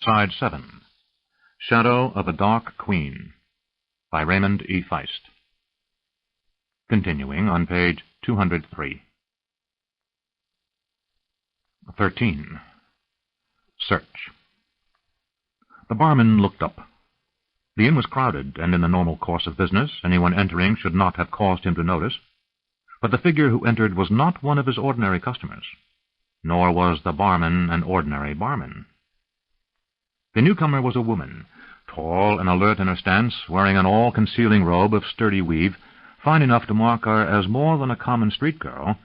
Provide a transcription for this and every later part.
Side 7. Shadow of a Dark Queen, by Raymond E. Feist. Continuing on page 203. 13. Search. The barman looked up. The inn was crowded, and in the normal course of business, anyone entering should not have caused him to notice. But the figure who entered was not one of his ordinary customers, nor was the barman an ordinary barman. The newcomer was a woman, tall and alert in her stance, wearing an all-concealing robe of sturdy weave, fine enough to mark her as more than a common street girl,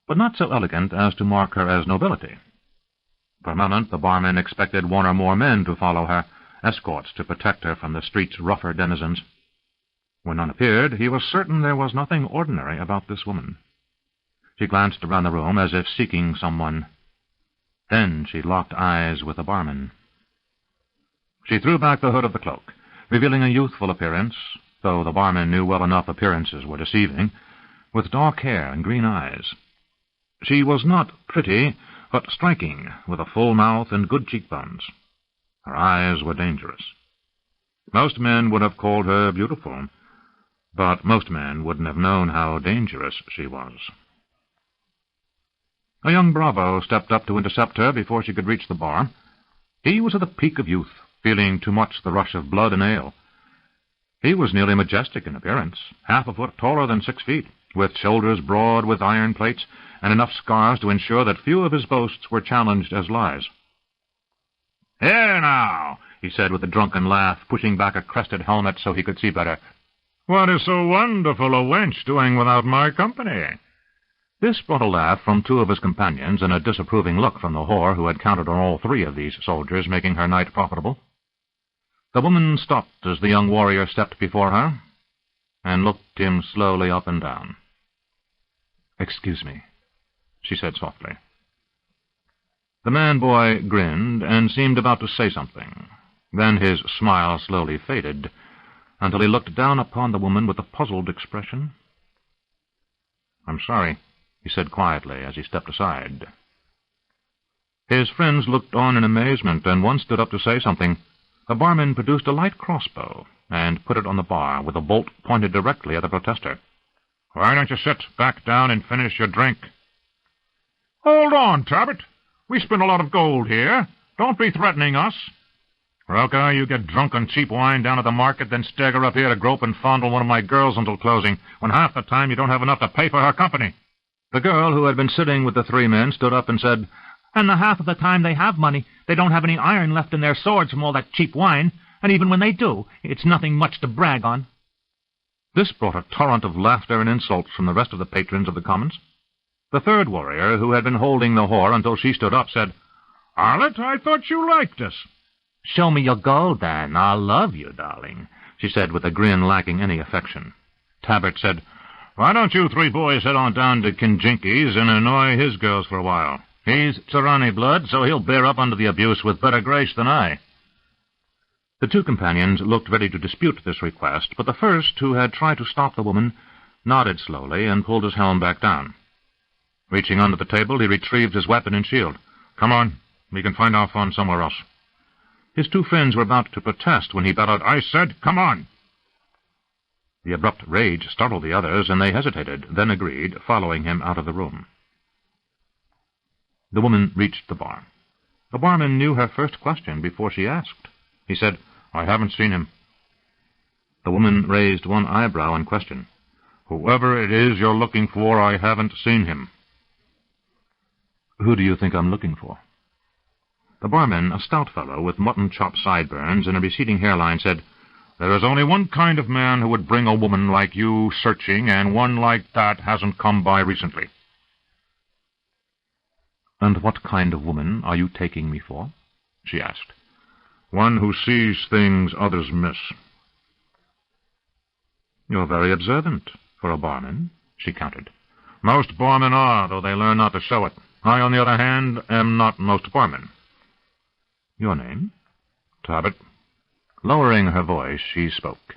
but not so elegant as to mark her as nobility. For a moment the barman expected one or more men to follow her, escorts to protect her from the street's rougher denizens. When none appeared, he was certain there was nothing ordinary about this woman. She glanced around the room as if seeking someone. Then she locked eyes with the barman. She threw back the hood of the cloak, revealing a youthful appearance, though the barman knew well enough appearances were deceiving, with dark hair and green eyes. She was not pretty, but striking, with a full mouth and good cheekbones. Her eyes were dangerous. Most men would have called her beautiful, but most men wouldn't have known how dangerous she was. A young bravo stepped up to intercept her before she could reach the bar. He was at the peak of youth, feeling too much the rush of blood and ale. He was nearly majestic in appearance, half a foot taller than 6 feet, with shoulders broad with iron plates, and enough scars to ensure that few of his boasts were challenged as lies. "Here now," he said with a drunken laugh, pushing back a crested helmet so he could see better. "What is so wonderful a wench doing without my company?" This brought a laugh from 2 of his companions and a disapproving look from the whore who had counted on all 3 of these soldiers, making her night profitable. The woman stopped as the young warrior stepped before her, and looked him slowly up and down. "Excuse me," she said softly. The man-boy grinned and seemed about to say something. Then his smile slowly faded, until he looked down upon the woman with a puzzled expression. "I'm sorry," he said quietly as he stepped aside. His friends looked on in amazement, and one stood up to say something. The barman produced a light crossbow and put it on the bar, with a bolt pointed directly at the protester. "Why don't you sit back down and finish your drink?" "Hold on, Talbot. We spend a lot of gold here. Don't be threatening us." "Roca, you get drunk on cheap wine down at the market, then stagger up here to grope and fondle one of my girls until closing, when half the time you don't have enough to pay for her company." The girl, who had been sitting with the 3 men, stood up and said, "And the half of the time they have money, they don't have any iron left in their swords from all that cheap wine, and even when they do, it's nothing much to brag on." This brought a torrent of laughter and insults from the rest of the patrons of the commons. The 3rd warrior, who had been holding the whore until she stood up, said, "Harlot, I thought you liked us." "Show me your gold, then. I'll love you, darling," she said with a grin lacking any affection. Tabbert said, "Why don't you 3 boys head on down to Kinjinki's and annoy his girls for a while? He's Tsarani blood, so he'll bear up under the abuse with better grace than I." The 2 companions looked ready to dispute this request, but the first, who had tried to stop the woman, nodded slowly and pulled his helm back down. Reaching under the table, he retrieved his weapon and shield. "Come on, we can find our fun somewhere else." His 2 friends were about to protest when he bellowed, "I said, come on!" The abrupt rage startled the others, and they hesitated, then agreed, following him out of the room. The woman reached the bar. The barman knew her first question before she asked. He said, "I haven't seen him." The woman raised one eyebrow in question. "Whoever it is you're looking for, I haven't seen him." "Who do you think I'm looking for?" The barman, a stout fellow with mutton-chop sideburns and a receding hairline, said, "There is only one kind of man who would bring a woman like you searching, and one like that hasn't come by recently." "And what kind of woman are you taking me for?" she asked. "One who sees things others miss." "You're very observant for a barman," she countered. "Most barmen are, though they learn not to show it. I, on the other hand, am not most barmen." "Your name?" "Talbot." Lowering her voice, she spoke.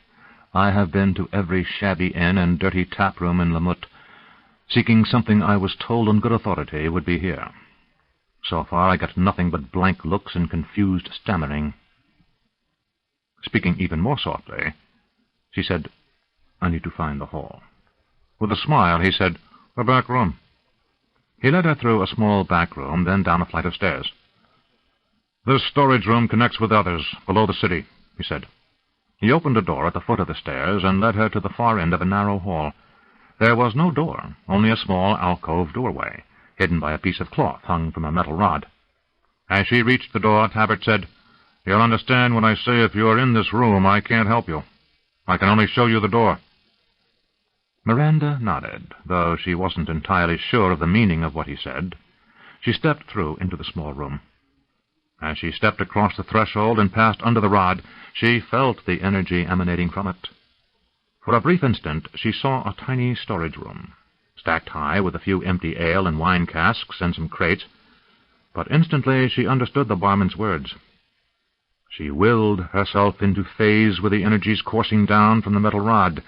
"I have been to every shabby inn and dirty tap-room in Lamut, seeking something I was told on good authority would be here. So far I get nothing but blank looks and confused stammering." Speaking even more softly, she said, "I need to find the hall." With a smile, he said, "The back room." He led her through a small back room, then down a flight of stairs. "This storage room connects with others, below the city," he said. He opened a door at the foot of the stairs and led her to the far end of a narrow hall. There was no door, only a small alcove doorway, hidden by a piece of cloth hung from a metal rod. As she reached the door, Tabbert said, "You'll understand when I say if you are in this room, I can't help you. I can only show you the door." Miranda nodded, though she wasn't entirely sure of the meaning of what he said. She stepped through into the small room. As she stepped across the threshold and passed under the rod, she felt the energy emanating from it. For a brief instant she saw a tiny storage room, stacked high with a few empty ale and wine casks and some crates, but instantly she understood the barman's words. She willed herself into phase with the energies coursing down from the metal rod,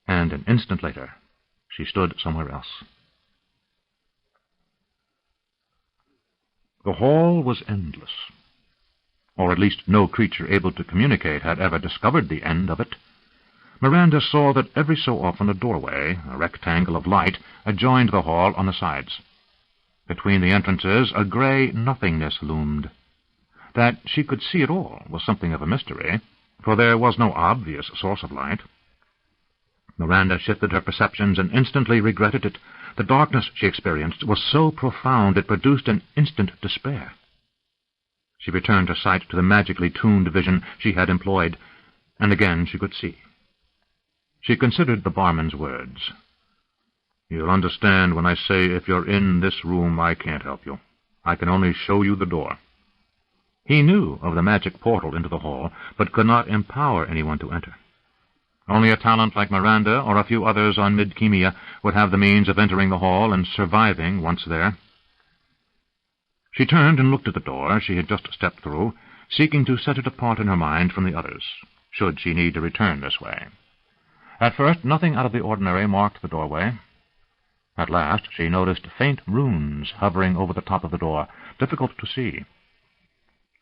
and an instant later she stood somewhere else. The hall was endless, or at least no creature able to communicate had ever discovered the end of it. Miranda saw that every so often a doorway, a rectangle of light, adjoined the hall on the sides. Between the entrances a gray nothingness loomed. That she could see it all was something of a mystery, for there was no obvious source of light. Miranda shifted her perceptions and instantly regretted it. The darkness she experienced was so profound it produced an instant despair. She returned her sight to the magically tuned vision she had employed, and again she could see. She considered the barman's words. "You'll understand when I say if you're in this room, I can't help you. I can only show you the door." He knew of the magic portal into the hall, but could not empower anyone to enter. Only a talent like Miranda or a few others on Midkemia would have the means of entering the hall and surviving once there. She turned and looked at the door she had just stepped through, seeking to set it apart in her mind from the others, should she need to return this way. At first, nothing out of the ordinary marked the doorway. At last, she noticed faint runes hovering over the top of the door, difficult to see.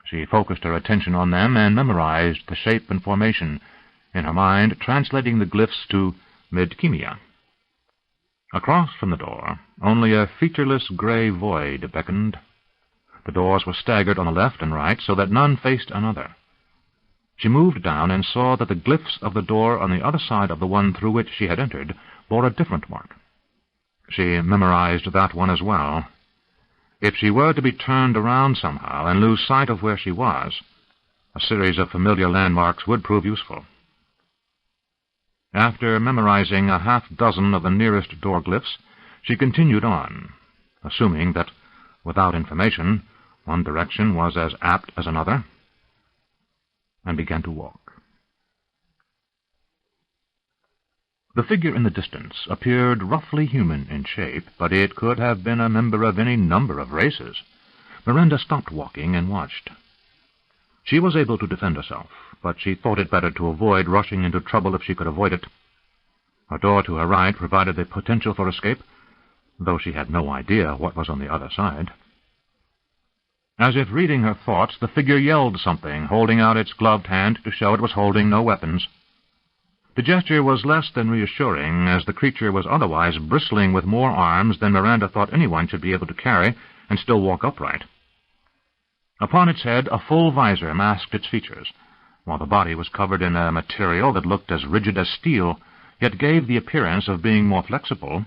She focused her attention on them and memorized the shape and formation, in her mind translating the glyphs to Midkemia. Across from the door, only a featureless gray void beckoned. The doors were staggered on the left and right, so that none faced another. She moved down and saw that the glyphs of the door on the other side of the one through which she had entered bore a different mark. She memorized that one as well. If she were to be turned around somehow and lose sight of where she was, a series of familiar landmarks would prove useful. After memorizing a half-dozen of the nearest door glyphs, she continued on, assuming that, without information, one direction was as apt as another, and began to walk. The figure in the distance appeared roughly human in shape, but it could have been a member of any number of races. Miranda stopped walking and watched. She was able to defend herself, but she thought it better to avoid rushing into trouble if she could avoid it. A door to her right provided the potential for escape, though she had no idea what was on the other side. As if reading her thoughts, the figure yelled something, holding out its gloved hand to show it was holding no weapons. The gesture was less than reassuring, as the creature was otherwise bristling with more arms than Miranda thought anyone should be able to carry and still walk upright. Upon its head, a full visor masked its features, while the body was covered in a material that looked as rigid as steel, yet gave the appearance of being more flexible.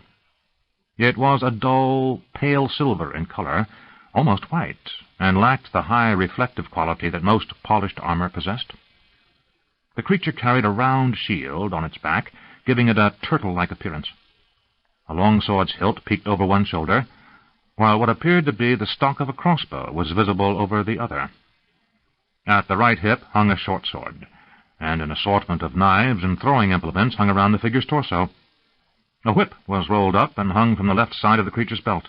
It was a dull, pale silver in color, almost white, and lacked the high reflective quality that most polished armor possessed. The creature carried a round shield on its back, giving it a turtle-like appearance. A long sword's hilt peeked over one shoulder, while what appeared to be the stock of a crossbow was visible over the other. At the right hip hung a short sword, and an assortment of knives and throwing implements hung around the figure's torso. A whip was rolled up and hung from the left side of the creature's belt,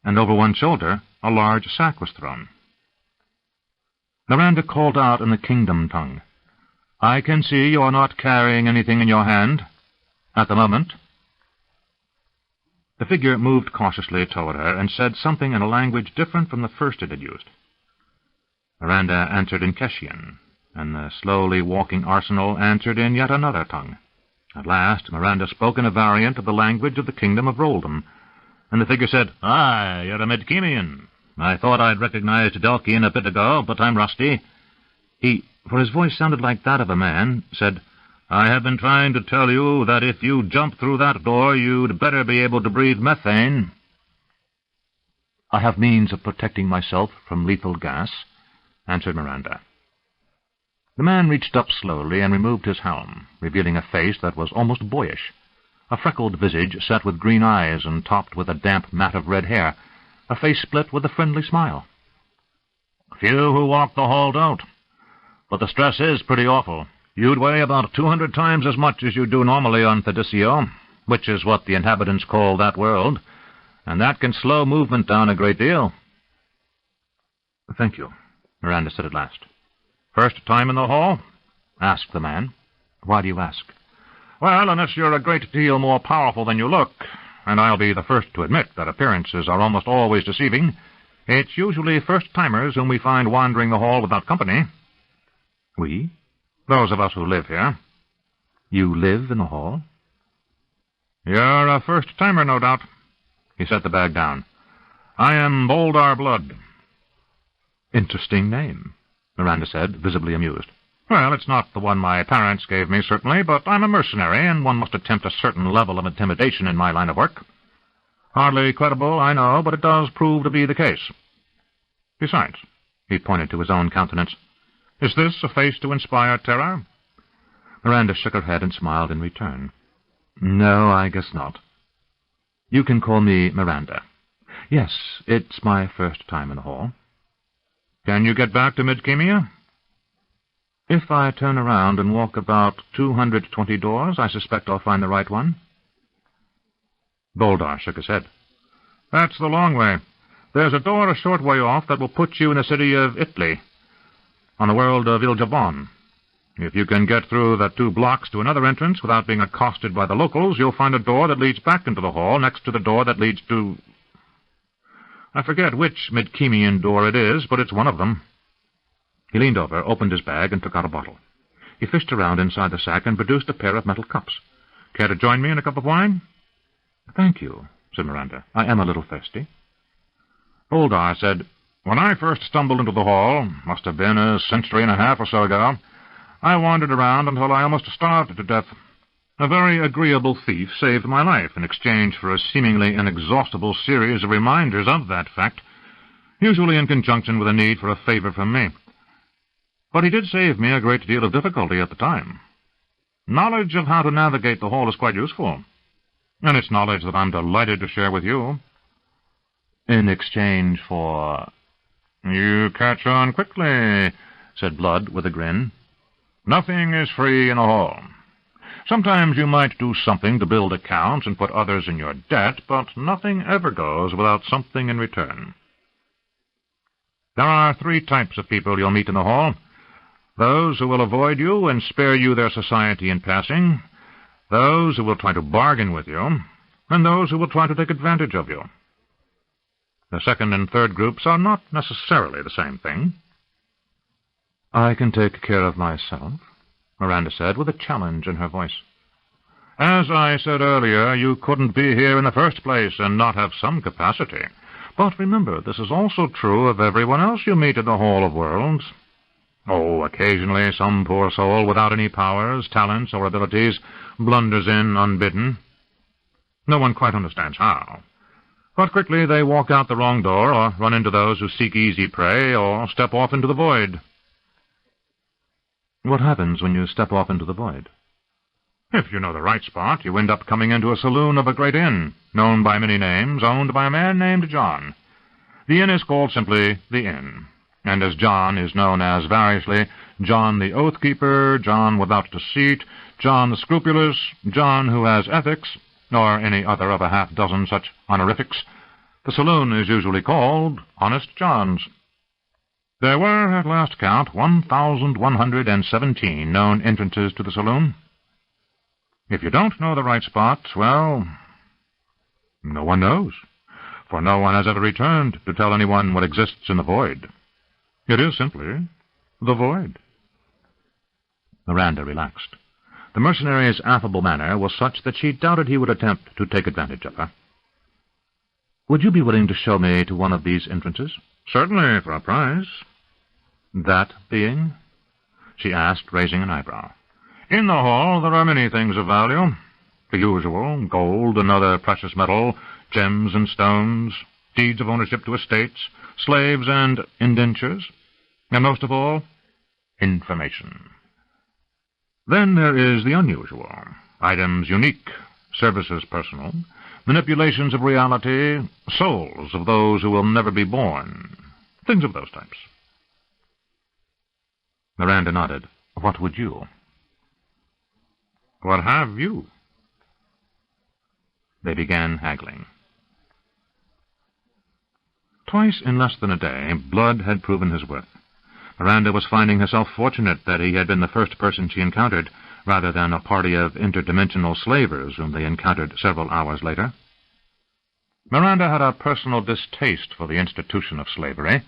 and over one shoulder a large sack was thrown. Miranda called out in the kingdom tongue, "I can see you are not carrying anything in your hand at the moment." The The figure moved cautiously toward her and said something in a language different from the first it had used. Miranda answered in Keshian, and the slowly walking Arsenal answered in yet another tongue. At last Miranda spoke in a variant of the language of the kingdom of Roldom, and the figure said, "Aye, you're a Midkemian. I thought I'd recognized Delkian a bit ago, but I'm rusty." He, for his voice sounded like that of a man, said, "I have been trying to tell you that if you jump through that door, you'd better be able to breathe methane." "I have means of protecting myself from lethal gas," answered Miranda. The man reached up slowly and removed his helm, revealing a face that was almost boyish, a freckled visage set with green eyes and topped with a damp mat of red hair, a face split with a friendly smile. "Few who walk the hall don't, but the stress is pretty awful. You'd weigh about 200 times as much as you do normally on Thedisio, which is what the inhabitants call that world, and that can slow movement down a great deal." "Thank you," Miranda said at last. "First time in the hall?" asked the man. "Why do you ask?" "Well, unless you're a great deal more powerful than you look, and I'll be the first to admit that appearances are almost always deceiving, it's usually first-timers whom we find wandering the hall without company." "We?" "Those of us who live here." "You live in the hall?" "You're a first-timer, no doubt." He set the bag down. "I am Boldar Blood." "Interesting name," Miranda said, visibly amused. "Well, it's not the one my parents gave me, certainly, but I'm a mercenary, and one must attempt a certain level of intimidation in my line of work. Hardly credible, I know, but it does prove to be the case. Besides," he pointed to his own countenance, "is this a face to inspire terror?" Miranda shook her head and smiled in return. "No, I guess not. You can call me Miranda. Yes, it's my first time in the hall." "Can you get back to Midkemia?" "If I turn around and walk about 220 doors, I suspect I'll find the right one." Boldar shook his head. "That's the long way. There's a door a short way off that will put you in the city of Itli, on the world of Iljabon. If you can get through the 2 blocks to another entrance without being accosted by the locals, you'll find a door that leads back into the hall next to the door that leads to... I forget which Midkemian door it is, but it's one of them." He leaned over, opened his bag, and took out a bottle. He fished around inside the sack and produced a pair of metal cups. "Care to join me in a cup of wine?" "Thank you," said Miranda. "I am a little thirsty." Boldar said, "When I first stumbled into the hall, must have been a century and a half or so ago, I wandered around until I almost starved to death. A very agreeable thief saved my life in exchange for a seemingly inexhaustible series of reminders of that fact, usually in conjunction with a need for a favor from me. But he did save me a great deal of difficulty at the time. Knowledge of how to navigate the hall is quite useful, and it's knowledge that I'm delighted to share with you." "In exchange for—" "You catch on quickly," said Blood with a grin. "Nothing is free in a hall. Sometimes you might do something to build accounts and put others in your debt, but nothing ever goes without something in return. There are 3 types of people you'll meet in the hall. Those who will avoid you and spare you their society in passing, those who will try to bargain with you, and those who will try to take advantage of you. The second and third groups are not necessarily the same thing." "I can take care of myself," Miranda said, with a challenge in her voice. "As I said earlier, you couldn't be here in the first place and not have some capacity. But remember, this is also true of everyone else you meet in the Hall of Worlds. Oh, occasionally some poor soul without any powers, talents, or abilities blunders in unbidden. No one quite understands how. But quickly they walk out the wrong door, or run into those who seek easy prey, or step off into the void." "What happens when you step off into the void?" "If you know the right spot, you end up coming into a saloon of a great inn, known by many names, owned by a man named John. The inn is called simply the Inn, and as John is known as variously John the Oathkeeper, John without deceit, John the Scrupulous, John who has ethics, or any other of a half-dozen such honorifics, the saloon is usually called Honest John's. There were, at last count, 1,117 known entrances to the saloon. If you don't know the right spot, well, No one knows, for no one has ever returned to tell anyone what exists in the void. It is simply the void. Miranda relaxed. The mercenary's affable manner was such that she doubted he would attempt to take advantage of her. "Would you be willing to show me to one of these entrances?" "Certainly, for a price." "That being?" she asked, raising an eyebrow. "In the hall there are many things of value. The usual, gold and other precious metal, gems and stones, deeds of ownership to estates, slaves and indentures, and most of all, information. Then there is the unusual, items unique, services personal, manipulations of reality, souls of those who will never be born, things of those types." Miranda nodded. "What would you?" "What have you?" They began haggling. Twice in less than a day, Blood had proven his worth. Miranda was finding herself fortunate that he had been the first person she encountered, rather than a party of interdimensional slavers whom they encountered several hours later. Miranda had a personal distaste for the institution of slavery,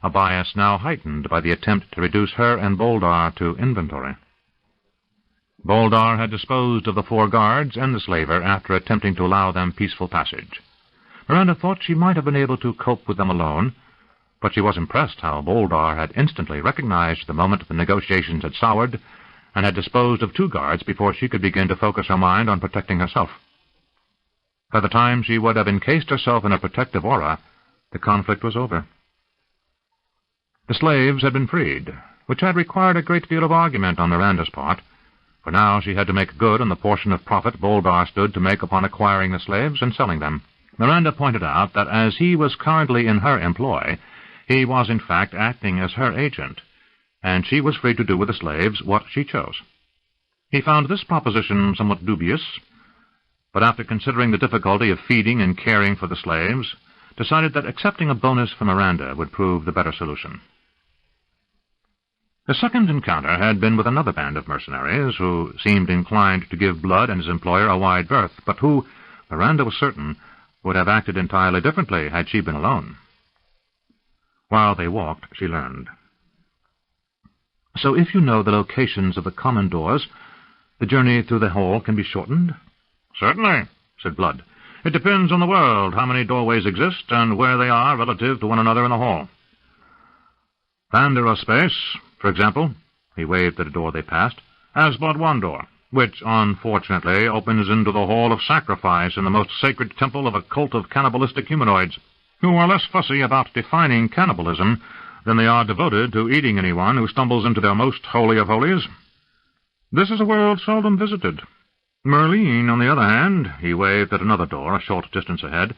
a bias now heightened by the attempt to reduce her and Boldar to inventory. Boldar had disposed of the 4 guards and the slaver after attempting to allow them peaceful passage. Miranda thought she might have been able to cope with them alone, but she was impressed how Boldar had instantly recognized the moment the negotiations had soured, and had disposed of 2 guards before she could begin to focus her mind on protecting herself. By the time she would have encased herself in a protective aura, the conflict was over. The slaves had been freed, which had required a great deal of argument on Miranda's part, for now she had to make good on the portion of profit Boldar stood to make upon acquiring the slaves and selling them. Miranda pointed out that as he was currently in her employ, he was in fact acting as her agent, and she was free to do with the slaves what she chose. He found this proposition somewhat dubious, but after considering the difficulty of feeding and caring for the slaves, decided that accepting a bonus from Miranda would prove the better solution. The second encounter had been with another band of mercenaries who seemed inclined to give Blood and his employer a wide berth, but who, Miranda was certain, would have acted entirely differently had she been alone. While they walked, she learned. "So if you know the locations of the common doors, the journey through the hall can be shortened?" "Certainly," said Blood. "It depends on the world how many doorways exist and where they are relative to one another in the hall. Space, for example," he waved at a door they passed, "has but one door, which, unfortunately, opens into the hall of sacrifice in the most sacred temple of a cult of cannibalistic humanoids, who are less fussy about defining cannibalism than they are devoted to eating anyone who stumbles into their most holy of holies. This is a world seldom visited. Merlin, on the other hand," he waved at another door a short distance ahead,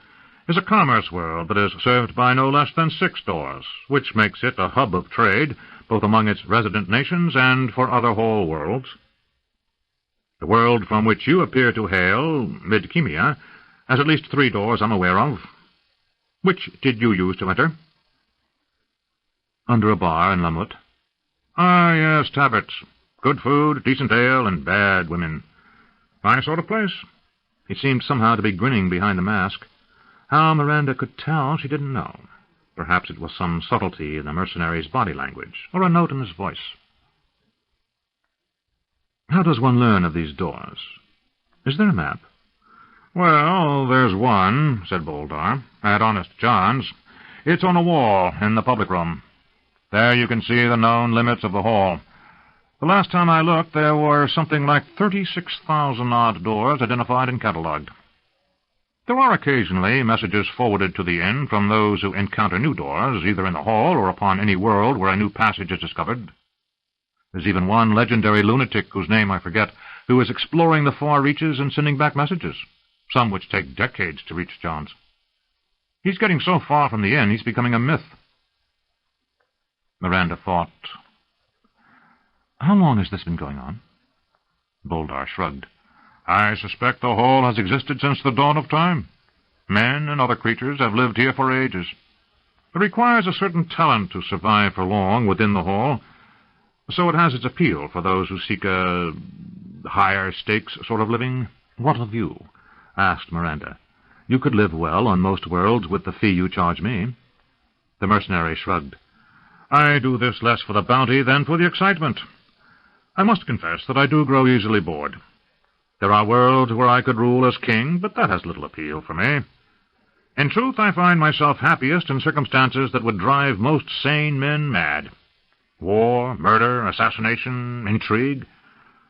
"is a commerce world that is served by no less than 6 doors, which makes it a hub of trade, both among its resident nations and for other whole worlds. The world from which you appear to hail, Midkemia, has at least 3 doors I'm aware of. Which did you use to enter?" "Under a bar in Lamut." "Ah, yes, taverts. Good food, decent ale, and bad women. My sort of place." He seemed somehow to be grinning behind the mask. How Miranda could tell, she didn't know. Perhaps it was some subtlety in the mercenary's body language, or a note in his voice. "How does one learn of these doors? Is there a map?" "Well, there's one," said Boldar, "at Honest John's. It's on a wall in the public room. There you can see the known limits of the hall. The last time I looked, there were something like 36,000-odd doors identified and catalogued. There are occasionally messages forwarded to the inn from those who encounter new doors, either in the hall or upon any world where a new passage is discovered. There's even one legendary lunatic, whose name I forget, who is exploring the far reaches and sending back messages, some which take decades to reach John's. He's getting so far from the inn, he's becoming a myth." Miranda thought. "How long has this been going on?" Boldar shrugged. "I suspect the hall has existed since the dawn of time. Men and other creatures have lived here for ages. It requires a certain talent to survive for long within the hall, so it has its appeal for those who seek a higher stakes sort of living." "What of you?" asked Miranda. You could live well on most worlds with the fee you charge me." The mercenary shrugged. "I do this less for the bounty than for the excitement. I must confess that I do grow easily bored. There are worlds where I could rule as king, but that has little appeal for me. In truth, I find myself happiest in circumstances that would drive most sane men mad. War, murder, assassination, intrigue.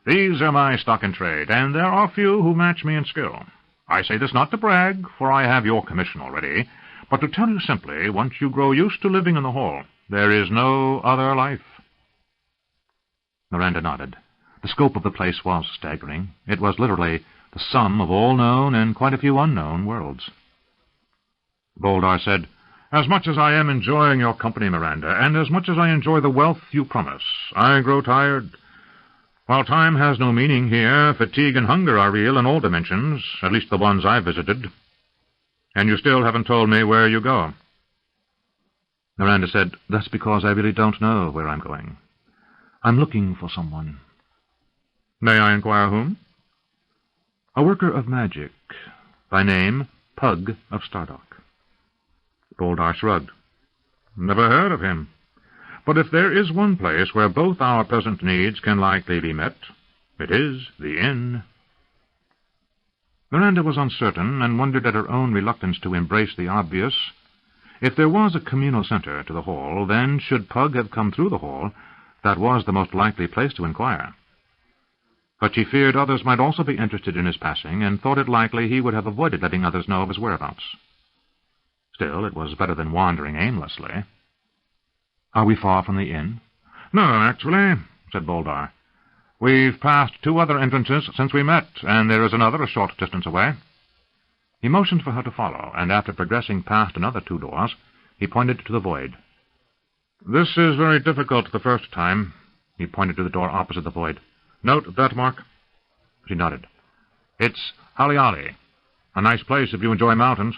These are my stock in trade, and there are few who match me in skill. I say this not to brag, for I have your commission already, but to tell you simply, once you grow used to living in the hall, there is no other life." Miranda nodded. The scope of the place was staggering. It was literally the sum of all known and quite a few unknown worlds. Boldar said, "As much as I am enjoying your company, Miranda, and as much as I enjoy the wealth you promise, I grow tired. While time has no meaning here, fatigue and hunger are real in all dimensions, at least the ones I've visited. And you still haven't told me where you go." Miranda said, "That's because I really don't know where I'm going. I'm looking for someone." "May I inquire whom?" "A worker of magic, by name Pug of Stardock." Boldar shrugged. "Never heard of him. But if there is one place where both our present needs can likely be met, it is the inn." Miranda was uncertain, and wondered at her own reluctance to embrace the obvious. If there was a communal center to the hall, then, should Pug have come through the hall, that was the most likely place to inquire. But she feared others might also be interested in his passing, and thought it likely he would have avoided letting others know of his whereabouts. Still, it was better than wandering aimlessly. "Are we far from the inn?" "No, actually," said Boldar. "We've passed 2 other entrances since we met, and there is another a short distance away." He motioned for her to follow, and after progressing past another 2 doors, he pointed to the void. "This is very difficult the first time." He pointed to the door opposite the void. "Note that mark?" She nodded. "It's Haliali, a nice place if you enjoy mountains.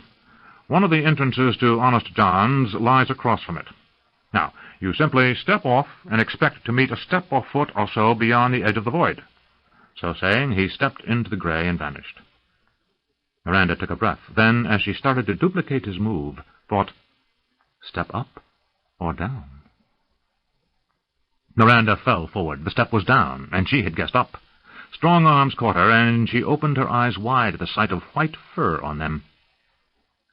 One of the entrances to Honest John's lies across from it. Now, you simply step off and expect to meet a step or foot or so beyond the edge of the void." So saying, he stepped into the gray and vanished. Miranda took a breath. Then, as she started to duplicate his move, thought, step up or down? Miranda fell forward. The step was down, and she had guessed up. Strong arms caught her, and she opened her eyes wide at the sight of white fur on them.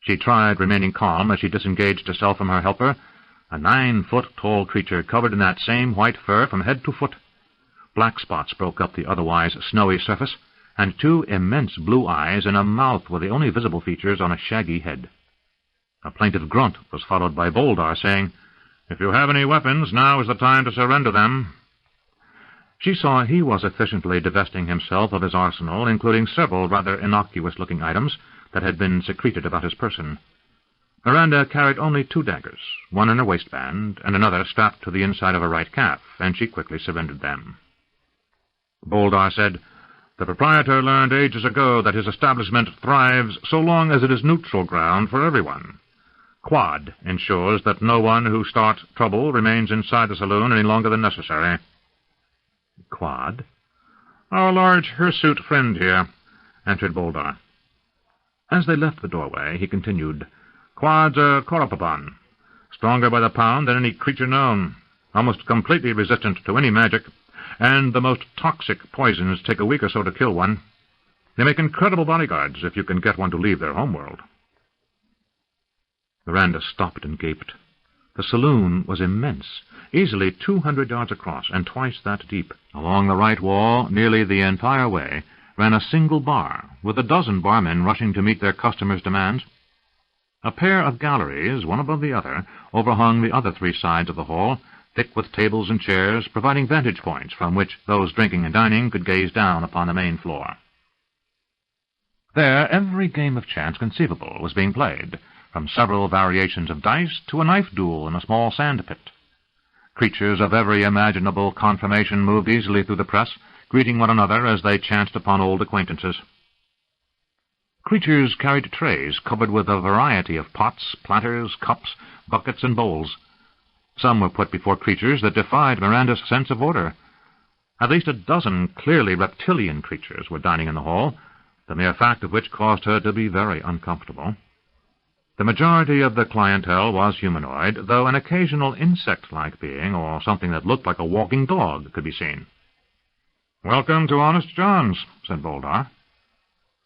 She tried remaining calm as she disengaged herself from her helper, a 9-foot-tall creature covered in that same white fur from head to foot. Black spots broke up the otherwise snowy surface, and 2 immense blue eyes and a mouth were the only visible features on a shaggy head. A plaintive grunt was followed by Boldar saying, "If you have any weapons, now is the time to surrender them." She saw he was efficiently divesting himself of his arsenal, including several rather innocuous-looking items that had been secreted about his person. Miranda carried only 2 daggers, one in her waistband and another strapped to the inside of her right calf, and she quickly surrendered them. Boldar said, "The proprietor learned ages ago that his establishment thrives so long as it is neutral ground for everyone. Quad ensures that no one who starts trouble remains inside the saloon any longer than necessary." "Quad?" "Our large hirsute friend here," answered Boldar. As they left the doorway, he continued, "Quad's a Koropaban, stronger by the pound than any creature known, almost completely resistant to any magic, and the most toxic poisons take a week or so to kill one. They make incredible bodyguards if you can get one to leave their homeworld." Miranda stopped and gaped. The saloon was immense, easily 200 yards across and twice that deep. Along the right wall, nearly the entire way, ran a single bar, with a dozen barmen rushing to meet their customers' demands. A pair of galleries, one above the other, overhung the other 3 sides of the hall, thick with tables and chairs, providing vantage points from which those drinking and dining could gaze down upon the main floor. There, every game of chance conceivable was being played, from several variations of dice to a knife duel in a small sand pit. Creatures of every imaginable conformation moved easily through the press, greeting one another as they chanced upon old acquaintances. Creatures carried trays covered with a variety of pots, platters, cups, buckets, and bowls. Some were put before creatures that defied Miranda's sense of order. At least a dozen clearly reptilian creatures were dining in the hall, the mere fact of which caused her to be very uncomfortable. The majority of the clientele was humanoid, though an occasional insect-like being, or something that looked like a walking dog, could be seen. "Welcome to Honest John's," said Boldar.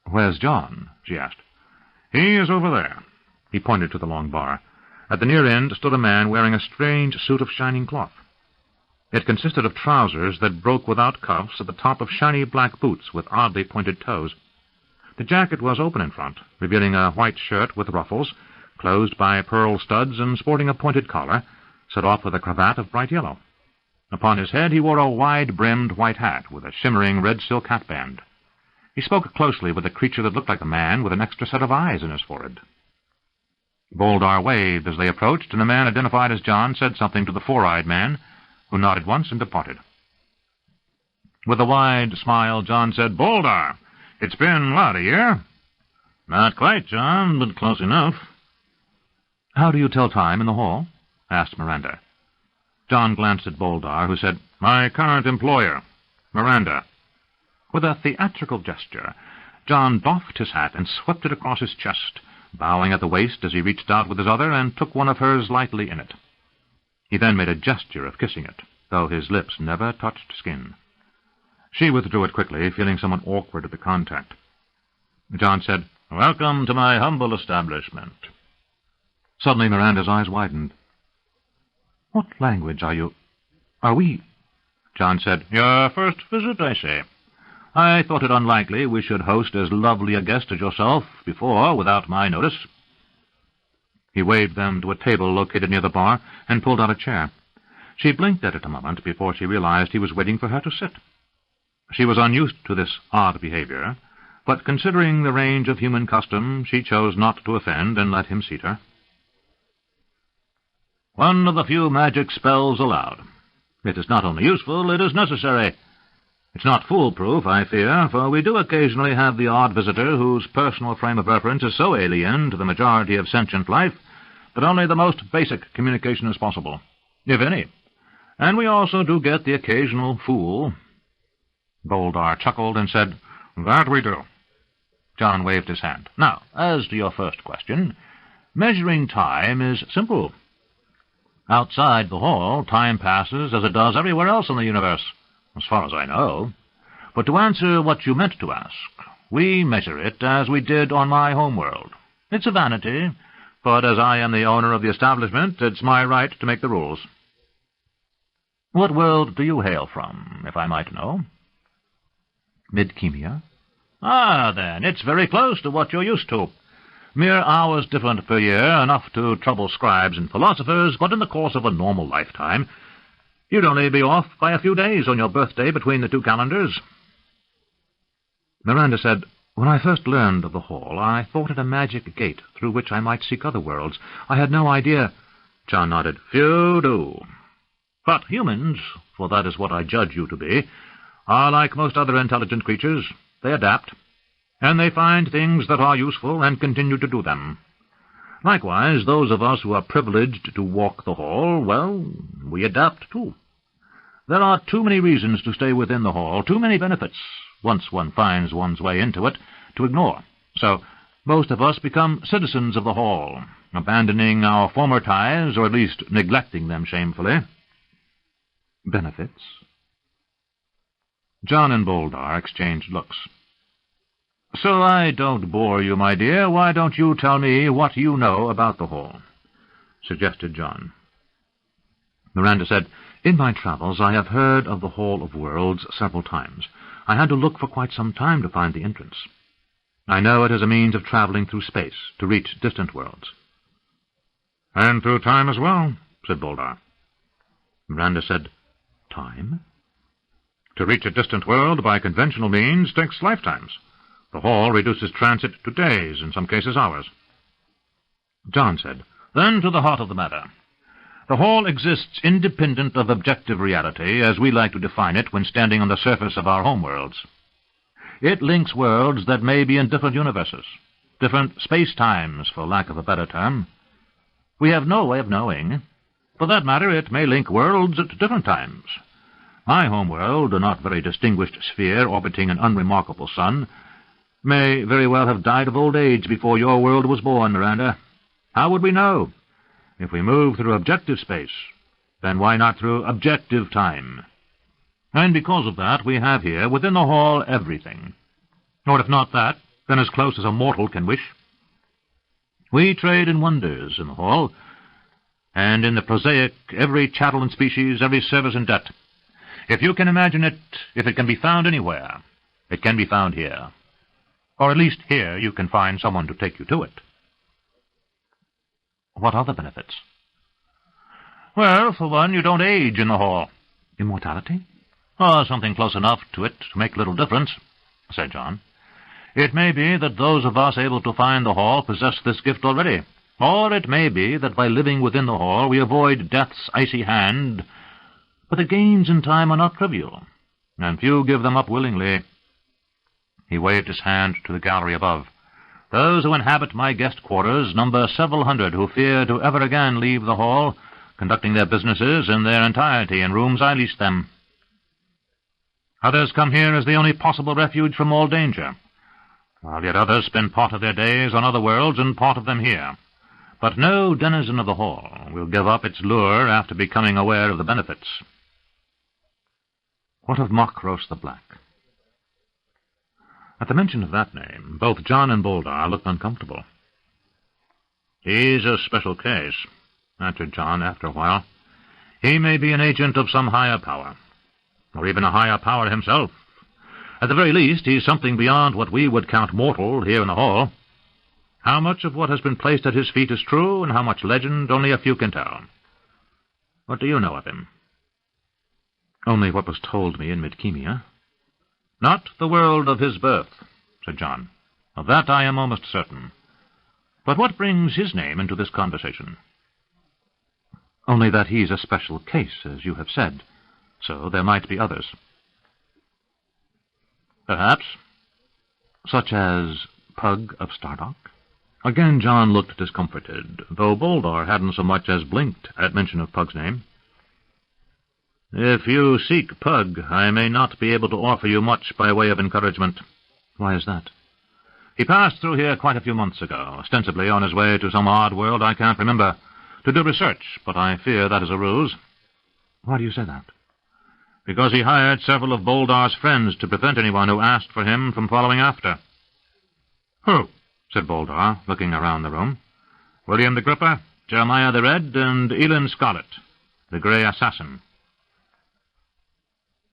"Where's John?" she asked. "He is over there." He pointed to the long bar. At the near end stood a man wearing a strange suit of shining cloth. It consisted of trousers that broke without cuffs at the top of shiny black boots with oddly pointed toes. The jacket was open in front, revealing a white shirt with ruffles, closed by pearl studs and sporting a pointed collar, set off with a cravat of bright yellow. Upon his head he wore a wide-brimmed white hat with a shimmering red silk hatband. He spoke closely with a creature that looked like a man with an extra set of eyes in his forehead. Boldar waved as they approached, and the man identified as John said something to the four-eyed man, who nodded once and departed. With a wide smile, John said, "Boldar, it's been, what, a year?" "Not quite, John, but close enough." "How do you tell time in the hall?" asked Miranda. John glanced at Boldar, who said, "My current employer, Miranda." With a theatrical gesture, John doffed his hat and swept it across his chest, bowing at the waist as he reached out with his other and took one of hers lightly in it. He then made a gesture of kissing it, though his lips never touched skin. She withdrew it quickly, feeling somewhat awkward at the contact. John said, "Welcome to my humble establishment." Suddenly Miranda's eyes widened. "What language are we?" John said, "Your first visit, I say. I thought it unlikely we should host as lovely a guest as yourself before without my notice." He waved them to a table located near the bar and pulled out a chair. She blinked at it a moment before she realized he was waiting for her to sit. She was unused to this odd behavior, but considering the range of human custom, she chose not to offend and let him seat her. "One of the few magic spells allowed. It is not only useful, it is necessary. It's not foolproof, I fear, for we do occasionally have the odd visitor whose personal frame of reference is so alien to the majority of sentient life that only the most basic communication is possible, if any. And we also do get the occasional fool." Boldar chuckled and said, "That we do." John waved his hand. "Now, as to your first question, measuring time is simple. Outside the hall, time passes as it does everywhere else in the universe, as far as I know. But to answer what you meant to ask, we measure it as we did on my home world. It's a vanity, but as I am the owner of the establishment, it's my right to make the rules." "What world do you hail from, if I might know?" "Midkemia." "Ah, then, it's very close to what you're used to. Mere hours different per year, enough to trouble scribes and philosophers, but in the course of a normal lifetime, you'd only be off by a few days on your birthday between the two calendars." Miranda said, "When I first learned of the hall, I thought it a magic gate through which I might seek other worlds. I had no idea—" John nodded. "Few do. But humans, for that is what I judge you to be, are like most other intelligent creatures. They adapt, and they find things that are useful and continue to do them. Likewise, those of us who are privileged to walk the hall, well, we adapt too. There are too many reasons to stay within the hall, too many benefits, once one finds one's way into it, to ignore. So most of us become citizens of the hall, abandoning our former ties, or at least neglecting them shamefully." "Benefits?" John and Boldar exchanged looks. "So I don't bore you, my dear, why don't you tell me what you know about the hall?" suggested John. Miranda said, "In my travels I have heard of the Hall of Worlds several times. I had to look for quite some time to find the entrance. I know it is a means of traveling through space to reach distant worlds." "And through time as well," said Boldar. Miranda said, "Time?" "To reach a distant world by conventional means takes lifetimes. The hall reduces transit to days, in some cases hours." John said, "Then to the heart of the matter. The hall exists independent of objective reality, as we like to define it when standing on the surface of our home worlds. It links worlds that may be in different universes, different space-times, for lack of a better term. We have no way of knowing. For that matter, it may link worlds at different times. My home world, a not very distinguished sphere orbiting an unremarkable sun, may very well have died of old age before your world was born, Miranda. How would we know? If we move through objective space, then why not through objective time? And because of that, we have here, within the hall, everything. Or if not that, then as close as a mortal can wish. We trade in wonders in the hall, and in the prosaic, every chattel and species, every service and debt. If you can imagine it, if it can be found anywhere, it can be found here. Or at least here you can find someone to take you to it. What other benefits? Well, for one, you don't age in the hall. Immortality? Oh, something close enough to it to make little difference, said John. It may be that those of us able to find the hall possess this gift already, or it may be that by living within the hall we avoid death's icy hand, but the gains in time are not trivial, and few give them up willingly. He waved his hand to the gallery above. Those who inhabit my guest quarters number several hundred who fear to ever again leave the hall, conducting their businesses in their entirety in rooms I lease them. Others come here as the only possible refuge from all danger, while yet others spend part of their days on other worlds and part of them here. But no denizen of the hall will give up its lure after becoming aware of the benefits. What of Makros the Black? At the mention of that name, both John and Boldar looked uncomfortable. He's a special case, answered John after a while. He may be an agent of some higher power, or even a higher power himself. At the very least, he's something beyond what we would count mortal here in the hall. How much of what has been placed at his feet is true, and how much legend, only a few can tell. What do you know of him? Only what was told me in Midkemia. Not the world of his birth, said John. Of that I am almost certain. But what brings his name into this conversation? Only that he's a special case, as you have said, so there might be others. Perhaps. Such as Pug of Stardock? Again John looked discomforted, though Boldar hadn't so much as blinked at mention of Pug's name. If you seek Pug, I may not be able to offer you much by way of encouragement. Why is that? He passed through here quite a few months ago, ostensibly on his way to some odd world I can't remember, to do research, but I fear that is a ruse. Why do you say that? Because he hired several of Boldar's friends to prevent anyone who asked for him from following after. Who? Said Boldar, looking around the room. William the Gripper, Jeremiah the Red, and Elin Scarlet, the Grey Assassin.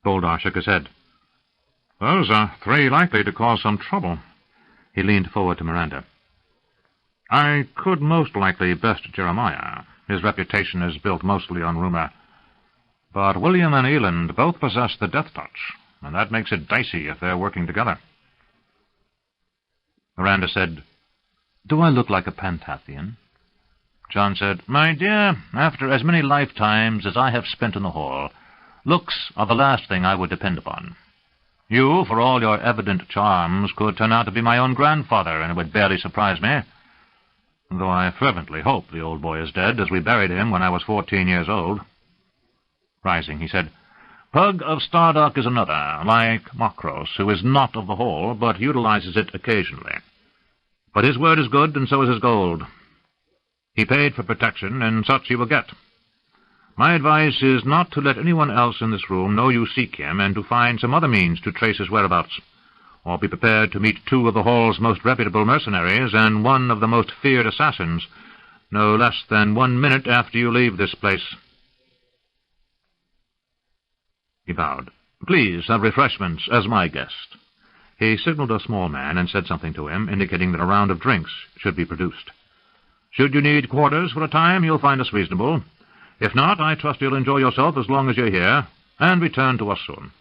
Boldar shook his head. Those are three likely to cause some trouble. He leaned forward to Miranda. I could most likely best Jeremiah. His reputation is built mostly on rumor. But William and Elin both possess the death touch, and that makes it dicey if they're working together. Miranda said, Do I look like a Pantathian? John said, My dear, after as many lifetimes as I have spent in the hall, looks are the last thing I would depend upon. You, for all your evident charms, could turn out to be my own grandfather, and it would barely surprise me. Though I fervently hope the old boy is dead, as we buried him when I was 14 years old. Rising, he said, Pug of Stardock is another, like Makros, who is not of the hall, but utilizes it occasionally. But his word is good, and so is his gold. He paid for protection, and such he will get. My advice is not to let anyone else in this room know you seek him, and to find some other means to trace his whereabouts, or be prepared to meet two of the hall's most reputable mercenaries and one of the most feared assassins, no less than 1 minute after you leave this place. He bowed. Please have refreshments as my guest. He signaled a small man and said something to him, indicating that a round of drinks should be produced. Should you need quarters for a time, you'll find us reasonable. If not, I trust you'll enjoy yourself as long as you're here, and return to us soon.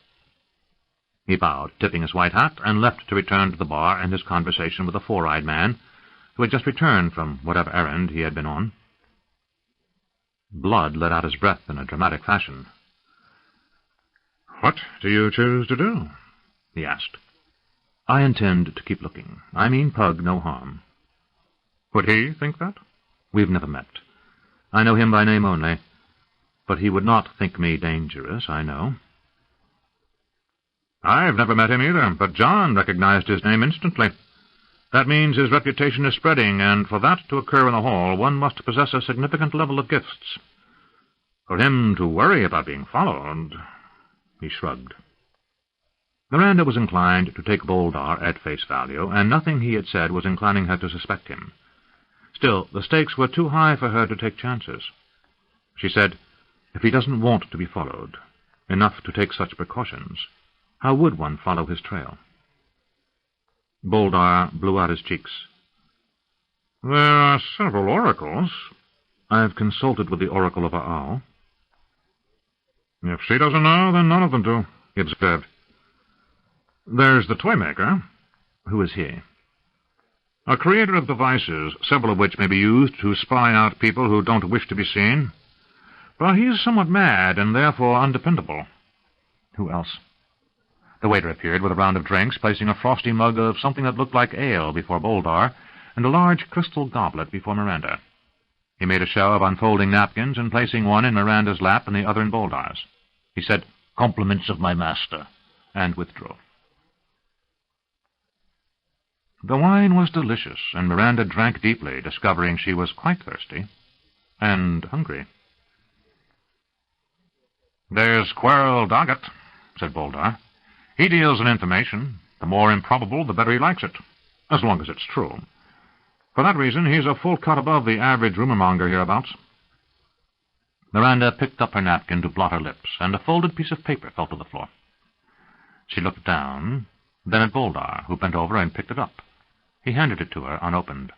He bowed, tipping his white hat, and left to return to the bar and his conversation with a four-eyed man, who had just returned from whatever errand he had been on. Blood let out his breath in a dramatic fashion. "What do you choose to do?" he asked. "I intend to keep looking. I mean Pug no harm." "Would he think that?" "We've never met. I know him by name only, but he would not think me dangerous, I know." I've never met him either, but John recognized his name instantly. That means his reputation is spreading, and for that to occur in the hall, one must possess a significant level of gifts. For him to worry about being followed, he shrugged. Miranda was inclined to take Boldar at face value, and nothing he had said was inclining her to suspect him. Still, the stakes were too high for her to take chances. She said, "If he doesn't want to be followed, enough to take such precautions, how would one follow his trail?" Boldar blew out his cheeks. "There are several oracles. I've consulted with the oracle of Aal." "If she doesn't know, then none of them do," he observed. "There's the toy-maker." "Who is he?" "A creator of devices, several of which may be used to spy out people who don't wish to be seen. But he's somewhat mad, and therefore undependable." "Who else?" The waiter appeared with a round of drinks, placing a frosty mug of something that looked like ale before Boldar, and a large crystal goblet before Miranda. He made a show of unfolding napkins and placing one in Miranda's lap and the other in Boldar's. He said, "Compliments of my master," and withdrew. The wine was delicious, and Miranda drank deeply, discovering she was quite thirsty and hungry. "There's Querl Daggett," said Boldar. "He deals in information. The more improbable, the better he likes it, as long as it's true. For that reason, he's a full cut above the average rumor-monger hereabouts." Miranda picked up her napkin to blot her lips, and a folded piece of paper fell to the floor. She looked down, then at Boldar, who bent over and picked it up. He handed it to her unopened.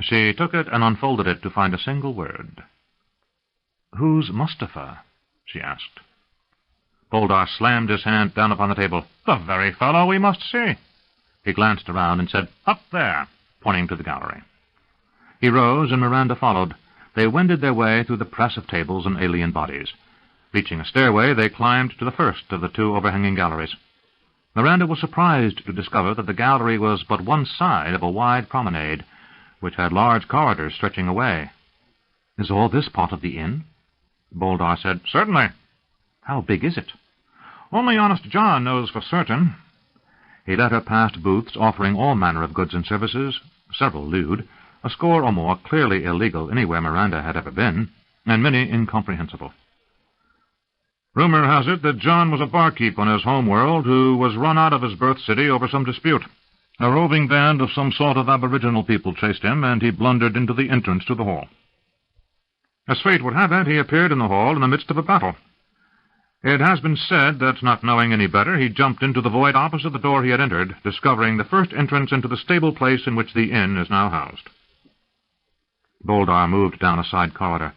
She took it and unfolded it to find a single word. "Who's Mustafa?" she asked. Boldar slammed his hand down upon the table. "The very fellow we must see." He glanced around and said, "Up there," pointing to the gallery. He rose, and Miranda followed. They wended their way through the press of tables and alien bodies. Reaching a stairway, they climbed to the first of the two overhanging galleries. Miranda was surprised to discover that the gallery was but one side of a wide promenade, which had large corridors stretching away. "Is all this part of the inn?" Boldar said, "Certainly." "How big is it?" "Only Honest John knows for certain." He led her past booths offering all manner of goods and services, several lewd, a score or more clearly illegal anywhere Miranda had ever been, and many incomprehensible. "Rumor has it that John was a barkeep on his home world who was run out of his birth city over some dispute. A roving band of some sort of aboriginal people chased him, and he blundered into the entrance to the hall. As fate would have it, he appeared in the hall in the midst of a battle. It has been said that, not knowing any better, he jumped into the void opposite the door he had entered, discovering the first entrance into the stable place in which the inn is now housed." Boldar moved down a side corridor.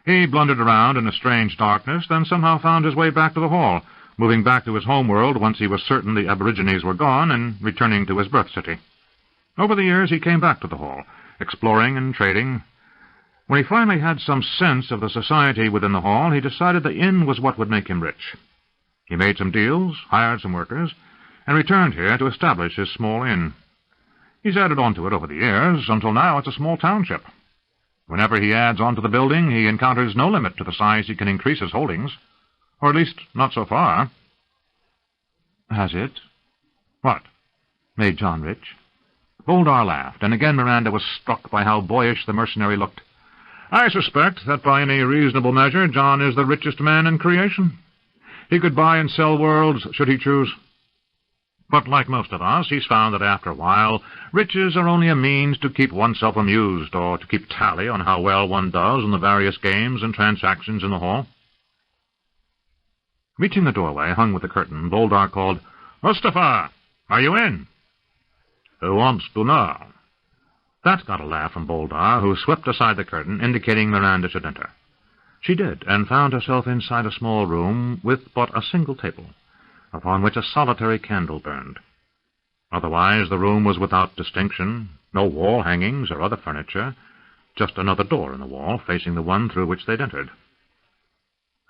He blundered around in a strange darkness, then somehow found his way back to the hall, moving back to his home world once he was certain the aborigines were gone, and returning to his birth city. Over the years he came back to the hall, exploring and trading. When he finally had some sense of the society within the hall, he decided the inn was what would make him rich. He made some deals, hired some workers, and returned here to establish his small inn. He's added on to it over the years, until now it's a small township. Whenever he adds on to the building, he encounters no limit to the size he can increase his holdings, or at least not so far. "Has it?" "What?" "Made John rich?" Boldar laughed, and again Miranda was struck by how boyish the mercenary looked. "I suspect that by any reasonable measure John is the richest man in creation. He could buy and sell worlds, should he choose. But like most of us, he's found that after a while, riches are only a means to keep oneself amused, or to keep tally on how well one does in the various games and transactions in the hall." Reaching the doorway, hung with a curtain, Boldar called, "Mustafa, are you in?" "Who wants to know?" That got a laugh from Boldar, who swept aside the curtain, indicating Miranda should enter. She did, and found herself inside a small room with but a single table, upon which a solitary candle burned. Otherwise the room was without distinction, no wall hangings or other furniture, just another door in the wall facing the one through which they'd entered.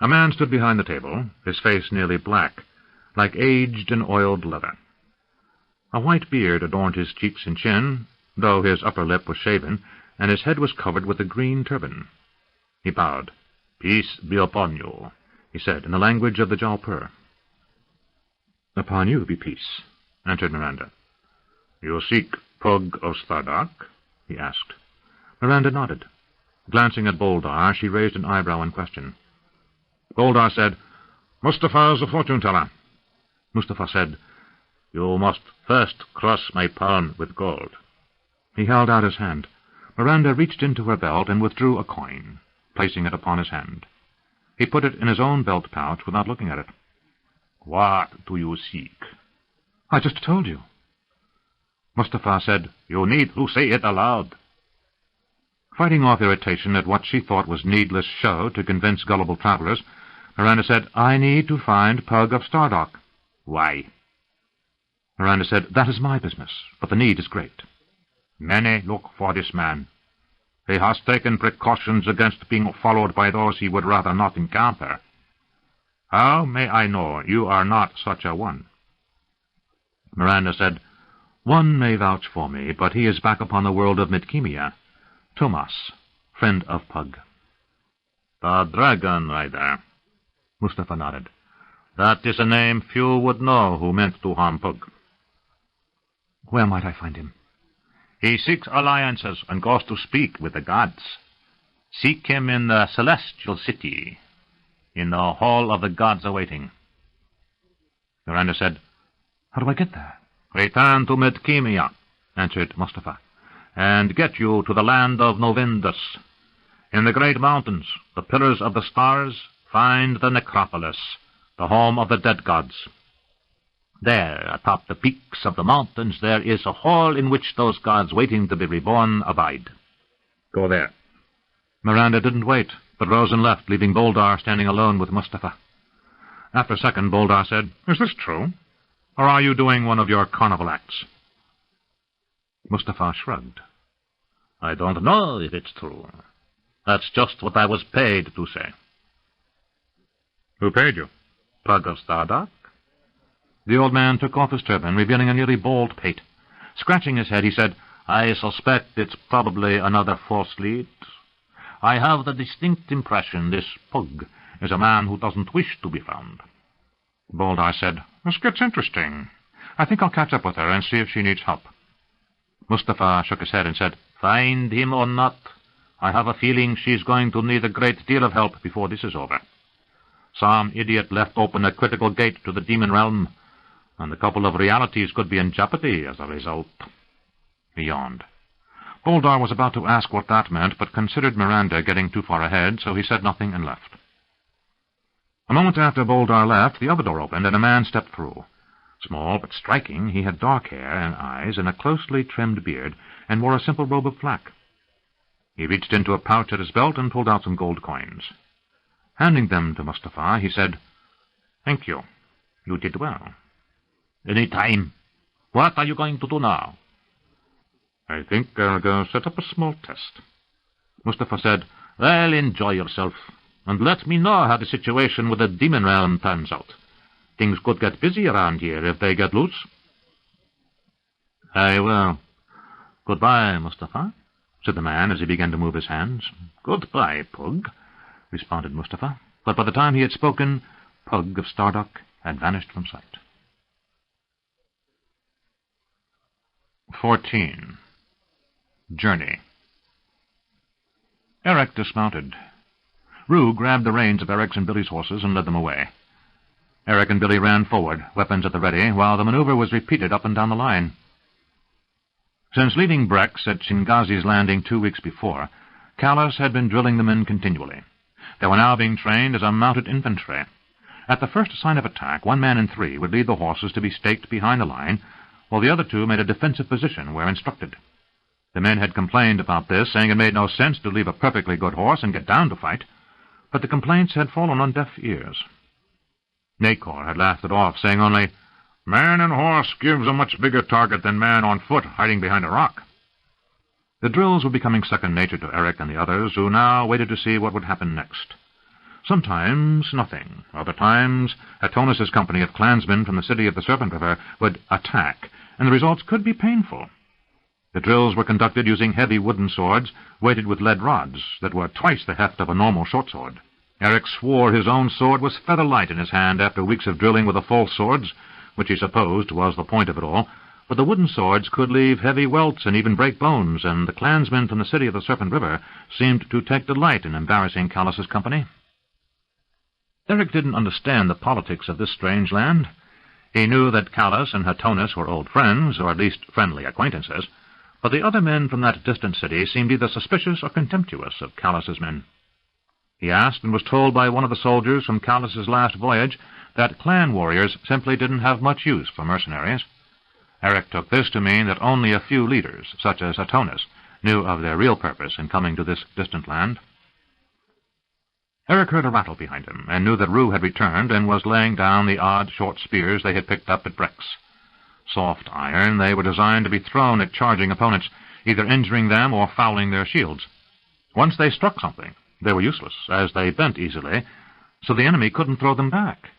A man stood behind the table, his face nearly black, like aged and oiled leather. A white beard adorned his cheeks and chin, though his upper lip was shaven, and his head was covered with a green turban. He bowed. "Peace be upon you," he said, in the language of the Jalpur. "Upon you be peace," answered Miranda. "You seek Pug of Stardark?" he asked. Miranda nodded. Glancing at Boldar, she raised an eyebrow in question. Boldar said, "Mustafa is a fortune-teller." Mustafa said, "You must first cross my palm with gold." He held out his hand. Miranda reached into her belt and withdrew a coin, placing it upon his hand. He put it in his own belt pouch without looking at it. "What do you seek?" "I just told you." Mustafa said, "You need to say it aloud." Fighting off irritation at what she thought was needless show to convince gullible travelers, Miranda said, "I need to find Pug of Stardark." "Why?" Miranda said, "That is my business, but the need is great." "Many look for this man. He has taken precautions against being followed by those he would rather not encounter. How may I know you are not such a one?" Miranda said, "One may vouch for me, but he is back upon the world of Midkemia. Tomas, friend of Pug." "The Dragon Rider." Mustafa nodded. "That is a name few would know who meant to harm Pug." "Where might I find him?" "He seeks alliances and goes to speak with the gods. Seek him in the Celestial City, in the Hall of the Gods Awaiting." Miranda said, "How do I get there?" "Return to Midkemia," answered Mustafa, "and get you to the land of Novindus. In the great mountains, the pillars of the stars, find the necropolis, the home of the dead gods. There, atop the peaks of the mountains, there is a hall in which those gods waiting to be reborn abide. Go there." Miranda didn't wait, but rose and left, leaving Boldar standing alone with Mustafa. After a second, Boldar said, "Is this true? Or are you doing one of your carnival acts?" Mustafa shrugged. "I don't know if it's true. That's just what I was paid to say." "Who paid you?" "Pug of Stardark." The old man took off his turban, revealing a nearly bald pate. Scratching his head, he said, "I suspect it's probably another false lead. I have the distinct impression this Pug is a man who doesn't wish to be found." Boldar said, "This gets interesting. I think I'll catch up with her and see if she needs help." Mustafa shook his head and said, "Find him or not, I have a feeling she's going to need a great deal of help before this is over. Some idiot left open a critical gate to the demon realm, and a couple of realities could be in jeopardy as a result." He yawned. Boldar was about to ask what that meant, but considered Miranda getting too far ahead, so he said nothing and left. A moment after Boldar left, the other door opened, and a man stepped through. Small but striking, he had dark hair and eyes and a closely trimmed beard, and wore a simple robe of black. He reached into a pouch at his belt and pulled out some gold coins. Handing them to Mustafa, he said, "Thank you. You did well." "Any time. What are you going to do now?" "I think I'll go set up a small test." Mustafa said, "Well, enjoy yourself, and let me know how the situation with the demon realm turns out. Things could get busy around here if they get loose." "I will. Goodbye, Mustafa," said the man as he began to move his hands. "Goodbye, Pug," responded Mustafa, but by the time he had spoken, Pug of Stardark had vanished from sight. 14. Journey. Eric dismounted. Rue grabbed the reins of Eric's and Billy's horses and led them away. Eric and Billy ran forward, weapons at the ready, while the maneuver was repeated up and down the line. Since leaving Brex at Shingazi's landing 2 weeks before, Callas had been drilling the men continually. They were now being trained as a mounted infantry. At the first sign of attack, 1 man in 3 would lead the horses to be staked behind the line, while the other 2 made a defensive position where instructed. The men had complained about this, saying it made no sense to leave a perfectly good horse and get down to fight, but the complaints had fallen on deaf ears. Nacor had laughed it off, saying only, "Man and horse gives a much bigger target than man on foot hiding behind a rock." The drills were becoming second nature to Eric and the others, who now waited to see what would happen next. Sometimes nothing. Other times, Atonus's company of clansmen from the city of the Serpent River would attack, and the results could be painful. The drills were conducted using heavy wooden swords, weighted with lead rods that were twice the heft of a normal short sword. Eric swore his own sword was feather light in his hand after weeks of drilling with the false swords, which he supposed was the point of it all, but the wooden swords could leave heavy welts and even break bones, and the clansmen from the city of the Serpent River seemed to take delight in embarrassing Callus's company. Eric didn't understand the politics of this strange land. He knew that Callus and Hatonus were old friends, or at least friendly acquaintances, but the other men from that distant city seemed either suspicious or contemptuous of Callus's men. He asked and was told by one of the soldiers from Callus's last voyage that clan warriors simply didn't have much use for mercenaries. Eric took this to mean that only a few leaders, such as Hatonus, knew of their real purpose in coming to this distant land. Eric heard a rattle behind him, and knew that Rue had returned and was laying down the odd short spears they had picked up at Breck's. Soft iron, they were designed to be thrown at charging opponents, either injuring them or fouling their shields. Once they struck something, they were useless, as they bent easily, so the enemy couldn't throw them back.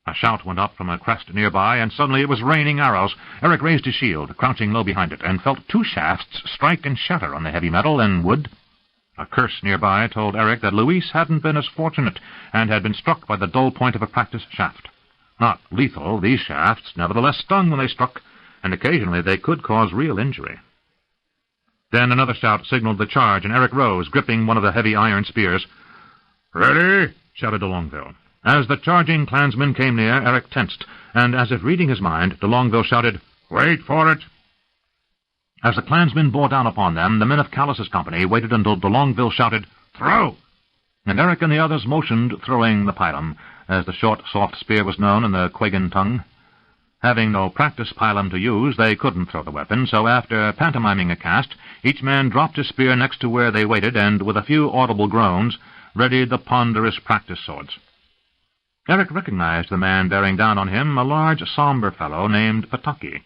A shout went up from a crest nearby, and suddenly it was raining arrows. Eric raised his shield, crouching low behind it, and felt two shafts strike and shatter on the heavy metal and wood. A curse nearby told Eric that Luis hadn't been as fortunate, and had been struck by the dull point of a practice shaft. Not lethal, these shafts nevertheless stung when they struck, and occasionally they could cause real injury. Then another shout signaled the charge, and Eric rose, gripping one of the heavy iron spears. "Ready!" shouted de Longueville. As the charging clansmen came near, Eric tensed, and as if reading his mind, de Longueville shouted, "Wait for it!" As the clansmen bore down upon them, the men of Callus's company waited until de Longueville shouted, "Throw!" And Eric and the others motioned, throwing the pilum, as the short, soft spear was known in the Quagan tongue. Having no practice pilum to use, they couldn't throw the weapon, so after pantomiming a cast, each man dropped his spear next to where they waited, and, with a few audible groans, readied the ponderous practice swords. Eric recognized the man bearing down on him, a large, somber fellow named Pataki.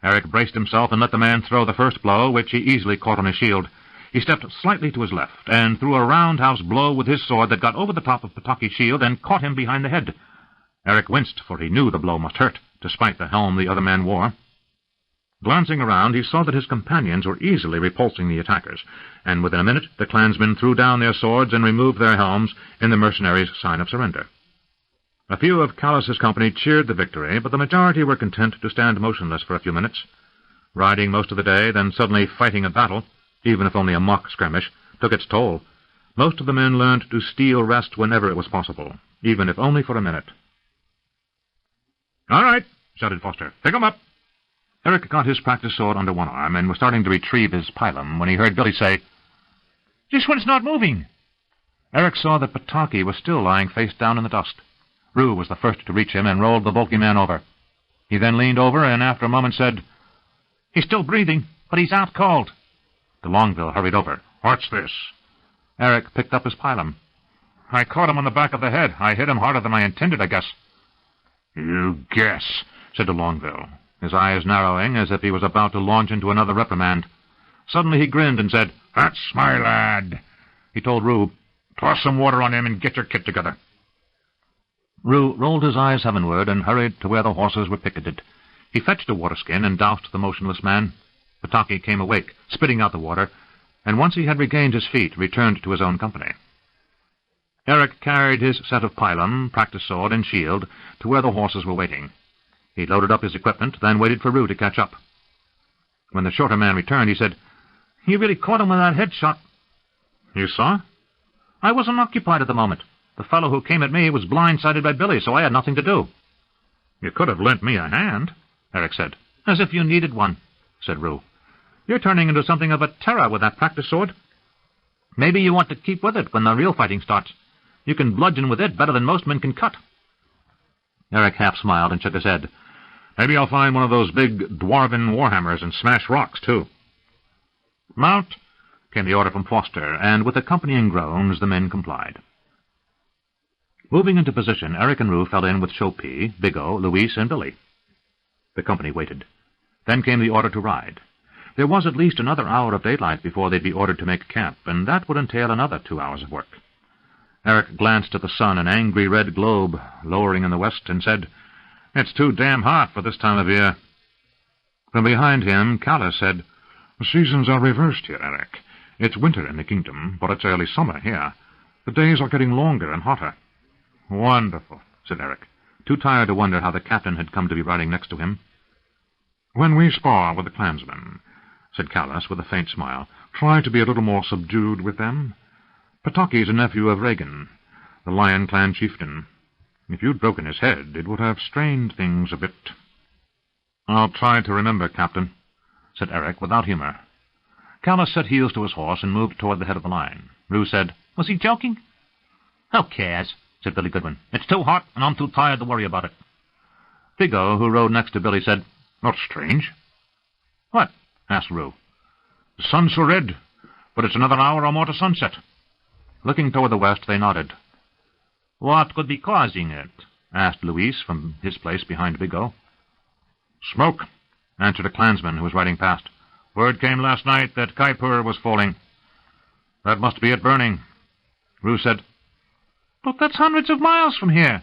Eric braced himself and let the man throw the first blow, which he easily caught on his shield. He stepped slightly to his left, and threw a roundhouse blow with his sword that got over the top of Pataki's shield and caught him behind the head. Eric winced, for he knew the blow must hurt, despite the helm the other man wore. Glancing around, he saw that his companions were easily repulsing the attackers, and within a minute the clansmen threw down their swords and removed their helms in the mercenaries' sign of surrender. A few of Callus's company cheered the victory, but the majority were content to stand motionless for a few minutes. Riding most of the day, then suddenly fighting a battle, even if only a mock skirmish, took its toll. Most of the men learned to steal rest whenever it was possible, even if only for a minute. "All right," shouted Foster. "Pick 'em up." Eric got his practice sword under one arm and was starting to retrieve his pilum when he heard Billy say, "This one's not moving." Eric saw that Pataki was still lying face down in the dust. Rue was the first to reach him and rolled the bulky man over. He then leaned over and after a moment said, "He's still breathing, but he's out cold." De Longueville hurried over. "What's this?" Eric picked up his pilum. "I caught him on the back of the head. I hit him harder than I intended, I guess." "You guess," said de Longueville, his eyes narrowing as if he was about to launch into another reprimand. Suddenly he grinned and said, "That's my lad." He told Rue, "Toss some water on him and get your kit together." Rue rolled his eyes heavenward and hurried to where the horses were picketed. He fetched a waterskin and doused the motionless man. Pataki came awake, spitting out the water, and once he had regained his feet, returned to his own company. Eric carried his set of pilum, practice sword, and shield to where the horses were waiting. He loaded up his equipment, then waited for Rue to catch up. When the shorter man returned, he said, "You really caught him with that head shot." "You saw?" "I wasn't occupied at the moment. The fellow who came at me was blindsided by Billy, so I had nothing to do." "You could have lent me a hand," Eric said. "As if you needed one," said Rue. "You're turning into something of a terror with that practice sword. Maybe you want to keep with it when the real fighting starts. You can bludgeon with it better than most men can cut." Eric half smiled and shook his head. "Maybe I'll find one of those big dwarven warhammers and smash rocks, too." "Mount," came the order from Foster, and with accompanying groans the men complied. Moving into position, Eric and Rue fell in with Chopin, Bigot, Luis, and Billy. The company waited. Then came the order to ride. There was at least another hour of daylight before they'd be ordered to make camp, and that would entail another 2 hours of work. Eric glanced at the sun, an angry red globe lowering in the west, and said, "It's too damn hot for this time of year." From behind him, Callus said, "The seasons are reversed here, Eric. It's winter in the kingdom, but it's early summer here. The days are getting longer and hotter." "Wonderful," said Eric. too tired to wonder how the captain had come to be riding next to him. "When we spar with the clansmen," said Callus with a faint smile, "try to be a little more subdued with them. Pawtucky's a nephew of Regan, the Lion Clan chieftain. If you'd broken his head, it would have strained things a bit." "I'll try to remember, Captain," said Eric without humor. Callus set heels to his horse and moved toward the head of the line. Rue said, "Was he joking?" "Who cares?" said Billy Goodwin. "It's too hot, and I'm too tired to worry about it." Vigo, who rode next to Billy, said, "That's strange." "What?" asked Rue. "The sun's so red, but it's another hour or more to sunset." Looking toward the west, they nodded. "What could be causing it?" asked Luis from his place behind Vigo. "Smoke," answered a clansman who was riding past. "Word came last night that Kaipur was falling. That must be it burning." Rue said, "But that's hundreds of miles from here.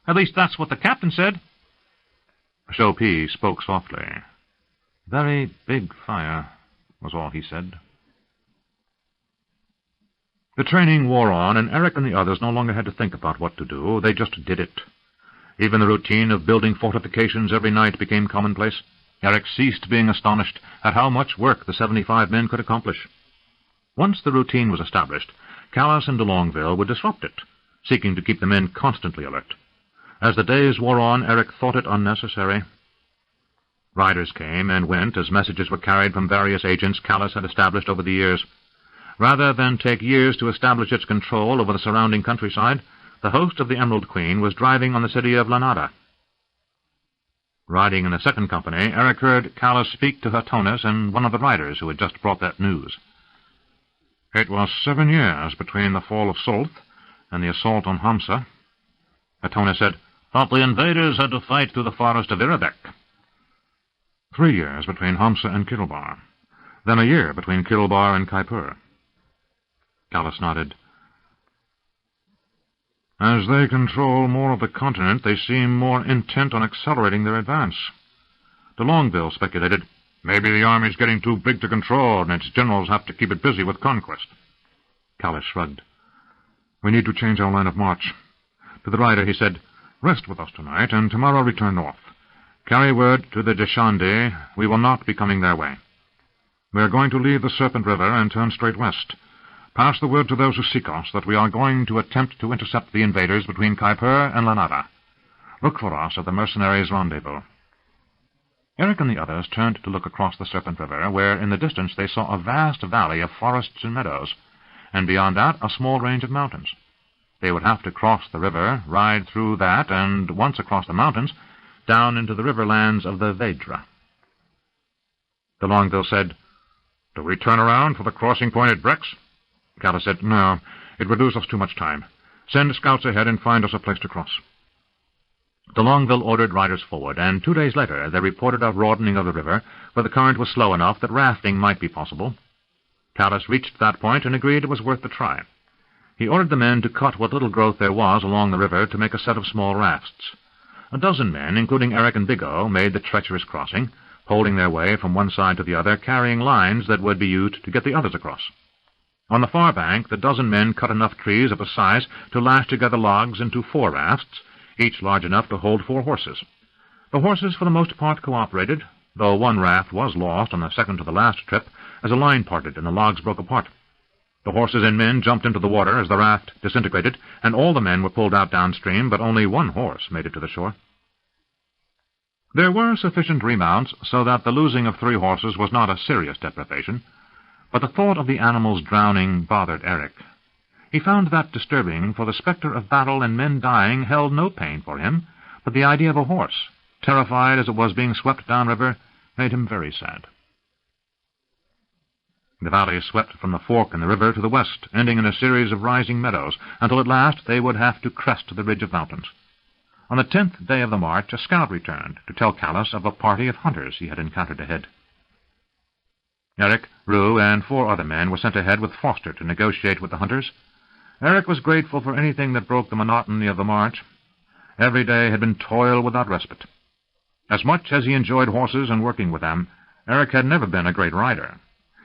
At least that's what the captain said." Chopin spoke softly. "Very big fire," was all he said. The training wore on, and Eric and the others no longer had to think about what to do. They just did it. Even the routine of building fortifications every night became commonplace. Eric ceased being astonished at how much work the 75 men could accomplish. Once the routine was established, Callus and de Longueville would disrupt it, seeking to keep the men constantly alert. As the days wore on, Eric thought it unnecessary. Riders came and went as messages were carried from various agents Callus had established over the years. Rather than take years to establish its control over the surrounding countryside, the host of the Emerald Queen was driving on the city of Lanada. Riding in the second company, Eric heard Callus speak to Hatonas and one of the riders who had just brought that news. "It was 7 years between the fall of Solth and the assault on Hamsa." Hatonas said, "Thought the invaders had to fight through the forest of Irabek." 3 years between Hamsa and Kilbar. Then a year between Kilbar and Kaipur." Callus nodded. "As they control more of the continent, they seem more intent on accelerating their advance." De Longueville speculated, "Maybe the army's getting too big to control, and its generals have to keep it busy with conquest." Callus shrugged. "We need to change our line of march." To the rider he said, "Rest with us tonight, and tomorrow return north. Carry word to the Deshande we will not be coming their way. We are going to leave the Serpent River and turn straight west. Pass the word to those who seek us that we are going to attempt to intercept the invaders between Kaipur and Lanada. Look for us at the mercenaries' rendezvous." Eric and the others turned to look across the Serpent River, where in the distance they saw a vast valley of forests and meadows, and beyond that a small range of mountains. They would have to cross the river, ride through that, and once across the mountains, down into the riverlands of the Vedra. De Longueville said, "Do we turn around for the crossing point at Brex?" Callus said, "No, it would lose us too much time. Send scouts ahead and find us a place to cross." De Longueville ordered riders forward, and 2 days later they reported a broadening of the river, where the current was slow enough that rafting might be possible. Callus reached that point and agreed it was worth the try. He ordered the men to cut what little growth there was along the river to make a set of small rafts. A dozen men, including Eric and Vigo, made the treacherous crossing, holding their way from one side to the other, carrying lines that would be used to get the others across. On the far bank, the dozen men cut enough trees of a size to lash together logs into 4 rafts, each large enough to hold 4 horses. The horses for the most part cooperated, though one raft was lost on the second to the last trip as a line parted and the logs broke apart. The horses and men jumped into the water as the raft disintegrated, and all the men were pulled out downstream, but only one horse made it to the shore. There were sufficient remounts so that the losing of 3 horses was not a serious deprivation, but the thought of the animals drowning bothered Eric. He found that disturbing, for the specter of battle and men dying held no pain for him, but the idea of a horse, terrified as it was being swept downriver, made him very sad. The valley swept from the fork in the river to the west, ending in a series of rising meadows, until at last they would have to crest the ridge of mountains. On the 10th day of the march, a scout returned to tell Callus of a party of hunters he had encountered ahead. Eric, Rue, and 4 other men were sent ahead with Foster to negotiate with the hunters. Eric was grateful for anything that broke the monotony of the march. Every day had been toil without respite. As much as he enjoyed horses and working with them, Eric had never been a great rider.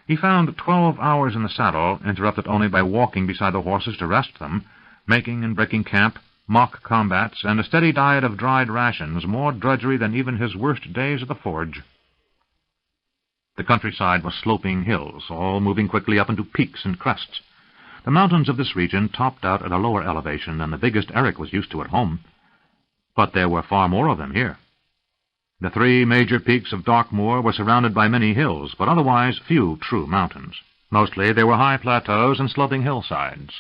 He found 12 hours in the saddle, interrupted only by walking beside the horses to rest them, making and breaking camp, mock combats, and a steady diet of dried rations, more drudgery than even his worst days at the forge. The countryside was sloping hills, all moving quickly up into peaks and crests. The mountains of this region topped out at a lower elevation than the biggest Eric was used to at home, but there were far more of them here. The three major peaks of Darkmoor were surrounded by many hills, but otherwise few true mountains. Mostly they were high plateaus and sloping hillsides.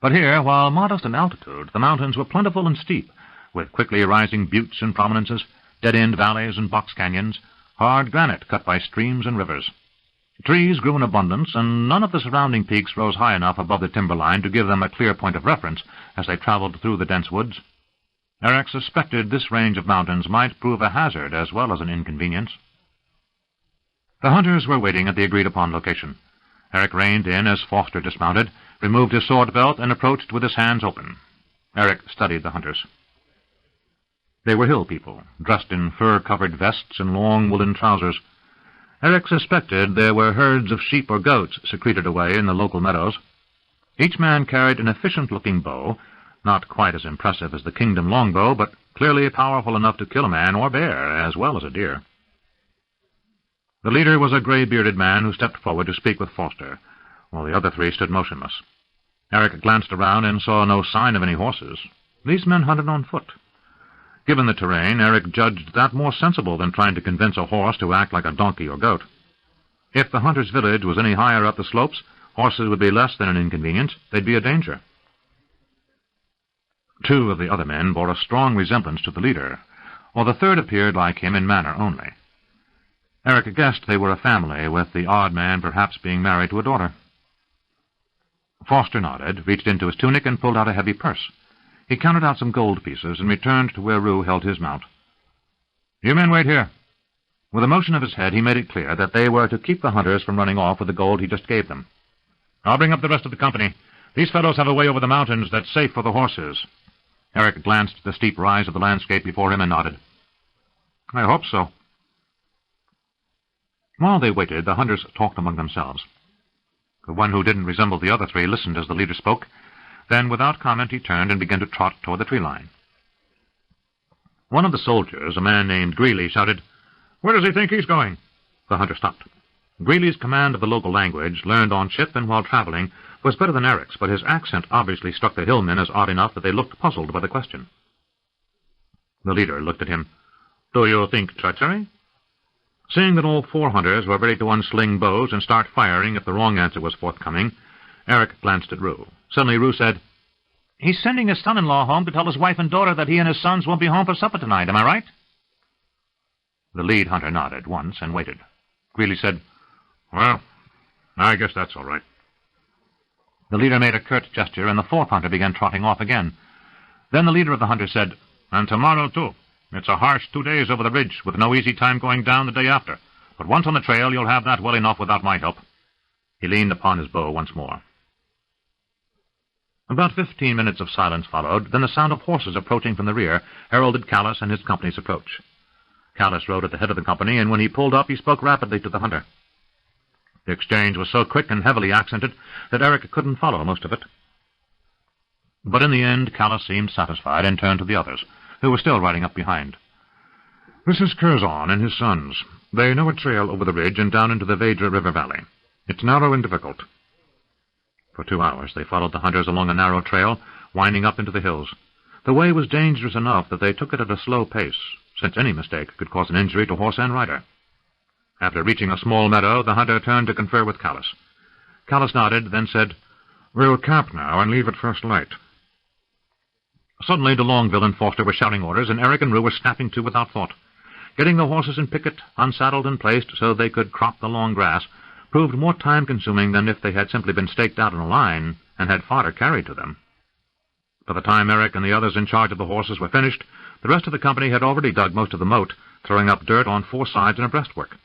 But here, while modest in altitude, the mountains were plentiful and steep, with quickly rising buttes and prominences, dead-end valleys and box canyons, hard granite cut by streams and rivers. Trees grew in abundance, and none of the surrounding peaks rose high enough above the timberline to give them a clear point of reference as they traveled through the dense woods. Eric suspected this range of mountains might prove a hazard as well as an inconvenience. The hunters were waiting at the agreed-upon location. Eric reined in as Foster dismounted, removed his sword belt, and approached with his hands open. Eric studied the hunters. They were hill people, dressed in fur-covered vests and long woolen trousers. Eric suspected there were herds of sheep or goats secreted away in the local meadows. Each man carried an efficient-looking bow, not quite as impressive as the kingdom longbow, but clearly powerful enough to kill a man or bear, as well as a deer. The leader was a gray-bearded man who stepped forward to speak with Foster, while the other three stood motionless. Eric glanced around and saw no sign of any horses. These men hunted on foot. Given the terrain, Eric judged that more sensible than trying to convince a horse to act like a donkey or goat. If the hunter's village was any higher up the slopes, horses would be less than an inconvenience. They'd be a danger. Two of the other men bore a strong resemblance to the leader, while the third appeared like him in manner only. Eric guessed they were a family, with the odd man perhaps being married to a daughter. Foster nodded, reached into his tunic, and pulled out a heavy purse. He counted out some gold pieces and returned to where Rue held his mount. "You men wait here." With a motion of his head, he made it clear that they were to keep the hunters from running off with the gold he just gave them. "I'll bring up the rest of the company. These fellows have a way over the mountains that's safe for the horses." Eric glanced at the steep rise of the landscape before him and nodded. "I hope so." While they waited, the hunters talked among themselves. The one who didn't resemble the other three listened as the leader spoke. Then, without comment, he turned and began to trot toward the tree line. One of the soldiers, a man named Greeley, shouted, "Where does he think he's going?" The hunter stopped. Greeley's command of the local language, learned on ship and while traveling, was better than Eric's, but his accent obviously struck the hillmen as odd enough that they looked puzzled by the question. The leader looked at him. "Do you think treachery?" Seeing that all four hunters were ready to unsling bows and start firing if the wrong answer was forthcoming, Eric glanced at Rue. Suddenly Rue said, "He's sending his son-in-law home to tell his wife and daughter that he and his sons won't be home for supper tonight. Am I right?" The lead hunter nodded once and waited. Greeley said, "Well, I guess that's all right." The leader made a curt gesture, and the fourth hunter began trotting off again. Then the leader of the hunters said, "And tomorrow, too. It's a harsh 2 days over the ridge, with no easy time going down the day after. But once on the trail, you'll have that well enough without my help." He leaned upon his bow once more. About 15 minutes of silence followed, then the sound of horses approaching from the rear heralded Callis and his company's approach. Callis rode at the head of the company, and when he pulled up, he spoke rapidly to the hunter. The exchange was so quick and heavily accented that Eric couldn't follow most of it. But in the end, Callis seemed satisfied and turned to the others, who were still riding up behind. "This is Curzon and his sons. They know a trail over the ridge and down into the Vedra River Valley. It's narrow and difficult." For 2 hours they followed the hunters along a narrow trail, winding up into the hills. The way was dangerous enough that they took it at a slow pace, since any mistake could cause an injury to horse and rider. After reaching a small meadow, the hunter turned to confer with Callis. Callis nodded, then said, "We'll camp now and leave at first light." Suddenly de Longueville and Foster were shouting orders, and Eric and Rue were snapping to without thought. Getting the horses in picket, unsaddled and placed so they could crop the long grass, proved more time-consuming than if they had simply been staked out in a line and had fodder carried to them. By the time Eric and the others in charge of the horses were finished, the rest of the company had already dug most of the moat, throwing up dirt on 4 sides in a breastwork.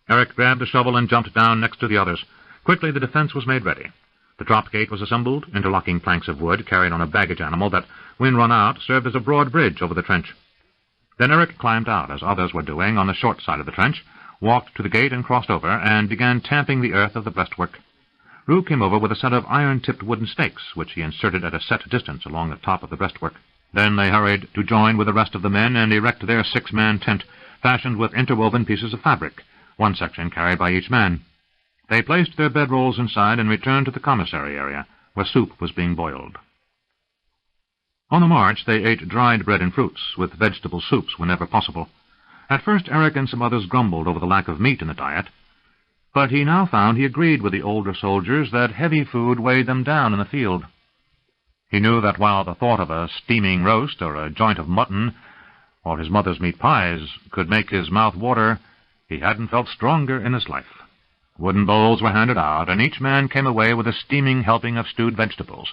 Eric grabbed a shovel and jumped down next to the others. Quickly the defense was made ready. The drop gate was assembled, interlocking planks of wood carried on a baggage animal that, when run out, served as a broad bridge over the trench. Then Eric climbed out, as others were doing, on the short side of the trench, walked to the gate and crossed over, and began tamping the earth of the breastwork. Rue came over with a set of iron-tipped wooden stakes, which he inserted at a set distance along the top of the breastwork. Then they hurried to join with the rest of the men and erect their 6-man tent, fashioned with interwoven pieces of fabric, one section carried by each man. They placed their bedrolls inside and returned to the commissary area, where soup was being boiled. On the march, they ate dried bread and fruits, with vegetable soups whenever possible. At first, Eric and some others grumbled over the lack of meat in the diet, but he now found he agreed with the older soldiers that heavy food weighed them down in the field. He knew that while the thought of a steaming roast or a joint of mutton or his mother's meat pies could make his mouth water, he hadn't felt stronger in his life. Wooden bowls were handed out, and each man came away with a steaming helping of stewed vegetables,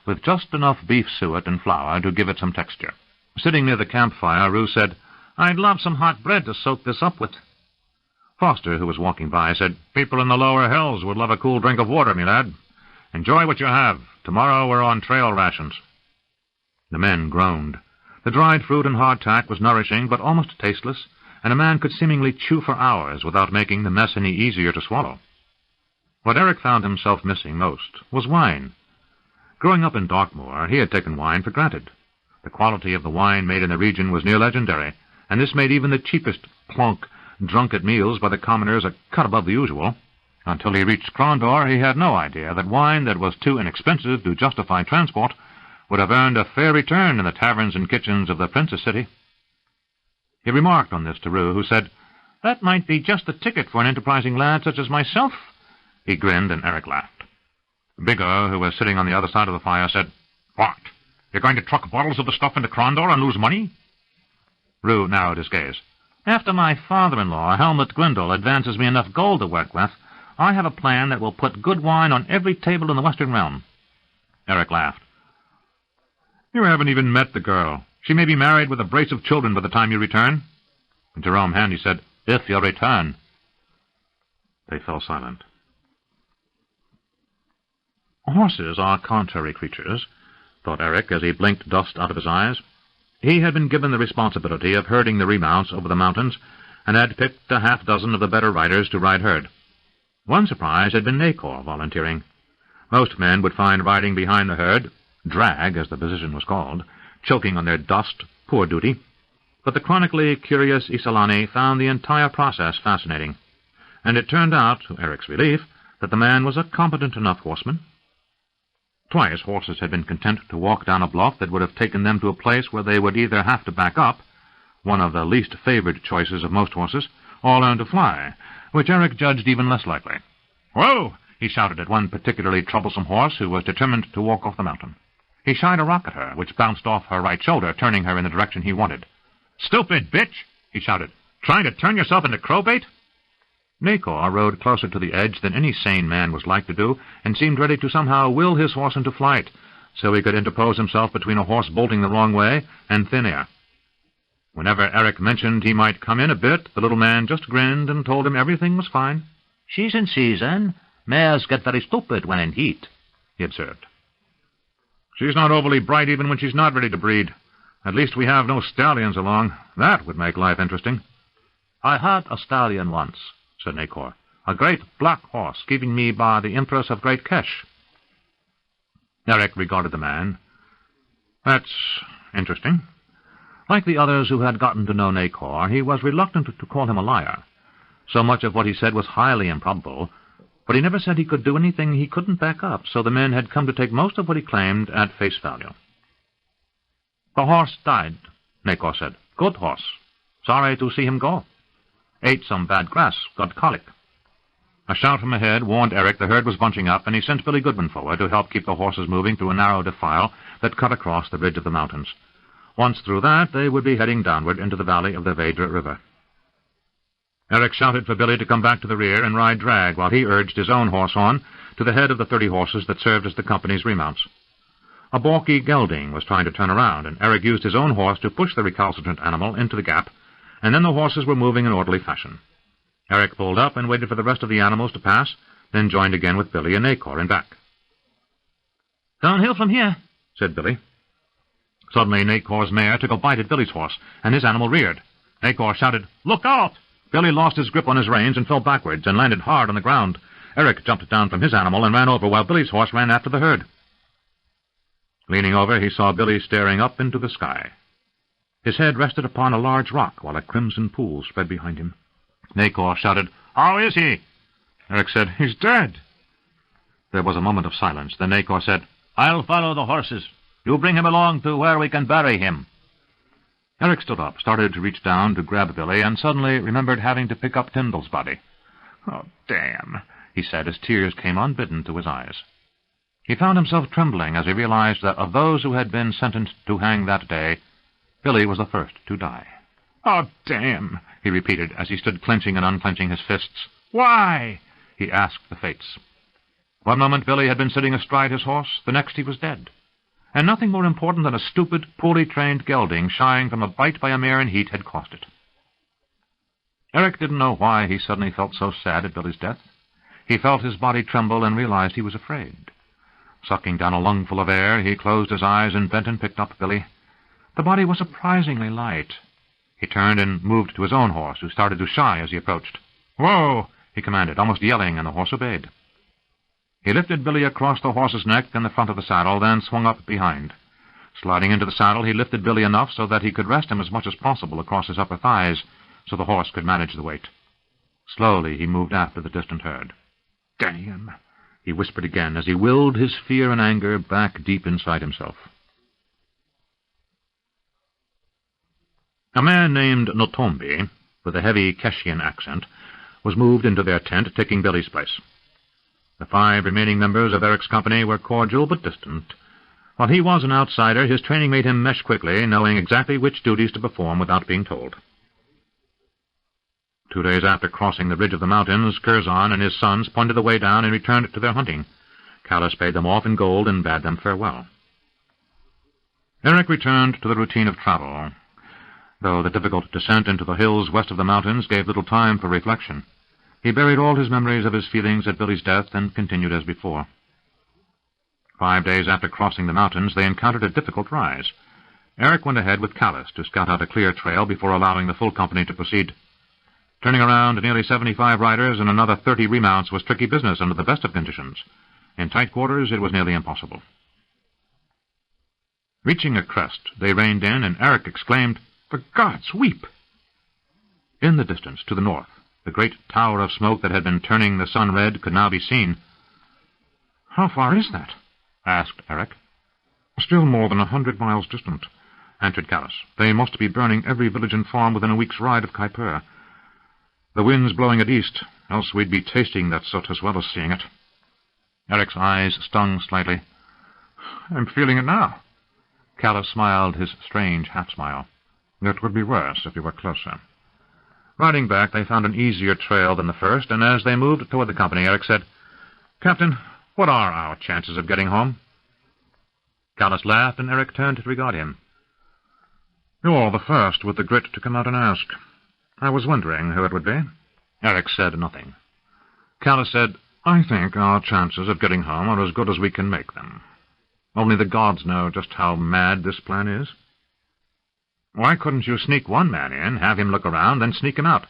with just enough beef suet and flour to give it some texture. Sitting near the campfire, Rue said, "I'd love some hot bread to soak this up with." Foster, who was walking by, said, "People in the lower hills would love a cool drink of water, me lad. Enjoy what you have. Tomorrow we're on trail rations." The men groaned. The dried fruit and hardtack was nourishing, but almost tasteless, and a man could seemingly chew for hours without making the mess any easier to swallow. What Eric found himself missing most was wine. Growing up in Darkmoor, he had taken wine for granted. The quality of the wine made in the region was near legendary, and this made even the cheapest plonk drunk at meals by the commoners a cut above the usual. Until he reached Crondor, he had no idea that wine that was too inexpensive to justify transport would have earned a fair return in the taverns and kitchens of the Princess City. He remarked on this to Rue, who said, "That might be just the ticket for an enterprising lad such as myself." He grinned, and Eric laughed. Bigger, who was sitting on the other side of the fire, said, "What? You're going to truck bottles of the stuff into Crondor and lose money?" Rue narrowed his gaze. "After my father-in-law, Helmut Grindle, advances me enough gold to work with, I have a plan that will put good wine on every table in the Western Realm." Eric laughed. "You haven't even met the girl. She may be married with a brace of children by the time you return." Jerome Handy said, "If you return." They fell silent. Horses are contrary creatures, thought Eric as he blinked dust out of his eyes. He had been given the responsibility of herding the remounts over the mountains, and had picked a half-dozen of the better riders to ride herd. One surprise had been Nacor volunteering. Most men would find riding behind the herd, drag as the position was called, choking on their dust, poor duty. But the chronically curious Isolani found the entire process fascinating, and it turned out, to Eric's relief, that the man was a competent enough horseman. Twice horses had been content to walk down a bluff that would have taken them to a place where they would either have to back up, one of the least favored choices of most horses, or learn to fly, which Eric judged even less likely. "Whoa!" he shouted at one particularly troublesome horse who was determined to walk off the mountain. He shied a rock at her, which bounced off her right shoulder, turning her in the direction he wanted. "Stupid bitch!" he shouted. "Trying to turn yourself into crowbait?" Nacor rode closer to the edge than any sane man was like to do, and seemed ready to somehow will his horse into flight, so he could interpose himself between a horse bolting the wrong way and thin air. Whenever Eric mentioned he might come in a bit, the little man just grinned and told him everything was fine. "She's in season. Mares get very stupid when in heat," he observed. "She's not overly bright even when she's not ready to breed. At least we have no stallions along. That would make life interesting." "I had a stallion once," said Nacor. "A great black horse given me by the Empress of Great Kesh." Eric regarded the man. "That's interesting." Like the others who had gotten to know Nacor, he was reluctant to call him a liar. So much of what he said was highly improbable, but he never said he could do anything he couldn't back up, so the men had come to take most of what he claimed at face value. "The horse died," Nacor said. "Good horse. Sorry to see him go. Ate some bad grass, got colic." A shout from ahead warned Eric the herd was bunching up, and he sent Billy Goodman forward to help keep the horses moving through a narrow defile that cut across the ridge of the mountains. Once through that, they would be heading downward into the valley of the Vedra River. Eric shouted for Billy to come back to the rear and ride drag, while he urged his own horse on to the head of the 30 horses that served as the company's remounts. A balky gelding was trying to turn around, and Eric used his own horse to push the recalcitrant animal into the gap, and then the horses were moving in orderly fashion. Eric pulled up and waited for the rest of the animals to pass, then joined again with Billy and Nacor in back. "Downhill from here," said Billy. Suddenly Nacor's mare took a bite at Billy's horse, and his animal reared. Nacor shouted, "Look out!" Billy lost his grip on his reins and fell backwards and landed hard on the ground. Eric jumped down from his animal and ran over while Billy's horse ran after the herd. Leaning over, he saw Billy staring up into the sky. His head rested upon a large rock while a crimson pool spread behind him. Nacor shouted, "How is he?" Eric said, "He's dead." There was a moment of silence. Then Nacor said, "I'll follow the horses. You bring him along to where we can bury him." Eric stood up, started to reach down to grab Billy, and suddenly remembered having to pick up Tyndall's body. "Oh, damn," he said as tears came unbidden to his eyes. He found himself trembling as he realized that of those who had been sentenced to hang that day, Billy was the first to die. "Oh, damn," he repeated as he stood clenching and unclenching his fists. "Why?" he asked the fates. One moment Billy had been sitting astride his horse, the next he was dead. And nothing more important than a stupid, poorly trained gelding shying from a bite by a mare in heat had caused it. Eric didn't know why he suddenly felt so sad at Billy's death. He felt his body tremble and realized he was afraid. Sucking down a lungful of air, he closed his eyes and bent and picked up Billy. The body was surprisingly light. He turned and moved to his own horse, who started to shy as he approached. "Whoa!" he commanded, almost yelling, and the horse obeyed. He lifted Billy across the horse's neck and the front of the saddle, then swung up behind. Sliding into the saddle, he lifted Billy enough so that he could rest him as much as possible across his upper thighs, so the horse could manage the weight. Slowly he moved after the distant herd. "Damn," he whispered again as he willed his fear and anger back deep inside himself. A man named Notombi, with a heavy Keshian accent, was moved into their tent, taking Billy's place. The 5 remaining members of Eric's company were cordial but distant. While he was an outsider, his training made him mesh quickly, knowing exactly which duties to perform without being told. 2 days after crossing the ridge of the mountains, Curzon and his sons pointed the way down and returned to their hunting. Callus paid them off in gold and bade them farewell. Eric returned to the routine of travel, though the difficult descent into the hills west of the mountains gave little time for reflection. He buried all his memories of his feelings at Billy's death and continued as before. 5 days after crossing the mountains, they encountered a difficult rise. Eric went ahead with Callus to scout out a clear trail before allowing the full company to proceed. Turning around nearly 75 riders and another 30 remounts was tricky business under the best of conditions. In tight quarters, it was nearly impossible. Reaching a crest, they reined in, and Eric exclaimed, "For God's weep!" In the distance, to the north, the great tower of smoke that had been turning the sun red could now be seen. "How far is that?" asked Eric. "Still more than 100 miles distant," answered Callus. "They must be burning every village and farm within a week's ride of Kaipur. The wind's blowing it east, else we'd be tasting that soot as well as seeing it." Eric's eyes stung slightly. "I'm feeling it now." Callus smiled his strange half-smile. "It would be worse if you were closer." Riding back, they found an easier trail than the first, and as they moved toward the company, Eric said, "Captain, what are our chances of getting home?" Callus laughed, and Eric turned to regard him. "You're the first with the grit to come out and ask. I was wondering who it would be." Eric said nothing. Callus said, "I think our chances of getting home are as good as we can make them. Only the gods know just how mad this plan is." "Why couldn't you sneak one man in, have him look around, then sneak him out?"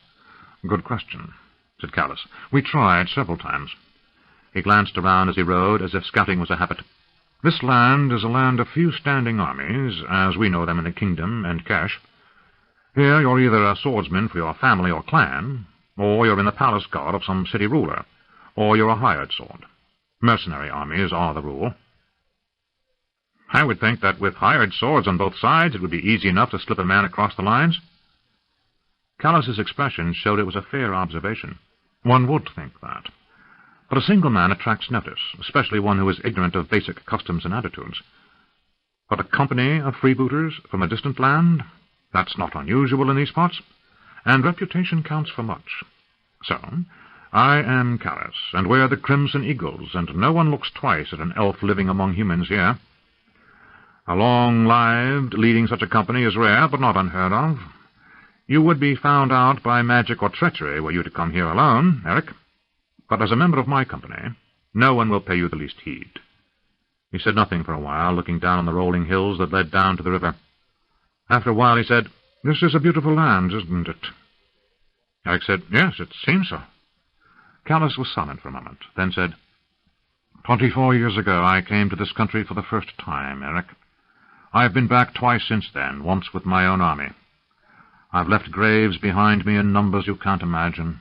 "Good question," said Callus. "We tried several times." He glanced around as he rode, as if scouting was a habit. "This land is a land of few standing armies, as we know them in the kingdom and Cash. Here you're either a swordsman for your family or clan, or you're in the palace guard of some city ruler, or you're a hired sword. Mercenary armies are the rule." "I would think that with hired swords on both sides, it would be easy enough to slip a man across the lines." Callus's expression showed it was a fair observation. "One would think that. But a single man attracts notice, especially one who is ignorant of basic customs and attitudes. But a company of freebooters from a distant land, that's not unusual in these parts, and reputation counts for much. So, I am Callus, and we're the Crimson Eagles, and no one looks twice at an elf living among humans here. A long-lived leading such a company is rare, but not unheard of. You would be found out by magic or treachery were you to come here alone, Eric. But as a member of my company, no one will pay you the least heed." He said nothing for a while, looking down on the rolling hills that led down to the river. After a while he said, "This is a beautiful land, isn't it?" Eric said, "Yes, it seems so." Callus was silent for a moment, then said, 24 years ago I came to this country for the first time, Eric. I have been back twice since then, once with my own army. I've left graves behind me in numbers you can't imagine.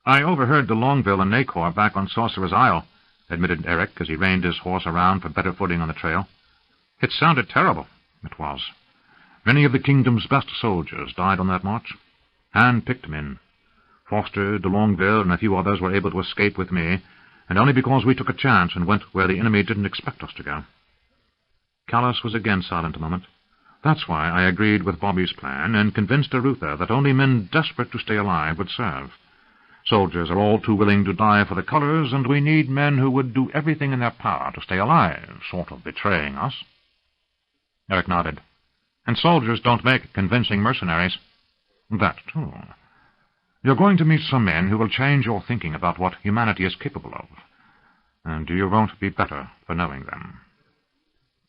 I overheard de Longueville and Nacor back on Sorcerer's Isle, admitted Eric as he reined his horse around for better footing on the trail. It sounded terrible. It was. Many of the kingdom's best soldiers died on that march. Hand-picked men. Foster, de Longueville, and a few others were able to escape with me, and only because we took a chance and went where the enemy didn't expect us to go. Callus was again silent a moment. That's why I agreed with Bobby's plan and convinced Arutha that only men desperate to stay alive would serve. Soldiers are all too willing to die for the colors, and we need men who would do everything in their power to stay alive, sort of betraying us. Eric nodded. And soldiers don't make convincing mercenaries. That, too. You're going to meet some men who will change your thinking about what humanity is capable of, and you won't be better for knowing them.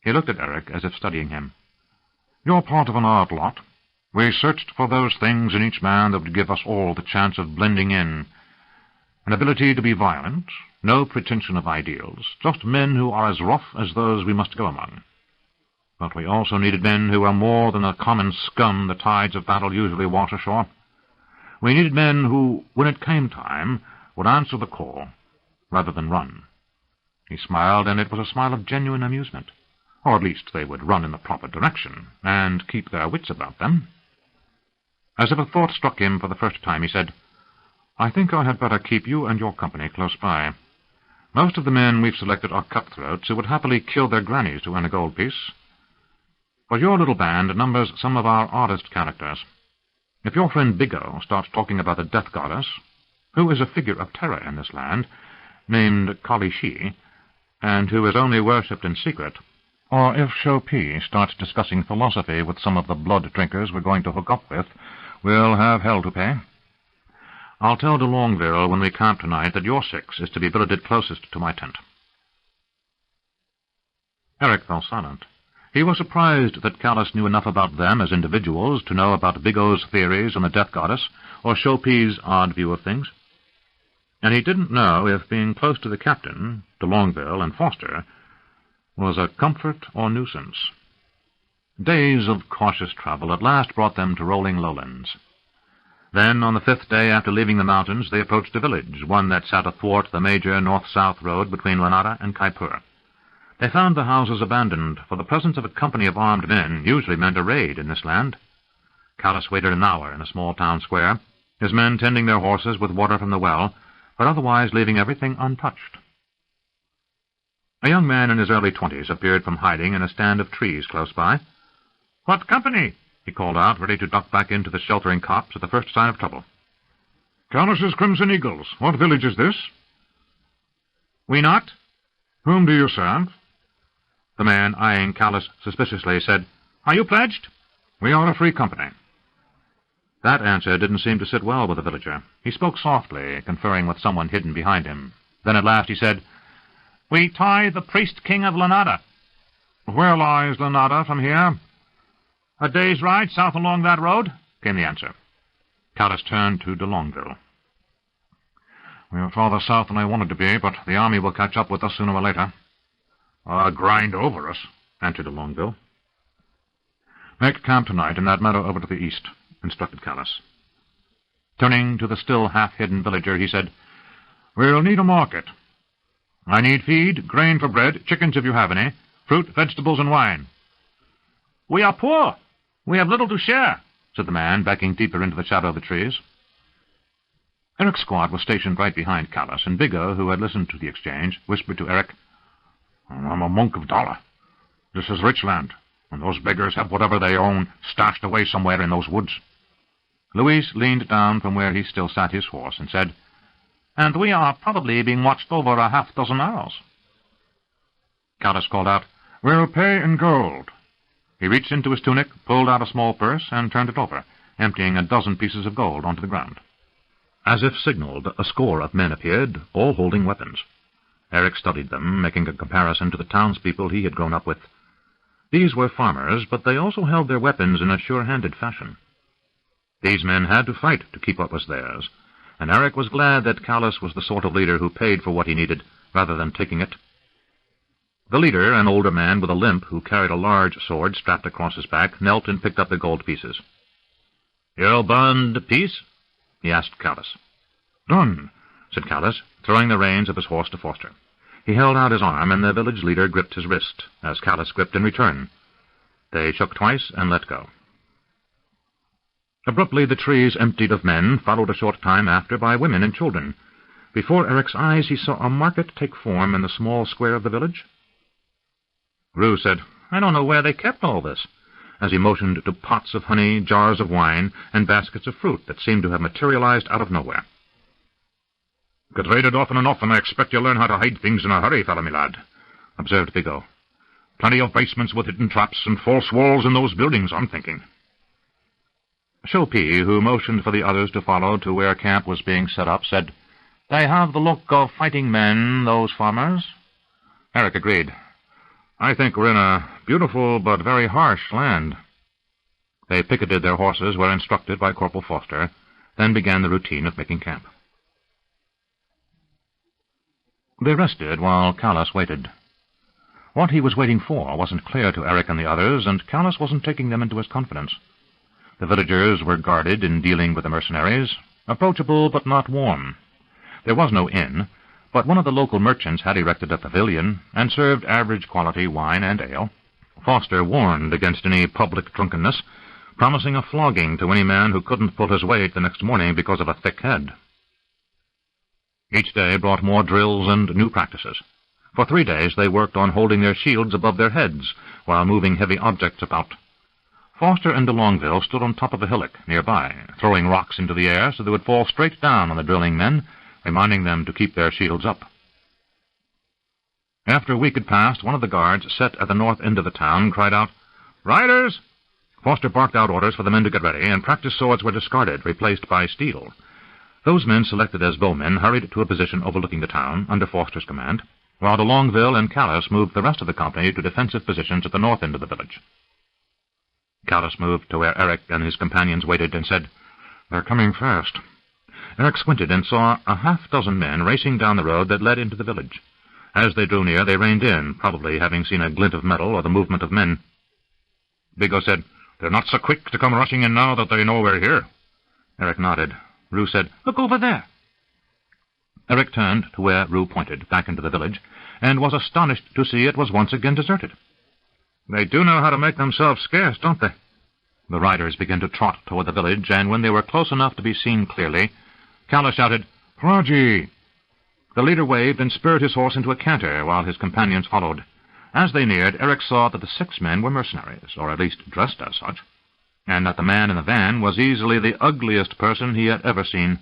He looked at Eric as if studying him. You're part of an odd lot. We searched for those things in each man that would give us all the chance of blending in. An ability to be violent, no pretension of ideals, just men who are as rough as those we must go among. But we also needed men who were more than the common scum the tides of battle usually wash ashore. We needed men who, when it came time, would answer the call, rather than run. He smiled, and it was a smile of genuine amusement. Or at least they would run in the proper direction, and keep their wits about them. As if a thought struck him for the first time, he said, I think I had better keep you and your company close by. Most of the men we've selected are cutthroats who would happily kill their grannies to earn a gold piece. But your little band numbers some of our oddest characters. If your friend Biggo starts talking about the Death Goddess, who is a figure of terror in this land, named Kali Shi, and who is only worshipped in secret, or if Shopee starts discussing philosophy with some of the blood-drinkers we're going to hook up with, we'll have hell to pay. I'll tell de Longueville when we camp tonight that your six is to be billeted closest to my tent. Eric fell silent. He was surprised that Callus knew enough about them as individuals to know about Biggo's theories on the Death Goddess, or Shopee's odd view of things. And he didn't know if being close to the captain, de Longueville and Foster, was a comfort or nuisance. Days of cautious travel at last brought them to rolling lowlands. Then, on the 5th day after leaving the mountains, they approached a village, one that sat athwart the major north-south road between Lanada and Kaipur. They found the houses abandoned, for the presence of a company of armed men usually meant a raid in this land. Callus waited an hour in a small town square, his men tending their horses with water from the well, but otherwise leaving everything untouched. A young man in his early 20s appeared from hiding in a stand of trees close by. "What company?" he called out, ready to duck back into the sheltering copse at the first sign of trouble. "Callus's Crimson Eagles. What village is this?" "We not." "Whom do you serve?" The man, eyeing Callus suspiciously, said, "Are you pledged?" "We are a free company." That answer didn't seem to sit well with the villager. He spoke softly, conferring with someone hidden behind him. Then at last he said, "We tie the priest-king of Lanada." "Where lies Lanada from here?" "A day's ride south along that road," came the answer. Callus turned to de Longueville. "We are farther south than I wanted to be, but the army will catch up with us sooner or later." "Grind over us," answered de Longueville. "Make camp tonight in that meadow over to the east," instructed Callus. Turning to the still half-hidden villager, he said, "We'll need a market. I need feed, grain for bread, chickens if you have any, fruit, vegetables, and wine." "We are poor. We have little to share," said the man, backing deeper into the shadow of the trees. Eric's squad was stationed right behind Callus, and Biggo, who had listened to the exchange, whispered to Eric, "I'm a monk of Dala. This is rich land, and those beggars have whatever they own stashed away somewhere in those woods." Luis leaned down from where he still sat his horse and said, "And we are probably being watched over a half-dozen hours." Callus called out, "We'll pay in gold." He reached into his tunic, pulled out a small purse, and turned it over, emptying a dozen pieces of gold onto the ground. As if signaled, a score of men appeared, all holding weapons. Eric studied them, making a comparison to the townspeople he had grown up with. These were farmers, but they also held their weapons in a sure-handed fashion. These men had to fight to keep what was theirs, and Eric was glad that Callus was the sort of leader who paid for what he needed, rather than taking it. The leader, an older man with a limp who carried a large sword strapped across his back, knelt and picked up the gold pieces. "You'll bond the piece?" he asked Callus. "Done," said Callus, throwing the reins of his horse to Foster. He held out his arm, and the village leader gripped his wrist, as Callus gripped in return. They shook twice and let go. Abruptly the trees emptied of men, followed a short time after by women and children. Before Eric's eyes he saw a market take form in the small square of the village. Rue said, "I don't know where they kept all this," as he motioned to pots of honey, jars of wine, and baskets of fruit that seemed to have materialized out of nowhere. "Get raided often enough, and I expect you'll learn how to hide things in a hurry, fella, me lad," observed Bigot. "Plenty of basements with hidden traps and false walls in those buildings, I'm thinking." Chopie, who motioned for the others to follow to where camp was being set up, said, "They have the look of fighting men, those farmers." Eric agreed. "I think we're in a beautiful but very harsh land." They picketed their horses where instructed by Corporal Foster, then began the routine of making camp. They rested while Callus waited. What he was waiting for wasn't clear to Eric and the others, and Callus wasn't taking them into his confidence. The villagers were guarded in dealing with the mercenaries, approachable but not warm. There was no inn, but one of the local merchants had erected a pavilion and served average-quality wine and ale. Foster warned against any public drunkenness, promising a flogging to any man who couldn't pull his weight the next morning because of a thick head. Each day brought more drills and new practices. For 3 days they worked on holding their shields above their heads while moving heavy objects about. Foster and de Longueville stood on top of a hillock nearby, throwing rocks into the air so they would fall straight down on the drilling men, reminding them to keep their shields up. After a week had passed, one of the guards, set at the north end of the town, cried out, "Riders!" Foster barked out orders for the men to get ready, and practice swords were discarded, replaced by steel. Those men selected as bowmen hurried to a position overlooking the town, under Foster's command, while de Longueville and Callus moved the rest of the company to defensive positions at the north end of the village. Callus moved to where Eric and his companions waited and said, "They're coming fast." Eric squinted and saw a half-dozen men racing down the road that led into the village. As they drew near, they reined in, probably having seen a glint of metal or the movement of men. Bigot said, "They're not so quick to come rushing in now that they know we're here." Eric nodded. Rue said, "Look over there." Eric turned to where Rue pointed, back into the village, and was astonished to see it was once again deserted. "They do know how to make themselves scarce, don't they?" The riders began to trot toward the village, and when they were close enough to be seen clearly, Callus shouted, "Proggy!" The leader waved and spurred his horse into a canter, while his companions followed. As they neared, Eric saw that the 6 men were mercenaries, or at least dressed as such, and that the man in the van was easily the ugliest person he had ever seen.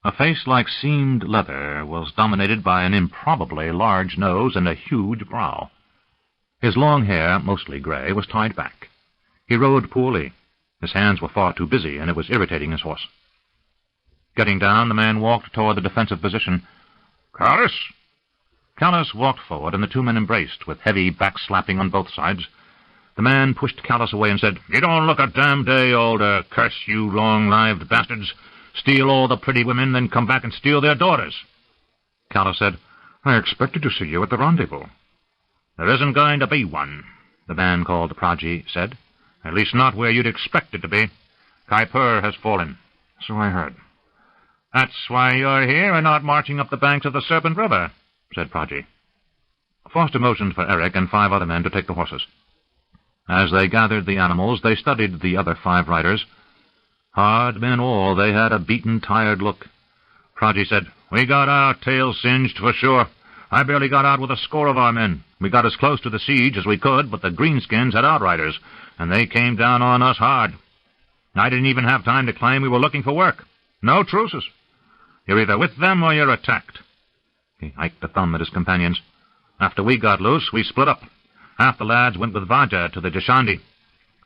A face like seamed leather was dominated by an improbably large nose and a huge brow. His long hair, mostly gray, was tied back. He rode poorly. His hands were far too busy, and it was irritating his horse. Getting down, the man walked toward the defensive position. "Callus!" Callus walked forward, and the 2 men embraced, with heavy backslapping on both sides. The man pushed Callus away and said, "You don't look a damn day older, curse you long-lived bastards. Steal all the pretty women, then come back and steal their daughters." Callus said, "I expected to see you at the rendezvous." "There isn't going to be one," the man called Proggy said. "At least not where you'd expect it to be. Kuiper has fallen." "So I heard." "That's why you're here and not marching up the banks of the Serpent River," said Proggy. Foster motioned for Eric and 5 other men to take the horses. As they gathered the animals, they studied the other 5 riders. Hard men all, they had a beaten, tired look. Proggy said, "We got our tails singed for sure. I barely got out with a score of our men. We got as close to the siege as we could, but the greenskins had outriders, and they came down on us hard. I didn't even have time to claim we were looking for work. No truces. You're either with them or you're attacked." He hiked a thumb at his companions. "After we got loose, we split up. Half the lads went with Vaja to the Deshandi.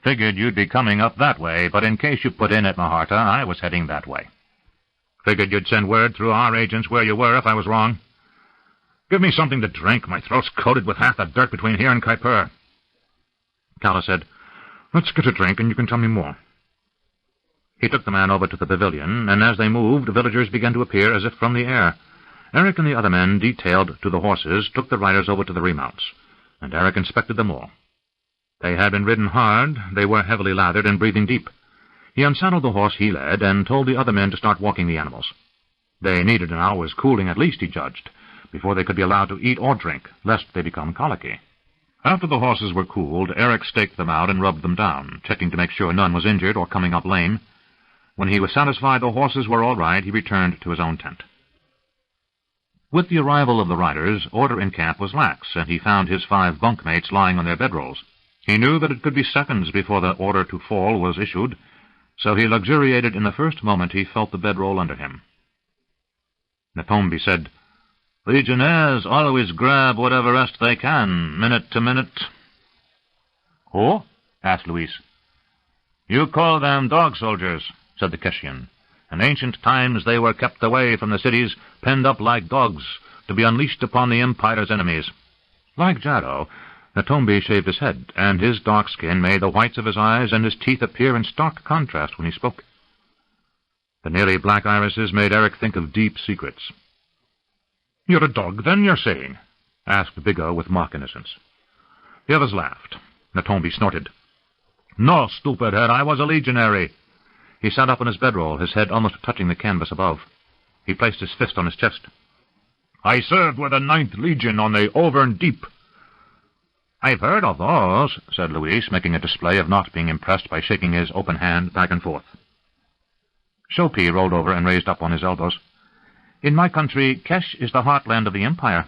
Figured you'd be coming up that way, but in case you put in at Maharta, I was heading that way. Figured you'd send word through our agents where you were if I was wrong. Give me something to drink. My throat's coated with half the dirt between here and Kuiper." Callus said, "Let's get a drink and you can tell me more." He took the man over to the pavilion, and as they moved, villagers began to appear as if from the air. Eric and the other men, detailed to the horses, took the riders over to the remounts, and Eric inspected them all. They had been ridden hard, they were heavily lathered and breathing deep. He unsaddled the horse he led and told the other men to start walking the animals. They needed an hour's cooling at least, he judged, before they could be allowed to eat or drink, lest they become colicky. After the horses were cooled, Eric staked them out and rubbed them down, checking to make sure none was injured or coming up lame. When he was satisfied the horses were all right, he returned to his own tent. With the arrival of the riders, order in camp was lax, and he found his 5 bunkmates lying on their bedrolls. He knew that it could be seconds before the order to fall was issued, so he luxuriated in the first moment he felt the bedroll under him. Natombi said, "Legionnaires always grab whatever rest they can, minute to minute." "Who?" asked Luis. "You call them dog soldiers," said the Keshian. "In ancient times they were kept away from the cities, penned up like dogs, to be unleashed upon the Empire's enemies." Like Jado, Natombi shaved his head, and his dark skin made the whites of his eyes and his teeth appear in stark contrast when he spoke. The nearly black irises made Eric think of deep secrets. "You're a dog, then, you're saying?" asked Biggo with mock innocence. The others laughed. Natombi snorted. "No, stupid head, I was a legionary." He sat up on his bedroll, his head almost touching the canvas above. He placed his fist on his chest. "I served with the 9th Legion on the Auvergne Deep." "I've heard of those," said Luis, making a display of not being impressed by shaking his open hand back and forth. Shopi rolled over and raised up on his elbows. "In my country, Kesh is the heartland of the Empire.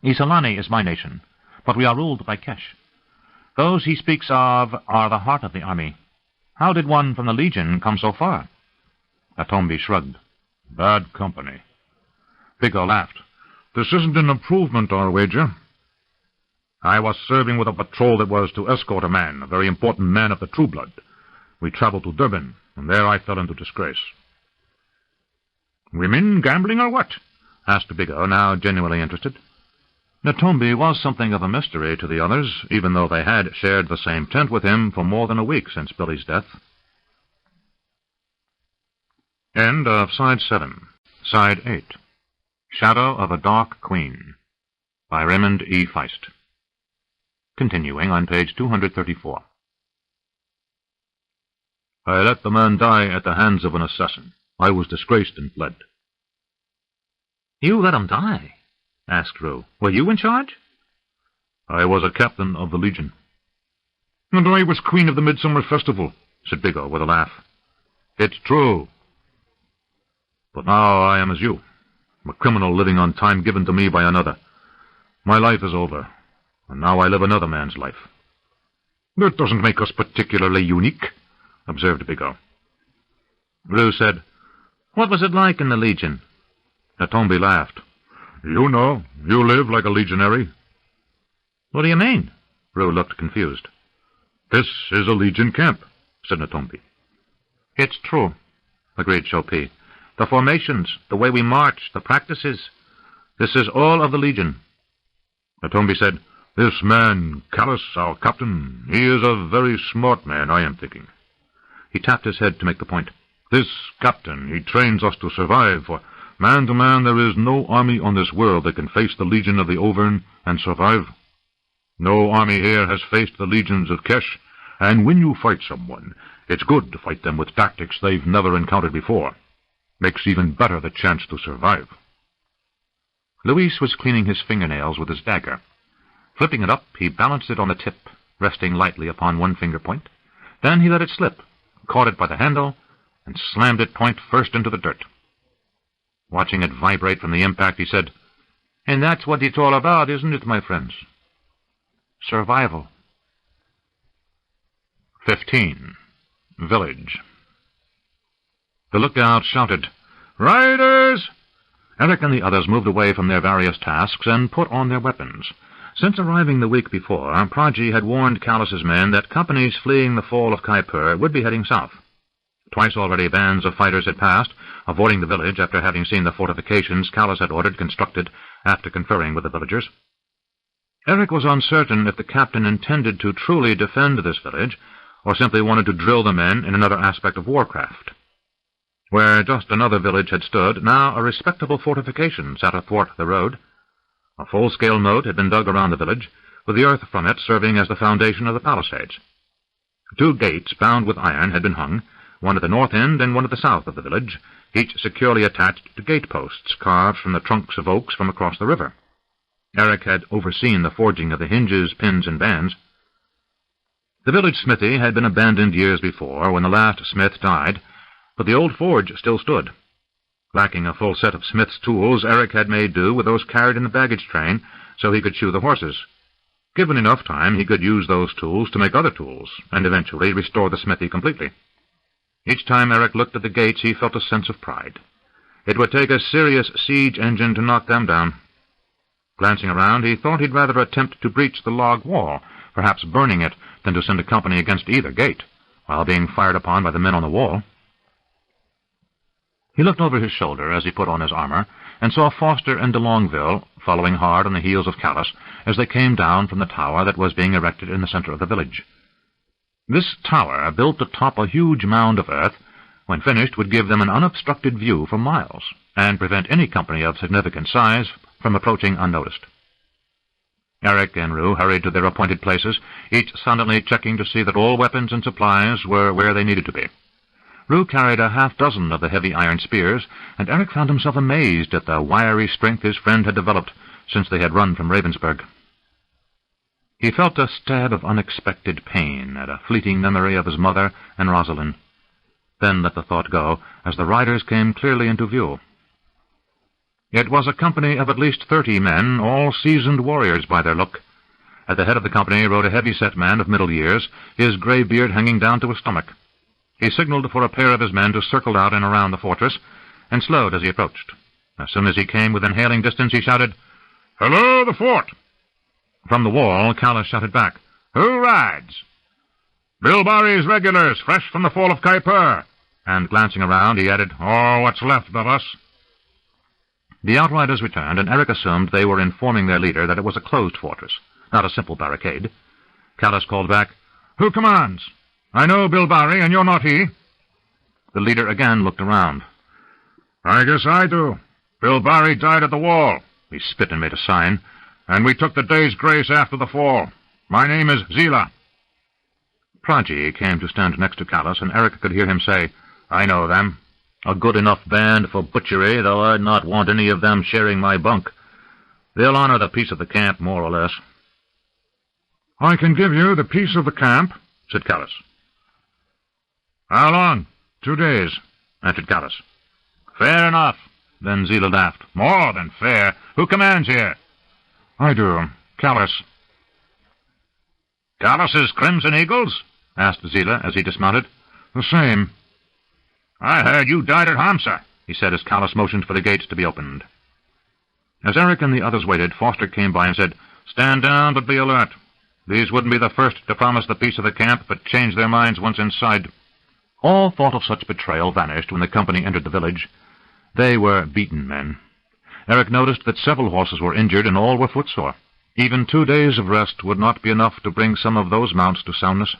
Isolani is my nation, but we are ruled by Kesh. Those he speaks of are the heart of the army. How did one from the Legion come so far?" Natombi shrugged. "Bad company." Biggo laughed. "This isn't an improvement, I'll wager. I was serving with a patrol that was to escort a man, a very important man of the True Blood. We traveled to Durban, and there I fell into disgrace." "Women gambling or what?" asked Biggo, now genuinely interested. Natombi was something of a mystery to the others, even though they had shared the same tent with him for more than a week since Billy's death. End of Side 7. Side 8. Shadow of a Dark Queen, by Raymond E. Feist. Continuing on page 234. "I let the man die at the hands of an assassin. I was disgraced and fled." "You let him die?" asked Rue. "Were you in charge?" "I was a captain of the Legion." "And I was queen of the Midsummer Festival," said Biggo with a laugh. "It's true. But now I am as you, a criminal living on time given to me by another. My life is over, and now I live another man's life." "That doesn't make us particularly unique," observed Biggo. Rue said, "What was it like in the Legion?" Natombi laughed. "You know, you live like a legionary." "What do you mean?" Rue looked confused. "This is a Legion camp," said Natombi. "It's true," agreed Shopi. "The formations, the way we march, the practices, this is all of the Legion." Natombi said, "This man, Callus, our captain, he is a very smart man, I am thinking." He tapped his head to make the point. "This captain, he trains us to survive, for man to man there is no army on this world that can face the Legion of the Auvergne and survive. No army here has faced the legions of Kesh, and when you fight someone, it's good to fight them with tactics they've never encountered before. Makes even better the chance to survive." Luis was cleaning his fingernails with his dagger. Flipping it up, he balanced it on the tip, resting lightly upon one finger point. Then he let it slip, caught it by the handle, and slammed it point first into the dirt. Watching it vibrate from the impact, he said, "And that's what it's all about, isn't it, my friends? Survival." 15. Village. The lookout shouted, "Riders!" Eric and the others moved away from their various tasks and put on their weapons. Since arriving the week before, Praji had warned Callus's men that companies fleeing the fall of Kaipur would be heading south. Twice already bands of fighters had passed, avoiding the village after having seen the fortifications Callus had ordered constructed after conferring with the villagers. Eric was uncertain if the captain intended to truly defend this village, or simply wanted to drill the men in another aspect of warcraft. Where just another village had stood, now a respectable fortification sat athwart the road. A full-scale moat had been dug around the village, with the earth from it serving as the foundation of the palisades. 2 gates bound with iron had been hung, one at the north end and one at the south of the village, each securely attached to gate-posts carved from the trunks of oaks from across the river. Eric had overseen the forging of the hinges, pins, and bands. The village smithy had been abandoned years before, when the last smith died, but the old forge still stood. Lacking a full set of smith's tools, Eric had made do with those carried in the baggage train, so he could shoe the horses. Given enough time, he could use those tools to make other tools, and eventually restore the smithy completely. Each time Eric looked at the gates, he felt a sense of pride. It would take a serious siege engine to knock them down. Glancing around, he thought he'd rather attempt to breach the log wall, perhaps burning it, than to send a company against either gate, while being fired upon by the men on the wall. He looked over his shoulder as he put on his armor, and saw Foster and de Longueville following hard on the heels of Callus as they came down from the tower that was being erected in the center of the village. This tower, built atop a huge mound of earth, when finished would give them an unobstructed view for miles, and prevent any company of significant size from approaching unnoticed. Eric and Rue hurried to their appointed places, each silently checking to see that all weapons and supplies were where they needed to be. Rue carried a half-dozen of the heavy iron spears, and Eric found himself amazed at the wiry strength his friend had developed since they had run from Ravensburg. He felt a stab of unexpected pain at a fleeting memory of his mother and Rosalind, then let the thought go as the riders came clearly into view. It was a company of at least 30 men, all seasoned warriors by their look. At the head of the company rode a heavy-set man of middle years, his gray beard hanging down to his stomach. He signaled for a pair of his men to circle out and around the fortress, and slowed as he approached. As soon as he came within hailing distance, he shouted, "Hello, the fort!" From the wall, Callus shouted back, "Who rides?" "Bill Barry's regulars, fresh from the fall of Kuiper." And glancing around, he added, "Oh, what's left of us." The outriders returned, and Eric assumed they were informing their leader that it was a closed fortress, not a simple barricade. Callus called back, "Who commands? I know Bill Barry, and you're not he." The leader again looked around. "I guess I do. Bill Barry died at the wall." He spit and made a sign. "And we took the day's grace after the fall. My name is Zila." Pragi came to stand next to Callus, and Eric could hear him say, "I know them. A good enough band for butchery, though I'd not want any of them sharing my bunk. They'll honor the peace of the camp, more or less." "I can give you the peace of the camp," said Callus. "How long?" 2 days, answered Callus. "Fair enough." Then Zila laughed. "More than fair. Who commands here?" "I do. Callus." "Callus's Crimson Eagles?" asked Zila as he dismounted. "The same." "I heard you died at Hamsa," he said as Callus motioned for the gates to be opened. As Eric and the others waited, Foster came by and said, "Stand down, but be alert. These wouldn't be the first to promise the peace of the camp, but change their minds once inside." All thought of such betrayal vanished when the company entered the village. They were beaten men. Eric noticed that several horses were injured and all were footsore. Even 2 days of rest would not be enough to bring some of those mounts to soundness.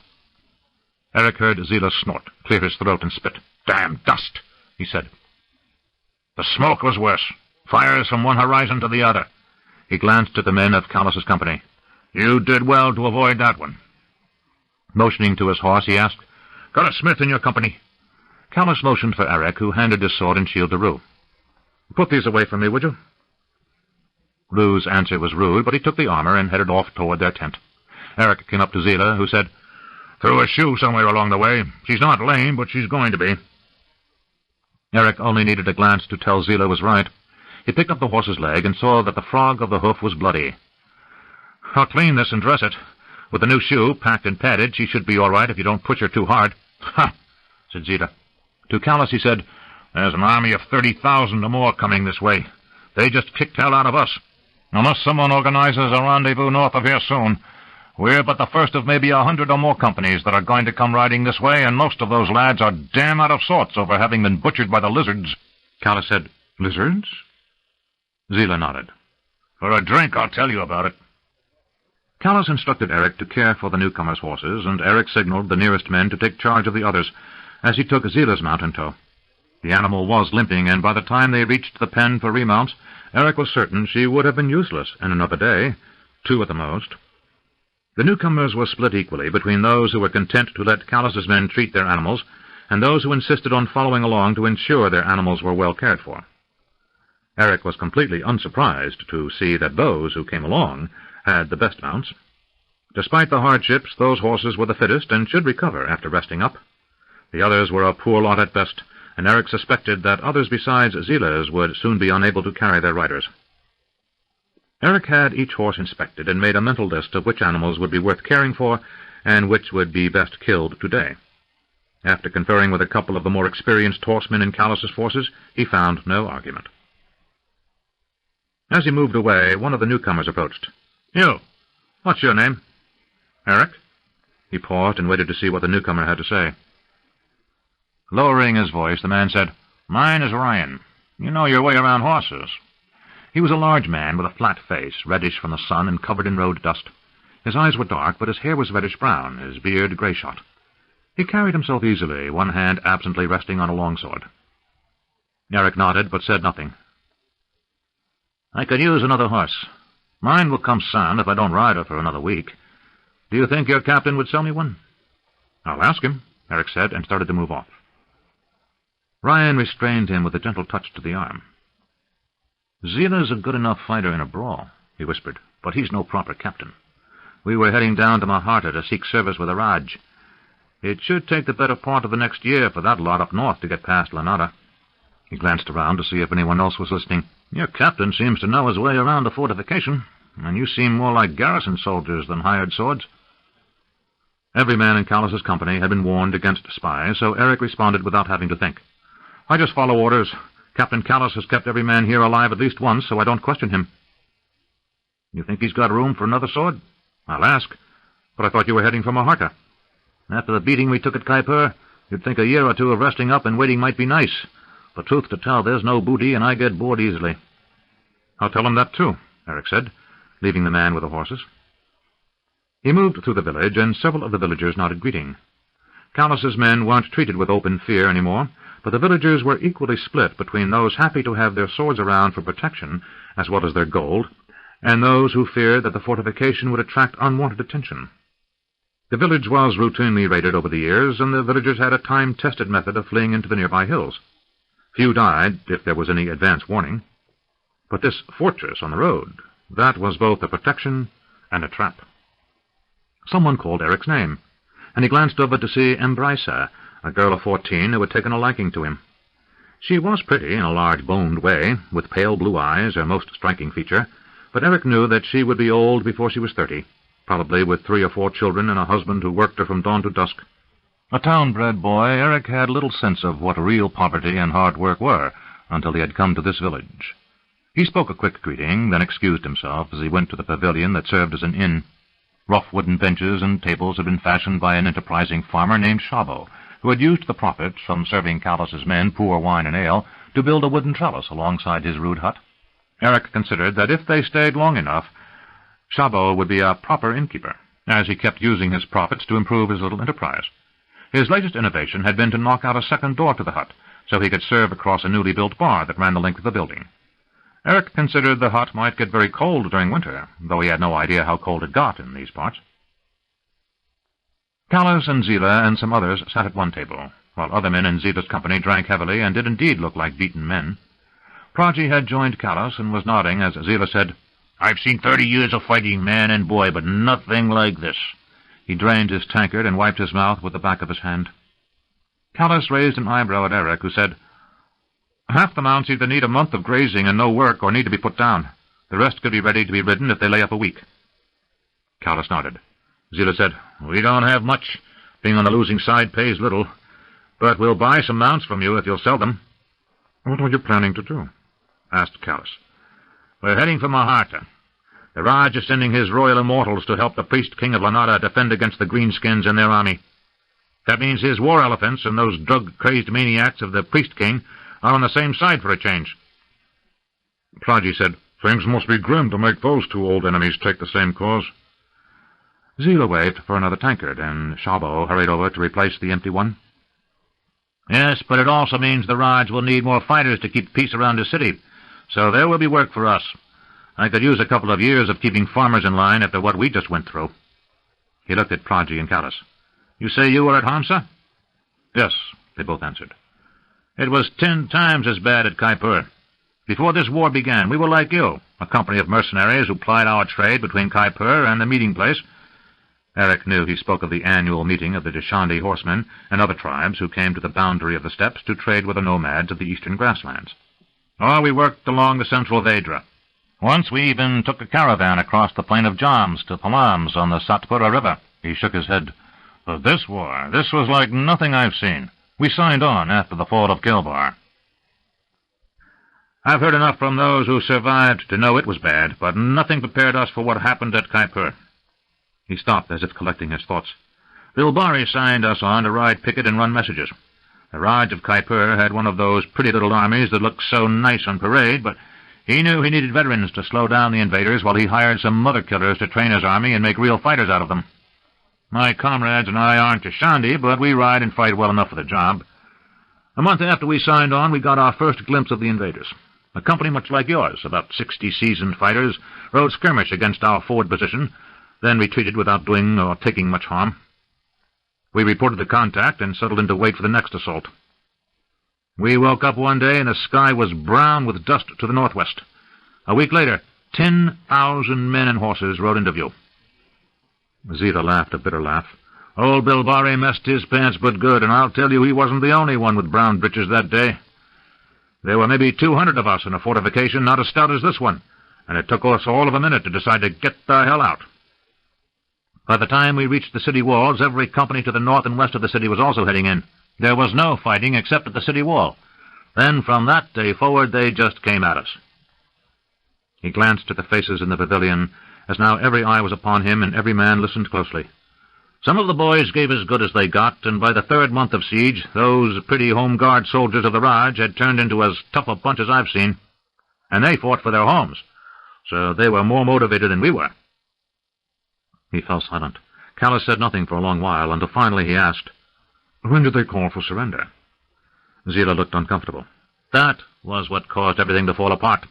Eric heard Zila snort, clear his throat, and spit. "Damn dust," he said. The smoke was worse. Fires from one horizon to the other. He glanced at the men of Callus's company. "You did well to avoid that one." Motioning to his horse, he asked, "Got a smith in your company?" Callus motioned for Eric, who handed his sword and shield to Rue. "Put these away for me, would you?" Rue's answer was rude, but he took the armor and headed off toward their tent. Eric came up to Zila, who said, "Threw a shoe somewhere along the way. She's not lame, but she's going to be." Eric only needed a glance to tell Zila was right. He picked up the horse's leg and saw that the frog of the hoof was bloody. "I'll clean this and dress it. With the new shoe, packed and padded, she should be all right if you don't push her too hard." "Ha!" said Zila. To Callus he said, "There's an army of 30,000 or more coming this way. They just kicked hell out of us. Unless someone organizes a rendezvous north of here soon, we're but the first of maybe 100 or more companies that are going to come riding this way, and most of those lads are damn out of sorts over having been butchered by the lizards." Callus said, "Lizards?" Zila nodded. "For a drink, I'll tell you about it." Callas instructed Eric to care for the newcomers' horses, and Eric signaled the nearest men to take charge of the others, as he took Zila's mount in tow. The animal was limping, and by the time they reached the pen for remounts, Eric was certain she would have been useless in another day, 2 at the most. The newcomers were split equally between those who were content to let Callas's men treat their animals and those who insisted on following along to ensure their animals were well cared for. Eric was completely unsurprised to see that those who came along had the best mounts. Despite the hardships, those horses were the fittest and should recover after resting up. The others were a poor lot at best, and Eric suspected that others besides Zila's would soon be unable to carry their riders. Eric had each horse inspected and made a mental list of which animals would be worth caring for and which would be best killed today. After conferring with a couple of the more experienced horsemen in Callas's forces, he found no argument. As he moved away, one of the newcomers approached. "You, what's your name?" "Eric." He paused and waited to see what the newcomer had to say. Lowering his voice, the man said, "Mine is Ryan. You know your way around horses." He was a large man with a flat face, reddish from the sun and covered in road dust. His eyes were dark, but his hair was reddish-brown, his beard gray-shot. He carried himself easily, one hand absently resting on a longsword. Eric nodded, but said nothing. "I could use another horse. Mine will come sound if I don't ride her for another week. Do you think your captain would sell me one?" "I'll ask him," Eric said, and started to move off. Ryan restrained him with a gentle touch to the arm. "Zila's a good enough fighter in a brawl," he whispered, "but he's no proper captain. We were heading down to Maharta to seek service with a Raj. It should take the better part of the next year for that lot up north to get past Lanada." He glanced around to see if anyone else was listening. "Your captain seems to know his way around a fortification, and you seem more like garrison soldiers than hired swords." Every man in Callas's company had been warned against spies, so Eric responded without having to think. "I just follow orders. Captain Callas has kept every man here alive at least once, so I don't question him." "You think he's got room for another sword?" "I'll ask. But I thought you were heading for Maharta." "After the beating we took at Kaipur, you'd think a year or two of resting up and waiting might be nice. But truth to tell, there's no booty, and I get bored easily." "I'll tell him that, too," Eric said, leaving the man with the horses. He moved through the village, and several of the villagers nodded greeting. Callas's men weren't treated with open fear any more, but the villagers were equally split between those happy to have their swords around for protection, as well as their gold, and those who feared that the fortification would attract unwanted attention. The village was routinely raided over the years, and the villagers had a time-tested method of fleeing into the nearby hills. Few died, if there was any advance warning. But this fortress on the road, that was both a protection and a trap. Someone called Eric's name, and he glanced over to see Embraisa, a girl of 14 who had taken a liking to him. She was pretty in a large boned way, with pale blue eyes, her most striking feature, but Eric knew that she would be old before she was 30, probably with 3 or 4 children and a husband who worked her from dawn to dusk. A town-bred boy, Eric had little sense of what real poverty and hard work were until he had come to this village. He spoke a quick greeting, then excused himself as he went to the pavilion that served as an inn. Rough wooden benches and tables had been fashioned by an enterprising farmer named Shabo, who had used the profits from serving Callas's men poor wine and ale to build a wooden trellis alongside his rude hut. Eric considered that if they stayed long enough, Shabo would be a proper innkeeper, as he kept using his profits to improve his little enterprise. His latest innovation had been to knock out a second door to the hut, so he could serve across a newly built bar that ran the length of the building. Eric considered the hut might get very cold during winter, though he had no idea how cold it got in these parts. Callas and Zila and some others sat at one table, while other men in Zila's company drank heavily and did indeed look like beaten men. Praji had joined Callas and was nodding as Zila said, "I've seen 30 years of fighting, man and boy, but nothing like this." He drained his tankard and wiped his mouth with the back of his hand. Callas raised an eyebrow at Eric, who said, "Half the mounts either need a month of grazing and no work or need to be put down. The rest could be ready to be ridden if they lay up a week." Callas nodded. Zila said, "We don't have much. Being on the losing side pays little. But we'll buy some mounts from you if you'll sell them." "What are you planning to do?" asked Callas. "We're heading for Maharta. The Raj is sending his royal immortals to help the priest-king of Lanada defend against the greenskins and their army. That means his war elephants and those drug-crazed maniacs of the priest-king are on the same side for a change." Praji said, "Things must be grim to make those 2 old enemies take the same cause." Zila waved for another tankard, and Shabo hurried over to replace the empty one. Yes, but it also means the Raj will need more fighters to keep peace around the city, so there will be work for us. I could use a couple of years of keeping farmers in line after what we just went through. He looked at Praji and Callis. You say you were at Hamsa? Yes, they both answered. It was 10 times as bad at Kaipur. Before this war began, we were like you, a company of mercenaries who plied our trade between Kaipur and the meeting place. Eric knew he spoke of the annual meeting of the Deshandi horsemen and other tribes who came to the boundary of the steppes to trade with the nomads of the eastern grasslands. Oh, we worked along the central Vedra. Once we even took a caravan across the plain of Jams to Palams on the Satpura River. He shook his head. But this war, this was like nothing I've seen. We signed on after the fall of Gilbar. I've heard enough from those who survived to know it was bad, but nothing prepared us for what happened at Kaipur. He stopped as if collecting his thoughts. Bilbari signed us on to ride picket and run messages. The Raj of Kaipur had one of those pretty little armies that look so nice on parade, but he knew he needed veterans to slow down the invaders while he hired some mother killers to train his army and make real fighters out of them. My comrades and I aren't Deshandi, but we ride and fight well enough for the job. A month after we signed on, we got our first glimpse of the invaders. A company much like yours, about 60 seasoned fighters, rode skirmish against our forward position, then retreated without doing or taking much harm. We reported the contact and settled in to wait for the next assault. We woke up one day and the sky was brown with dust to the northwest. A week later, 10,000 men and horses rode into view. Zita laughed a bitter laugh. Old Bilbari messed his pants but good, and I'll tell you he wasn't the only one with brown breeches that day. There were maybe 200 of us in a fortification not as stout as this one, and it took us all of a minute to decide to get the hell out. By the time we reached the city walls, every company to the north and west of the city was also heading in. There was no fighting except at the city wall. Then from that day forward, they just came at us. He glanced at the faces in the pavilion, as now every eye was upon him and every man listened closely. Some of the boys gave as good as they got, and by the 3rd month of siege, those pretty home guard soldiers of the Raj had turned into as tough a bunch as I've seen. And they fought for their homes, so they were more motivated than we were. He fell silent. Callis said nothing for a long while, until finally he asked, "When did they call for surrender?" Zila looked uncomfortable. That was what caused everything to fall apart.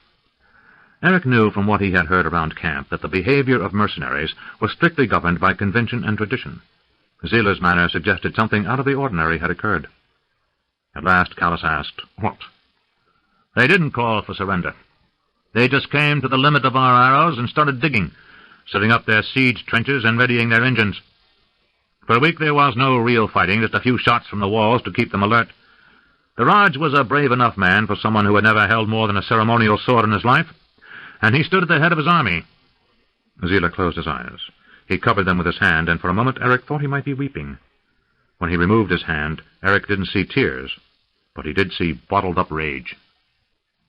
Eric knew from what he had heard around camp that the behavior of mercenaries was strictly governed by convention and tradition. Zila's manner suggested something out of the ordinary had occurred. At last Callis asked, "What?" They didn't call for surrender. They just came to the limit of our arrows and started digging, setting up their siege trenches and readying their engines. For a week there was no real fighting, just a few shots from the walls to keep them alert. The Raj was a brave enough man for someone who had never held more than a ceremonial sword in his life, and he stood at the head of his army. Zila closed his eyes. He covered them with his hand, and for a moment Eric thought he might be weeping. When he removed his hand, Eric didn't see tears, but he did see bottled-up rage.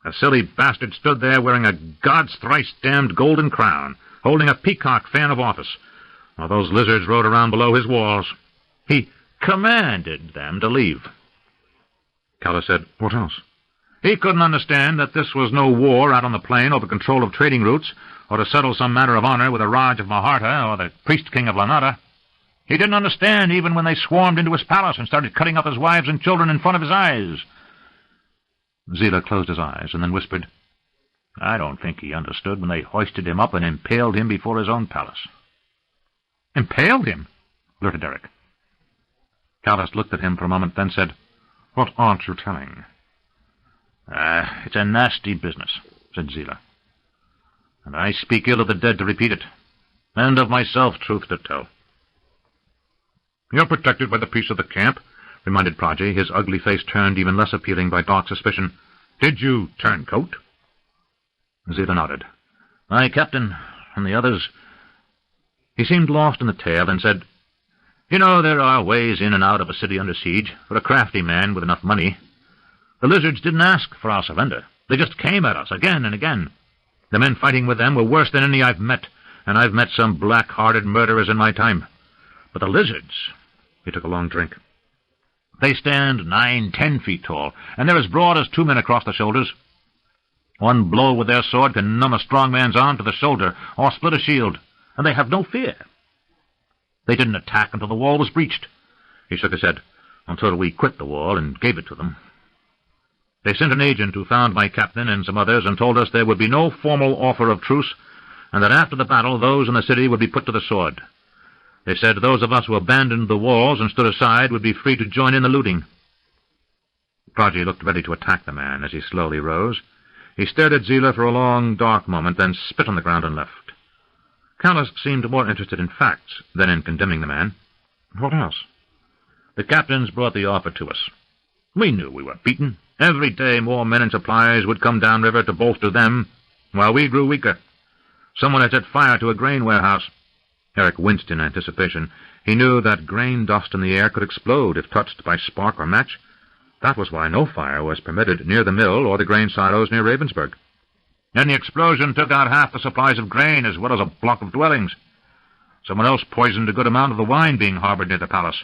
A silly bastard stood there wearing a God's thrice-damned golden crown, holding a peacock fan of office, while those lizards rode around below his walls. He commanded them to leave. Callis said, "What else?" He couldn't understand that this was no war out on the plain over control of trading routes, or to settle some matter of honor with the Raj of Maharta or the priest-king of Lanada. He didn't understand even when they swarmed into his palace and started cutting up his wives and children in front of his eyes. Zila closed his eyes and then whispered, "I don't think he understood when they hoisted him up and impaled him before his own palace." "Impaled him?" blurted Eric. Callis looked at him for a moment, then said, "What aren't you telling?" It's a nasty business," said Zila. "And I speak ill of the dead to repeat it, and of myself, truth to tell." "You're protected by the peace of the camp," reminded Praji, his ugly face turned even less appealing by dark suspicion. "Did you turn coat?" Zila nodded. "My captain and the others." He seemed lost in the tale and said, "You know, there are ways in and out of a city under siege for a crafty man with enough money. The lizards didn't ask for our surrender. They just came at us again and again. The men fighting with them were worse than any I've met, and I've met some black-hearted murderers in my time. But the lizards—" He took a long drink. "They stand 9-10 feet tall, and they're as broad as 2 men across the shoulders. One blow with their sword can numb a strong man's arm to the shoulder or split a shield, and they have no fear. They didn't attack until the wall was breached. He shook his head. Until we quit the wall and gave it to them. They sent an agent who found my captain and some others and told us there would be no formal offer of truce, and that after the battle those in the city would be put to the sword. They said those of us who abandoned the walls and stood aside would be free to join in the looting. Prajee looked ready to attack the man as he slowly rose. He stared at Zila for a long, dark moment, then spit on the ground and left. Callas seemed more interested in facts than in condemning the man. What else? The captains brought the offer to us. We knew we were beaten. Every day more men and supplies would come downriver to bolster them, while we grew weaker. Someone had set fire to a grain warehouse. Eric winced in anticipation. He knew that grain dust in the air could explode if touched by spark or match. That was why no fire was permitted near the mill or the grain silos near Ravensburg. Then the explosion took out half the supplies of grain as well as a block of dwellings. Someone else poisoned a good amount of the wine being harbored near the palace.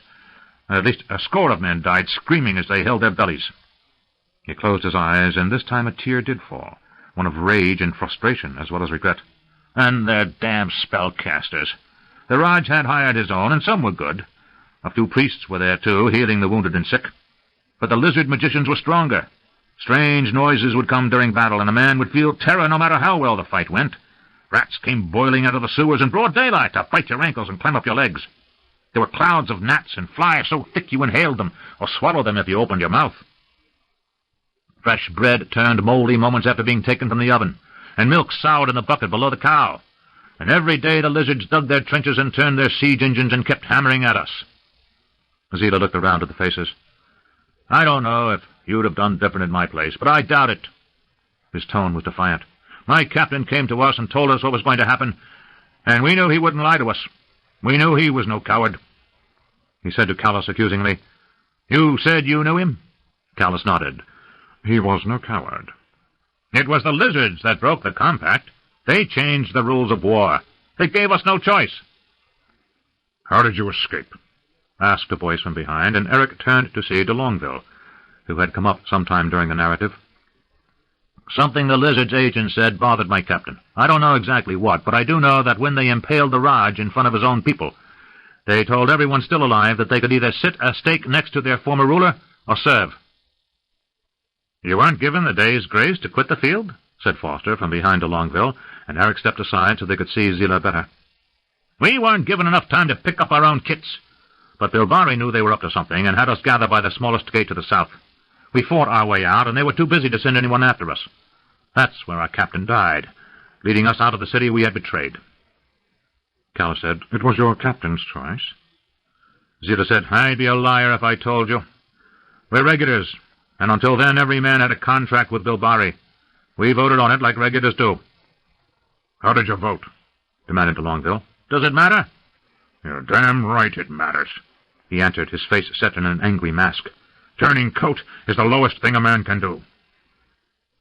At least a score of men died screaming as they held their bellies. He closed his eyes, and this time a tear did fall, one of rage and frustration as well as regret. And their damn spellcasters. The Raj had hired his own, and some were good. A few priests were there, too, healing the wounded and sick. But the lizard magicians were stronger. Strange noises would come during battle, and a man would feel terror no matter how well the fight went. Rats came boiling out of the sewers in broad daylight to bite your ankles and climb up your legs. There were clouds of gnats and flies so thick you inhaled them, or swallowed them if you opened your mouth. Fresh bread turned moldy moments after being taken from the oven, and milk soured in the bucket below the cow. And every day the lizards dug their trenches and turned their siege engines and kept hammering at us. Zila looked around at the faces. I don't know if you'd have done different in my place, but I doubt it. His tone was defiant. My captain came to us and told us what was going to happen, and we knew he wouldn't lie to us. We knew he was no coward. He said to Callas accusingly, You said you knew him? Callas nodded. He was no coward. It was the lizards that broke the compact. They changed the rules of war. They gave us no choice. How did you escape? Asked a voice from behind, and Eric turned to see de Longueville, who had come up sometime during the narrative. Something the lizard's agent said bothered my captain. I don't know exactly what, but I do know that when they impaled the Raj in front of his own people, they told everyone still alive that they could either sit a stake next to their former ruler or serve. You weren't given the day's grace to quit the field? Said Foster from behind de Longueville, and Eric stepped aside so they could see Zila better. We weren't given enough time to pick up our own kits, but Bilbari knew they were up to something and had us gather by the smallest gate to the south. We fought our way out, and they were too busy to send anyone after us. That's where our captain died, leading us out of the city we had betrayed. Callas said, It was your captain's choice. Zila said, I'd be a liar if I told you. We're regulars, and until then every man had a contract with Bilbari. We voted on it like regulars do. How did you vote? Demanded de Longueville. Does it matter? You're damn right it matters, he answered, his face set in an angry mask. Turning coat is the lowest thing a man can do.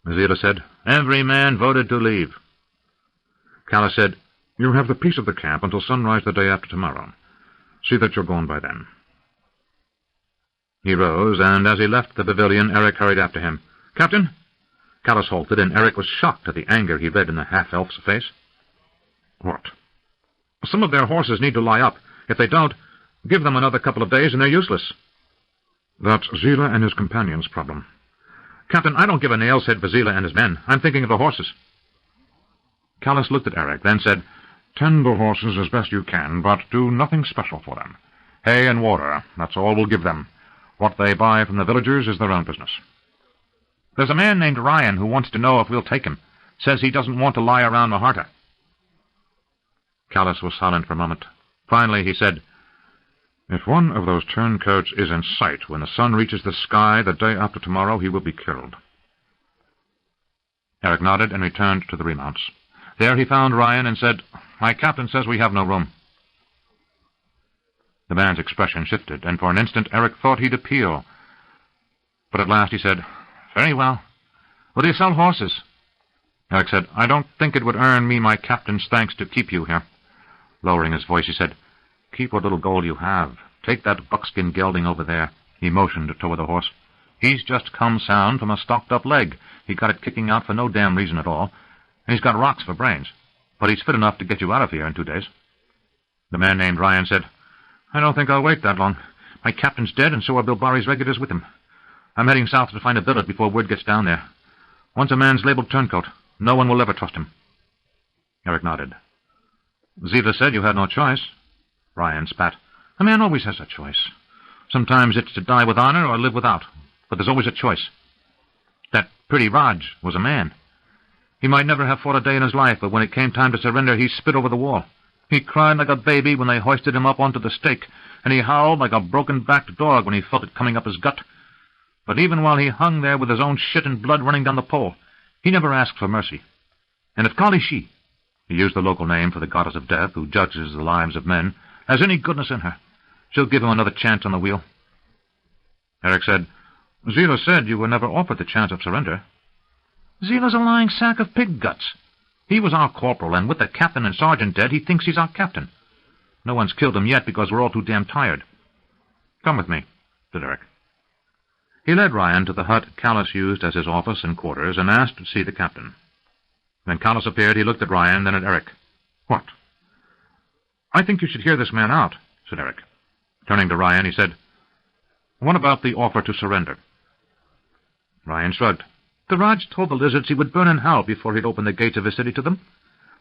Zila said, Every man voted to leave. Callas said, You have the peace of the camp until sunrise the day after tomorrow. See that you're gone by then. He rose, and as he left the pavilion, Eric hurried after him. Captain? Callas halted, and Eric was shocked at the anger he read in the half-elf's face. What? Some of their horses need to lie up. If they don't, give them another couple of days and they're useless. That's Zila and his companion's problem. Captain, I don't give a nail's head for Zila and his men. I'm thinking of the horses. Callas looked at Eric, then said, Tend the horses as best you can, but do nothing special for them. Hay and water, that's all we'll give them. What they buy from the villagers is their own business. There's a man named Ryan who wants to know if we'll take him. Says he doesn't want to lie around Maharta. Callas was silent for a moment. Finally he said, If one of those turncoats is in sight when the sun reaches the sky the day after tomorrow, he will be killed. Eric nodded and returned to the remounts. There he found Ryan and said, My captain says we have no room. The man's expression shifted, and for an instant Eric thought he'd appeal. But at last he said, Very well. Will you sell horses? Eric said, I don't think it would earn me my captain's thanks to keep you here. Lowering his voice, he said, Keep what little gold you have. Take that buckskin gelding over there. He motioned toward the horse. He's just come sound from a stocked-up leg. He got it kicking out for no damn reason at all. And he's got rocks for brains. But he's fit enough to get you out of here in 2 days. The man named Ryan said, I don't think I'll wait that long. My captain's dead, and so are Bill Barry's regulars with him. I'm heading south to find a billet before word gets down there. Once a man's labeled turncoat, no one will ever trust him. Eric nodded. Zita said you had no choice. Ryan spat. A man always has a choice. Sometimes it's to die with honor or live without, but there's always a choice. That pretty Raj was a man. He might never have fought a day in his life, but when it came time to surrender, he spit over the wall. He cried like a baby when they hoisted him up onto the stake, and he howled like a broken-backed dog when he felt it coming up his gut. But even while he hung there with his own shit and blood running down the pole, he never asked for mercy. And if Kali Shi, he used the local name for the goddess of death who judges the lives of men, has any goodness in her, she'll give him another chance on the wheel. Eric said, Zila said you were never offered the chance of surrender. Zila's a lying sack of pig guts. He was our corporal, and with the captain and sergeant dead, he thinks he's our captain. No one's killed him yet because we're all too damn tired. Come with me, said Eric. He led Ryan to the hut Callis used as his office and quarters and asked to see the captain. When Callis appeared, he looked at Ryan, then at Eric. What? I think you should hear this man out, said Eric. Turning to Ryan, he said, What about the offer to surrender? Ryan shrugged. The Raj told the lizards he would burn in hell before he'd open the gates of his city to them,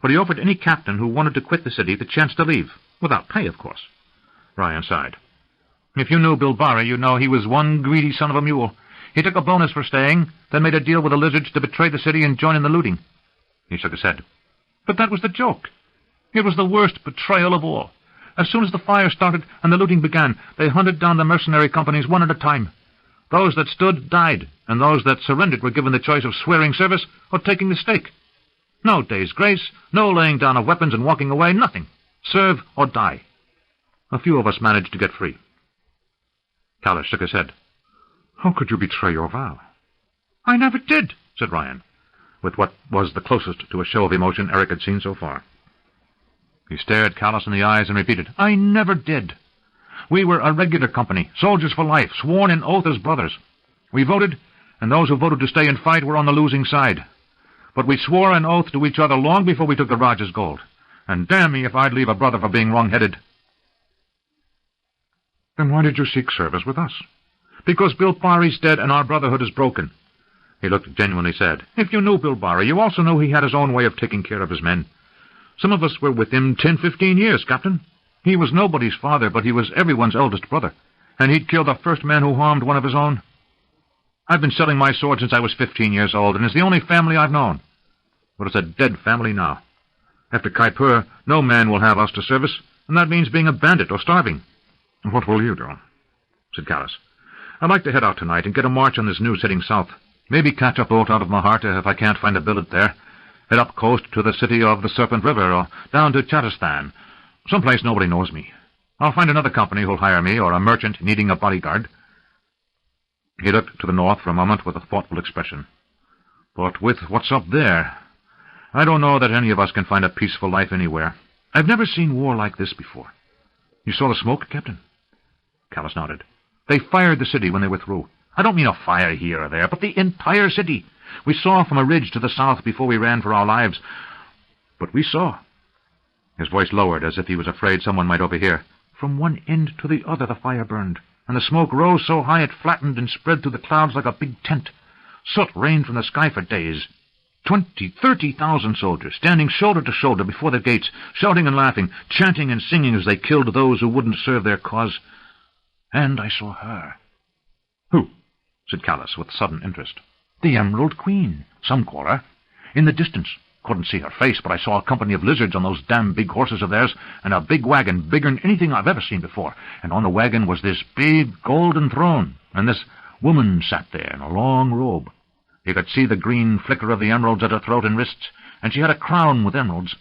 but he offered any captain who wanted to quit the city the chance to leave, without pay, of course. Ryan sighed. If you knew Bill Barry, you'd know he was one greedy son of a mule. He took a bonus for staying, then made a deal with the lizards to betray the city and join in the looting. He shook his head. But that was the joke. It was the worst betrayal of all. As soon as the fire started and the looting began, they hunted down the mercenary companies one at a time. Those that stood died, and those that surrendered were given the choice of swearing service or taking the stake. No day's grace, no laying down of weapons and walking away, nothing. Serve or die. A few of us managed to get free. Callis shook his head. How could you betray your vow? I never did, said Ryan, with what was the closest to a show of emotion Eric had seen so far. He stared Callis in the eyes and repeated, I never did. We were a regular company, soldiers for life, sworn in oath as brothers. We voted, and those who voted to stay and fight were on the losing side. But we swore an oath to each other long before we took the Raj's gold. And damn me if I'd leave a brother for being wrong-headed. Then why did you seek service with us? Because Bill Barry's dead and our brotherhood is broken. He looked genuinely sad. If you knew Bill Barry, you also knew he had his own way of taking care of his men. Some of us were with him 10, 15 years, Captain. He was nobody's father, but he was everyone's eldest brother, and he'd killed the first man who harmed one of his own. I've been selling my sword since I was 15 years old, and it's the only family I've known. But it's a dead family now. After Kaipur, no man will have us to service, and that means being a bandit or starving. What will you do? Said Callis. I'd like to head out tonight and get a march on this news heading south. Maybe catch a boat out of Maharta if I can't find a billet there. Head up coast to the city of the Serpent River, or down to Chattistan. Someplace nobody knows me. I'll find another company who'll hire me, or a merchant needing a bodyguard. He looked to the north for a moment with a thoughtful expression. But with what's up there, I don't know that any of us can find a peaceful life anywhere. I've never seen war like this before. You saw the smoke, Captain? Callis nodded. They fired the city when they were through. I don't mean a fire here or there, but the entire city. We saw from a ridge to the south before we ran for our lives. But we saw. His voice lowered as if he was afraid someone might overhear. From one end to the other the fire burned, and the smoke rose so high it flattened and spread through the clouds like a big tent. Soot rained from the sky for days. 20,000, 30,000 soldiers, standing shoulder to shoulder before the gates, shouting and laughing, chanting and singing as they killed those who wouldn't serve their cause. And I saw her. Who? Said Callis with sudden interest. The Emerald Queen, some call her. In the distance. Couldn't see her face, but I saw a company of lizards on those damn big horses of theirs, and a big wagon bigger'n anything I've ever seen before. And on the wagon was this big golden throne, and this woman sat there in a long robe. You could see the green flicker of the emeralds at her throat and wrists, and she had a crown with emeralds.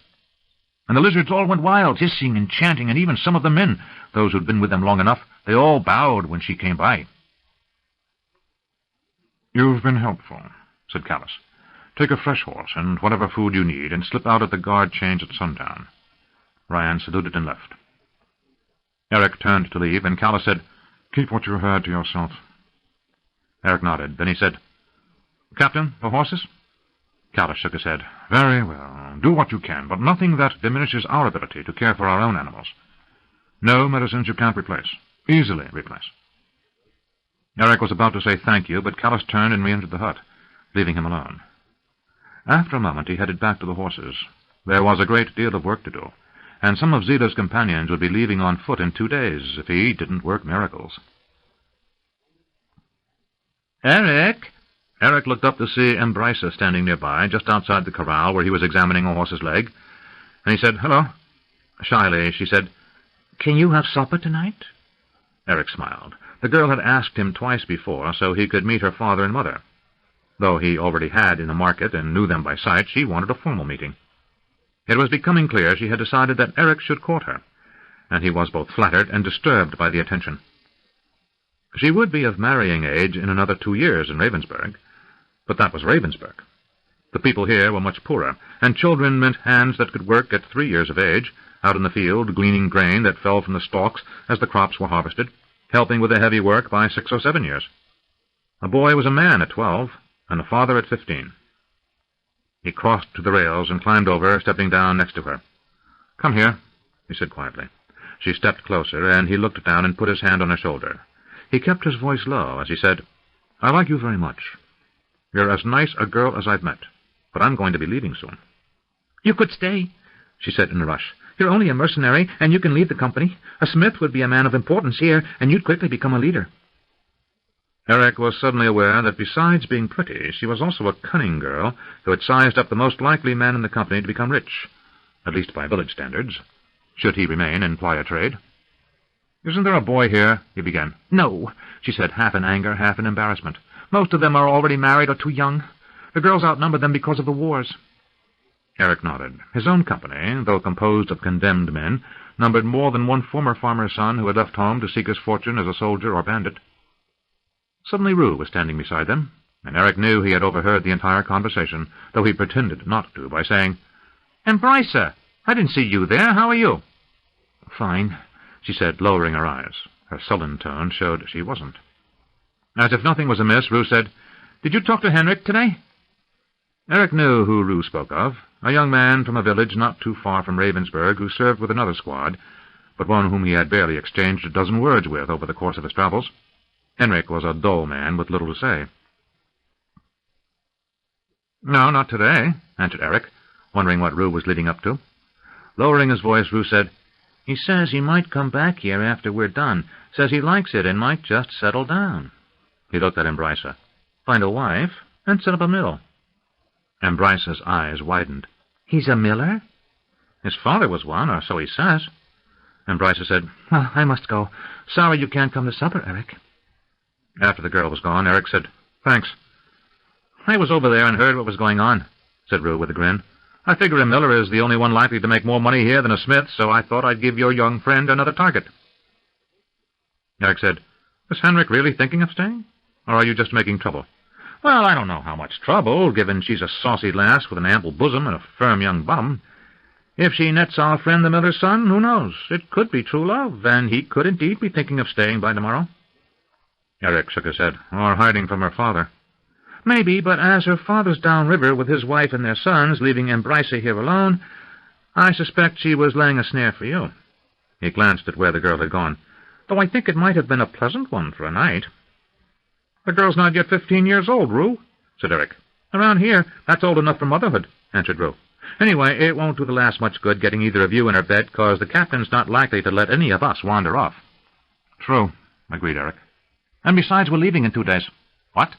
And the lizards all went wild, hissing and chanting, and even some of the men, those who'd been with them long enough, they all bowed when she came by. You've been helpful, said Callis. Take a fresh horse and whatever food you need, and slip out at the guard change at sundown. Ryan saluted and left. Eric turned to leave, and Callis said, Keep what you heard to yourself. Eric nodded. Then he said, Captain, the horses? Callis shook his head. Very well. Do what you can, but nothing that diminishes our ability to care for our own animals. No medicines you can't replace. Easily replace. Eric was about to say thank you, but Callus turned and re-entered the hut, leaving him alone. After a moment he headed back to the horses. There was a great deal of work to do, and some of Zila's companions would be leaving on foot in 2 days if he didn't work miracles. Eric! Eric looked up to see Embrisa standing nearby, just outside the corral where he was examining a horse's leg, and he said, "Hello." Shyly, she said, "Can you have supper tonight?" Eric smiled. The girl had asked him twice before so he could meet her father and mother. Though he already had in the market and knew them by sight, she wanted a formal meeting. It was becoming clear she had decided that Eric should court her, and he was both flattered and disturbed by the attention. She would be of marrying age in another 2 years in Ravensburg, but that was Ravensburg. The people here were much poorer, and children meant hands that could work at 3 years of age, out in the field, gleaning grain that fell from the stalks as the crops were harvested, helping with the heavy work by 6 or 7 years. A boy was a man at 12, and a father at 15. He crossed to the rails and climbed over, stepping down next to her. "Come here," he said quietly. She stepped closer, and he looked down and put his hand on her shoulder. He kept his voice low as he said, "I like you very much. You're as nice a girl as I've met, but I'm going to be leaving soon." "You could stay," she said in a rush. "You're only a mercenary, and you can leave the company. A smith would be a man of importance here, and you'd quickly become a leader." Eric was suddenly aware that besides being pretty, she was also a cunning girl who had sized up the most likely man in the company to become rich, at least by village standards, should he remain and ply a trade. "Isn't there a boy here?" he began. "No," she said, half in anger, half in embarrassment. "Most of them are already married or too young. The girls outnumber them because of the wars." Eric nodded. His own company, though composed of condemned men, numbered more than one former farmer's son who had left home to seek his fortune as a soldier or bandit. Suddenly Rue was standing beside them, and Eric knew he had overheard the entire conversation, though he pretended not to, by saying, "Embrisa, I didn't see you there. How are you?" "Fine," she said, lowering her eyes. Her sullen tone showed she wasn't. As if nothing was amiss, Rue said, "Did you talk to Henrik today?" Eric knew who Rue spoke of, a young man from a village not too far from Ravensburg who served with another squad, but one whom he had barely exchanged a dozen words with over the course of his travels. Henrik was a dull man with little to say. "No, not today," answered Eric, wondering what Rue was leading up to. Lowering his voice, Rue said, "He says he might come back here after we're done. Says he likes it and might just settle down." He looked at Embrisa. "Find a wife and set up a mill." Embrisa's eyes widened. "He's a miller?" "His father was one, or so he says." Embrisa said, "Well, I must go. Sorry you can't come to supper, Eric." After the girl was gone, Eric said, "Thanks." "I was over there and heard what was going on," said Rue with a grin. "I figure a miller is the only one likely to make more money here than a smith, so I thought I'd give your young friend another target." Eric said, "Is Henrik really thinking of staying, or are you just making trouble?" "Well, I don't know how much trouble, given she's a saucy lass with an ample bosom and a firm young bottom. If she nets our friend the miller's son, who knows? It could be true love, and he could indeed be thinking of staying by tomorrow." Eric shook his head. "Or hiding from her father." "Maybe, but as her father's downriver with his wife and their sons, leaving Embrisa here alone, I suspect she was laying a snare for you." He glanced at where the girl had gone. "Though I think it might have been a pleasant one for a night." "The girl's not yet 15 years old, Rue," said Eric. "Around here, that's old enough for motherhood," answered Rue. "Anyway, it won't do the lass much good getting either of you in her bed, 'cause the captain's not likely to let any of us wander off." "True," agreed Eric. "And besides, we're leaving in 2 days." "What?"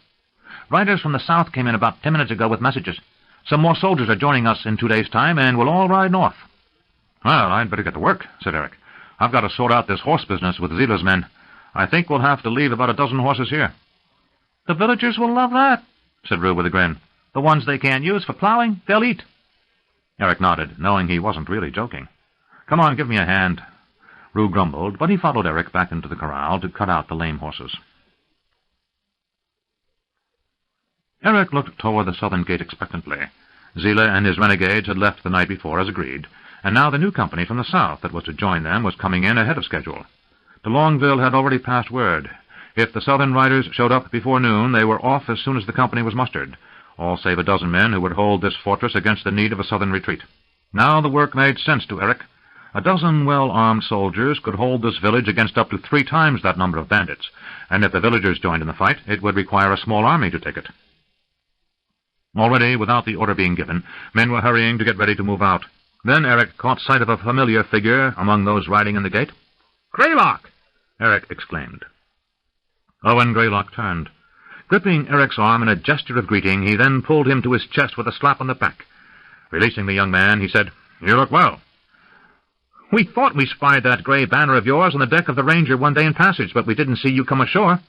"Riders from the south came in about 10 minutes ago with messages. Some more soldiers are joining us in 2 days' time, and we'll all ride north." "Well, I'd better get to work," said Eric. "I've got to sort out this horse business with Zila's men. I think we'll have to leave about a dozen horses here." "The villagers will love that," said Rue with a grin. "The ones they can't use for plowing, they'll eat." Eric nodded, knowing he wasn't really joking. "Come on, give me a hand." Rue grumbled, but he followed Eric back into the corral to cut out the lame horses. Eric looked toward the southern gate expectantly. Zila and his renegades had left the night before, as agreed, and now the new company from the south that was to join them was coming in ahead of schedule. De Longueville had already passed word. If the southern riders showed up before noon, they were off as soon as the company was mustered, all save a dozen men who would hold this fortress against the need of a southern retreat. Now the work made sense to Eric. A dozen well-armed soldiers could hold this village against up to 3 times that number of bandits, and if the villagers joined in the fight, it would require a small army to take it. Already, without the order being given, men were hurrying to get ready to move out. Then Eric caught sight of a familiar figure among those riding in the gate. "Greylock!" Eric exclaimed. Owen Greylock turned. Gripping Eric's arm in a gesture of greeting, he then pulled him to his chest with a slap on the back. Releasing the young man, he said, "You look well." "We thought we spied that gray banner of yours on the deck of the Ranger one day in passage, but we didn't see you come ashore."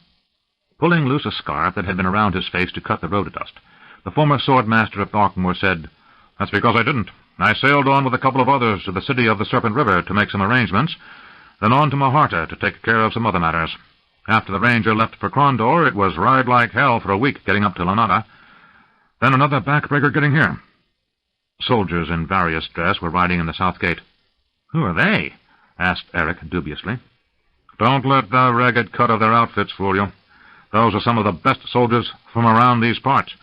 Pulling loose a scarf that had been around his face to cut the rhododust, the former sword-master of Thornmoor said, "That's because I didn't. I sailed on with a couple of others to the city of the Serpent River to make some arrangements, then on to Maharta to take care of some other matters. After the Ranger left for Crondor, it was ride like hell for a week getting up to Lanada. Then another backbreaker getting here." Soldiers in various dress were riding in the south gate. "Who are they?" asked Eric dubiously. "Don't let the ragged cut of their outfits fool you. Those are some of the best soldiers from around these parts,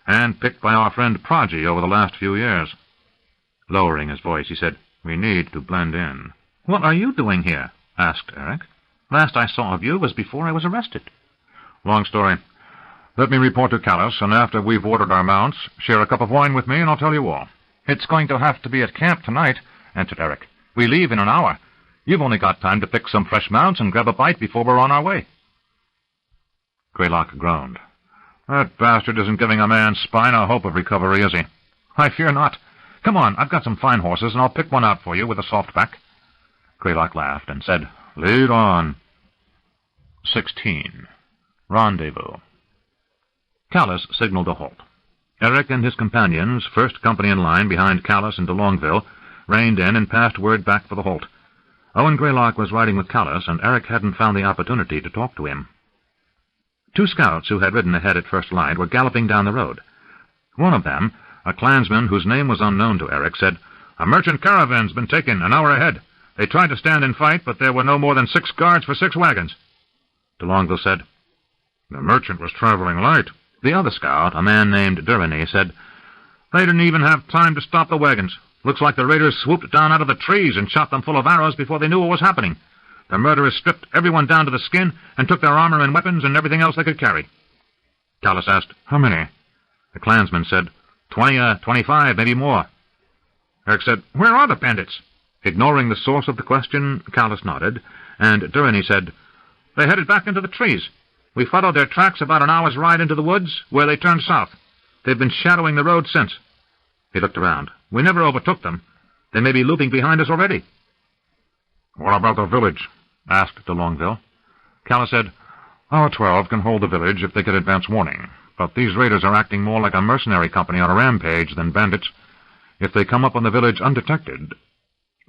and picked by our friend Proggy over the last few years." Lowering his voice, he said, "We need to blend in." "What are you doing here?" asked Eric. "Last I saw of you was before I was arrested." "Long story. Let me report to Callus, and after we've ordered our mounts, share a cup of wine with me, and I'll tell you all." "It's going to have to be at camp tonight," answered Eric. "We leave in an hour. You've only got time to pick some fresh mounts and grab a bite before we're on our way." Greylock groaned. "That bastard isn't giving a man's spine a hope of recovery, is he?" "I fear not. Come on, I've got some fine horses, and I'll pick one out for you with a soft back." Greylock laughed and said, "Lead on." 16. Rendezvous. Callus signaled a halt. Eric and his companions, first company in line behind Callus and de Longueville, reined in and passed word back for the halt. Owen Greylock was riding with Callus, and Eric hadn't found the opportunity to talk to him. 2 scouts who had ridden ahead at first light were galloping down the road. One of them, a clansman whose name was unknown to Eric, said, "A merchant caravan's been taken an hour ahead. They tried to stand and fight, but there were no more than 6 guards for 6 wagons." De Longueville said, "The merchant was traveling light." The other scout, a man named Durrani, said, "They didn't even have time to stop the wagons. Looks like the raiders swooped down out of the trees and shot them full of arrows before they knew what was happening. The murderers stripped everyone down to the skin and took their armor and weapons and everything else they could carry." Callus asked, "How many?" The clansman said, 20 or 25, maybe more." Eric said, "Where are the bandits?" Ignoring the source of the question, Callus nodded, and Durrani said, "They headed back into the trees. We followed their tracks about an hour's ride into the woods, where they turned south. They've been shadowing the road since." He looked around. "We never overtook them. They may be looping behind us already." "What about the village?" asked de Longueville. Callus said, "Our 12 can hold the village if they get advance warning, but these raiders are acting more like a mercenary company on a rampage than bandits. If they come up on the village undetected—"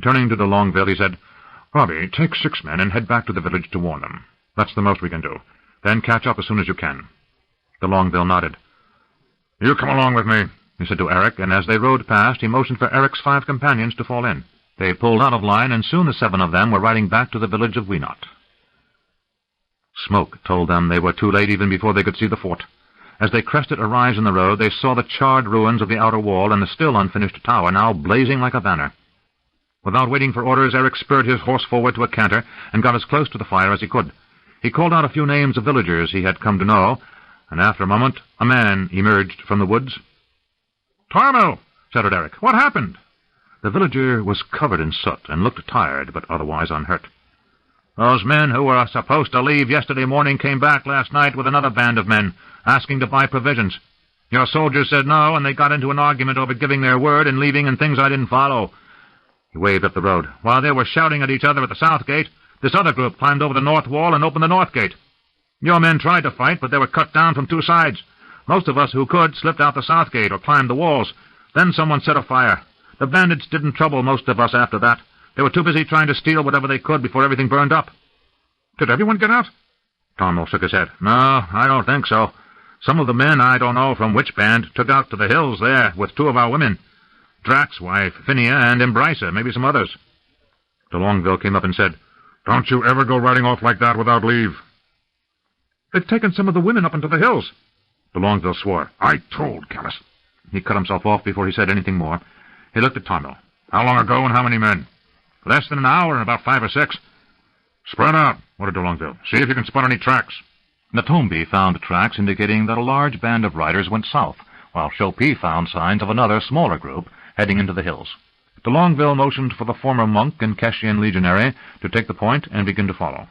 Turning to de Longueville, he said, "Robbie, take 6 men and head back to the village to warn them. That's the most we can do. Then catch up as soon as you can." De Longueville nodded. "You come along with me," he said to Eric, and as they rode past, he motioned for Eric's 5 companions to fall in. They pulled out of line, and soon the 7 of them were riding back to the village of Weenot. Smoke told them they were too late even before they could see the fort. As they crested a rise in the road, they saw the charred ruins of the outer wall and the still unfinished tower, now blazing like a banner. Without waiting for orders, Eric spurred his horse forward to a canter and got as close to the fire as he could. He called out a few names of villagers he had come to know, and after a moment a man emerged from the woods. "Tarmel!" shouted Eric. "What happened?" The villager was covered in soot and looked tired, but otherwise unhurt. "Those men who were supposed to leave yesterday morning came back last night with another band of men, asking to buy provisions. Your soldiers said no, and they got into an argument over giving their word and leaving and things I didn't follow." He waved up the road. "While they were shouting at each other at the south gate, this other group climbed over the north wall and opened the north gate. Your men tried to fight, but they were cut down from 2 sides. Most of us who could slipped out the south gate or climbed the walls. Then someone set a fire. The bandits didn't trouble most of us after that. They were too busy trying to steal whatever they could before everything burned up." "Did everyone get out?" Tarmel shook his head. "No, I don't think so. Some of the men, I don't know from which band, took out to the hills there with 2 of our women. Drax's wife, Phinia, and Embrisa, maybe some others." De Longueville came up and said, "Don't you ever go riding off like that without leave." "They've taken some of the women up into the hills." De Longueville swore. "I told Callus." He cut himself off before he said anything more. He looked at Tarmel. "How long ago and how many men?" Less than an hour and about 5 or 6. Spread out, ordered de Longueville. See if you can spot any tracks. Natombi found tracks indicating that a large band of riders went south, while Chopin found signs of another, smaller group heading into the hills. De Longueville motioned for the former monk and Keshian legionary to take the point and begin to follow.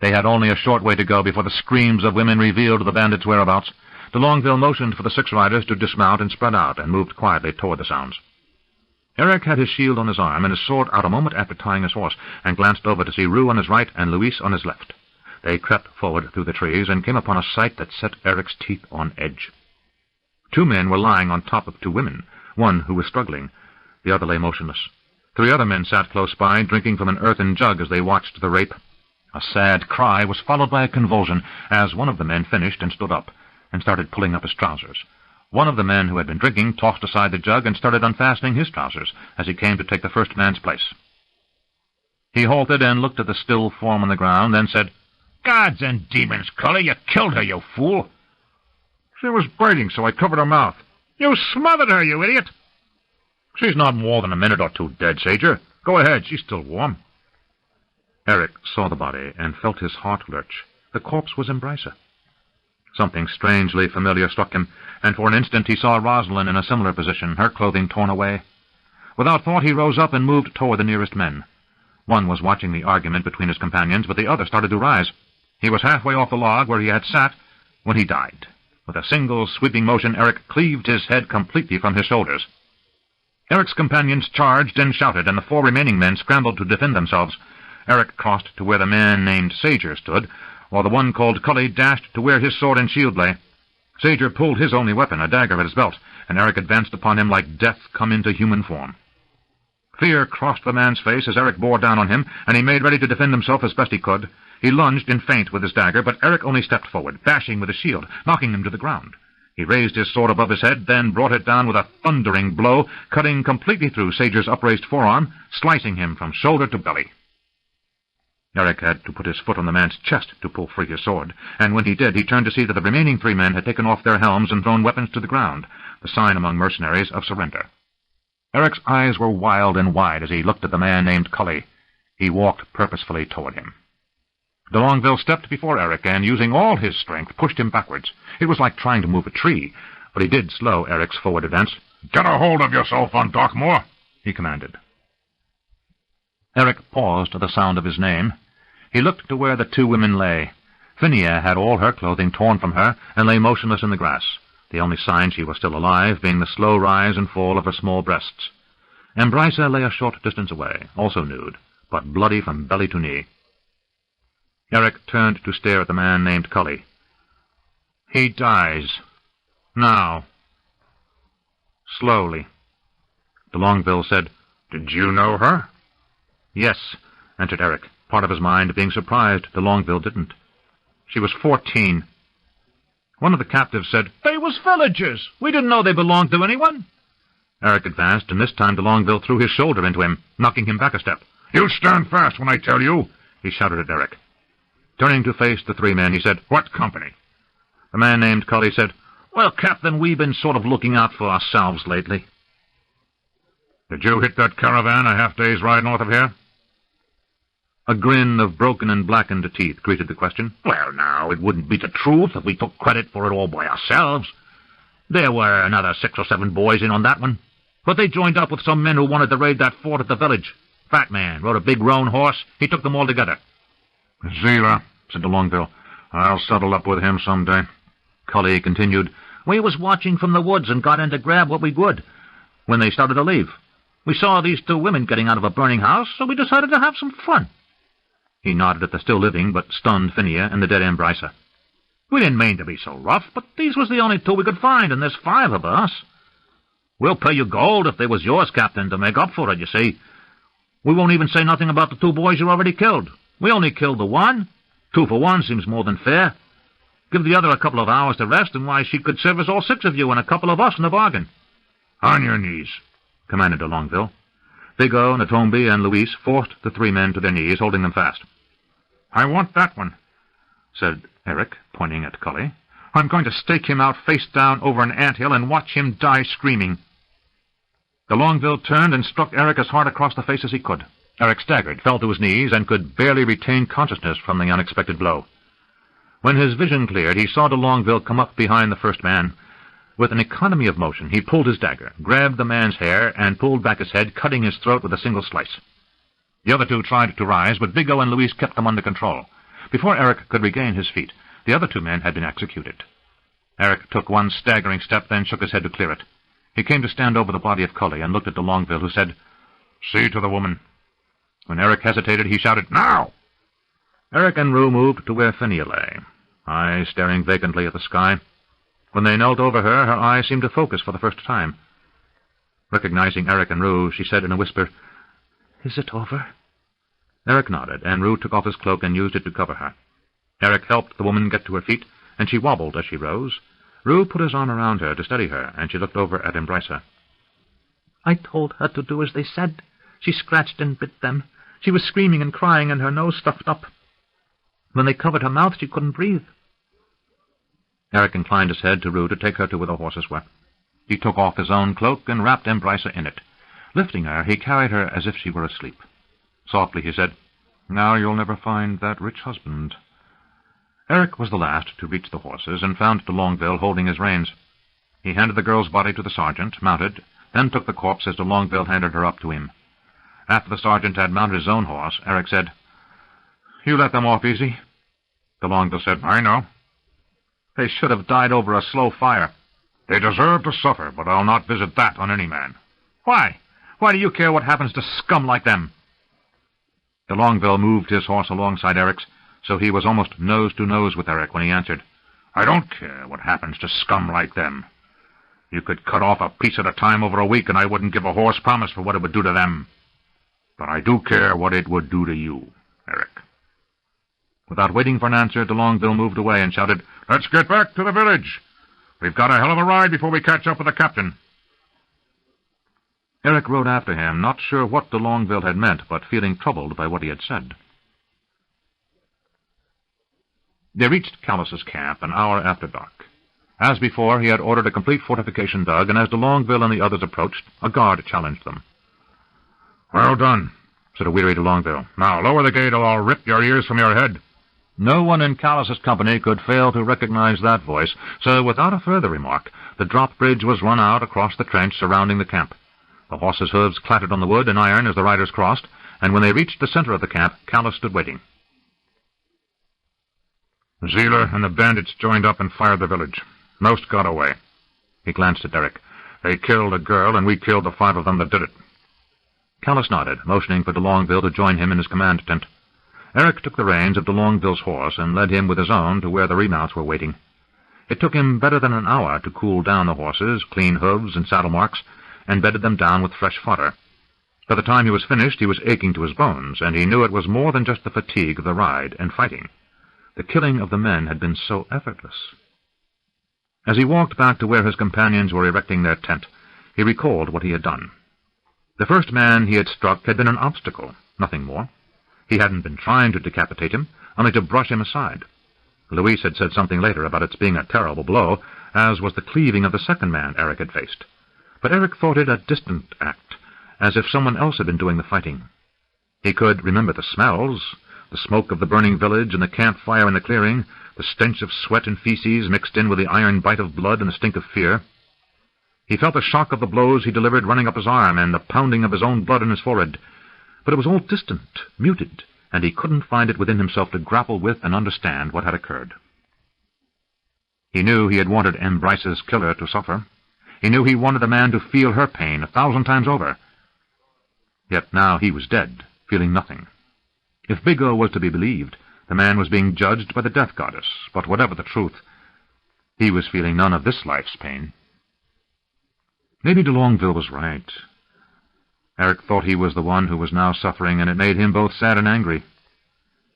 They had only a short way to go before the screams of women revealed the bandits' whereabouts. De Longueville motioned for the 6 riders to dismount and spread out, and moved quietly toward the sounds. Eric had his shield on his arm and his sword out a moment after tying his horse, and glanced over to see Rue on his right and Louise on his left. They crept forward through the trees and came upon a sight that set Eric's teeth on edge. 2 men were lying on top of 2 women, one who was struggling. The other lay motionless. 3 other men sat close by, drinking from an earthen jug as they watched the rape. A sad cry was followed by a convulsion as one of the men finished and stood up, and started pulling up his trousers. One of the men who had been drinking tossed aside the jug and started unfastening his trousers as he came to take the first man's place. He halted and looked at the still form on the ground, then said, "Gods and demons, Cully, you killed her, you fool!" "She was bleeding, so I covered her mouth." "You smothered her, you idiot!" "She's not more than a minute or 2 dead, Sager. Go ahead, she's still warm." Eric saw the body and felt his heart lurch. The corpse was Embrisa. Something strangely familiar struck him, and for an instant he saw Rosalind in a similar position, her clothing torn away. Without thought he rose up and moved toward the nearest men. One was watching the argument between his companions, but the other started to rise. He was halfway off the log where he had sat when he died. With a single sweeping motion, Eric cleaved his head completely from his shoulders. Eric's companions charged and shouted, and the 4 remaining men scrambled to defend themselves. Eric crossed to where the man named Sager stood, while the one called Cully dashed to where his sword and shield lay. Sager pulled his only weapon, a dagger, at his belt, and Eric advanced upon him like death come into human form. Fear crossed the man's face as Eric bore down on him, and he made ready to defend himself as best he could. He lunged in feint with his dagger, but Eric only stepped forward, bashing with his shield, knocking him to the ground. He raised his sword above his head, then brought it down with a thundering blow, cutting completely through Sager's upraised forearm, slicing him from shoulder to belly. Eric had to put his foot on the man's chest to pull free his sword, and when he did, he turned to see that the remaining 3 men had taken off their helms and thrown weapons to the ground, the sign among mercenaries of surrender. Eric's eyes were wild and wide as he looked at the man named Cully. He walked purposefully toward him. De Longueville stepped before Eric, and, using all his strength, pushed him backwards. It was like trying to move a tree, but he did slow Eric's forward advance. "Get a hold of yourself, Dockmore," he commanded. Eric paused at the sound of his name. He looked to where the 2 women lay. Phinia had all her clothing torn from her and lay motionless in the grass, the only sign she was still alive being the slow rise and fall of her small breasts. Embrisa lay a short distance away, also nude, but bloody from belly to knee. Eric turned to stare at the man named Cully. "He dies. Now." Slowly. De Longueville said, "Did you know her?" "Yes," answered Eric, part of his mind being surprised de Longueville didn't. "She was 14. One of the captives said, 'They was villagers. We didn't know they belonged to anyone.'" Eric advanced, and this time de Longueville threw his shoulder into him, knocking him back a step. "You stand fast when I tell you," he shouted at Eric. Turning to face the 3 men, he said, "What company?" The man named Cully said, "Well, Captain, we've been sort of looking out for ourselves lately." "Did you hit that caravan a half-day's ride north of here?" A grin of broken and blackened teeth greeted the question. "Well, now, it wouldn't be the truth if we took credit for it all by ourselves. There were another 6 or 7 boys in on that one, but they joined up with some men who wanted to raid that fort at the village. Fat man rode a big roan horse. He took them all together." "Zila," said de Longueville. "I'll settle up with him some day." Cully continued, "We was watching from the woods and got in to grab what we could when they started to leave. We saw these 2 women getting out of a burning house, so we decided to have some fun." He nodded at the still living but stunned Phinia and the dead Embrisa. "We didn't mean to be so rough, but these was the only 2 we could find, and there's 5 of us. We'll pay you gold if they was yours, Captain, to make up for it, you see. We won't even say nothing about the 2 boys you already killed. We only killed the one. 2 for 1 seems more than fair. Give the other a couple of hours to rest, and why, she could service all 6 of you and a couple of us in the bargain." "On your knees," commanded de Longueville. Bigot, Natombi, and Louise forced the 3 men to their knees, holding them fast. "I want that one," said Eric, pointing at Cully. "I'm going to stake him out face down over an anthill and watch him die screaming." De Longueville turned and struck Eric as hard across the face as he could. Eric staggered, fell to his knees, and could barely retain consciousness from the unexpected blow. When his vision cleared, he saw de Longueville come up behind the first man. With an economy of motion, he pulled his dagger, grabbed the man's hair, and pulled back his head, cutting his throat with a single slice. The other two tried to rise, but Bigot and Louise kept them under control. Before Eric could regain his feet, the other two men had been executed. Eric took one staggering step, then shook his head to clear it. He came to stand over the body of Cully and looked at de Longueville, who said, "See to the woman." When Eric hesitated, he shouted, "Now!" Eric and Rue moved to where Phinia lay, eyes staring vacantly at the sky. When they knelt over her, her eyes seemed to focus for the first time. Recognizing Eric and Rue, she said in a whisper, "Is it over?" Eric nodded, and Rue took off his cloak and used it to cover her. Eric helped the woman get to her feet, and she wobbled as she rose. Rue put his arm around her to steady her, and she looked over at Embracer. "I told her to do as they said. She scratched and bit them. She was screaming and crying, and her nose stuffed up. When they covered her mouth, she couldn't breathe." Eric inclined his head to Rue to take her to where the horses were. He took off his own cloak and wrapped Embracer in it. Lifting her, he carried her as if she were asleep. Softly he said, "Now you'll never find that rich husband." Eric was the last to reach the horses, and found de Longueville holding his reins. He handed the girl's body to the sergeant, mounted, then took the corpse as de Longueville handed her up to him. After the sergeant had mounted his own horse, Eric said, "You let them off easy." De Longueville said, "I know." "They should have died over a slow fire." "They deserve to suffer, but I'll not visit that on any man." "Why? Why do you care what happens to scum like them?" De Longueville moved his horse alongside Eric's, so he was almost nose to nose with Eric when he answered, "I don't care what happens to scum like them. You could cut off a piece at a time over a week, and I wouldn't give a horse promise for what it would do to them. But I do care what it would do to you, Eric." Without waiting for an answer, de Longueville moved away and shouted, "Let's get back to the village. We've got a hell of a ride before we catch up with the captain." Eric rode after him, not sure what de Longueville had meant, but feeling troubled by what he had said. They reached Callus's camp an hour after dark. As before, he had ordered a complete fortification dug, and as de Longueville and the others approached, a guard challenged them. "Well done," said a weary de Longueville. "Now lower the gate or I'll rip your ears from your head." No one in Callus's company could fail to recognize that voice, so without a further remark, the drop bridge was run out across the trench surrounding the camp. The horses' hooves clattered on the wood and iron as the riders crossed, and when they reached the center of the camp, Callus stood waiting. "Zeeler and the bandits joined up and fired the village. Most got away." He glanced at Eric. "They killed a girl, and we killed the 5 of them that did it." Callus nodded, motioning for de Longueville to join him in his command tent. Eric took the reins of de Longueville's horse and led him with his own to where the remounts were waiting. It took him better than an hour to cool down the horses, clean hooves and saddle marks, and bedded them down with fresh fodder. By the time he was finished, he was aching to his bones, and he knew it was more than just the fatigue of the ride and fighting. The killing of the men had been so effortless. As he walked back to where his companions were erecting their tent, he recalled what he had done. The first man he had struck had been an obstacle, nothing more. He hadn't been trying to decapitate him, only to brush him aside. Louise had said something later about its being a terrible blow, as was the cleaving of the second man Eric had faced. But Eric thought it a distant act, as if someone else had been doing the fighting. He could remember the smells, the smoke of the burning village and the campfire in the clearing, the stench of sweat and feces mixed in with the iron bite of blood and the stink of fear. He felt the shock of the blows he delivered running up his arm and the pounding of his own blood in his forehead. But it was all distant, muted, and he couldn't find it within himself to grapple with and understand what had occurred. He knew he had wanted M. Bryce's killer to suffer. He knew he wanted the man to feel her pain 1,000 times over. Yet now he was dead, feeling nothing. If Bigot was to be believed, the man was being judged by the death goddess, but whatever the truth, he was feeling none of this life's pain. Maybe de Longueville was right. Eric thought he was the one who was now suffering, and it made him both sad and angry.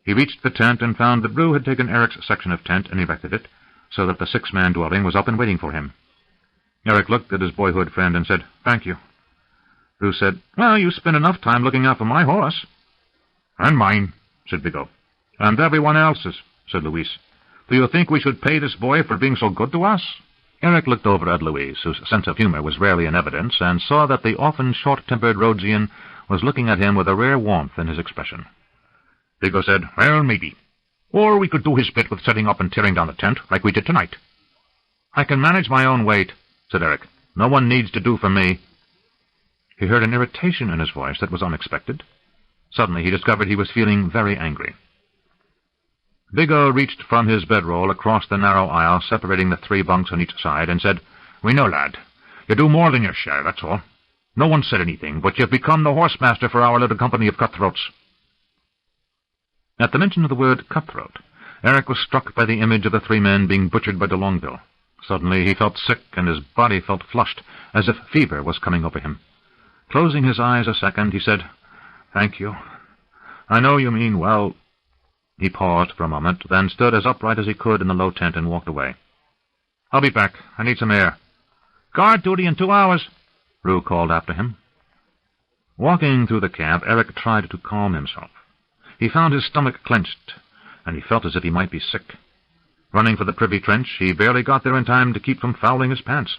He reached the tent and found that Rue had taken Eric's section of tent and erected it, so that the 6-man dwelling was up and waiting for him. Eric looked at his boyhood friend and said, "Thank you." Rue said, "Well, you spent enough time looking out for my horse." "And mine," said Bigot. "And everyone else's," said Louise. "Do you think we should pay this boy for being so good to us?" Eric looked over at Louise, whose sense of humor was rarely in evidence, and saw that the often short-tempered Rhodesian was looking at him with a rare warmth in his expression. Vigo said, "Well, maybe. Or we could do his bit with setting up and tearing down the tent, like we did tonight." "I can manage my own weight," said Eric. "No one needs to do for me." He heard an irritation in his voice that was unexpected. Suddenly he discovered he was feeling very angry. Vigo reached from his bedroll across the narrow aisle separating the 3 bunks on each side and said, "We know, lad. You do more than your share, that's all. No one said anything, but you've become the horsemaster for our little company of cutthroats." At the mention of the word cutthroat, Eric was struck by the image of the 3 men being butchered by de Longueville. Suddenly he felt sick, and his body felt flushed, as if fever was coming over him. Closing his eyes a second, he said, "Thank you. I know you mean well." He paused for a moment, then stood as upright as he could in the low tent and walked away. "I'll be back. I need some air." "Guard duty in 2 hours," Rue called after him. Walking through the camp, Eric tried to calm himself. He found his stomach clenched, and he felt as if he might be sick. Running for the privy trench, he barely got there in time to keep from fouling his pants.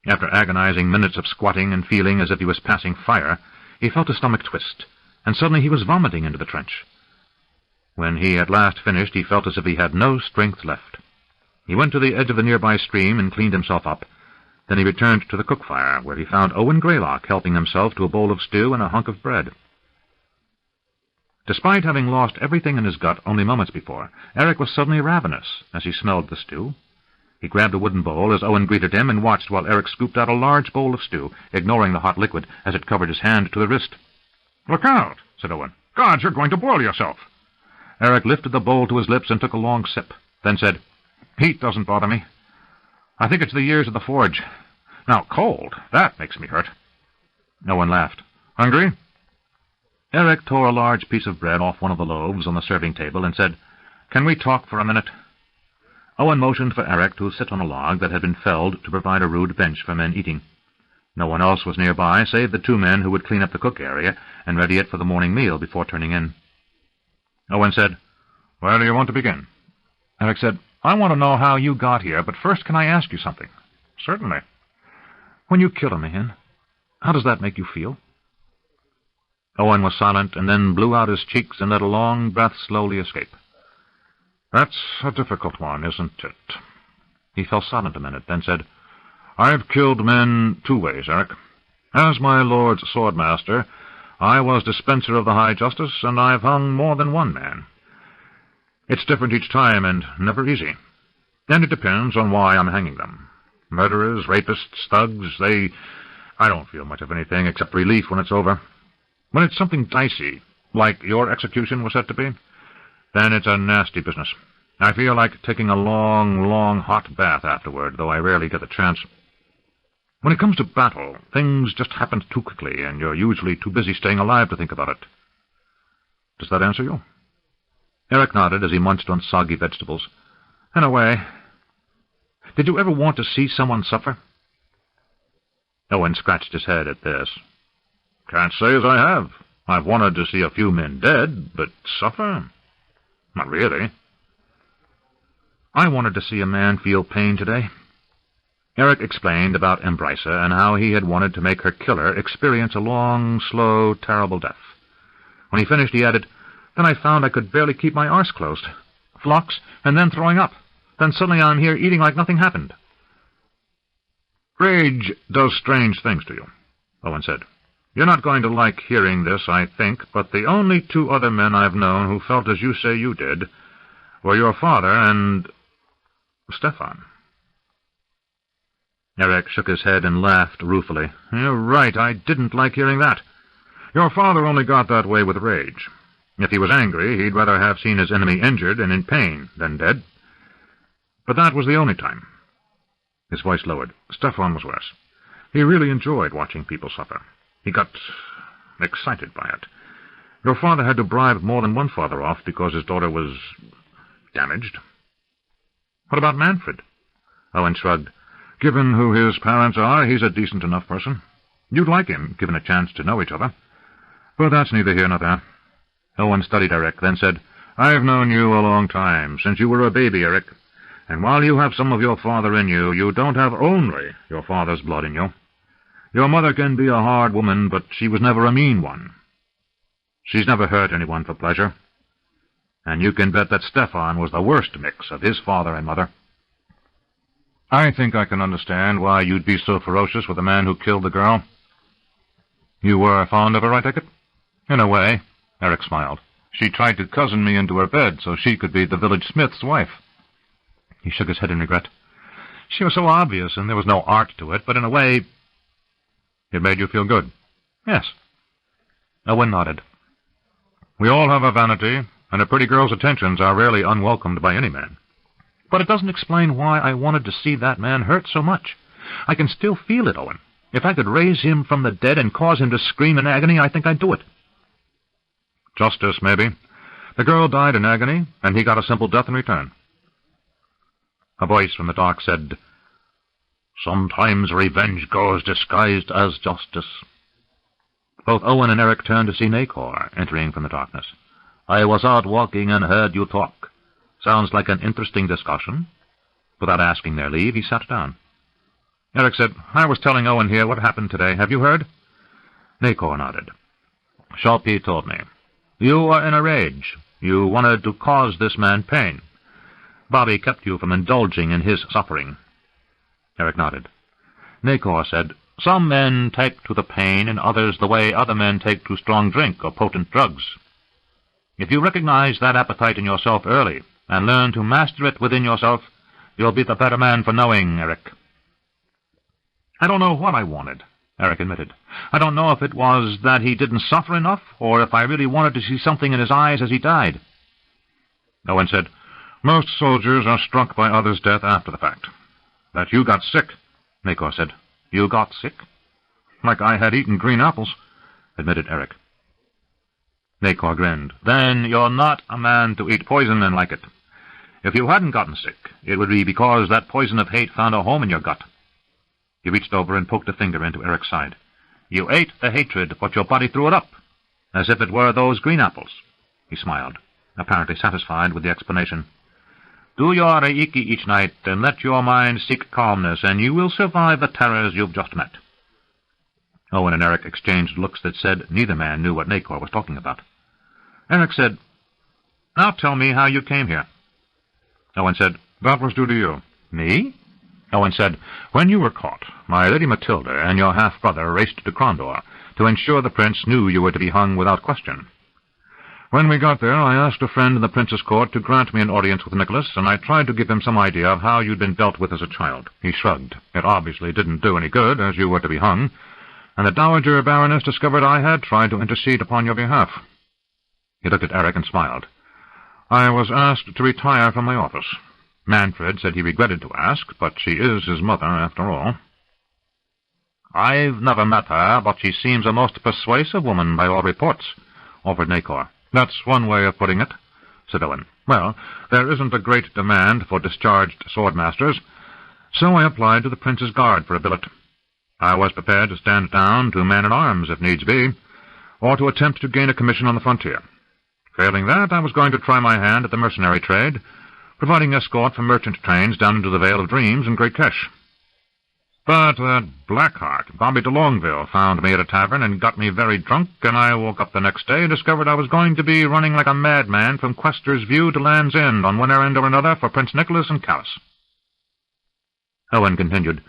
After agonizing minutes of squatting and feeling as if he was passing fire, he felt his stomach twist, and suddenly he was vomiting into the trench. When he at last finished, he felt as if he had no strength left. He went to the edge of the nearby stream and cleaned himself up. Then he returned to the cook fire, where he found Owen Greylock helping himself to a bowl of stew and a hunk of bread. Despite having lost everything in his gut only moments before, Eric was suddenly ravenous as he smelled the stew. He grabbed a wooden bowl as Owen greeted him and watched while Eric scooped out a large bowl of stew, ignoring the hot liquid as it covered his hand to the wrist. "Look out," said Owen. "Gods, you're going to boil yourself." Eric lifted the bowl to his lips and took a long sip, then said, "Heat doesn't bother me. I think it's the years of the forge. Now, cold, that makes me hurt." Owen laughed. "Hungry?" Eric tore a large piece of bread off one of the loaves on the serving table and said, "Can we talk for a minute?" Owen motioned for Eric to sit on a log that had been felled to provide a rude bench for men eating. No one else was nearby save the 2 men who would clean up the cook area and ready it for the morning meal before turning in. Owen said, "Where do you want to begin?" Eric said, "I want to know how you got here, but first can I ask you something?" "Certainly." "When you kill a man, how does that make you feel?" Owen was silent and then blew out his cheeks and let a long breath slowly escape. "That's a difficult one, isn't it?" He fell silent a minute, then said, "I've killed men 2 ways, Eric. As my lord's swordmaster, I was dispenser of the high justice, and I've hung more than 1 man. It's different each time, and never easy. And it depends on why I'm hanging them. Murderers, rapists, thugs, I don't feel much of anything except relief when it's over. When it's something dicey, like your execution was said to be, then it's a nasty business. I feel like taking a long, long hot bath afterward, though I rarely get the chance. When it comes to battle, things just happen too quickly, and you're usually too busy staying alive to think about it. Does that answer you?" Eric nodded as he munched on soggy vegetables. "In a way. Did you ever want to see someone suffer?" Owen scratched his head at this. "Can't say as I have. I've wanted to see a few men dead, but suffer? Not really." "I wanted to see a man feel pain today." Eric explained about Embrisa and how he had wanted to make her killer experience a long, slow, terrible death. When he finished, he added, "Then I found I could barely keep my arse closed. Flux, and then throwing up. Then suddenly I'm here eating like nothing happened." "Rage does strange things to you," Owen said. "You're not going to like hearing this, I think, but the only 2 other men I've known who felt as you say you did were your father and Stefan." Eric shook his head and laughed ruefully. "You're right, I didn't like hearing that. Your father only got that way with rage. If he was angry, he'd rather have seen his enemy injured and in pain than dead. But that was the only time." His voice lowered. "Stefan was worse. He really enjoyed watching people suffer. He got excited by it. Your father had to bribe more than one father off because his daughter was damaged." "What about Manfred?" Owen shrugged. "Given who his parents are, he's a decent enough person. You'd like him, given a chance to know each other. But that's neither here nor there." Owen studied Eric, then said, "I've known you a long time, since you were a baby, Eric. And while you have some of your father in you, you don't have only your father's blood in you. Your mother can be a hard woman, but she was never a mean one. She's never hurt anyone for pleasure. And you can bet that Stefan was the worst mix of his father and mother. I think I can understand why you'd be so ferocious with the man who killed the girl. You were fond of her, I take it? In a way, Eric smiled. She tried to cozen me into her bed so she could be the village smith's wife. He shook his head in regret. She was so obvious, and there was no art to it, but in a way, it made you feel good. Yes. Owen nodded. We all have a vanity, and a pretty girl's attentions are rarely unwelcomed by any man. But it doesn't explain why I wanted to see that man hurt so much. I can still feel it, Owen. If I could raise him from the dead and cause him to scream in agony, I think I'd do it. Justice, maybe. The girl died in agony, and he got a simple death in return. A voice from the dark said, Sometimes revenge goes disguised as justice. Both Owen and Eric turned to see Nacor entering from the darkness. I was out walking and heard you talk. Sounds like an interesting discussion. Without asking their leave, he sat down. Eric said, I was telling Owen here what happened today. Have you heard? Nacor nodded. Sharpie told me. You were in a rage. You wanted to cause this man pain. Bobby kept you from indulging in his suffering. Eric nodded. Nacor said, Some men take to the pain and others the way other men take to strong drink or potent drugs. If you recognize that appetite in yourself early and learn to master it within yourself, you'll be the better man for knowing, Eric. I don't know what I wanted, Eric admitted. I don't know if it was that he didn't suffer enough, or if I really wanted to see something in his eyes as he died. Owen said, Most soldiers are struck by others' death after the fact. That you got sick, Nacor said. You got sick? Like I had eaten green apples, admitted Eric. Nacor grinned. Then you're not a man to eat poison and like it. If you hadn't gotten sick, it would be because that poison of hate found a home in your gut. He reached over and poked a finger into Eric's side. You ate the hatred, but your body threw it up, as if it were those green apples. He smiled, apparently satisfied with the explanation. Do your reiki each night, and let your mind seek calmness, and you will survive the terrors you've just met. Owen and Eric exchanged looks that said neither man knew what Nacor was talking about. Eric said, Now tell me how you came here. Owen said, That was due to you. Me? Owen said, When you were caught, my Lady Matilda and your half-brother raced to Crondor to ensure the prince knew you were to be hung without question. When we got there, I asked a friend in the prince's court to grant me an audience with Nicholas, and I tried to give him some idea of how you'd been dealt with as a child. He shrugged. It obviously didn't do any good, as you were to be hung, and the Dowager Baroness discovered I had tried to intercede upon your behalf. He looked at Eric and smiled. I was asked to retire from my office. Manfred said he regretted to ask, but she is his mother, after all. I've never met her, but she seems a most persuasive woman by all reports, offered Nacor. That's one way of putting it, said Owen. Well, there isn't a great demand for discharged swordmasters, so I applied to the Prince's Guard for a billet. I was prepared to stand down to man-at-arms if needs be, or to attempt to gain a commission on the frontier. Failing that, I was going to try my hand at the mercenary trade, providing escort for merchant trains down into the Vale of Dreams and Great Kesh. But that Blackheart, Bobby de Longville, found me at a tavern and got me very drunk, and I woke up the next day and discovered I was going to be running like a madman from Quester's View to Land's End on one errand or another for Prince Nicholas and Callus. Owen continued,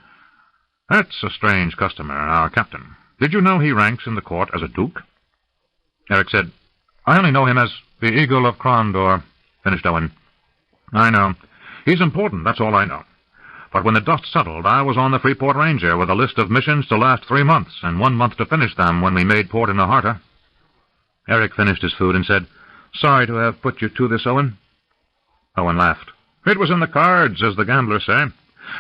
That's a strange customer, our captain. Did you know he ranks in the court as a duke? Eric said, I only know him as the Eagle of Crondor, finished Owen. I know. He's important, that's all I know. But when the dust settled, I was on the Freeport Ranger with a list of missions to last 3 months, and 1 month to finish them when we made port in Naharta. Eric finished his food and said, Sorry to have put you to this, Owen. Owen laughed. It was in the cards, as the gamblers say.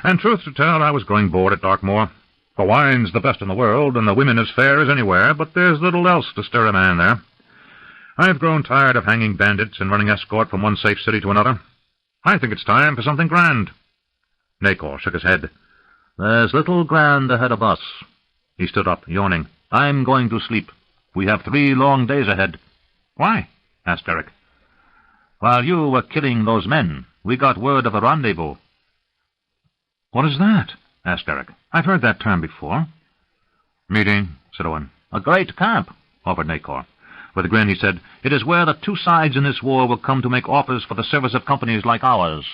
And truth to tell, I was growing bored at Darkmoor. The wine's the best in the world, and the women as fair as anywhere, but there's little else to stir a man there. I've grown tired of hanging bandits and running escort from one safe city to another. I think it's time for something grand. Nacor shook his head. There's little grand ahead of us. He stood up, yawning. I'm going to sleep. We have 3 long days ahead. Why? Asked Eric. While you were killing those men, we got word of a rendezvous, "What is that?" asked Eric. "I've heard that term before." "Meeting," said Owen. "A great camp," offered Nacor. With a grin he said, "It is where the two sides in this war will come to make offers for the service of companies like ours.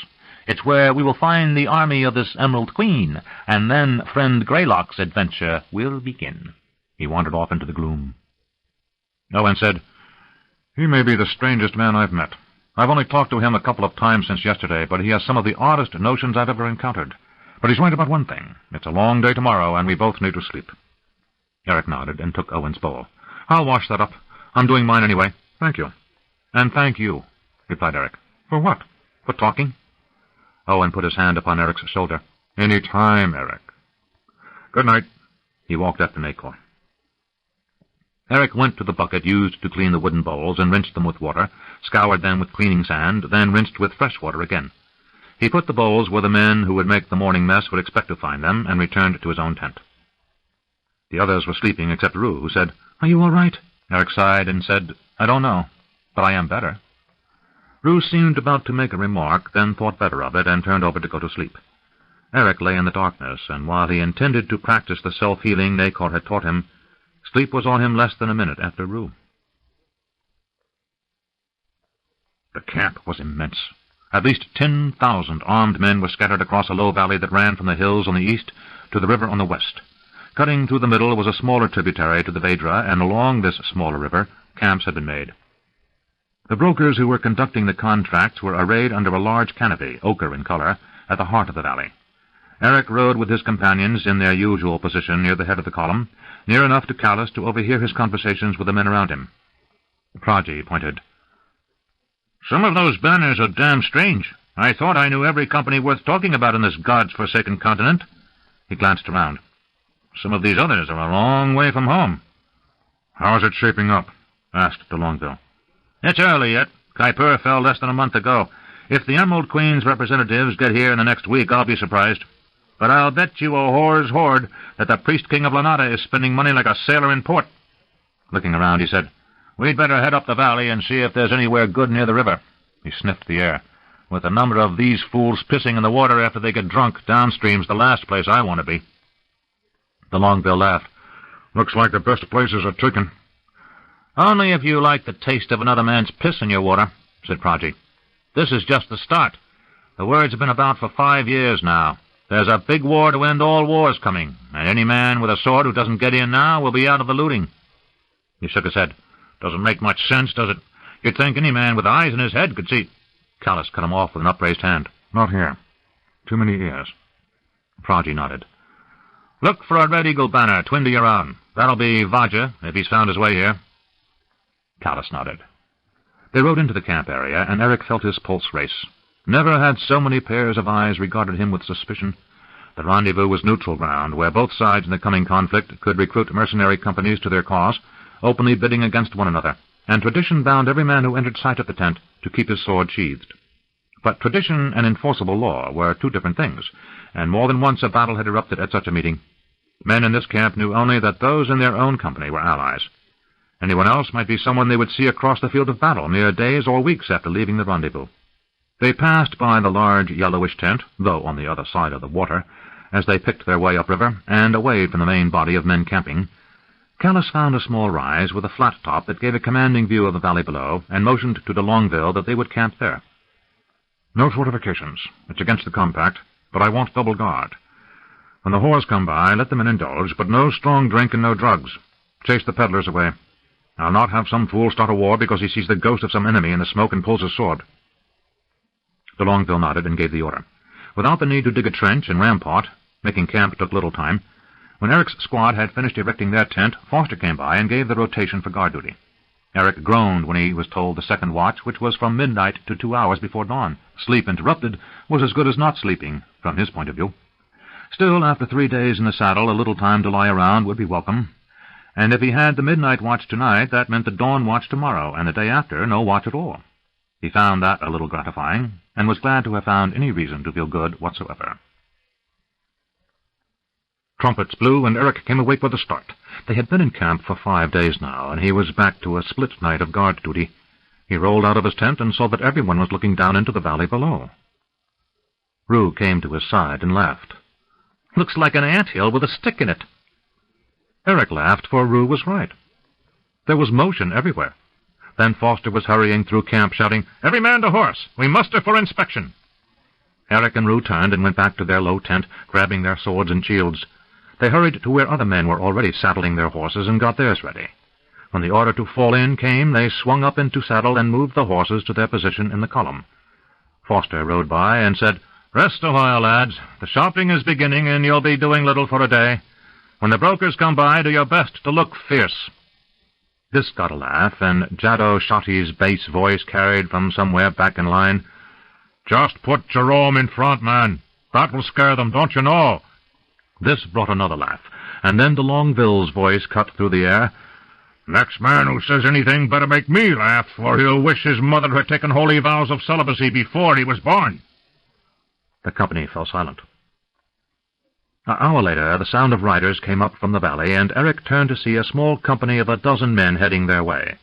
It's where we will find the army of this Emerald Queen, and then friend Greylock's adventure will begin." He wandered off into the gloom. Owen said, "He may be the strangest man I've met. I've only talked to him a couple of times since yesterday, but he has some of the oddest notions I've ever encountered. But he's right about one thing. It's a long day tomorrow, and we both need to sleep." Eric nodded and took Owen's bowl. "I'll wash that up. I'm doing mine anyway." "Thank you." "And thank you," replied Eric. "For what?" "For talking." Owen put his hand upon Eric's shoulder. "Any time, Eric." "Good night." He walked up to Nacor. Eric went to the bucket used to clean the wooden bowls and rinsed them with water, scoured them with cleaning sand, then rinsed with fresh water again. He put the bowls where the men who would make the morning mess would expect to find them, and returned to his own tent. The others were sleeping except Rue, who said, "Are you all right?" Eric sighed and said, "I don't know, but I am better." Rue seemed about to make a remark, then thought better of it, and turned over to go to sleep. Eric lay in the darkness, and while he intended to practice the self-healing Nacor had taught him, sleep was on him less than a minute after Rue. The camp was immense. At least 10,000 armed men were scattered across a low valley that ran from the hills on the east to the river on the west. Cutting through the middle was a smaller tributary to the Vedra, and along this smaller river camps had been made. The brokers who were conducting the contracts were arrayed under a large canopy, ochre in color, at the heart of the valley. Eric rode with his companions in their usual position near the head of the column, near enough to Callus to overhear his conversations with the men around him. Pragi pointed. "Some of those banners are damn strange. I thought I knew every company worth talking about in this god's-forsaken continent." He glanced around. "Some of these others are a long way from home." "How's it shaping up?" asked de Longueville. "It's early yet. Kuiper fell less than a month ago. If the Emerald Queen's representatives get here in the next week, I'll be surprised. But I'll bet you a whore's hoard that the priest-king of Lanata is spending money like a sailor in port." Looking around, he said, "We'd better head up the valley and see if there's anywhere good near the river." He sniffed the air. "With the number of these fools pissing in the water after they get drunk, downstream's the last place I want to be." De Longueville laughed. "Looks like the best places are taken." "Only if you like the taste of another man's piss in your water," said Pragi. "This is just the start. The word's been about for 5 years now. There's a big war to end all wars coming, and any man with a sword who doesn't get in now will be out of the looting." He shook his head. "Doesn't make much sense, does it? You'd think any man with eyes in his head could see—" Callus cut him off with an upraised hand. "Not here. Too many ears." Pragi nodded. "Look for a Red Eagle banner twinned to your arm. That'll be Vaja, if he's found his way here." Callus nodded. They rode into the camp area, and Eric felt his pulse race. Never had so many pairs of eyes regarded him with suspicion. The rendezvous was neutral ground, where both sides in the coming conflict could recruit mercenary companies to their cause, openly bidding against one another, and tradition bound every man who entered sight of the tent to keep his sword sheathed. But tradition and enforceable law were two different things, and more than once a battle had erupted at such a meeting. Men in this camp knew only that those in their own company were allies. Anyone else might be someone they would see across the field of battle mere days or weeks after leaving the rendezvous. They passed by the large yellowish tent, though on the other side of the water, as they picked their way upriver and away from the main body of men camping. Callus found a small rise with a flat top that gave a commanding view of the valley below, and motioned to de Longueville that they would camp there. "No fortifications. It's against the compact, but I want double guard. When the whores come by, let the men indulge, but no strong drink and no drugs. Chase the peddlers away. I'll not have some fool start a war because he sees the ghost of some enemy in the smoke and pulls his sword." De Longueville nodded and gave the order. Without the need to dig a trench and rampart, making camp took little time. When Eric's squad had finished erecting their tent, Foster came by and gave the rotation for guard duty. Eric groaned when he was told the second watch, which was from midnight to 2 hours before dawn. Sleep interrupted was as good as not sleeping, from his point of view. Still, after 3 days in the saddle, a little time to lie around would be welcome. And if he had the midnight watch tonight, that meant the dawn watch tomorrow, and the day after, no watch at all. He found that a little gratifying, and was glad to have found any reason to feel good whatsoever. Trumpets blew, and Eric came awake with a start. They had been in camp for 5 days now, and he was back to a split night of guard duty. He rolled out of his tent and saw that everyone was looking down into the valley below. Rue came to his side and laughed. Looks like an ant-hill with a stick in it." Eric laughed, for Rue was right. There was motion everywhere. Then Foster was hurrying through camp, shouting, "Every man to horse! We muster for inspection!" Eric and Rue turned and went back to their low tent, grabbing their swords and shields. They hurried to where other men were already saddling their horses and got theirs ready. When the order to fall in came, they swung up into saddle and moved the horses to their position in the column. Foster rode by and said, "Rest a while, lads. The shopping is beginning, and you'll be doing little for a day. When the brokers come by, do your best to look fierce." This got a laugh, and Jaddo Shotti's bass voice carried from somewhere back in line, "Just put Jerome in front, man. That will scare them, don't you know?" This brought another laugh, and then de Longueville's voice cut through the air, "Next man who says anything better make me laugh, for he'll wish his mother had taken holy vows of celibacy before he was born." The company fell silent. An hour later, the sound of riders came up from the valley, and Eric turned to see a small company of 12 men heading their way.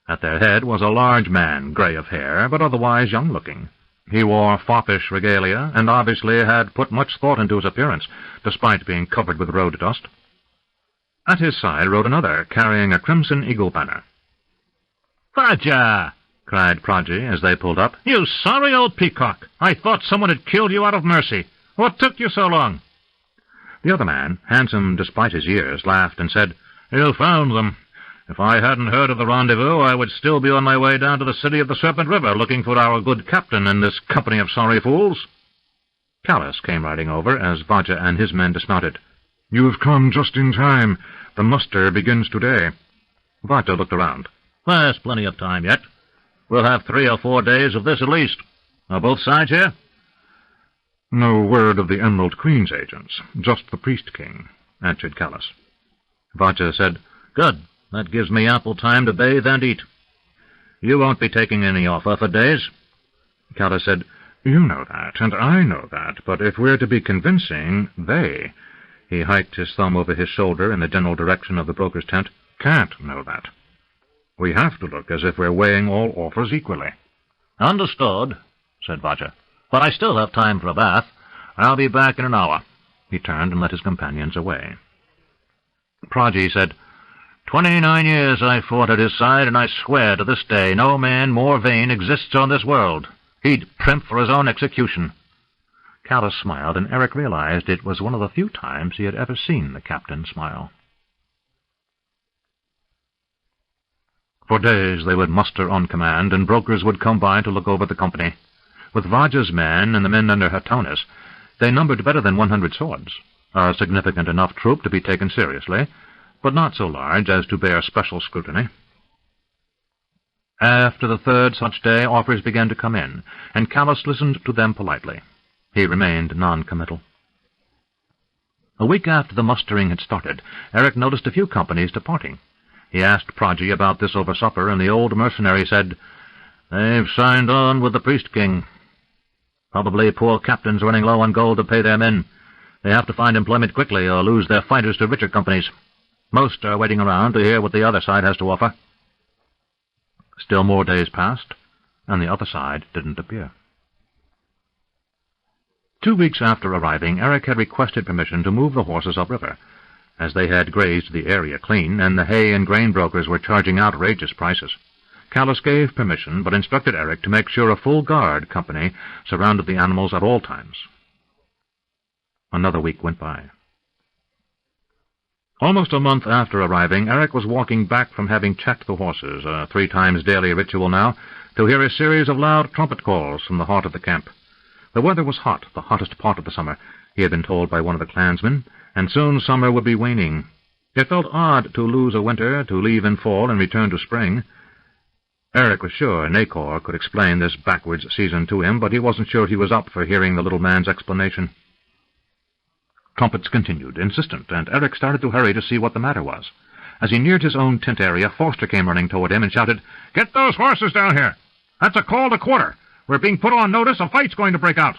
At their head was a large man, gray of hair, but otherwise young-looking. He wore foppish regalia, and obviously had put much thought into his appearance, despite being covered with road dust. At his side rode another, carrying a crimson eagle banner. "Vaja!" cried Proggy as they pulled up. "You sorry old peacock! I thought someone had killed you out of mercy. What took you so long?" The other man, handsome despite his years, laughed and said, "You found them. If I hadn't heard of the rendezvous, I would still be on my way down to the city of the Serpent River, looking for our good captain and this company of sorry fools." Callus came riding over as Vaja and his men dismounted. "You have come just in time. The muster begins today." Vaja looked around. "There's plenty of time yet. We'll have 3 or 4 days of this at least. Are both sides here?" "No word of the Emerald Queen's agents, just the Priest King," answered Callus. Vaja said, "Good. That gives me ample time to bathe and eat. You won't be taking any offer for days." Callus said, "You know that, and I know that, but if we're to be convincing, they," he hiked his thumb over his shoulder in the general direction of the broker's tent, "can't know that. We have to look as if we're weighing all offers equally." "Understood," said Vaja. "But I still have time for a bath. I'll be back in an hour." He turned and led his companions away. Proggy said, 29 years I fought at his side, and I swear to this day no man more vain exists on this world. He'd primp for his own execution." Callus smiled, and Eric realized it was one of the few times he had ever seen the captain smile. For days they would muster on command, and brokers would come by to look over the company. With Vaja's men and the men under Hatonis, they numbered better than 100 swords, a significant enough troop to be taken seriously, but not so large as to bear special scrutiny. After the 3rd such day, offers began to come in, and Callus listened to them politely. He remained non-committal. A week after the mustering had started, Eric noticed a few companies departing. He asked Proggy about this over supper, and the old mercenary said, "They've signed on with the Priest King. Probably poor captains running low on gold to pay their men. They have to find employment quickly or lose their fighters to richer companies. Most are waiting around to hear what the other side has to offer." Still more days passed, and the other side didn't appear. 2 weeks after arriving, Eric had requested permission to move the horses upriver, as they had grazed the area clean, and the hay and grain brokers were charging outrageous prices. Callus gave permission, but instructed Eric to make sure a full guard company surrounded the animals at all times. Another week went by. Almost a month after arriving, Eric was walking back from having checked the horses, a 3 times daily ritual now, to hear a series of loud trumpet calls from the heart of the camp. The weather was hot, the hottest part of the summer, he had been told by one of the clansmen, and soon summer would be waning. It felt odd to lose a winter, to leave in fall and return to spring. Eric was sure Nacor could explain this backwards season to him, but he wasn't sure he was up for hearing the little man's explanation. Trumpets continued, insistent, and Eric started to hurry to see what the matter was. As he neared his own tent area, Foster came running toward him and shouted, "Get those horses down here! That's a call to quarter! We're being put on notice a fight's going to break out!"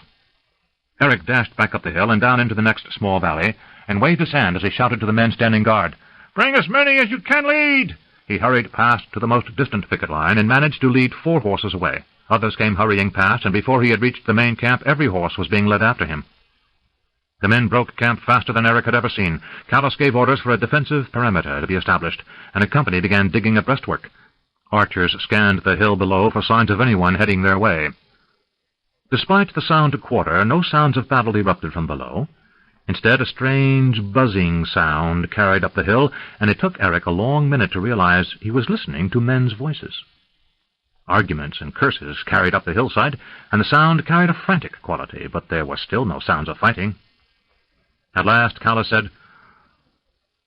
Eric dashed back up the hill and down into the next small valley, and waved his hand as he shouted to the men standing guard, "Bring as many as you can lead!" He hurried past to the most distant picket line and managed to lead 4 horses away. Others came hurrying past, and before he had reached the main camp, every horse was being led after him. The men broke camp faster than Eric had ever seen. Callus gave orders for a defensive perimeter to be established, and a company began digging a breastwork. Archers scanned the hill below for signs of anyone heading their way. Despite the sound to quarter, no sounds of battle erupted from below. Instead, a strange buzzing sound carried up the hill, and it took Eric a long minute to realize he was listening to men's voices. Arguments and curses carried up the hillside, and the sound carried a frantic quality, but there were still no sounds of fighting. At last, Callus said,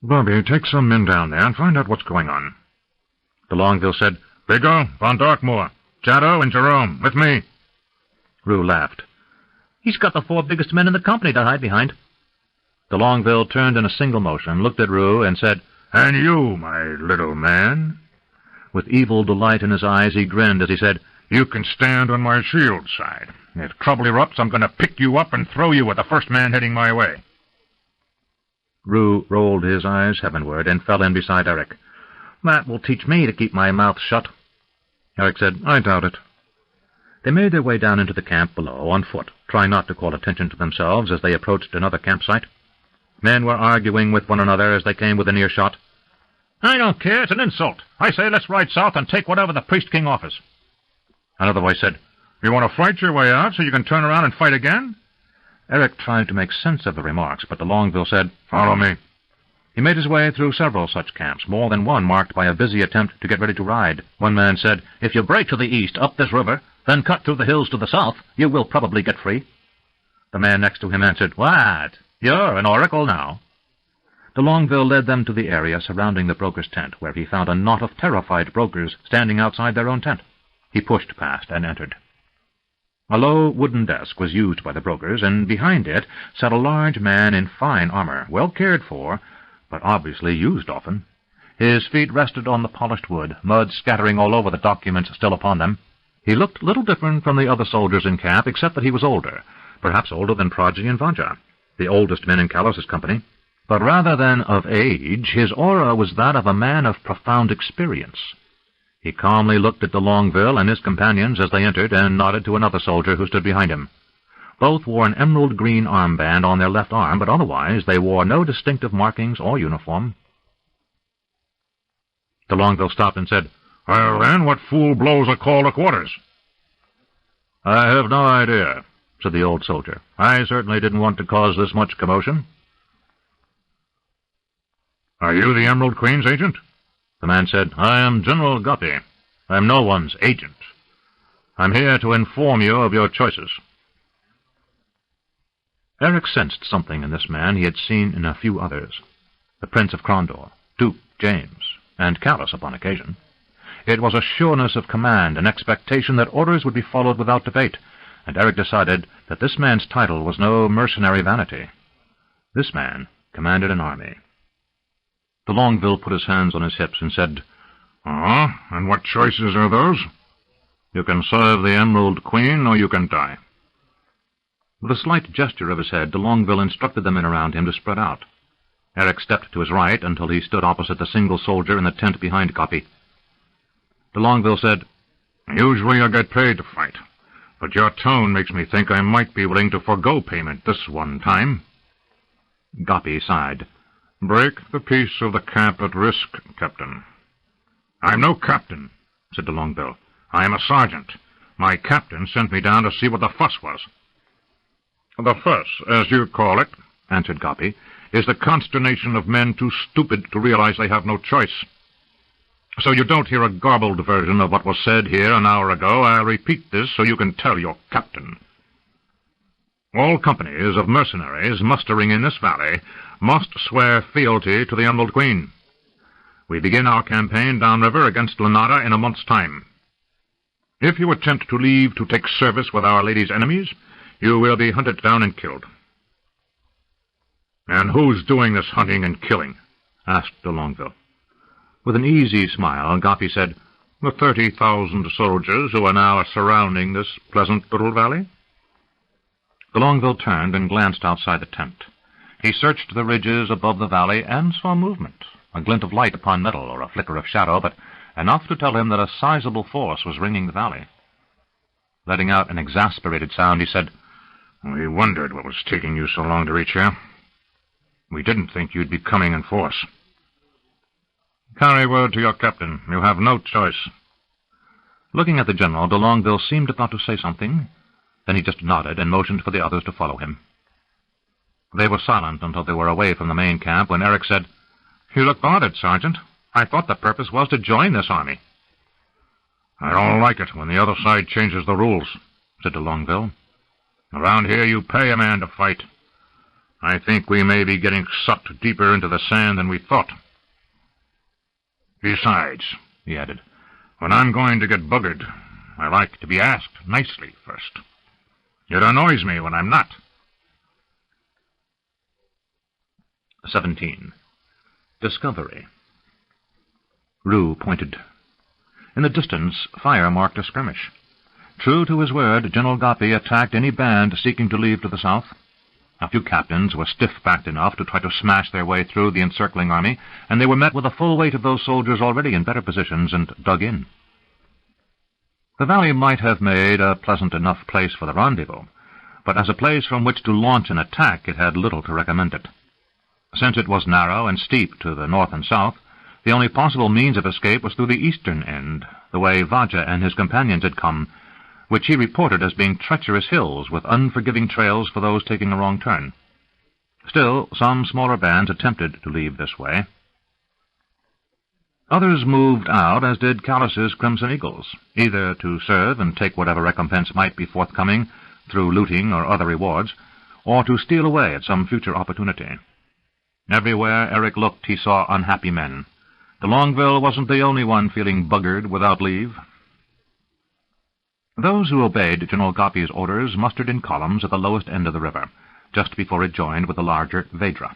"Bobby, take some men down there and find out what's going on." De Longueville said, "Vigo, Von Darkmoor, Jaddo, and Jerome, with me." Rue laughed. "He's got the 4 biggest men in the company to hide behind." De Longueville turned in a single motion, looked at Rue, and said, "And you, my little man?" With evil delight in his eyes, he grinned as he said, "You can stand on my shield side. If trouble erupts, I'm going to pick you up and throw you at the first man heading my way." Rue rolled his eyes heavenward and fell in beside Eric. "That will teach me to keep my mouth shut." Eric said, "I doubt it." They made their way down into the camp below on foot, trying not to call attention to themselves as they approached another campsite. Men were arguing with one another as they came within earshot. "I don't care. It's an insult. I say let's ride south and take whatever the priest-king offers." Another voice said, "You want to fight your way out so you can turn around and fight again?" Eric tried to make sense of the remarks, but de Longueville said, "Follow me." He made his way through several such camps, more than one marked by a busy attempt to get ready to ride. One man said, "If you break to the east, up this river, then cut through the hills to the south, you will probably get free." The man next to him answered, "What? You're an oracle now." De Longueville led them to the area surrounding the broker's tent, where he found a knot of terrified brokers standing outside their own tent. He pushed past and entered. A low wooden desk was used by the brokers, and behind it sat a large man in fine armor, well cared for, but obviously used often. His feet rested on the polished wood, mud scattering all over the documents still upon them. He looked little different from the other soldiers in camp, except that he was older, perhaps older than Progeny and Vajra, the oldest men in Callus's company. But rather than of age, his aura was that of a man of profound experience. He calmly looked at de Longueville and his companions as they entered, and nodded to another soldier who stood behind him. Both wore an emerald-green armband on their left arm, but otherwise they wore no distinctive markings or uniform. De Longueville stopped and said, "Well, then, what fool blows a call to quarters?" "I have no idea," said the old soldier. "I certainly didn't want to cause this much commotion." "Are you the Emerald Queen's agent?" The man said, "I am General Guppy. I am no one's agent. I'm here to inform you of your choices." Eric sensed something in this man he had seen in a few others. The Prince of Crondor, Duke James, and Callus upon occasion. It was a sureness of command, an expectation that orders would be followed without debate, and Eric decided that this man's title was no mercenary vanity. This man commanded an army. De Longueville put his hands on his hips and said, And what choices are those?" "You can serve the Emerald Queen, or you can die." With a slight gesture of his head, de Longueville instructed the men around him to spread out. Eric stepped to his right until he stood opposite the single soldier in the tent behind Guppy. De Longueville said, "Usually I get paid to fight, but your tone makes me think I might be willing to forego payment this one time." Guppy sighed. "Break the peace of the camp at risk, Captain." "I'm no captain," said de Longueville. "I am a sergeant. My captain sent me down to see what the fuss was." "The fuss, as you call it," answered Guppy, "is the consternation of men too stupid to realize they have no choice. So you don't hear a garbled version of what was said here an hour ago. I'll repeat this so you can tell your captain. All companies of mercenaries mustering in this valley must swear fealty to the Emerald Queen. We begin our campaign downriver against Lanada in a month's time. If you attempt to leave to take service with Our Lady's enemies, you will be hunted down and killed." "And who's doing this hunting and killing?" asked de Longueville. With an easy smile, Guppy said, "The 30,000 soldiers who are now surrounding this pleasant little valley." De Longueville turned and glanced outside the tent. He searched the ridges above the valley and saw movement, a glint of light upon metal or a flicker of shadow, but enough to tell him that a sizable force was ringing the valley. Letting out an exasperated sound, he said, We wondered what was taking you so long to reach here. We didn't think you'd be coming in force. Carry word to your captain. You have no choice. Looking at the general, de Longueville seemed about to say something. Then he just nodded and motioned for the others to follow him. They were silent until they were away from the main camp, when Eric said, "You look bothered, Sergeant. I thought the purpose was to join this army." "I don't like it when the other side changes the rules," said de Longueville. "Around here you pay a man to fight. I think we may be getting sucked deeper into the sand than we thought. Besides," he added, "when I'm going to get buggered, I like to be asked nicely first. It annoys me when I'm not." 17. Discovery. Rue pointed. In the distance, fire marked a skirmish. True to his word, General Gopi attacked any band seeking to leave to the south. A few captains were stiff-backed enough to try to smash their way through the encircling army, and they were met with the full weight of those soldiers already in better positions and dug in. The valley might have made a pleasant enough place for the rendezvous, but as a place from which to launch an attack it had little to recommend it. Since it was narrow and steep to the north and south, the only possible means of escape was through the eastern end, the way Vaja and his companions had come, which he reported as being treacherous hills with unforgiving trails for those taking a wrong turn. Still, some smaller bands attempted to leave this way. Others moved out, as did Callus's Crimson Eagles, either to serve and take whatever recompense might be forthcoming through looting or other rewards, or to steal away at some future opportunity. Everywhere Eric looked he saw unhappy men. De Longueville wasn't the only one feeling buggered without leave. Those who obeyed General Gopi's orders mustered in columns at the lowest end of the river, just before it joined with the larger Vedra.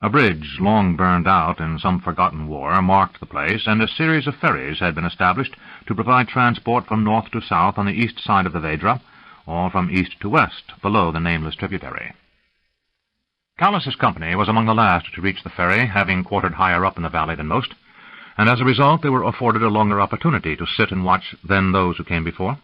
A bridge, long burned out in some forgotten war, marked the place, and a series of ferries had been established to provide transport from north to south on the east side of the Vedra, or from east to west below the nameless tributary. Callus's company was among the last to reach the ferry, having quartered higher up in the valley than most, and as a result they were afforded a longer opportunity to sit and watch than those who came before.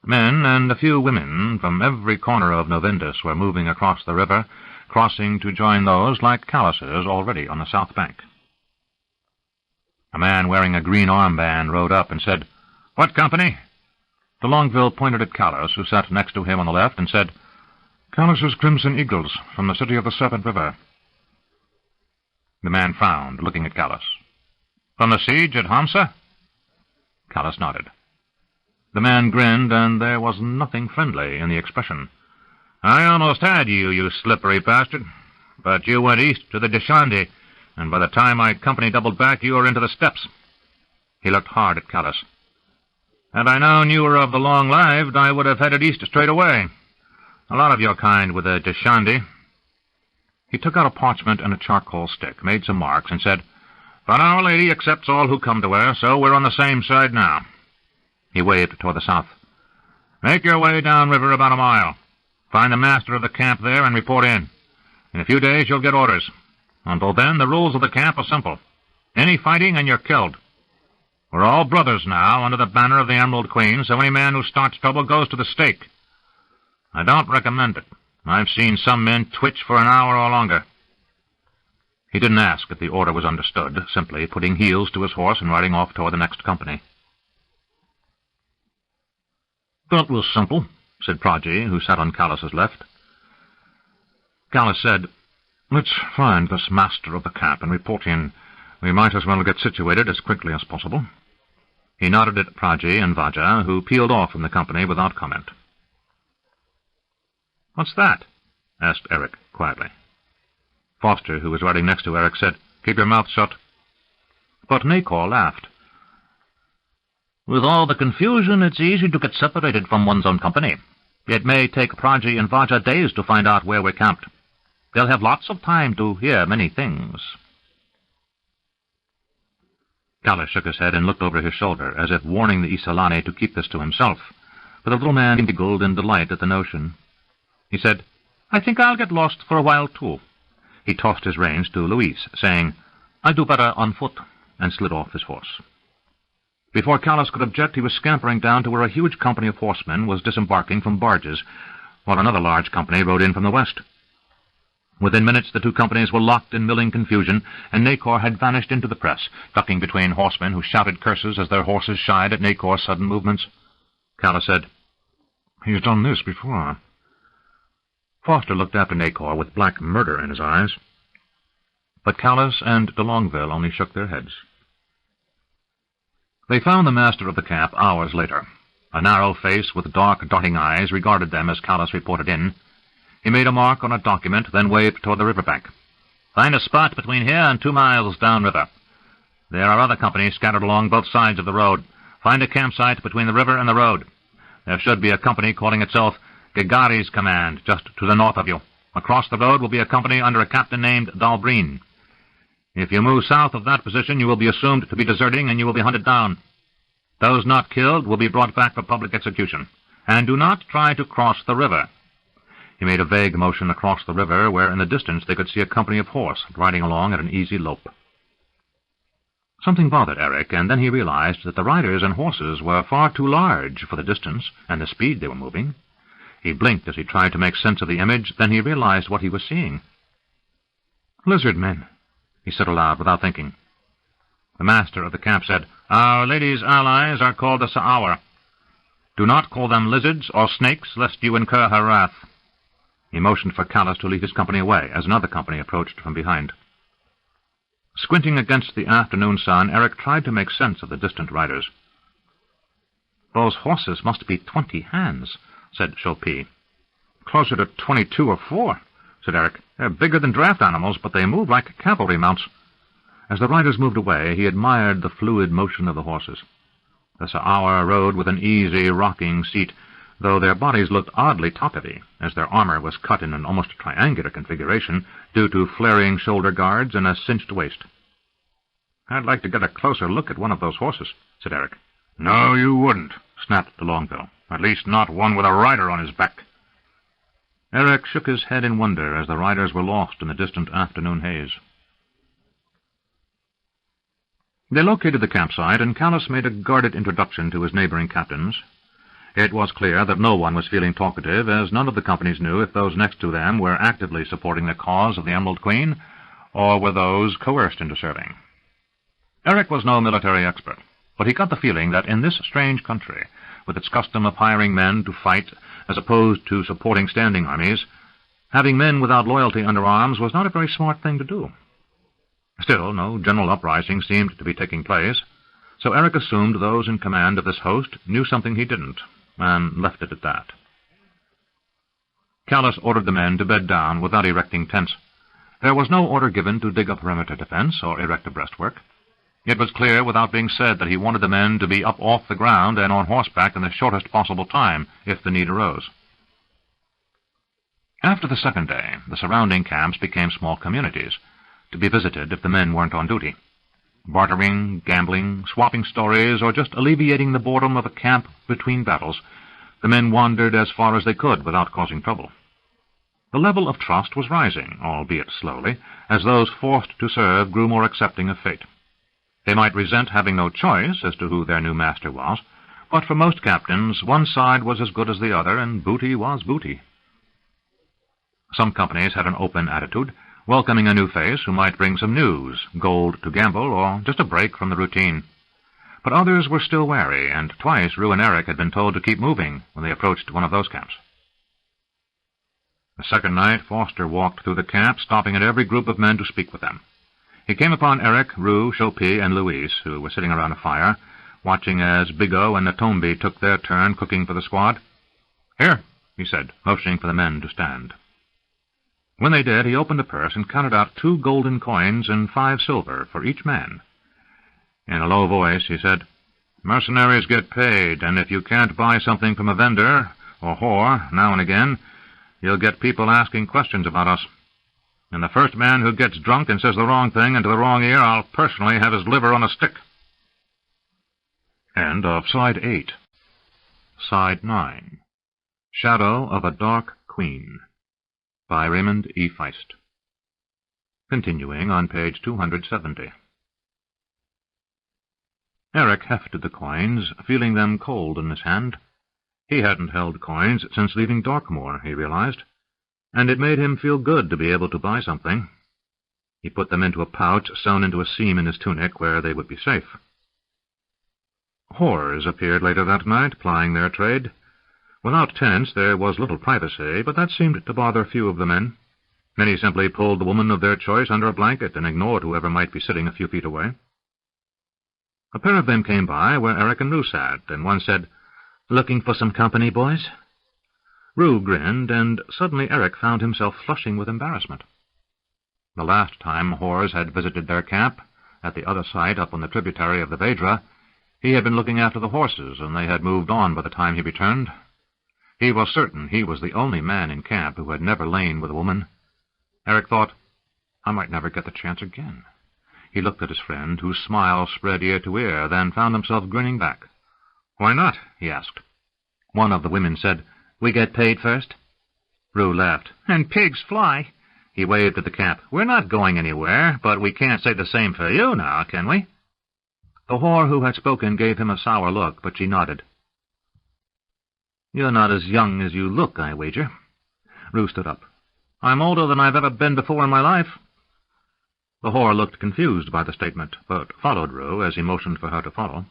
Men and a few women from every corner of Novindus were moving across the river, crossing to join those like Callus's already on the south bank. A man wearing a green armband rode up and said, "What company?" De Longueville pointed at Callus, who sat next to him on the left, and said, "Callus's Crimson Eagles, from the city of the Serpent River." The man frowned, looking at Callus. "From the siege at Hamsa?" Callus nodded. The man grinned, and there was nothing friendly in the expression. "I almost had you, you slippery bastard. But you went east to the Deshandi, and by the time my company doubled back, you were into the steppes." He looked hard at Callus. "Had I known you were of the long-lived, I would have headed east straight away. A lot of your kind with the Deshandi." He took out a parchment and a charcoal stick, made some marks, and said, "But Our Lady accepts all who come to her, so we're on the same side now." He waved toward the south. "Make your way downriver about a mile. Find the master of the camp there and report in. In a few days you'll get orders. Until then, the rules of the camp are simple. Any fighting and you're killed. We're all brothers now under the banner of the Emerald Queen, so any man who starts trouble goes to the stake. I don't recommend it. I've seen some men twitch for an hour or longer." He didn't ask if the order was understood, simply putting heels to his horse and riding off toward the next company. "That was simple," said Prajee, who sat on Callus's left. Callus said, "Let's find this master of the camp and report in. We might as well get situated as quickly as possible." He nodded at Prajee and Vaja, who peeled off from the company without comment. "What's that?" asked Eric quietly. Foster, who was riding next to Eric, said, "Keep your mouth shut." But Nacor laughed. "With all the confusion, it's easy to get separated from one's own company. It may take Prajee and Vaja days to find out where we're camped. They'll have lots of time to hear many things." Callus shook his head and looked over his shoulder, as if warning the Isolani to keep this to himself, but the little man giggled in delight at the notion. He said, "I think I'll get lost for a while, too." He tossed his reins to Luis, saying, "I'll do better on foot," and slid off his horse. Before Callus could object, he was scampering down to where a huge company of horsemen was disembarking from barges, while another large company rode in from the west. Within minutes the two companies were locked in milling confusion, and Nacor had vanished into the press, ducking between horsemen who shouted curses as their horses shied at Nacor's sudden movements. Calla said, "He's done this before." Foster looked after Nacor with black murder in his eyes. But Callas and de Longueville only shook their heads. They found the master of the camp hours later. A narrow face with dark, darting eyes regarded them as Callas reported in. He made a mark on a document, then waved toward the riverbank. "Find a spot between here and 2 miles downriver. There are other companies scattered along both sides of the road. Find a campsite between the river and the road. There should be a company calling itself Gagari's Command, just to the north of you. Across the road will be a company under a captain named Dalbreen. If you move south of that position, you will be assumed to be deserting, and you will be hunted down. Those not killed will be brought back for public execution. And do not try to cross the river." He made a vague motion across the river, where in the distance they could see a company of horse riding along at an easy lope. Something bothered Eric, and then he realized that the riders and horses were far too large for the distance and the speed they were moving. He blinked as he tried to make sense of the image, then he realized what he was seeing. "Lizard men," he said aloud without thinking. The master of the camp said, "Our lady's allies are called the Sa'awar. Do not call them lizards or snakes, lest you incur her wrath." He motioned for Callas to lead his company away, as another company approached from behind. Squinting against the afternoon sun, Eric tried to make sense of the distant riders. "Those horses must be 20 hands," said Chopin. "Closer to 22 or 4, said Eric. "They're bigger than draft animals, but they move like cavalry mounts." As the riders moved away, he admired the fluid motion of the horses. The Sa'awar rode with an easy, rocking seat, though their bodies looked oddly top-heavy, as their armor was cut in an almost triangular configuration due to flaring shoulder guards and a cinched waist. "I'd like to get a closer look at one of those horses," said Eric. "No, you wouldn't," snapped de Longueville. "At least not one with a rider on his back." Eric shook his head in wonder as the riders were lost in the distant afternoon haze. They located the campsite, and Callas made a guarded introduction to his neighboring captains. It was clear that no one was feeling talkative, as none of the companies knew if those next to them were actively supporting the cause of the Emerald Queen, or were those coerced into serving. Eric was no military expert, but he got the feeling that in this strange country, with its custom of hiring men to fight as opposed to supporting standing armies, having men without loyalty under arms was not a very smart thing to do. Still, no general uprising seemed to be taking place, so Eric assumed those in command of this host knew something he didn't, and left it at that. Callas ordered the men to bed down without erecting tents. There was no order given to dig a perimeter defense or erect a breastwork. It was clear without being said that he wanted the men to be up off the ground and on horseback in the shortest possible time, if the need arose. After the second day, the surrounding camps became small communities, to be visited if the men weren't on duty. Bartering, gambling, swapping stories, or just alleviating the boredom of a camp between battles, the men wandered as far as they could without causing trouble. The level of trust was rising, albeit slowly, as those forced to serve grew more accepting of fate. They might resent having no choice as to who their new master was, but for most captains, one side was as good as the other, and booty was booty. Some companies had an open attitude, welcoming a new face who might bring some news, gold to gamble, or just a break from the routine. But others were still wary, and twice Rue and Eric had been told to keep moving when they approached one of those camps. The second night, Foster walked through the camp, stopping at every group of men to speak with them. He came upon Eric, Rue, Chopin, and Louise, who were sitting around a fire, watching as Bigot and Natombi took their turn cooking for the squad. "Here," he said, motioning for the men to stand. When they did, he opened a purse and counted out 2 golden coins and 5 silver for each man. In a low voice, he said, "Mercenaries get paid, and if you can't buy something from a vendor, or whore, now and again, you'll get people asking questions about us. And the first man who gets drunk and says the wrong thing into the wrong ear, I'll personally have his liver on a stick." End of Side 8. Side 9. Shadow of a Dark Queen, by Raymond E. Feist. Continuing on page 270. Eric hefted the coins, feeling them cold in his hand. He hadn't held coins since leaving Darkmoor, he realized, and it made him feel good to be able to buy something. He put them into a pouch sewn into a seam in his tunic where they would be safe. Whores appeared later that night, plying their trade. Without tents, there was little privacy, but that seemed to bother few of the men. Many simply pulled the woman of their choice under a blanket and ignored whoever might be sitting a few feet away. A pair of them came by where Eric and Rue sat, and one said, "Looking for some company, boys?" Rue grinned, and suddenly Eric found himself flushing with embarrassment. The last time whores had visited their camp, at the other site up on the tributary of the Vedra, he had been looking after the horses, and they had moved on by the time he returned. He was certain he was the only man in camp who had never lain with a woman. Eric thought, I might never get the chance again. He looked at his friend, whose smile spread ear to ear, then found himself grinning back. "Why not?" he asked. One of the women said, "We get paid first?" Rue laughed. "And pigs fly." He waved at the camp. "We're not going anywhere, but we can't say the same for you now, can we?" The whore who had spoken gave him a sour look, but she nodded. "You're not as young as you look, I wager." Rue stood up. "I'm older than I've ever been before in my life." The whore looked confused by the statement, but followed Rue as he motioned for her to follow.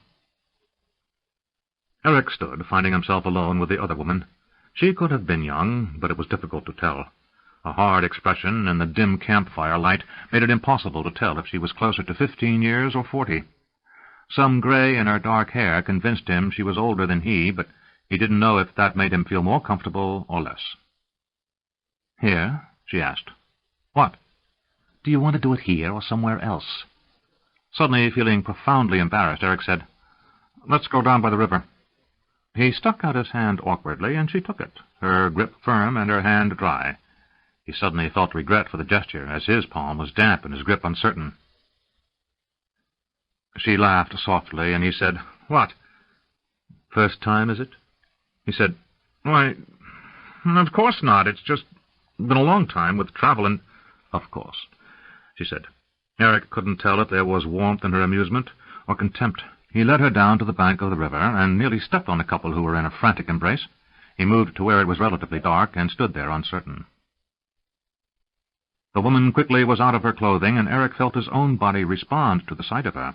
Eric stood, finding himself alone with the other woman. She could have been young, but it was difficult to tell. A hard expression in the dim campfire light made it impossible to tell if she was closer to 15 years or 40. Some gray in her dark hair convinced him she was older than he, but he didn't know if that made him feel more comfortable or less. "Here?" she asked. "What?" "Do you want to do it here or somewhere else?" Suddenly feeling profoundly embarrassed, Eric said, "Let's go down by the river." He stuck out his hand awkwardly, and she took it, her grip firm and her hand dry. He suddenly felt regret for the gesture, as his palm was damp and his grip uncertain. She laughed softly, and he said, "What?" "First time, is it?" He said, "Why, of course not. It's just been a long time with travel and—" "Of course," she said. Eric couldn't tell if there was warmth in her amusement or contempt. He led her down to the bank of the river and nearly stepped on a couple who were in a frantic embrace. He moved to where it was relatively dark and stood there uncertain. The woman quickly was out of her clothing, and Eric felt his own body respond to the sight of her.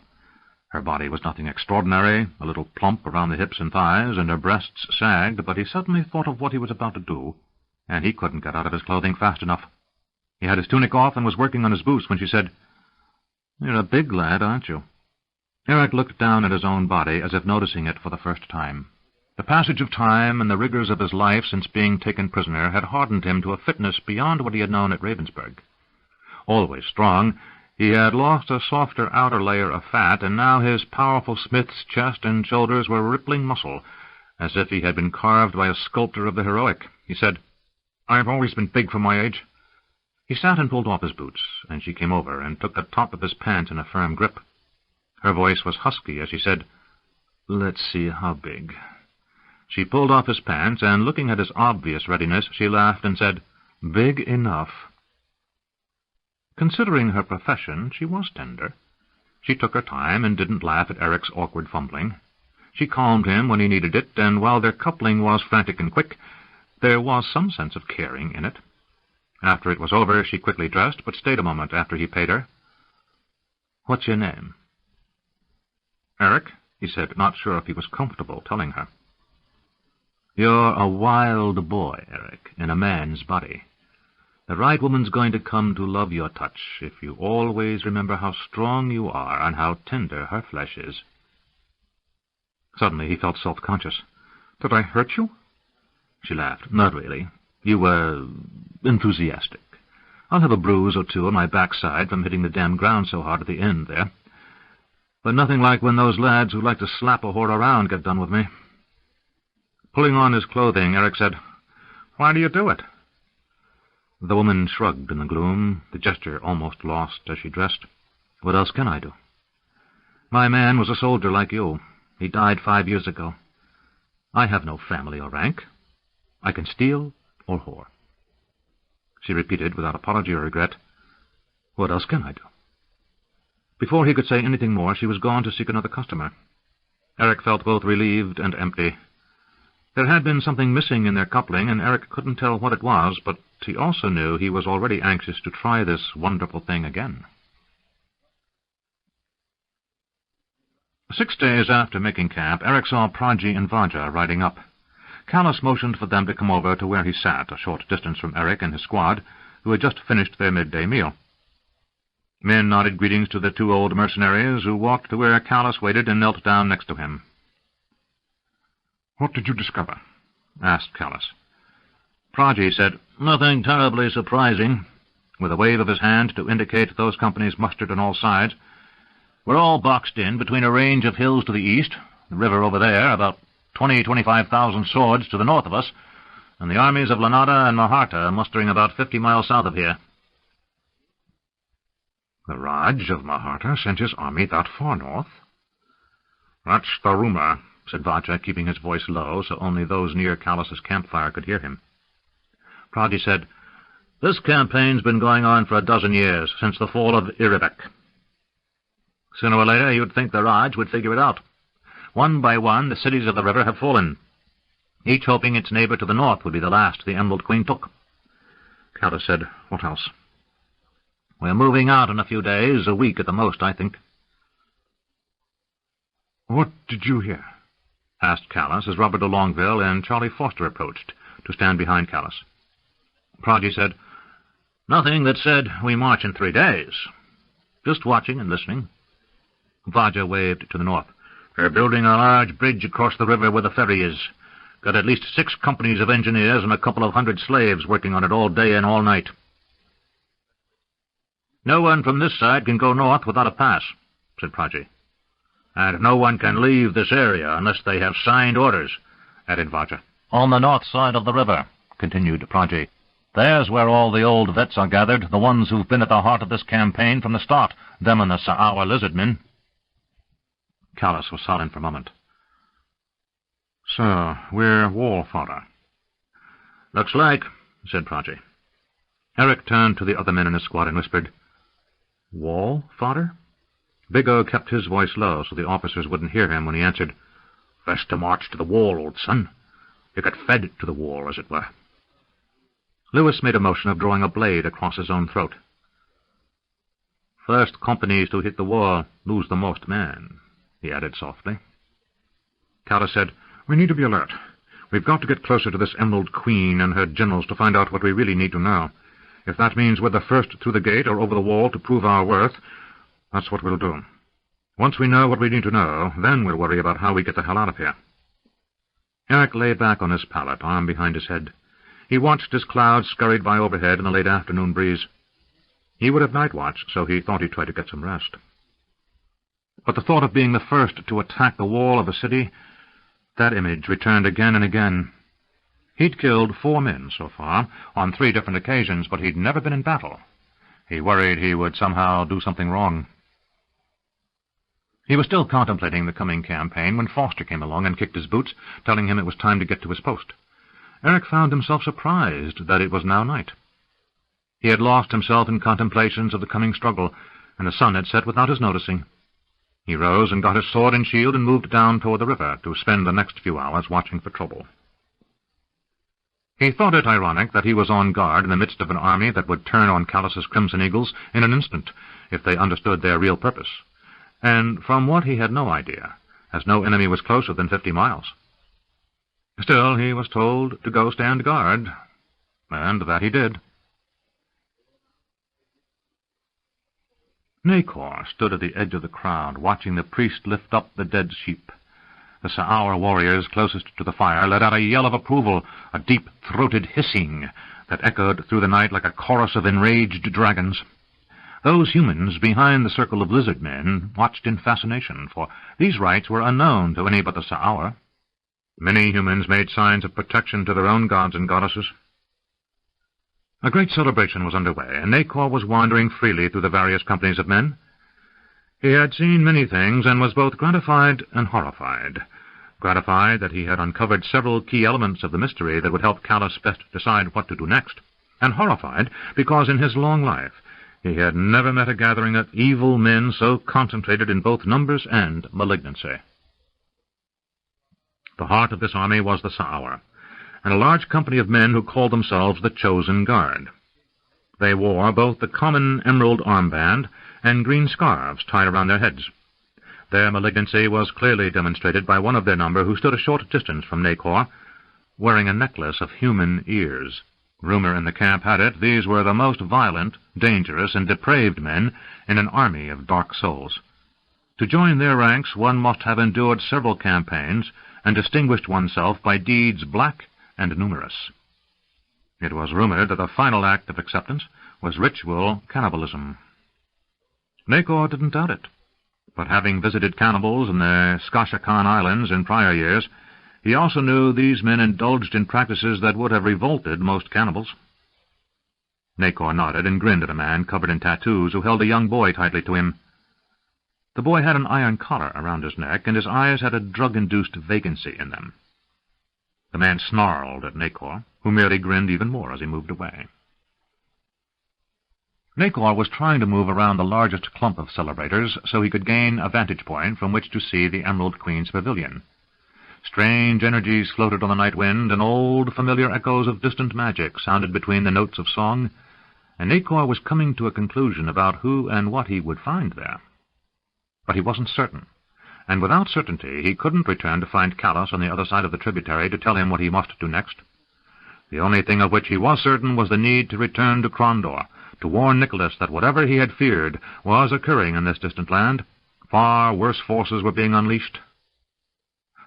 Her body was nothing extraordinary, a little plump around the hips and thighs, and her breasts sagged, but he suddenly thought of what he was about to do, and he couldn't get out of his clothing fast enough. He had his tunic off and was working on his boots when she said, "You're a big lad, aren't you?" Eric looked down at his own body as if noticing it for the first time. The passage of time and the rigors of his life since being taken prisoner had hardened him to a fitness beyond what he had known at Ravensburg. Always strong, he had lost a softer outer layer of fat, and now his powerful smith's chest and shoulders were rippling muscle, as if he had been carved by a sculptor of the heroic. He said, "I've always been big for my age." He sat and pulled off his boots, and she came over and took the top of his pants in a firm grip. Her voice was husky as she said, "Let's see how big." She pulled off his pants, and looking at his obvious readiness, she laughed and said, "Big enough." Considering her profession, she was tender. She took her time and didn't laugh at Eric's awkward fumbling. She calmed him when he needed it, and while their coupling was frantic and quick, there was some sense of caring in it. After it was over, she quickly dressed, but stayed a moment after he paid her. "What's your name?" "Eric," he said, not sure if he was comfortable telling her. "You're a wild boy, Eric, in a man's body. The right woman's going to come to love your touch if you always remember how strong you are and how tender her flesh is." Suddenly he felt self-conscious. "Did I hurt you?" She laughed. "Not really. You were enthusiastic. I'll have a bruise or two on my backside from hitting the damn ground so hard at the end there. But nothing like when those lads who like to slap a whore around get done with me." Pulling on his clothing, Eric said, "Why do you do it?" The woman shrugged in the gloom, the gesture almost lost as she dressed. "What else can I do? My man was a soldier like you. He died 5 years ago. I have no family or rank. I can steal or whore." She repeated without apology or regret, "What else can I do?" Before he could say anything more, she was gone to seek another customer. Eric felt both relieved and empty. There had been something missing in their coupling, and Eric couldn't tell what it was, but he also knew he was already anxious to try this wonderful thing again. 6 days after making camp, Eric saw Prajee and Vaja riding up. Callus motioned for them to come over to where he sat, a short distance from Eric and his squad, who had just finished their midday meal. Men nodded greetings to the 2 old mercenaries, who walked to where Callus waited and knelt down next to him. "What did you discover?" asked Callus. Prajee said, "Nothing terribly surprising," with a wave of his hand to indicate those companies mustered on all sides. "We're all boxed in between a range of hills to the east, the river over there, about 25,000 swords to the north of us, and the armies of Lanada and Maharta mustering about 50 miles south of here." "The Raj of Maharta sent his army that far north?" "That's the rumor," said Vaja, keeping his voice low so only those near Callus's campfire could hear him. Prajee said, "This campaign's been going on for a dozen years, since the fall of Iribek. Sooner or later you'd think the Raj would figure it out. One by one the cities of the river have fallen, each hoping its neighbor to the north would be the last the Emerald Queen took." Callus said, "What else?" "We're moving out in a few days, a week at the most, I think." "What did you hear?" asked Callus as Robert de Longueville and Charlie Foster approached to stand behind Callus. Prajee said, "Nothing that said we march in 3 days. Just watching and listening." Vaja waved to the north. "They're building a large bridge across the river where the ferry is. Got at least 6 companies of engineers and a couple of 100 slaves working on it all day and all night. No one from this side can go north without a pass," said Prajee. "And no one can leave this area unless they have signed orders," added Vaja. "On the north side of the river," continued Prajee. "There's where all the old vets are gathered, the ones who've been at the heart of this campaign from the start, them and the Sa'awa lizardmen." Callus was silent for a moment. "So, we're wall fodder." "Looks like," said Prajee. Eric turned to the other men in his squad and whispered, "Wall fodder?" Big O kept his voice low so the officers wouldn't hear him when he answered, "First to march to the wall, old son. You get fed to the wall, as it were." Lewis made a motion of drawing a blade across his own throat. "First companies to hit the wall lose the most men," he added softly. Callus said, "We need to be alert. We've got to get closer to this Emerald Queen and her generals to find out what we really need to know. If that means we're the first through the gate or over the wall to prove our worth, that's what we'll do. Once we know what we need to know, then we'll worry about how we get the hell out of here." Eric lay back on his pallet, arm behind his head. He watched as clouds scurried by overhead in the late afternoon breeze. He would have night watch, so he thought he'd try to get some rest. But the thought of being the first to attack the wall of a city, that image returned again and again. He'd killed 4 men so far, on 3 different occasions, but he'd never been in battle. He worried he would somehow do something wrong. He was still contemplating the coming campaign when Foster came along and kicked his boots, telling him it was time to get to his post. Eric found himself surprised that it was now night. He had lost himself in contemplations of the coming struggle, and the sun had set without his noticing. He rose and got his sword and shield and moved down toward the river to spend the next few hours watching for trouble. He thought it ironic that he was on guard in the midst of an army that would turn on Callus's Crimson Eagles in an instant if they understood their real purpose, and from what he had no idea, as no enemy was closer than 50 miles. Still, he was told to go stand guard, and that he did. Nacor stood at the edge of the crowd, watching the priest lift up the dead sheep. The Sa'awa warriors closest to the fire let out a yell of approval, a deep-throated hissing that echoed through the night like a chorus of enraged dragons. Those humans behind the circle of lizard men watched in fascination, for these rites were unknown to any but the Sa'awa. Many humans made signs of protection to their own gods and goddesses. A great celebration was underway, and Nacor was wandering freely through the various companies of men. He had seen many things, and was both gratified and horrified. Gratified that he had uncovered several key elements of the mystery that would help Callus best decide what to do next, and horrified because in his long life he had never met a gathering of evil men so concentrated in both numbers and malignancy. The heart of this army was the Sa'aur, and a large company of men who called themselves the Chosen Guard. They wore both the common emerald armband and green scarves tied around their heads. Their malignancy was clearly demonstrated by one of their number who stood a short distance from Nacor, wearing a necklace of human ears. Rumor in the camp had it these were the most violent, dangerous, and depraved men in an army of dark souls. To join their ranks one must have endured several campaigns and distinguished oneself by deeds black and numerous. It was rumored that the final act of acceptance was ritual cannibalism. Nacor didn't doubt it, but having visited cannibals in the Skashakan Islands in prior years, he also knew these men indulged in practices that would have revolted most cannibals. Nacor nodded and grinned at a man covered in tattoos who held a young boy tightly to him. The boy had an iron collar around his neck, and his eyes had a drug-induced vacancy in them. The man snarled at Nacor, who merely grinned even more as he moved away. Nacor was trying to move around the largest clump of celebrators so he could gain a vantage point from which to see the Emerald Queen's pavilion. Strange energies floated on the night wind, and old familiar echoes of distant magic sounded between the notes of song, and Nacor was coming to a conclusion about who and what he would find there. But he wasn't certain, and without certainty he couldn't return to find Kalos on the other side of the tributary to tell him what he must do next. The only thing of which he was certain was the need to return to Krondor, to warn Nicholas that whatever he had feared was occurring in this distant land. Far worse forces were being unleashed.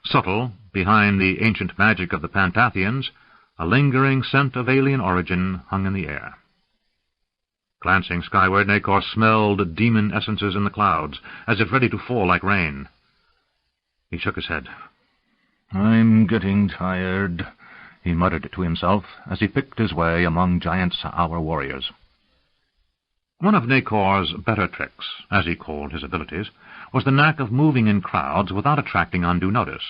Subtle, behind the ancient magic of the Pantathians, a lingering scent of alien origin hung in the air. Glancing skyward, Nacor smelled demon essences in the clouds, as if ready to fall like rain. He shook his head. "I'm getting tired," he muttered to himself as he picked his way among giant Sa'aur warriors. One of Nacor's better tricks, as he called his abilities, was the knack of moving in crowds without attracting undue notice.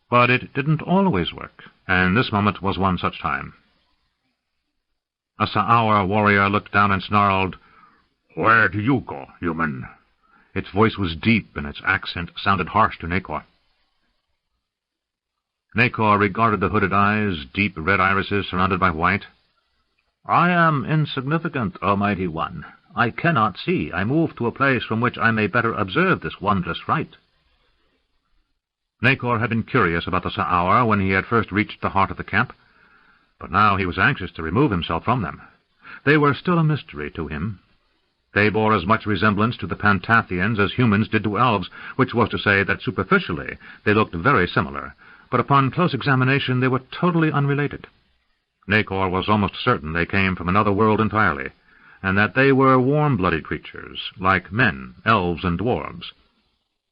But it didn't always work, and this moment was one such time. A Sa'aur warrior looked down and snarled, "Where do you go, human?" Its voice was deep, and its accent sounded harsh to Nacor. Nacor regarded the hooded eyes, deep red irises surrounded by white. "I am insignificant, Almighty One. I cannot see. I move to a place from which I may better observe this wondrous rite." Nacor had been curious about the Sa'aur when he had first reached the heart of the camp, but now he was anxious to remove himself from them. They were still a mystery to him. They bore as much resemblance to the Pantathians as humans did to elves, which was to say that superficially they looked very similar, but upon close examination they were totally unrelated. Nacor was almost certain they came from another world entirely, and that they were warm-blooded creatures, like men, elves, and dwarves,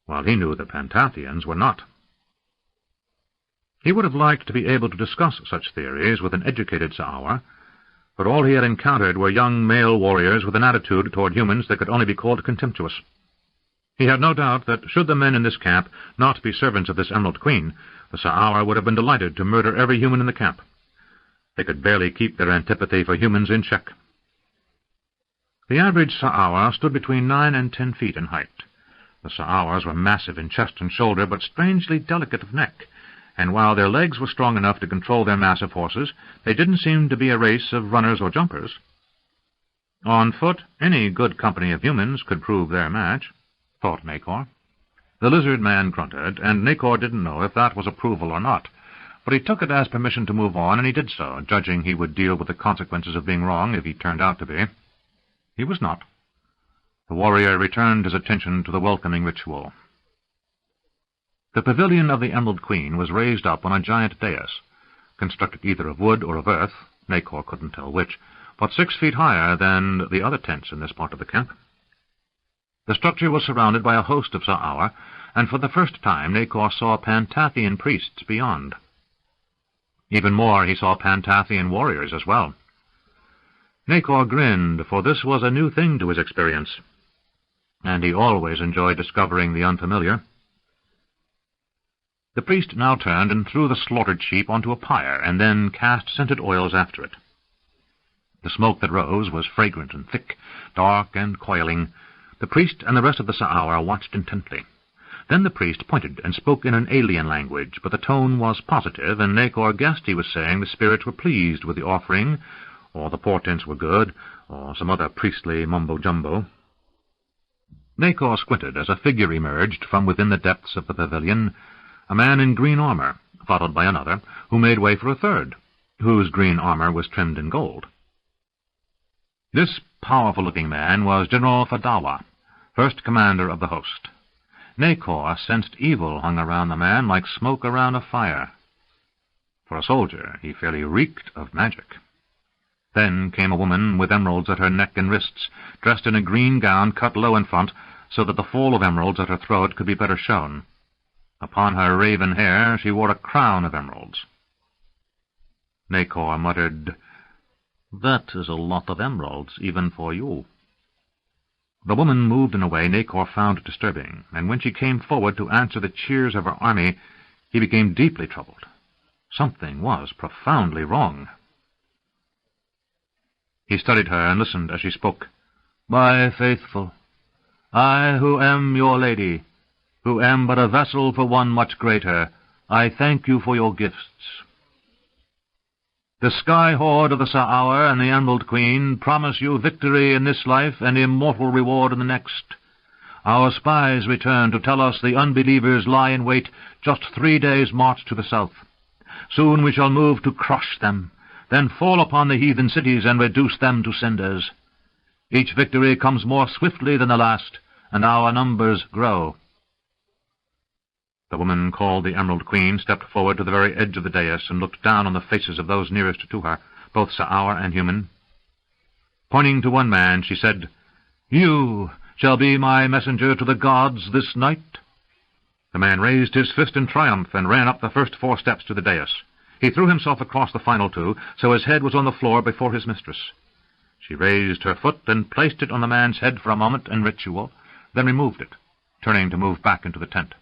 while he knew the Pantathians were not. He would have liked to be able to discuss such theories with an educated Sa'aur, but all he had encountered were young male warriors with an attitude toward humans that could only be called contemptuous. He had no doubt that, should the men in this camp not be servants of this Emerald Queen, the Sa'aur would have been delighted to murder every human in the camp. They could barely keep their antipathy for humans in check. The average Sa'aur stood between 9 and 10 feet in height. The Sa'aurs were massive in chest and shoulder, but strangely delicate of neck, and while their legs were strong enough to control their massive horses, they didn't seem to be a race of runners or jumpers. On foot, any good company of humans could prove their match, thought Nacor. The lizard man grunted, and Nacor didn't know if that was approval or not, but he took it as permission to move on, and he did so, judging he would deal with the consequences of being wrong if he turned out to be. He was not. The warrior returned his attention to the welcoming ritual. The pavilion of the Emerald Queen was raised up on a giant dais, constructed either of wood or of earth, Nacor couldn't tell which, but 6 feet higher than the other tents in this part of the camp. The structure was surrounded by a host of Sa'aur, and for the first time Nacor saw Pantathian priests beyond. Even more, he saw Pantathian warriors as well. Nacor grinned, for this was a new thing to his experience, and he always enjoyed discovering the unfamiliar. The priest now turned and threw the slaughtered sheep onto a pyre, and then cast scented oils after it. The smoke that rose was fragrant and thick, dark and coiling. The priest and the rest of the Sa'aur watched intently. Then the priest pointed and spoke in an alien language, but the tone was positive, and Nacor guessed he was saying the spirits were pleased with the offering, or the portents were good, or some other priestly mumbo-jumbo. Nacor squinted as a figure emerged from within the depths of the pavilion, a man in green armor, followed by another, who made way for a third, whose green armor was trimmed in gold. This powerful-looking man was General Fadawa, first commander of the host. Nacor sensed evil hung around the man like smoke around a fire. For a soldier, he fairly reeked of magic. Then came a woman with emeralds at her neck and wrists, dressed in a green gown cut low in front, so that the fall of emeralds at her throat could be better shown. Upon her raven hair she wore a crown of emeralds. Nacor muttered, "That is a lot of emeralds, even for you." The woman moved in a way Nacor found disturbing, and when she came forward to answer the cheers of her army, he became deeply troubled. Something was profoundly wrong. He studied her and listened as she spoke. "My faithful, I who am your lady, who am but a vessel for one much greater, I thank you for your gifts. The sky horde of the Sa'aur and the Emerald Queen promise you victory in this life and immortal reward in the next. Our spies return to tell us the unbelievers lie in wait just 3 days' march to the south. Soon we shall move to crush them, then fall upon the heathen cities and reduce them to cinders. Each victory comes more swiftly than the last, and our numbers grow." The woman called the Emerald Queen stepped forward to the very edge of the dais and looked down on the faces of those nearest to her, both Sa'aur and human. Pointing to one man, she said, "You shall be my messenger to the gods this night." The man raised his fist in triumph and ran up the first 4 steps to the dais. He threw himself across the final 2, so his head was on the floor before his mistress. She raised her foot and placed it on the man's head for a moment in ritual, then removed it, turning to move back into the tent.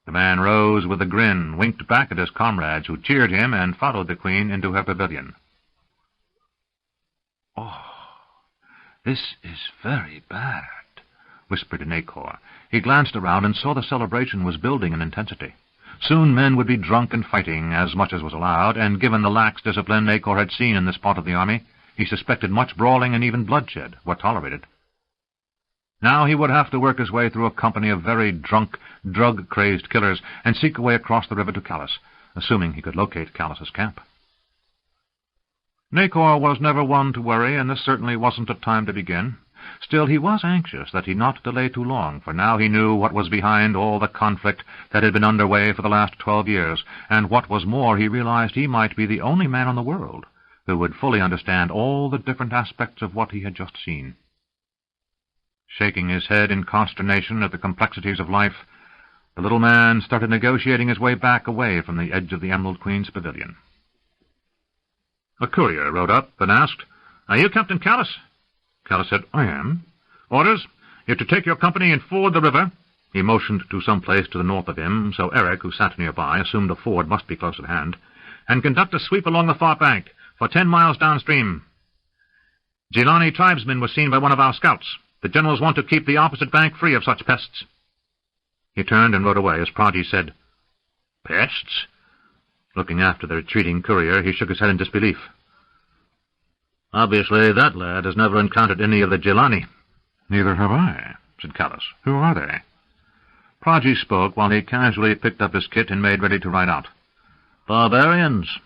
The man rose with a grin, winked back at his comrades, who cheered him, and followed the queen into her pavilion. "Oh, this is very bad," whispered Nacor. He glanced around and saw the celebration was building in intensity. Soon men would be drunk and fighting, as much as was allowed, and given the lax discipline Nacor had seen in this part of the army, he suspected much brawling and even bloodshed were tolerated. Now he would have to work his way through a company of very drunk, drug-crazed killers and seek a way across the river to Callus, assuming he could locate Callus's camp. Nacor was never one to worry, and this certainly wasn't a time to begin. Still, he was anxious that he not delay too long, for now he knew what was behind all the conflict that had been under way for the last 12 years, and what was more, he realized he might be the only man in the world who would fully understand all the different aspects of what he had just seen. Shaking his head in consternation at the complexities of life, the little man started negotiating his way back away from the edge of the Emerald Queen's pavilion. A courier rode up and asked, "Are you Captain Callus?" Callus said, "I am." "Orders, you're to take your company and ford the river." He motioned to some place to the north of him, so Eric, who sat nearby, assumed a ford must be close at hand, "and conduct a sweep along the far bank, for 10 miles downstream. Gilani tribesmen were seen by one of our scouts. The generals want to keep the opposite bank free of such pests." He turned and rode away as Prodi said, "Pests?" Looking after the retreating courier, he shook his head in disbelief. "Obviously that lad has never encountered any of the Gilani." "Neither have I," said Callus. "Who are they?" Prodi spoke while he casually picked up his kit and made ready to ride out. "Barbarians."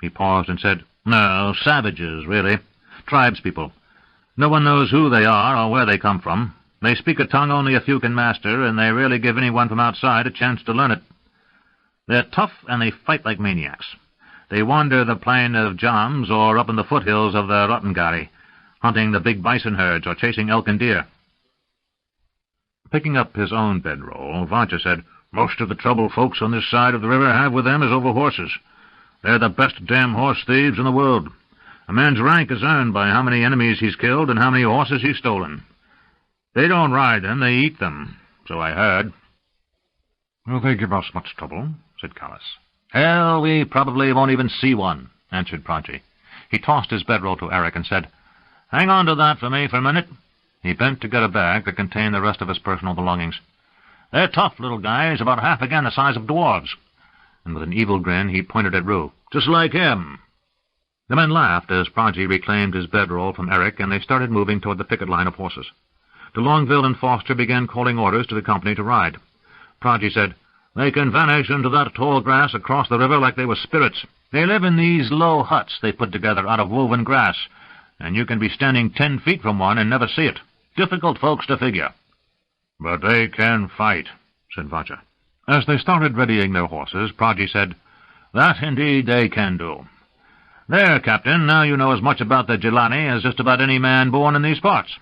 He paused and said, "No, savages, really. Tribespeople. No one knows who they are or where they come from. They speak a tongue only a few can master, and they rarely give anyone from outside a chance to learn it. They're tough, and they fight like maniacs. They wander the plain of Jams or up in the foothills of the Rotengari, hunting the big bison herds or chasing elk and deer." Picking up his own bedroll, Vajra said, "Most of the trouble folks on this side of the river have with them is over horses. They're the best damn horse thieves in the world. A man's rank is earned by how many enemies he's killed and how many horses he's stolen. They don't ride them, they eat them, so I heard." "Will they give us much trouble?" said Callus. "Hell, we probably won't even see one," answered Prodi. He tossed his bedroll to Eric and said, "Hang on to that for me for a minute." He bent to get a bag that contained the rest of his personal belongings. They're tough little guys, about half again the size of dwarves." And with an evil grin he pointed at Rue. "Just like him." The men laughed as Proggy reclaimed his bedroll from Eric, and they started moving toward the picket line of horses. De Longueville and Foster began calling orders to the company to ride. Proggy said, "They can vanish into that tall grass across the river like they were spirits. They live in these low huts they put together out of woven grass, and you can be standing 10 feet from one and never see it. Difficult folks to figure." "But they can fight," said Vacha. As they started readying their horses, Proggy said, "That indeed they can do. There, Captain, now you know as much about the Jelani as just about any man born in these parts."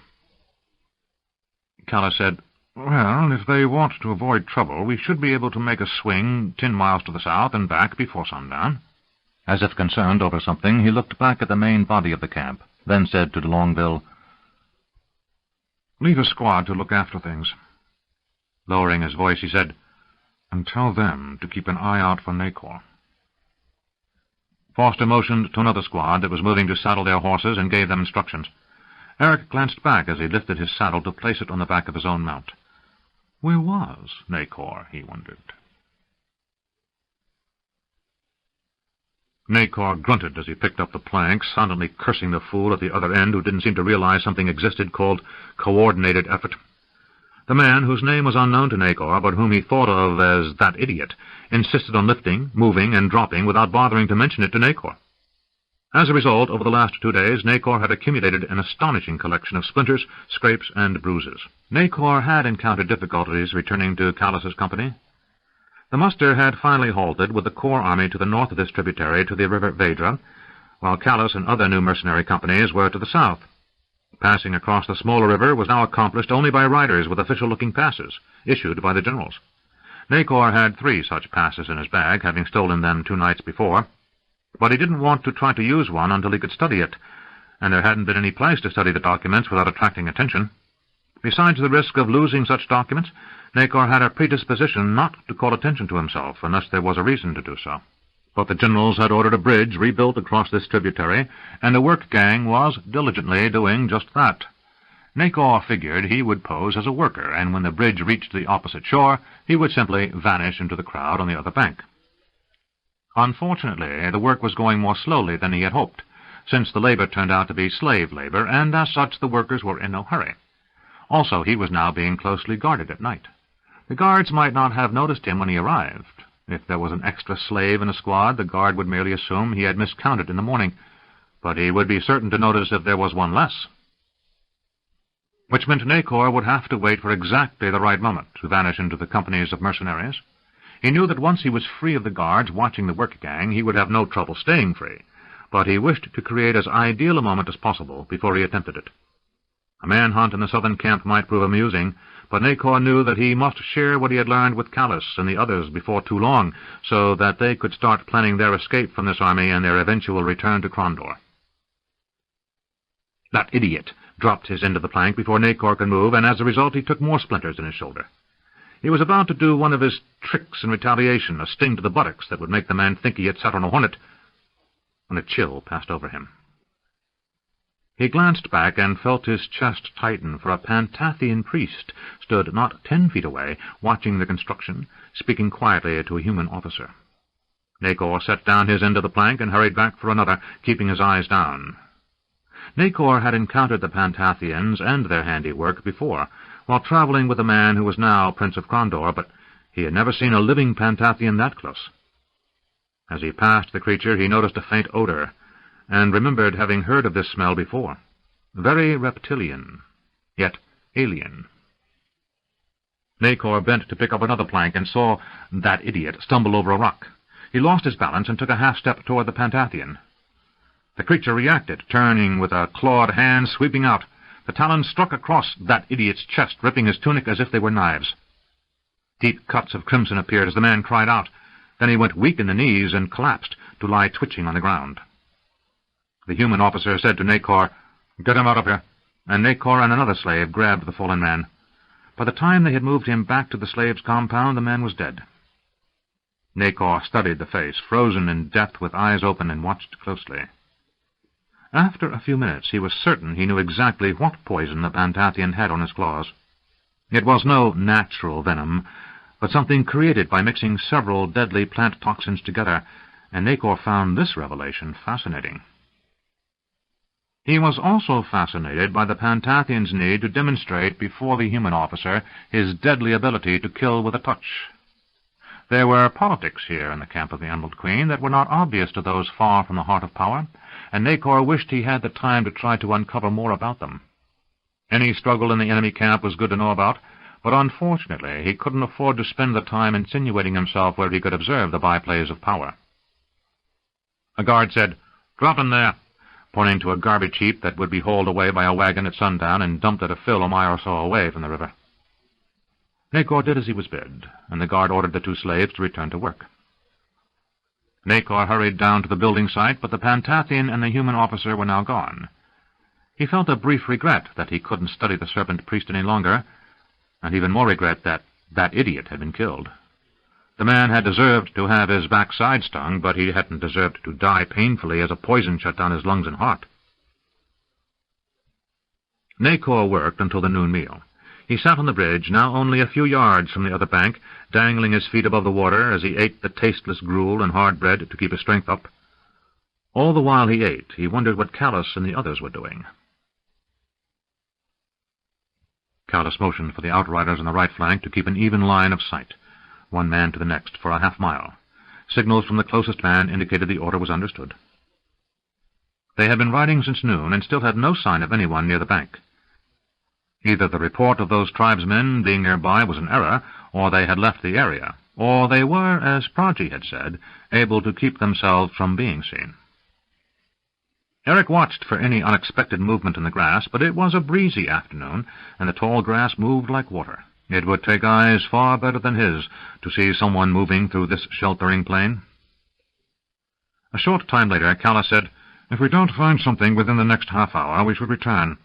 Callus said, "Well, if they want to avoid trouble, we should be able to make a swing 10 miles to the south and back before sundown." As if concerned over something, he looked back at the main body of the camp, then said to de Longueville, "Leave a squad to look after things." Lowering his voice, he said, "And tell them to keep an eye out for Nacor." Foster motioned to another squad that was moving to saddle their horses and gave them instructions. Eric glanced back as he lifted his saddle to place it on the back of his own mount. Where was Nacor, he wondered. Nacor grunted as he picked up the plank, silently cursing the fool at the other end who didn't seem to realize something existed called coordinated effort. The man, whose name was unknown to Nacor, but whom he thought of as that idiot, insisted on lifting, moving, and dropping without bothering to mention it to Nacor. As a result, over the last 2 days, Nacor had accumulated an astonishing collection of splinters, scrapes, and bruises. Nacor had encountered difficulties returning to Callus's company. The muster had finally halted with the corps army to the north of this tributary to the river Vedra, while Callus and other new mercenary companies were to the south. Passing across the smaller river was now accomplished only by riders with official-looking passes, issued by the generals. Nacor had 3 such passes in his bag, having stolen them 2 nights before, but he didn't want to try to use one until he could study it, and there hadn't been any place to study the documents without attracting attention. Besides the risk of losing such documents, Nacor had a predisposition not to call attention to himself unless there was a reason to do so. But the generals had ordered a bridge rebuilt across this tributary, and the work gang was diligently doing just that. Nacor figured he would pose as a worker, and when the bridge reached the opposite shore, he would simply vanish into the crowd on the other bank. Unfortunately, the work was going more slowly than he had hoped, since the labor turned out to be slave labor, and as such the workers were in no hurry. Also, he was now being closely guarded at night. The guards might not have noticed him when he arrived. If there was an extra slave in a squad, the guard would merely assume he had miscounted in the morning, but he would be certain to notice if there was one less. Which meant Nacor would have to wait for exactly the right moment to vanish into the companies of mercenaries. He knew that once he was free of the guards watching the work gang, he would have no trouble staying free, but he wished to create as ideal a moment as possible before he attempted it. A manhunt in the southern camp might prove amusing, but Nacor knew that he must share what he had learned with Callus and the others before too long, so that they could start planning their escape from this army and their eventual return to Krondor. That idiot dropped his end of the plank before Nacor could move, and as a result he took more splinters in his shoulder. He was about to do one of his tricks in retaliation, a sting to the buttocks that would make the man think he had sat on a hornet, when a chill passed over him. He glanced back and felt his chest tighten, for a Pantathian priest stood not 10 feet away, watching the construction, speaking quietly to a human officer. Nacor set down his end of the plank and hurried back for another, keeping his eyes down. Nacor had encountered the Pantathians and their handiwork before, while traveling with a man who was now Prince of Krondor, but he had never seen a living Pantathian that close. As he passed the creature, he noticed a faint odor, and remembered having heard of this smell before. Very reptilian, yet alien. Nacor bent to pick up another plank and saw that idiot stumble over a rock. He lost his balance and took a half-step toward the Pantathian. The creature reacted, turning with a clawed hand sweeping out. The talons struck across that idiot's chest, ripping his tunic as if they were knives. Deep cuts of crimson appeared as the man cried out. Then he went weak in the knees and collapsed, to lie twitching on the ground. The human officer said to Nacor, "Get him out of here," and Nacor and another slave grabbed the fallen man. By the time they had moved him back to the slave's compound, the man was dead. Nacor studied the face, frozen in death with eyes open, and watched closely. After a few minutes he was certain he knew exactly what poison the Pantathian had on his claws. It was no natural venom, but something created by mixing several deadly plant toxins together, and Nacor found this revelation fascinating. He was also fascinated by the Pantathian's need to demonstrate before the human officer his deadly ability to kill with a touch. There were politics here in the camp of the Emerald Queen that were not obvious to those far from the heart of power, and Nacor wished he had the time to try to uncover more about them. Any struggle in the enemy camp was good to know about, but unfortunately he couldn't afford to spend the time insinuating himself where he could observe the byplays of power. A guard said, "Drop in there," pointing to a garbage heap that would be hauled away by a wagon at sundown and dumped at a fill a mile or so away from the river. Nacor did as he was bid, and the guard ordered the two slaves to return to work. Nacor hurried down to the building site, but the Pantathian and the human officer were now gone. He felt a brief regret that he couldn't study the serpent priest any longer, and even more regret that that idiot had been killed. The man had deserved to have his backside stung, but he hadn't deserved to die painfully as a poison shut down his lungs and heart. Nacor worked until the noon meal. He sat on the bridge, now only a few yards from the other bank, dangling his feet above the water as he ate the tasteless gruel and hard bread to keep his strength up. All the while he ate, he wondered what Callus and the others were doing. Callus motioned for the outriders on the right flank to keep an even line of sight, one man to the next, for a half-mile. Signals from the closest man indicated the order was understood. They had been riding since noon and still had no sign of anyone near the bank. Either the report of those tribesmen being nearby was an error, or they had left the area, or they were, as Pragi had said, able to keep themselves from being seen. Eric watched for any unexpected movement in the grass, but it was a breezy afternoon, and the tall grass moved like water. It would take eyes far better than his to see someone moving through this sheltering plain. A short time later, Callus said, "If we don't find something within the next half-hour, we should return.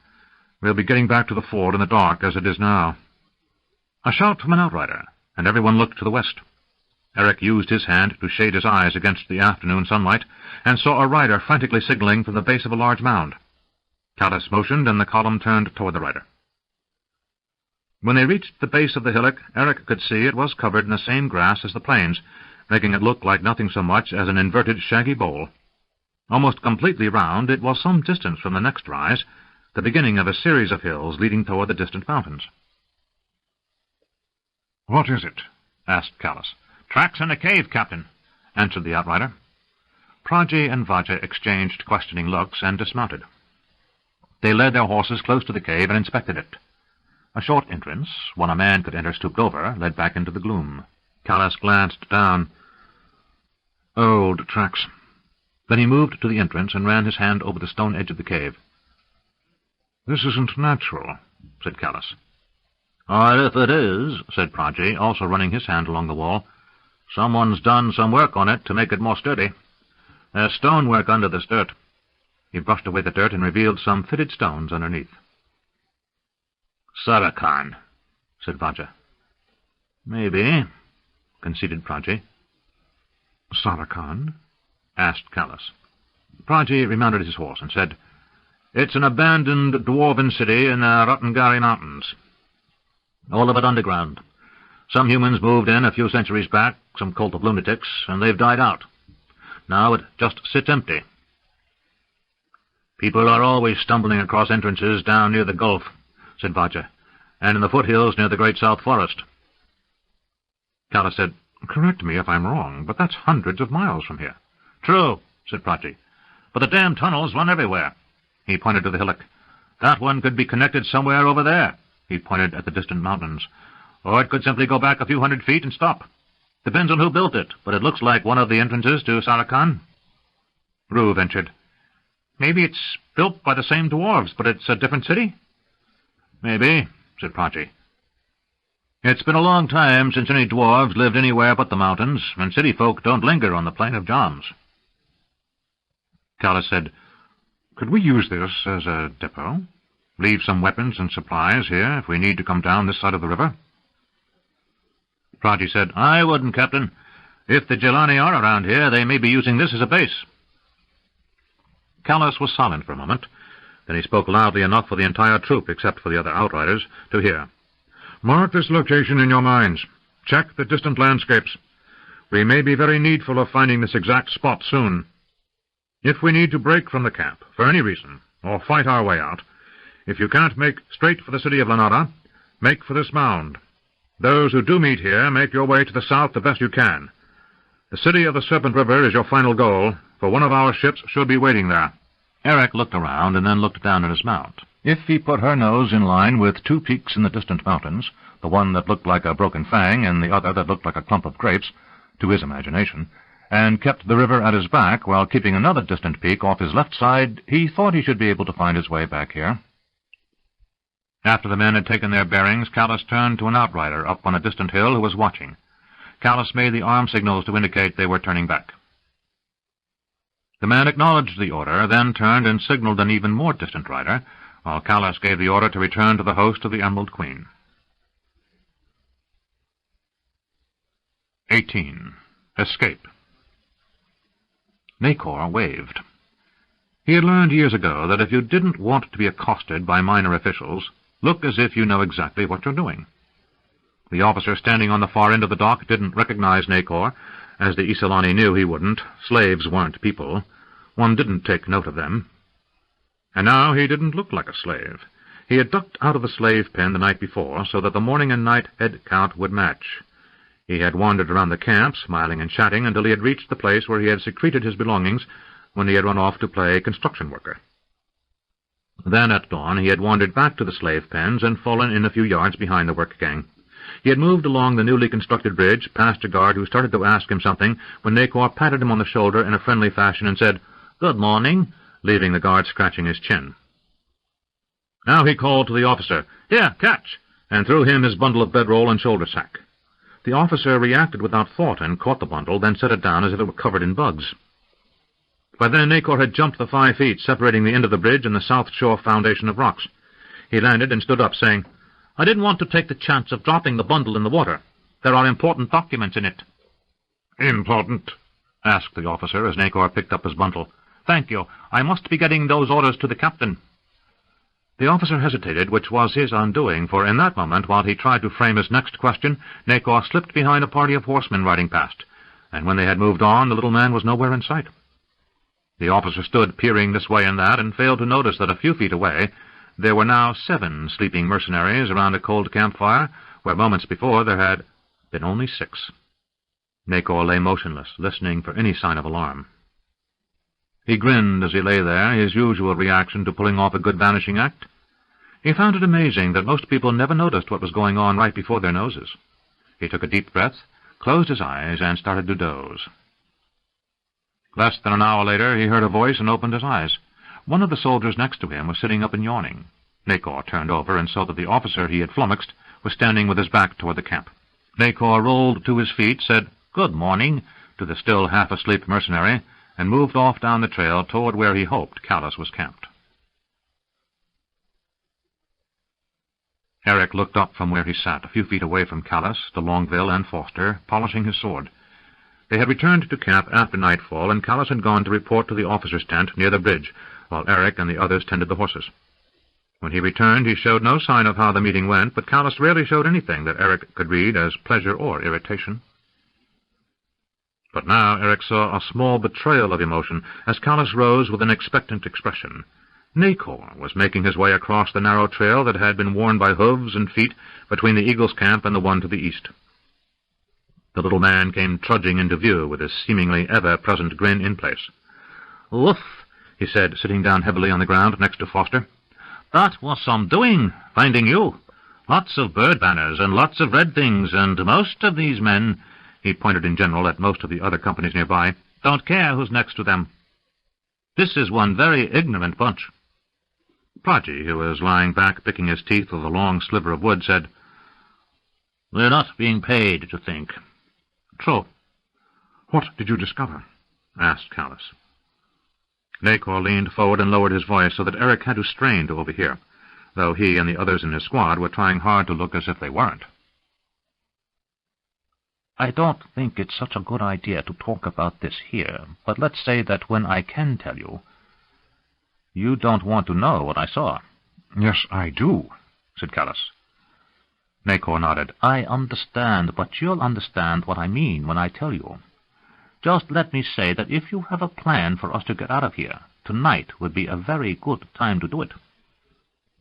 We'll be getting back to the ford in the dark as it is now." A shout from an outrider, and everyone looked to the west. Eric used his hand to shade his eyes against the afternoon sunlight, and saw a rider frantically signaling from the base of a large mound. Callus motioned, and the column turned toward the rider. When they reached the base of the hillock, Eric could see it was covered in the same grass as the plains, making it look like nothing so much as an inverted shaggy bowl. Almost completely round, it was some distance from the next rise, the beginning of a series of hills leading toward the distant mountains. "What is it?" asked Callus. "Tracks in a cave, Captain," answered the outrider. Pragi and Vaja exchanged questioning looks and dismounted. They led their horses close to the cave and inspected it. A short entrance, one a man could enter stooped over, led back into the gloom. Callus glanced down. Old tracks. Then he moved to the entrance and ran his hand over the stone edge of the cave. "This isn't natural," said Callus. "Or if it is," said Pragi, also running his hand along the wall, "someone's done some work on it to make it more sturdy. There's stonework under this dirt." He brushed away the dirt and revealed some fitted stones underneath. "Sarkhan," said Vaja. "Maybe," conceded Pragi. "Sarkhan?" asked Callus. Pragi remounted his horse and said, "It's an abandoned dwarven city in the Rotengari Mountains. All of it underground. Some humans moved in a few centuries back, some cult of lunatics, and they've died out. Now it just sits empty. People are always stumbling across entrances down near the gulf," said Vaja, "and in the foothills near the great South Forest." Callus said, "Correct me if I'm wrong, but that's hundreds of miles from here." "True," said Pragi, "but the damn tunnels run everywhere." He pointed to the hillock. "That one could be connected somewhere over there." He pointed at the distant mountains. "Or it could simply go back a few hundred feet and stop. Depends on who built it, but it looks like one of the entrances to Sarkhan." Rue ventured, "Maybe it's built by the same dwarves, but it's a different city?" "Maybe," said Pragi. "It's been a long time since any dwarves lived anywhere but the mountains, and city folk don't linger on the plain of Johns." Callus said, "Could we use this as a depot? Leave some weapons and supplies here if we need to come down this side of the river?" Pragi said, "I wouldn't, Captain. If the Jelani are around here, they may be using this as a base." Callus was silent for a moment. Then he spoke loudly enough for the entire troop, except for the other outriders, to hear. Mark this location in your minds. Check the distant landscapes. We may be very needful of finding this exact spot soon. If we need to break from the camp, for any reason, or fight our way out, if you can't make straight for the city of Lanada, make for this mound. Those who do meet here, make your way to the south the best you can. The city of the Serpent River is your final goal, for one of our ships should be waiting there. Eric looked around and then looked down at his mount. If he put her nose in line with two peaks in the distant mountains, the one that looked like a broken fang and the other that looked like a clump of grapes, to his imagination, and kept the river at his back while keeping another distant peak off his left side, he thought he should be able to find his way back here. After the men had taken their bearings, Callus turned to an outrider up on a distant hill who was watching. Callus made the arm signals to indicate they were turning back. The man acknowledged the order, then turned and signaled an even more distant rider, while Callus gave the order to return to the host of the Emerald Queen. 18. Escape. Nacor waved. He had learned years ago that if you didn't want to be accosted by minor officials, look as if you know exactly what you're doing. The officer standing on the far end of the dock didn't recognize Nacor, as the Isolani knew he wouldn't. Slaves weren't people. One didn't take note of them. And now he didn't look like a slave. He had ducked out of the slave pen the night before, so that the morning and night head count would match. He had wandered around the camp, smiling and chatting, until he had reached the place where he had secreted his belongings when he had run off to play construction worker. Then at dawn he had wandered back to the slave pens and fallen in a few yards behind the work gang. He had moved along the newly constructed bridge, past a guard who started to ask him something, when Nacor patted him on the shoulder in a friendly fashion and said, "Good morning," leaving the guard scratching his chin. Now he called to the officer, "Here, catch," and threw him his bundle of bedroll and shoulder sack. The officer reacted without thought and caught the bundle, then set it down as if it were covered in bugs. By then Nacor had jumped the 5 feet, separating the end of the bridge and the south shore foundation of rocks. He landed and stood up, saying, "I didn't want to take the chance of dropping the bundle in the water. There are important documents in it." "Important?" asked the officer as Nacor picked up his bundle. "Thank you. I must be getting those orders to the captain." The officer hesitated, which was his undoing, for in that moment, while he tried to frame his next question, Nacor slipped behind a party of horsemen riding past, and when they had moved on, the little man was nowhere in sight. The officer stood peering this way and that, and failed to notice that a few feet away there were now 7 sleeping mercenaries around a cold campfire, where moments before there had been only 6. Nacor lay motionless, listening for any sign of alarm. He grinned as he lay there, his usual reaction to pulling off a good vanishing act. He found it amazing that most people never noticed what was going on right before their noses. He took a deep breath, closed his eyes, and started to doze. Less than an hour later, he heard a voice and opened his eyes. One of the soldiers next to him was sitting up and yawning. Nacor turned over and saw that the officer he had flummoxed was standing with his back toward the camp. Nacor rolled to his feet, said, "Good morning," to the still half-asleep mercenary, and moved off down the trail toward where he hoped Callus was camped. Eric looked up from where he sat, a few feet away from Callus, de Longueville, and Foster, polishing his sword. They had returned to camp after nightfall, and Callus had gone to report to the officer's tent near the bridge, while Eric and the others tended the horses. When he returned, he showed no sign of how the meeting went, but Callus rarely showed anything that Eric could read as pleasure or irritation. But now Eric saw a small betrayal of emotion as Callus rose with an expectant expression. Nacor was making his way across the narrow trail that had been worn by hooves and feet between the Eagle's camp and the one to the east. The little man came trudging into view with his seemingly ever-present grin in place. "Woof," he said, sitting down heavily on the ground next to Foster. "That was some doing, finding you. Lots of bird banners and lots of red things, and most of these men," he pointed in general at most of the other companies nearby, "don't care who's next to them. This is one very ignorant bunch." Proggy, who was lying back picking his teeth with a long sliver of wood, said, "We're not being paid to think." "True. What did you discover?" asked Callus. Nacor leaned forward and lowered his voice so that Eric had to strain to overhear, though he and the others in his squad were trying hard to look as if they weren't. "I don't think it's such a good idea to talk about this here, but let's say that when I can tell you, you don't want to know what I saw." "Yes, I do," said Callus. Nacor nodded. "I understand, but you'll understand what I mean when I tell you. Just let me say that if you have a plan for us to get out of here, tonight would be a very good time to do it.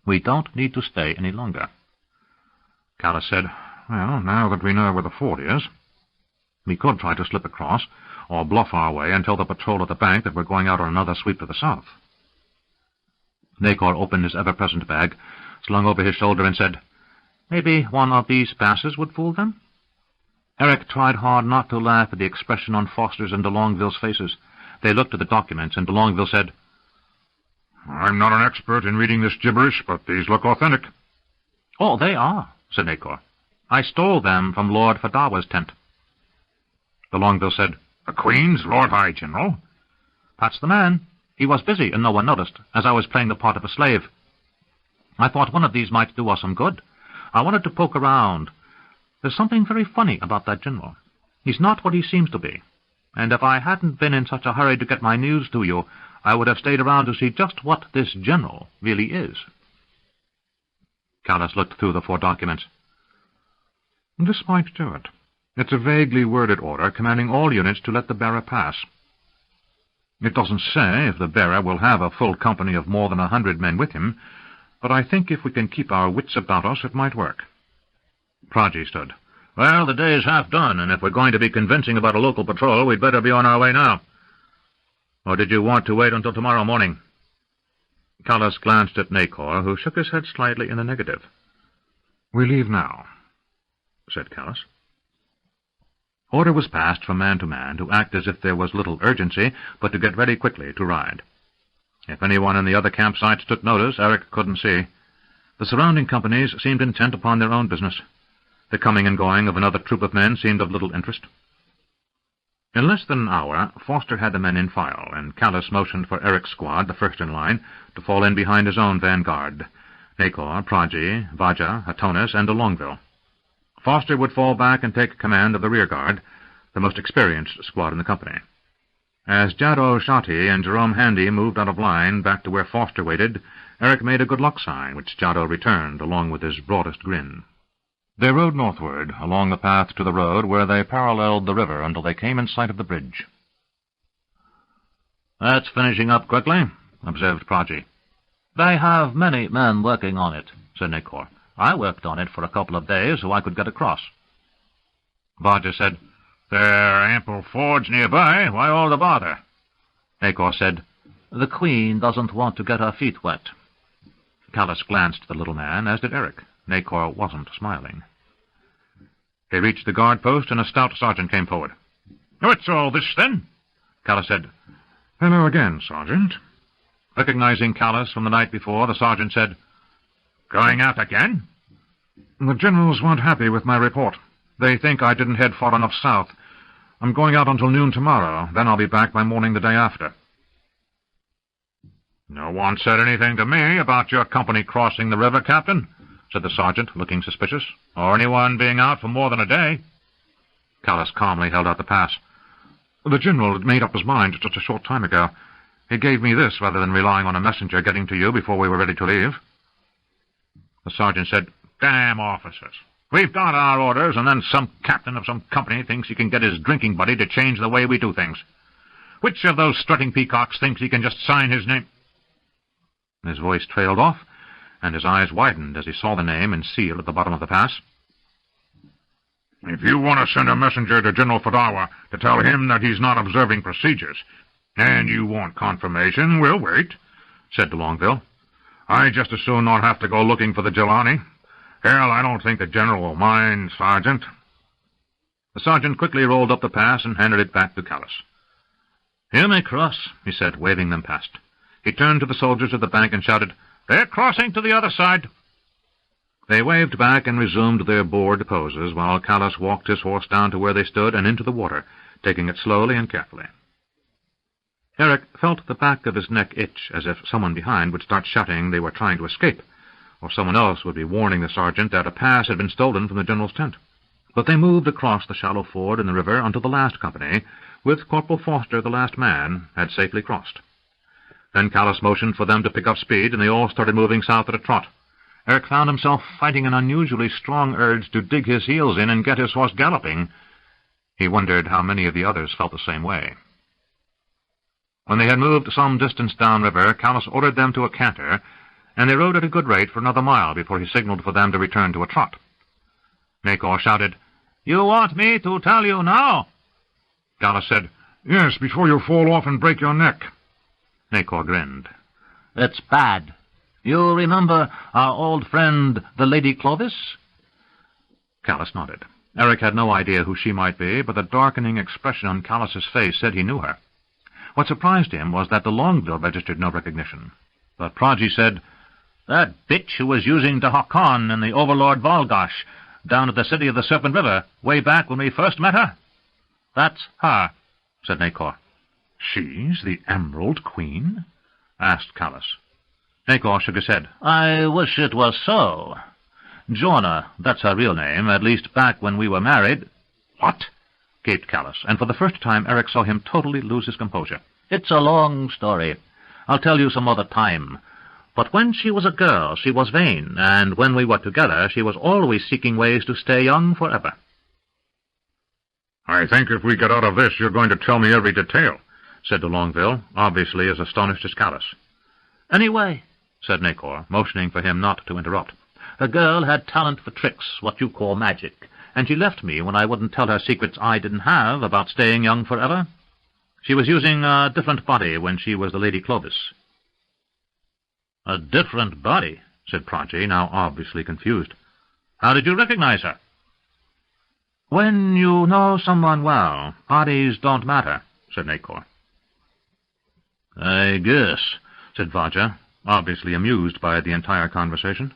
We don't need to stay any longer." Callus said, "Well, now that we know where the ford is, we could try to slip across, or bluff our way and tell the patrol at the bank that we're going out on another sweep to the south." Nacor opened his ever-present bag, slung over his shoulder, and said, "Maybe one of these passes would fool them?" Eric tried hard not to laugh at the expression on Foster's and de Longueville's faces. They looked at the documents, and de Longueville said, "I'm not an expert in reading this gibberish, but these look authentic." "Oh, they are," said Nacor. "I stole them from Lord Fadawa's tent." De Longueville said, "The Queen's Lord High General?" "That's the man. He was busy, and no one noticed, as I was playing the part of a slave. I thought one of these might do us some good. I wanted to poke around. There's something very funny about that general. He's not what he seems to be, and if I hadn't been in such a hurry to get my news to you, I would have stayed around to see just what this general really is." Callus looked through the 4 documents. "This might do it. It's a vaguely worded order commanding all units to let the bearer pass. It doesn't say if the bearer will have a full company of more than 100 men with him, but I think if we can keep our wits about us, it might work." Praji stood. "Well, the day's half done, and if we're going to be convincing about a local patrol, we'd better be on our way now. Or did you want to wait until tomorrow morning?" Callus glanced at Nacor, who shook his head slightly in the negative. "We leave now," said Callus. Order was passed from man to man to act as if there was little urgency, but to get ready quickly to ride. If anyone in the other campsites took notice, Eric couldn't see. The surrounding companies seemed intent upon their own business. The coming and going of another troop of men seemed of little interest. In less than an hour, Foster had the men in file, and Callus motioned for Eric's squad, the first in line, to fall in behind his own vanguard, Nacor, Praji, Vaja, Hatonis, and de Longueville. Foster would fall back and take command of the rear guard, the most experienced squad in the company. As Jaddo Shati and Jerome Handy moved out of line back to where Foster waited, Eric made a good luck sign, which Jaddo returned, along with his broadest grin. They rode northward, along the path to the road, where they paralleled the river until they came in sight of the bridge. "That's finishing up quickly," observed Praji. "They have many men working on it," said Nacor. "I worked on it for a couple of days so I could get across." Vaja said, "There are ample fords nearby. Why all the bother?" Nacor said, "The Queen doesn't want to get her feet wet." Callus glanced at the little man, as did Eric. Nacor wasn't smiling. They reached the guard post, and a stout sergeant came forward. "What's all this, then?" Callus said, "Hello again, Sergeant." Recognizing Callus from the night before, the sergeant said, "Going out again?" "The generals weren't happy with my report. They think I didn't head far enough south. I'm going out until noon tomorrow. Then I'll be back by morning the day after." "No one said anything to me about your company crossing the river, Captain," said the sergeant, looking suspicious, "or anyone being out for more than a day." Callus calmly held out the pass. "The general had made up his mind just a short time ago. He gave me this rather than relying on a messenger getting to you before we were ready to leave." The sergeant said, "Damn officers. We've got our orders, and then some captain of some company thinks he can get his drinking buddy to change the way we do things. Which of those strutting peacocks thinks he can just sign his name?" His voice trailed off, and his eyes widened as he saw the name and seal at the bottom of the pass. "If you want to send a messenger to General Fadawa to tell him that he's not observing procedures, and you want confirmation, we'll wait," said de Longueville. "I'd just as soon not have to go looking for the Jelani. Hell, I don't think the general will mind, Sergeant." The sergeant quickly rolled up the pass and handed it back to Callus. "You may cross," he said, waving them past. He turned to the soldiers at the bank and shouted, "They're crossing to the other side." They waved back and resumed their bored poses, while Callus walked his horse down to where they stood and into the water, taking it slowly and carefully. Eric felt the back of his neck itch, as if someone behind would start shouting they were trying to escape, or someone else would be warning the sergeant that a pass had been stolen from the general's tent. But they moved across the shallow ford in the river until the last company, with Corporal Foster the last man, had safely crossed. Then Callus motioned for them to pick up speed, and they all started moving south at a trot. Eric found himself fighting an unusually strong urge to dig his heels in and get his horse galloping. He wondered how many of the others felt the same way. When they had moved some distance downriver, Callus ordered them to a canter, and they rode at a good rate for another mile before he signaled for them to return to a trot. Nacor shouted, "You want me to tell you now?" Callus said, "Yes, before you fall off and break your neck." Nacor grinned. "It's bad. You remember our old friend, the Lady Clovis?" Callus nodded. Eric had no idea who she might be, but the darkening expression on Callus's face said he knew her. What surprised him was that de Longueville registered no recognition. But Proggy said, "That bitch who was using de Hakon and the Overlord Valgash down at the city of the Serpent River, way back when we first met her? That's her," said Nacor. "She's the Emerald Queen?" asked Callus. Nacor shook his head. "I wish it was so. Jorna, that's her real name, at least back when we were married." "What?" gaped Callus, and for the first time Eric saw him totally lose his composure. "It's a long story. I'll tell you some other time. But when she was a girl, she was vain, and when we were together, she was always seeking ways to stay young forever." "I think if we get out of this, you're going to tell me every detail," said de Longueville, obviously as astonished as Callus. "Anyway," said Nacor, motioning for him not to interrupt, "the girl had talent for tricks, what you call magic, and she left me when I wouldn't tell her secrets I didn't have about staying young forever. She was using a different body when she was the Lady Clovis." "A different body?" said Proggy, now obviously confused. "How did you recognize her?" "When you know someone well, bodies don't matter," said Nacor. "I guess," said Vajra, obviously amused by the entire conversation.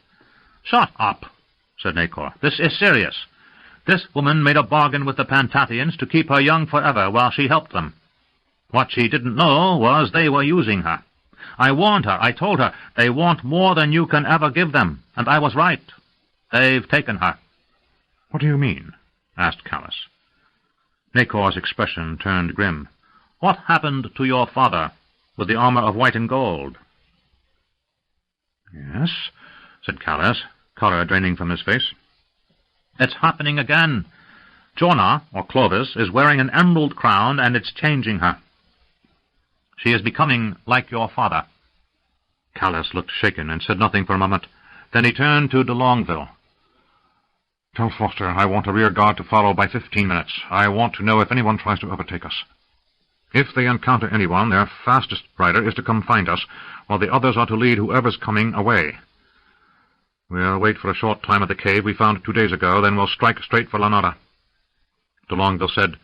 "Shut up," said Nacor. "This is serious. This woman made a bargain with the Pantathians to keep her young forever while she helped them. What she didn't know was they were using her. I warned her. I told her, they want more than you can ever give them, and I was right. They've taken her." "What do you mean?" asked Callus. Nacor's expression turned grim. "What happened to your father with the armor of white and gold?" "Yes," said Callus, color draining from his face. "It's happening again. Jorna, or Clovis, is wearing an emerald crown, and it's changing her. She is becoming like your father." Callus looked shaken and said nothing for a moment. Then he turned to de Longueville. "Tell Foster I want a rear guard to follow by 15 minutes. I want to know if anyone tries to overtake us. If they encounter anyone, their fastest rider is to come find us, while the others are to lead whoever's coming away. We'll wait for a short time at the cave we found 2 days ago, then we'll strike straight for Lanada." De Longueville said,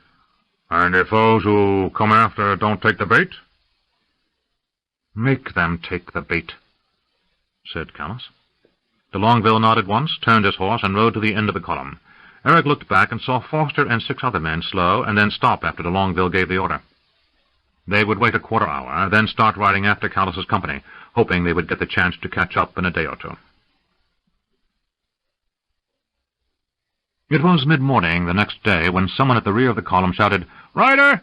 "And if those who come after don't take the bait?" "Make them take the bait," said Callus. De Longueville nodded once, turned his horse, and rode to the end of the column. Eric looked back and saw Foster and 6 other men slow, and then stop after de Longueville gave the order. They would wait a quarter hour, then start riding after Callus's company, hoping they would get the chance to catch up in a day or two. It was mid-morning the next day when someone at the rear of the column shouted, "Rider!"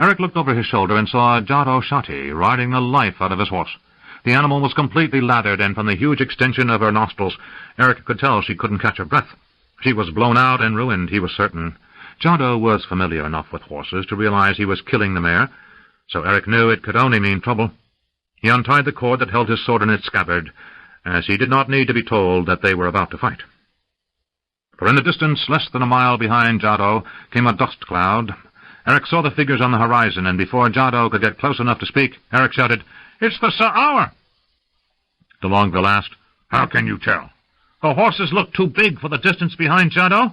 Eric looked over his shoulder and saw Jado Shati riding the life out of his horse. The animal was completely lathered, and from the huge extension of her nostrils, Eric could tell she couldn't catch her breath. She was blown out and ruined, he was certain. Jado was familiar enough with horses to realize he was killing the mare, so Eric knew it could only mean trouble. He untied the cord that held his sword in its scabbard, as he did not need to be told that they were about to fight. For in the distance, less than a mile behind Jado, came a dust cloud. Eric saw the figures on the horizon, and before Jado could get close enough to speak, Eric shouted, "It's the Sa'hour!" De Longueville asked, "How can you tell?" "The horses look too big for the distance behind Jado."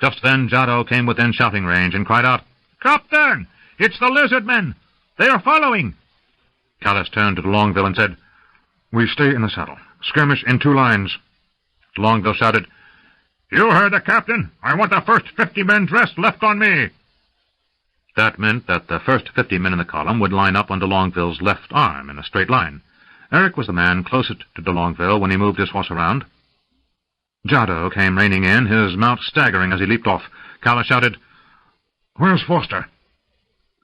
Just then Jado came within shouting range and cried out, "Captain! It's the lizard men! They are following!" Callus turned to de Longueville and said, "We stay in the saddle. Skirmish in 2 lines." De Longueville shouted, "You heard the captain! I want the first 50 men dressed left on me!" That meant that the first 50 men in the column would line up on de Longueville's left arm in a straight line. Eric was the man closest to de Longueville when he moved his horse around. Jado came reining in, his mount staggering as he leaped off. Callus shouted, "Where's Foster?"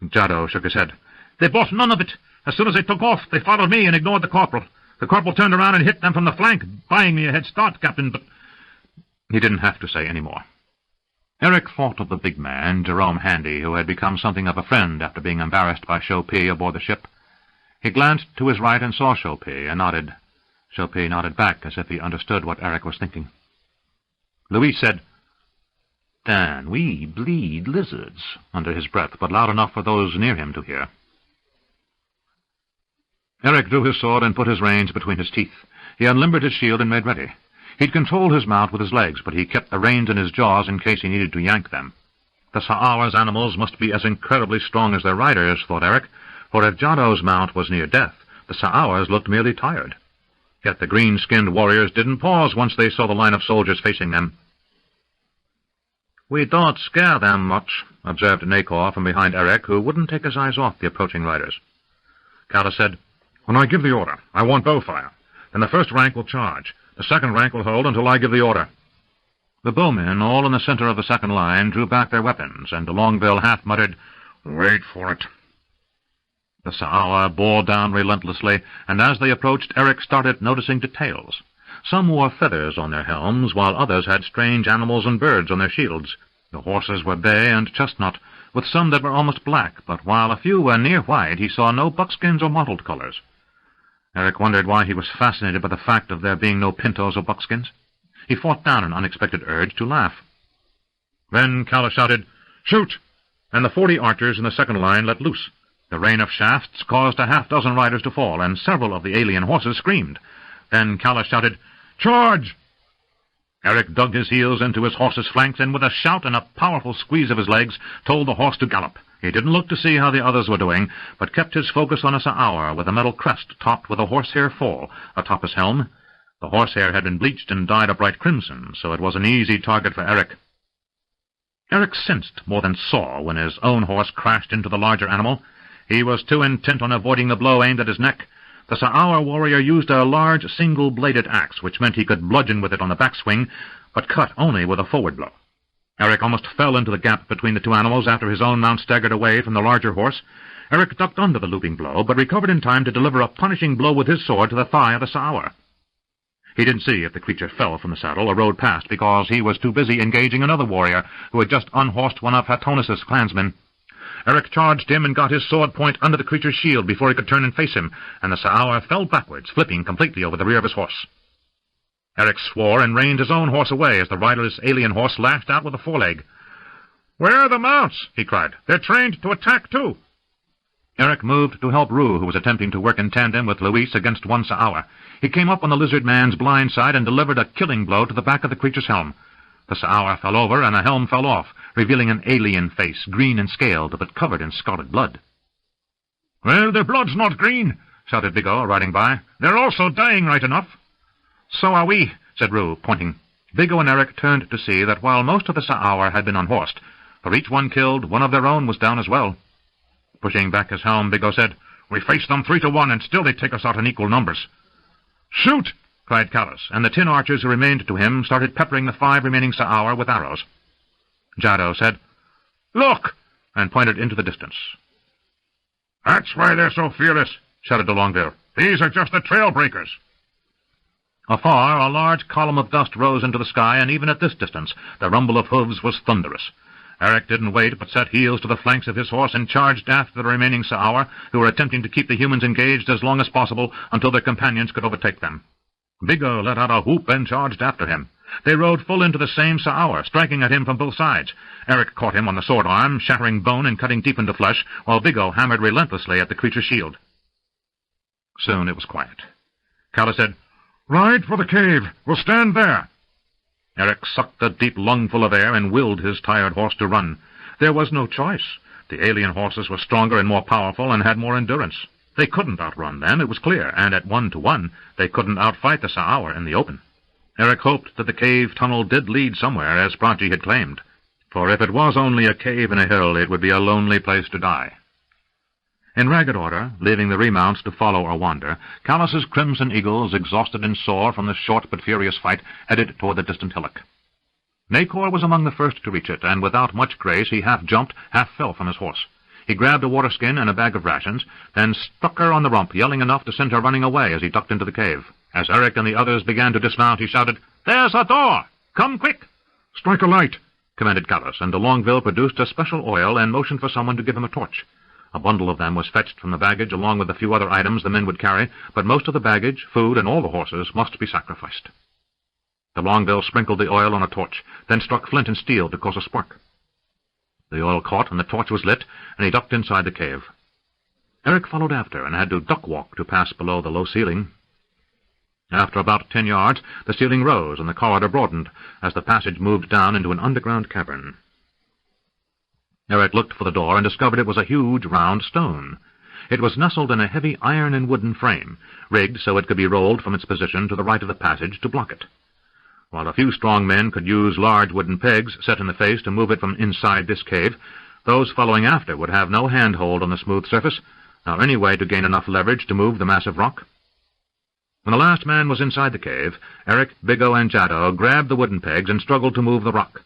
Jado shook his head. "They bought none of it. As soon as they took off, they followed me and ignored the corporal. The corporal turned around and hit them from the flank, buying me a head start, Captain, but—" He didn't have to say any more. Eric thought of the big man, Jerome Handy, who had become something of a friend after being embarrassed by Chopin aboard the ship. He glanced to his right and saw Chopin, and nodded. Chopin nodded back, as if he understood what Eric was thinking. Louis said, "Dan, we bleed lizards," under his breath, but loud enough for those near him to hear. Eric drew his sword and put his reins between his teeth. He unlimbered his shield and made ready. He'd controlled his mount with his legs, but he kept the reins in his jaws in case he needed to yank them. The Sa'awa's animals must be as incredibly strong as their riders, thought Eric, for if Jado's mount was near death, the Sa'awas looked merely tired. Yet the green-skinned warriors didn't pause once they saw the line of soldiers facing them. "We don't scare them much," observed Nakor from behind Eric, who wouldn't take his eyes off the approaching riders. Callus said, "When I give the order, I want bow fire. Then the first rank will charge. The second rank will hold until I give the order." The bowmen, all in the center of the second line, drew back their weapons, and de Longueville half muttered, "Wait for it." The Sa'awa bore down relentlessly, and as they approached, Eric started noticing details. Some wore feathers on their helms, while others had strange animals and birds on their shields. The horses were bay and chestnut, with some that were almost black, but while a few were near white, he saw no buckskins or mottled colors. Eric wondered why he was fascinated by the fact of there being no pintos or buckskins. He fought down an unexpected urge to laugh. Then Callus shouted, "Shoot!" and the 40 archers in the second line let loose. The rain of shafts caused a half-dozen riders to fall, and several of the alien horses screamed. Then Callus shouted, "Charge!" Eric dug his heels into his horse's flanks, and with a shout and a powerful squeeze of his legs, told the horse to gallop. He didn't look to see how the others were doing, but kept his focus on a Sa'awa with a metal crest topped with a horsehair fall atop his helm. The horsehair had been bleached and dyed a bright crimson, so it was an easy target for Eric. Eric sensed more than saw when his own horse crashed into the larger animal. He was too intent on avoiding the blow aimed at his neck. The Sa'awa warrior used a large single-bladed axe, which meant he could bludgeon with it on the backswing, but cut only with a forward blow. Eric almost fell into the gap between the two animals after his own mount staggered away from the larger horse. Eric ducked under the looping blow, but recovered in time to deliver a punishing blow with his sword to the thigh of the Sa'awa. He didn't see if the creature fell from the saddle or rode past, because he was too busy engaging another warrior who had just unhorsed one of Hatonis's clansmen. Eric charged him and got his sword point under the creature's shield before he could turn and face him, and the Sa'awa fell backwards, flipping completely over the rear of his horse. Eric swore and reined his own horse away as the riderless alien horse lashed out with a foreleg. "Where are the mounts?" he cried. "They're trained to attack, too." Eric moved to help Rue, who was attempting to work in tandem with Luis against one Sa'awa. He came up on the lizard man's blind side and delivered a killing blow to the back of the creature's helm. The Sa'awa fell over, and the helm fell off, revealing an alien face, green and scaled, but covered in scarlet blood. "Well, their blood's not green," shouted Big O, riding by. "They're also dying right enough." "So are we," said Rue, pointing. Big O and Eric turned to see that while most of the Sa'awa had been unhorsed, for each one killed, one of their own was down as well. Pushing back his helm, Big O said, "We faced them 3-1, and still they take us out in equal numbers." "Shoot!" cried Callus, and the 10 archers who remained to him started peppering the 5 remaining Sa'awa with arrows. Jado said, "Look!" and pointed into the distance. "That's why they're so fearless," shouted de Longueville. "These are just the trail breakers." Afar, a large column of dust rose into the sky, and even at this distance, the rumble of hooves was thunderous. Eric didn't wait, but set heels to the flanks of his horse and charged after the remaining Sa'awa, who were attempting to keep the humans engaged as long as possible until their companions could overtake them. Big O let out a whoop and charged after him. They rode full into the same Sa'awa, striking at him from both sides. Eric caught him on the sword arm, shattering bone and cutting deep into flesh, while Big O hammered relentlessly at the creature's shield. Soon it was quiet. Callus said, "Ride for the cave. We'll stand there." Eric sucked a deep lungful of air and willed his tired horse to run. There was no choice. The alien horses were stronger and more powerful and had more endurance. They couldn't outrun them, it was clear, and at 1-1, they couldn't outfight the Sa'awa in the open. Eric hoped that the cave tunnel did lead somewhere, as Prachi had claimed. For if it was only a cave in a hill, it would be a lonely place to die. In ragged order, leaving the remounts to follow or wander, Callus's crimson eagles, exhausted and sore from the short but furious fight, headed toward the distant hillock. Nakor was among the first to reach it, and without much grace he half jumped, half fell from his horse. He grabbed a water skin and a bag of rations, then struck her on the rump, yelling enough to send her running away as he ducked into the cave. As Eric and the others began to dismount, he shouted, "There's a door! Come quick!" "Strike a light," commanded Callis, and de Longueville produced a special oil and motioned for someone to give him a torch. A bundle of them was fetched from the baggage, along with a few other items the men would carry, but most of the baggage, food, and all the horses must be sacrificed. De Longueville sprinkled the oil on a torch, then struck flint and steel to cause a spark. The oil caught, and the torch was lit, and he ducked inside the cave. Eric followed after, and had to duck-walk to pass below the low ceiling. After about 10 yards, the ceiling rose, and the corridor broadened, as the passage moved down into an underground cavern. Eric looked for the door and discovered it was a huge round stone. It was nestled in a heavy iron and wooden frame, rigged so it could be rolled from its position to the right of the passage to block it. While a few strong men could use large wooden pegs set in the face to move it from inside this cave, those following after would have no handhold on the smooth surface, nor any way to gain enough leverage to move the massive rock. When the last man was inside the cave, Eric, Bigot, and Jadot grabbed the wooden pegs and struggled to move the rock.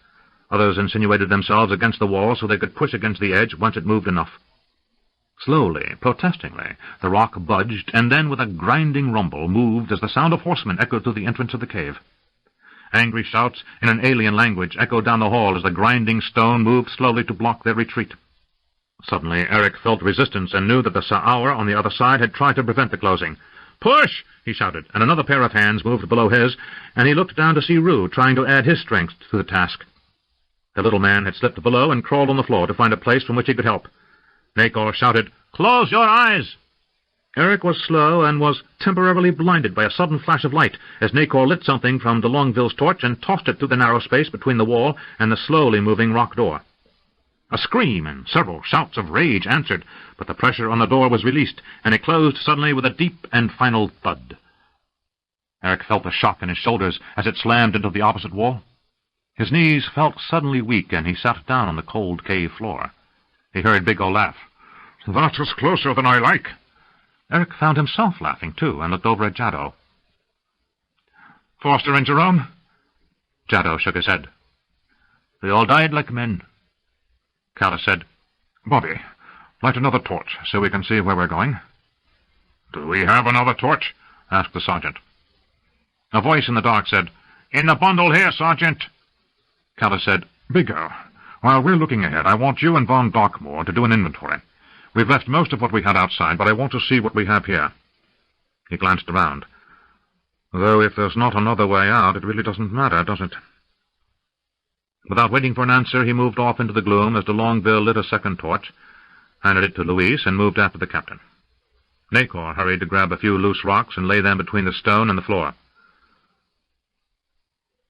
Others insinuated themselves against the wall so they could push against the edge once it moved enough. Slowly, protestingly, the rock budged, and then with a grinding rumble moved as the sound of horsemen echoed through the entrance of the cave. Angry shouts in an alien language echoed down the hall as the grinding stone moved slowly to block their retreat. Suddenly, Eric felt resistance and knew that the Sa'aur on the other side had tried to prevent the closing. "Push!" he shouted, and another pair of hands moved below his, and he looked down to see Rue trying to add his strength to the task. The little man had slipped below and crawled on the floor to find a place from which he could help. Nacor shouted, "Close your eyes!" Eric was slow and was temporarily blinded by a sudden flash of light as Nacor lit something from de Longueville's torch and tossed it through the narrow space between the wall and the slowly moving rock door. A scream and several shouts of rage answered, but the pressure on the door was released, and it closed suddenly with a deep and final thud. Eric felt the shock in his shoulders as it slammed into the opposite wall. His knees felt suddenly weak, and he sat down on the cold cave floor. He heard Bigot laugh. "That was closer than I like." Eric found himself laughing, too, and looked over at Jadot. "Foster and Jerome?" Jadot shook his head. "They all died like men." Callis said, "Bobby, light another torch so we can see where we're going." "Do we have another torch?" asked the sergeant. A voice in the dark said, "In the bundle here, Sergeant." Callis said, "Bigot, while we're looking ahead, I want you and von Darkmoor to do an inventory. We've left most of what we had outside, but I want to see what we have here." He glanced around. "Though if there's not another way out, it really doesn't matter, does it?" Without waiting for an answer, he moved off into the gloom as de Longueville lit a second torch, handed it to Louise, and moved after the captain. Nacor hurried to grab a few loose rocks and lay them between the stone and the floor.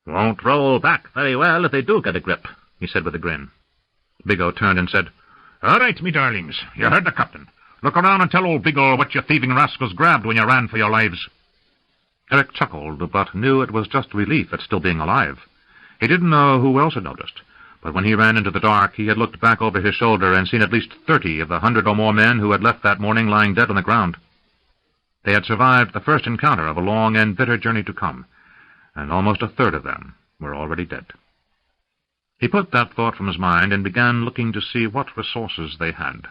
"Won't roll back very well if they do get a grip," he said with a grin. Bigot turned and said, "All right, me darlings, you heard the captain. Look around and tell old Bigot what you thieving rascals grabbed when you ran for your lives." Eric chuckled, but knew it was just relief at still being alive. He didn't know who else had noticed, but when he ran into the dark, he had looked back over his shoulder and seen at least 30 of the 100 or more men who had left that morning lying dead on the ground. They had survived the first encounter of a long and bitter journey to come, and almost a third of them were already dead. He put that thought from his mind and began looking to see what resources they had.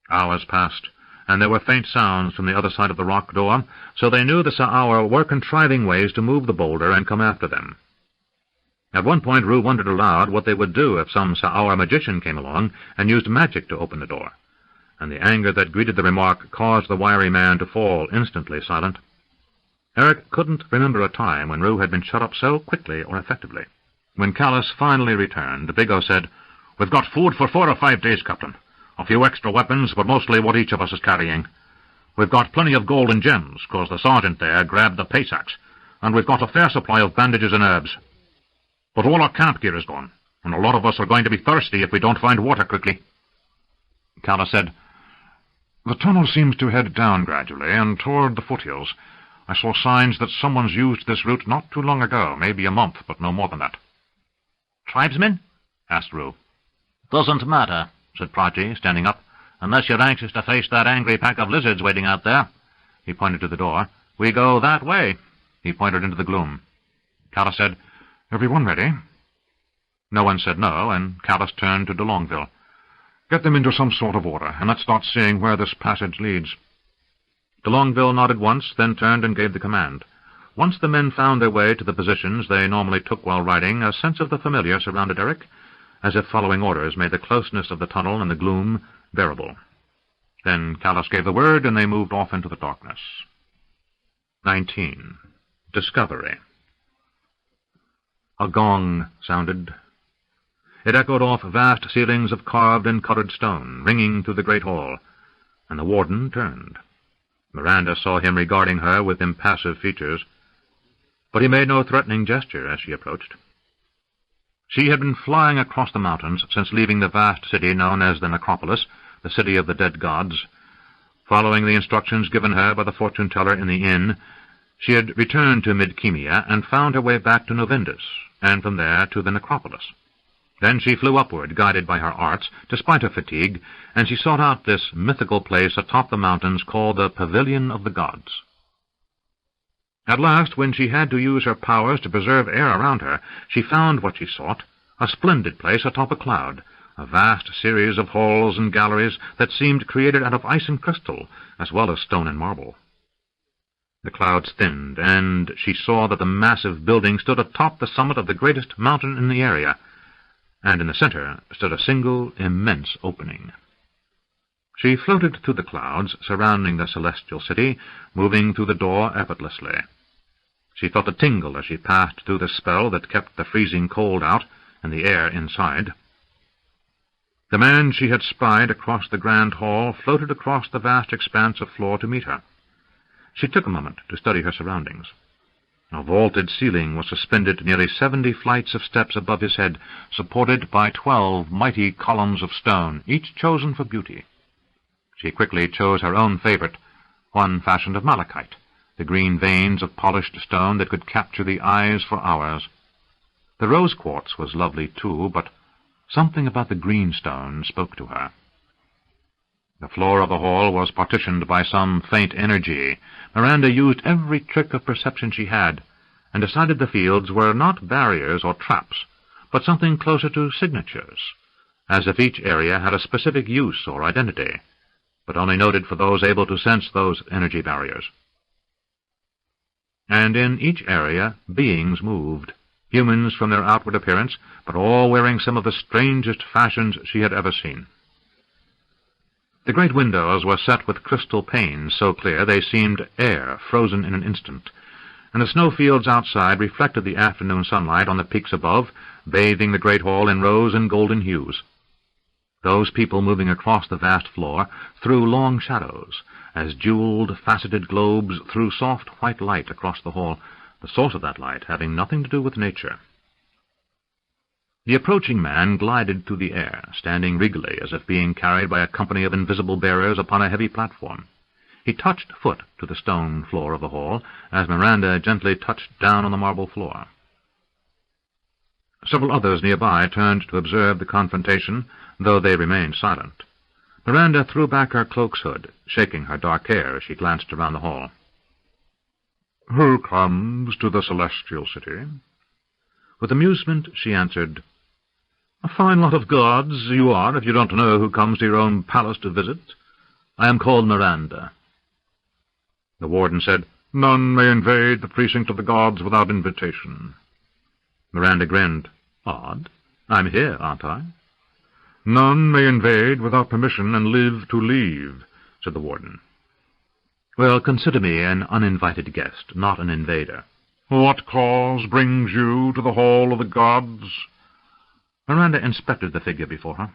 Hours passed, and there were faint sounds from the other side of the rock door, so they knew the Sa'aur were contriving ways to move the boulder and come after them. At one point, Rue wondered aloud what they would do if some Sa'aur magician came along and used magic to open the door, and the anger that greeted the remark caused the wiry man to fall instantly silent. Eric couldn't remember a time when Rue had been shut up so quickly or effectively. When Callis finally returned, Bigot said, "We've got food for 4 or 5 days, Captain. A few extra weapons, but mostly what each of us is carrying. We've got plenty of gold and gems, 'cause the sergeant there grabbed the pace axe, and we've got a fair supply of bandages and herbs. But all our camp gear is gone, and a lot of us are going to be thirsty if we don't find water quickly." Callis said, "The tunnel seems to head down gradually and toward the foothills. I saw signs that someone's used this route not too long ago, maybe a month, but no more than that." "Tribesmen?" asked Rue. "Doesn't matter," said Proggy, standing up, "unless you're anxious to face that angry pack of lizards waiting out there." He pointed to the door. "We go that way." He pointed into the gloom. Callis said, "Everyone ready?" No one said no, and Callus turned to de Longueville. "Get them into some sort of order, and let's start seeing where this passage leads." De Longueville nodded once, then turned and gave the command. Once the men found their way to the positions they normally took while riding, a sense of the familiar surrounded Eric, as if following orders made the closeness of the tunnel and the gloom bearable. Then Callus gave the word, and they moved off into the darkness. 19. Discovery. A gong sounded. It echoed off vast ceilings of carved and colored stone, ringing through the great hall, and the warden turned. Miranda saw him regarding her with impassive features, but he made no threatening gesture as she approached. She had been flying across the mountains since leaving the vast city known as the Necropolis, the city of the dead gods. Following the instructions given her by the fortune-teller in the inn, she had returned to Midkemia and found her way back to Novindus, and from there to the Necropolis. Then she flew upward, guided by her arts, despite her fatigue, and she sought out this mythical place atop the mountains called the Pavilion of the Gods. At last, when she had to use her powers to preserve air around her, she found what she sought, a splendid place atop a cloud, a vast series of halls and galleries that seemed created out of ice and crystal, as well as stone and marble. The clouds thinned, and she saw that the massive building stood atop the summit of the greatest mountain in the area, and in the center stood a single immense opening. She floated through the clouds surrounding the celestial city, moving through the door effortlessly. She felt a tingle as she passed through the spell that kept the freezing cold out and the air inside. The man she had spied across the grand hall floated across the vast expanse of floor to meet her. She took a moment to study her surroundings. A vaulted ceiling was suspended nearly 70 flights of steps above his head, supported by 12 mighty columns of stone, each chosen for beauty. She quickly chose her own favorite, one fashioned of malachite, the green veins of polished stone that could capture the eyes for hours. The rose quartz was lovely too, but something about the green stone spoke to her. The floor of the hall was partitioned by some faint energy. Miranda used every trick of perception she had, and decided the fields were not barriers or traps, but something closer to signatures, as if each area had a specific use or identity, but only noted for those able to sense those energy barriers. And in each area beings moved, humans from their outward appearance, but all wearing some of the strangest fashions she had ever seen. The great windows were set with crystal panes so clear they seemed air frozen in an instant, and the snowfields outside reflected the afternoon sunlight on the peaks above, bathing the great hall in rose and golden hues. Those people moving across the vast floor threw long shadows, as jeweled, faceted globes threw soft white light across the hall, the source of that light having nothing to do with nature. The approaching man glided through the air, standing regally as if being carried by a company of invisible bearers upon a heavy platform. He touched foot to the stone floor of the hall, as Miranda gently touched down on the marble floor. Several others nearby turned to observe the confrontation, though they remained silent. Miranda threw back her cloak's hood, shaking her dark hair as she glanced around the hall. "Who comes to the celestial city?" With amusement she answered, "A fine lot of gods you are if you don't know who comes to your own palace to visit. I am called Miranda." The warden said, "None may invade the precinct of the gods without invitation." Miranda grinned. "Odd. I'm here, aren't I?" "None may invade without permission and live to leave," said the warden. "Well, consider me an uninvited guest, not an invader." "What cause brings you to the hall of the gods?" Miranda inspected the figure before her.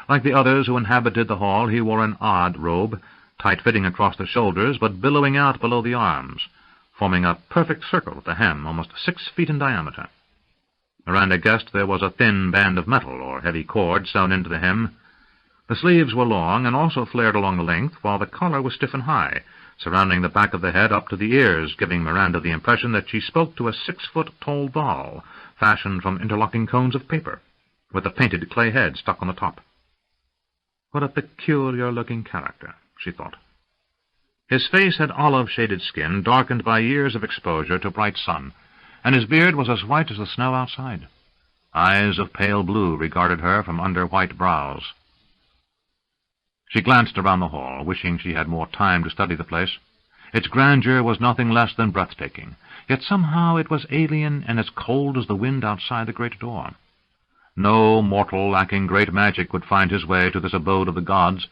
Like the others who inhabited the hall, he wore an odd robe, tight-fitting across the shoulders, but billowing out below the arms, forming a perfect circle at the hem, almost 6 feet in diameter. Miranda guessed there was a thin band of metal or heavy cord sewn into the hem. The sleeves were long and also flared along the length, while the collar was stiff and high, surrounding the back of the head up to the ears, giving Miranda the impression that she spoke to a 6-foot-tall doll, fashioned from interlocking cones of paper, with a painted clay head stuck on the top. What a peculiar-looking character, she thought. His face had olive-shaded skin, darkened by years of exposure to bright sun, and his beard was as white as the snow outside. Eyes of pale blue regarded her from under white brows. She glanced around the hall, wishing she had more time to study the place. Its grandeur was nothing less than breathtaking, yet somehow it was alien and as cold as the wind outside the great door. No mortal lacking great magic would find his way to this abode of the gods,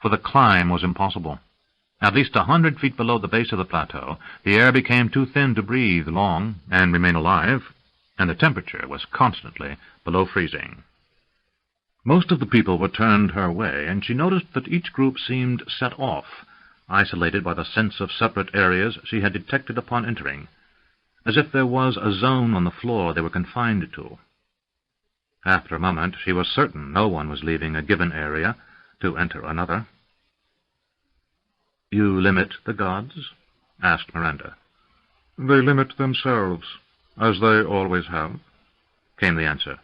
for the climb was impossible. At least 100 feet below the base of the plateau, the air became too thin to breathe long and remain alive, and the temperature was constantly below freezing. Most of the people were turned her way, and she noticed that each group seemed set off, isolated by the sense of separate areas she had detected upon entering, as if there was a zone on the floor they were confined to. After a moment, she was certain no one was leaving a given area to enter another. "You limit the gods?" asked Miranda. "They limit themselves, as they always have," came the answer.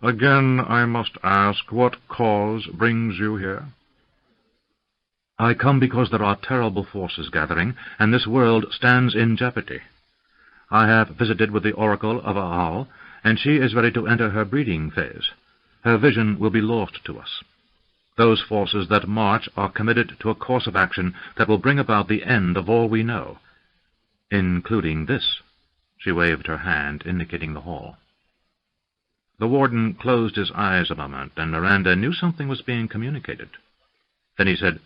"Again, I must ask, what cause brings you here?" "I come because there are terrible forces gathering, and this world stands in jeopardy. I have visited with the oracle of Aal, and she is ready to enter her breeding phase. Her vision will be lost to us. Those forces that march are committed to a course of action that will bring about the end of all we know, including this." She waved her hand, indicating the hall. The warden closed his eyes a moment, and Miranda knew something was being communicated. Then he said,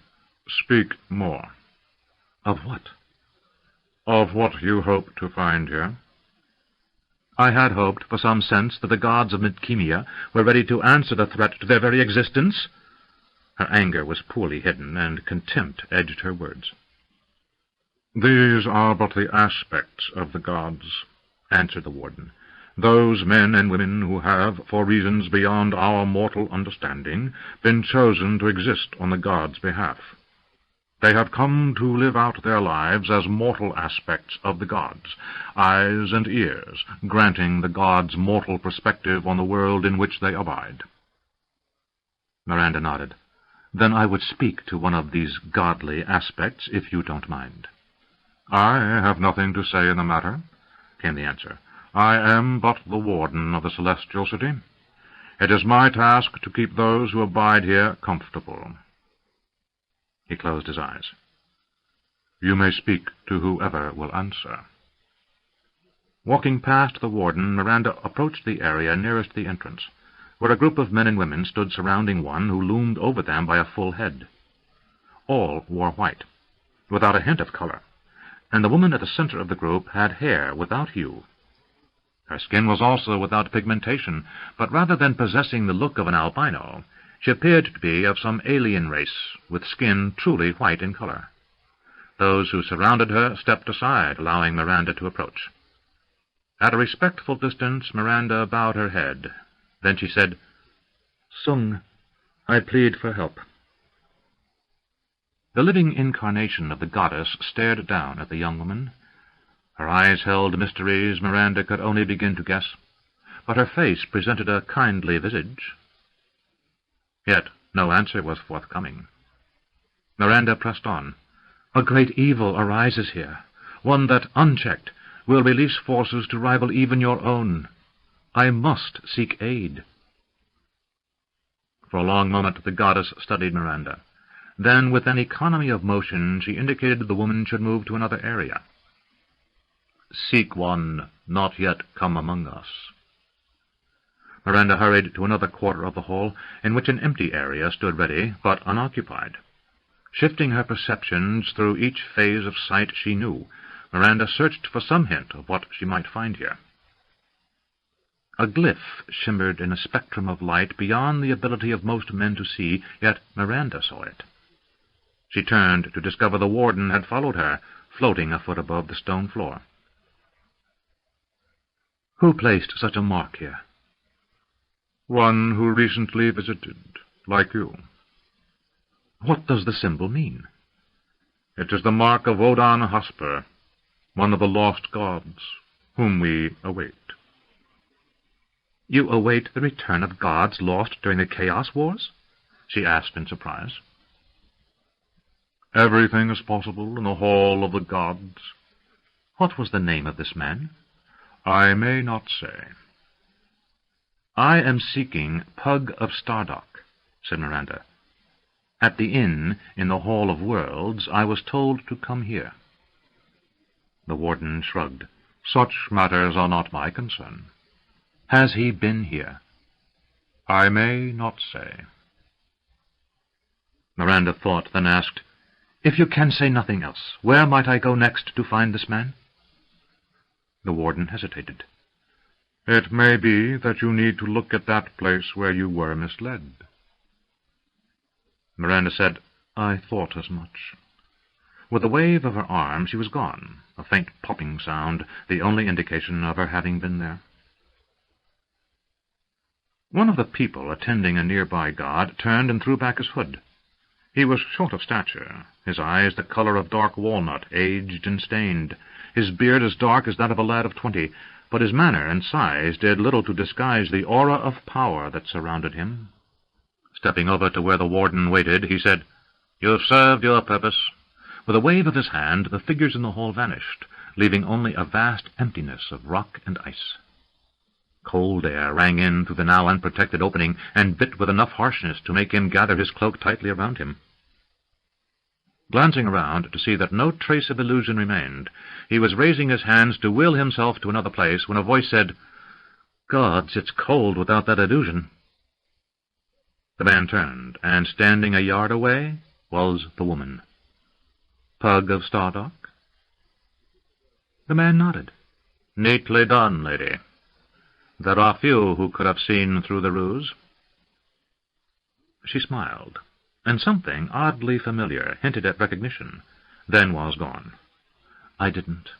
"Speak more." "Of what?" "Of what you hope to find here." "I had hoped for some sense that the gods of Midkemia were ready to answer the threat to their very existence." Her anger was poorly hidden, and contempt edged her words. "These are but the aspects of the gods," answered the warden. "Those men and women who have, for reasons beyond our mortal understanding, been chosen to exist on the gods' behalf. They have come to live out their lives as mortal aspects of the gods, eyes and ears, granting the gods mortal perspective on the world in which they abide." Miranda nodded. "Then I would speak to one of these godly aspects, if you don't mind." "I have nothing to say in the matter," came the answer. "I am but the warden of the celestial city. It is my task to keep those who abide here comfortable." He closed his eyes. "You may speak to whoever will answer." Walking past the warden, Miranda approached the area nearest the entrance, where a group of men and women stood surrounding one who loomed over them by a full head. All wore white, without a hint of color, and the woman at the center of the group had hair without hue. Her skin was also without pigmentation, but rather than possessing the look of an albino, she appeared to be of some alien race, with skin truly white in color. Those who surrounded her stepped aside, allowing Miranda to approach. At a respectful distance, Miranda bowed her head. Then she said, "Sung, I plead for help." The living incarnation of the goddess stared down at the young woman. Her eyes held mysteries Miranda could only begin to guess, but her face presented a kindly visage. Yet no answer was forthcoming. Miranda pressed on. "A great evil arises here, one that, unchecked, will release forces to rival even your own. I must seek aid." For a long moment the goddess studied Miranda. Then, with an economy of motion, she indicated the woman should move to another area. "Seek one not yet come among us." Miranda hurried to another quarter of the hall, in which an empty area stood ready, but unoccupied. Shifting her perceptions through each phase of sight she knew, Miranda searched for some hint of what she might find here. A glyph shimmered in a spectrum of light beyond the ability of most men to see, yet Miranda saw it. She turned to discover the warden had followed her, floating a foot above the stone floor. "Who placed such a mark here?" "One who recently visited, like you." "What does the symbol mean?" "It is the mark of Wodan Hosper, one of the lost gods, whom we await." "You await the return of gods lost during the Chaos Wars?" she asked in surprise. "Everything is possible in the Hall of the Gods." "What was the name of this man?" "I may not say." "I am seeking Pug of Stardock," said Miranda. "At the inn in the Hall of Worlds I was told to come here." The warden shrugged. "Such matters are not my concern." "Has he been here?" "I may not say." Miranda thought, then asked, "If you can say nothing else, where might I go next to find this man?" The warden hesitated. "It may be that you need to look at that place where you were misled." Miranda said, "I thought as much." With a wave of her arm she was gone, a faint popping sound, the only indication of her having been there. One of the people attending a nearby guard turned and threw back his hood. He was short of stature, his eyes the color of dark walnut, aged and stained, his beard as dark as that of a lad of 20, but his manner and size did little to disguise the aura of power that surrounded him. Stepping over to where the warden waited, he said, "You've served your purpose." With a wave of his hand, the figures in the hall vanished, leaving only a vast emptiness of rock and ice. Cold air rang in through the now unprotected opening, and bit with enough harshness to make him gather his cloak tightly around him. Glancing around to see that no trace of illusion remained, he was raising his hands to will himself to another place when a voice said, "Gods, it's cold without that illusion." The man turned, and standing a yard away was the woman. "Pug of Stardock?" The man nodded. "Neatly done, lady. There are few who could have seen through the ruse." She smiled, and something oddly familiar hinted at recognition, then was gone. "I didn't.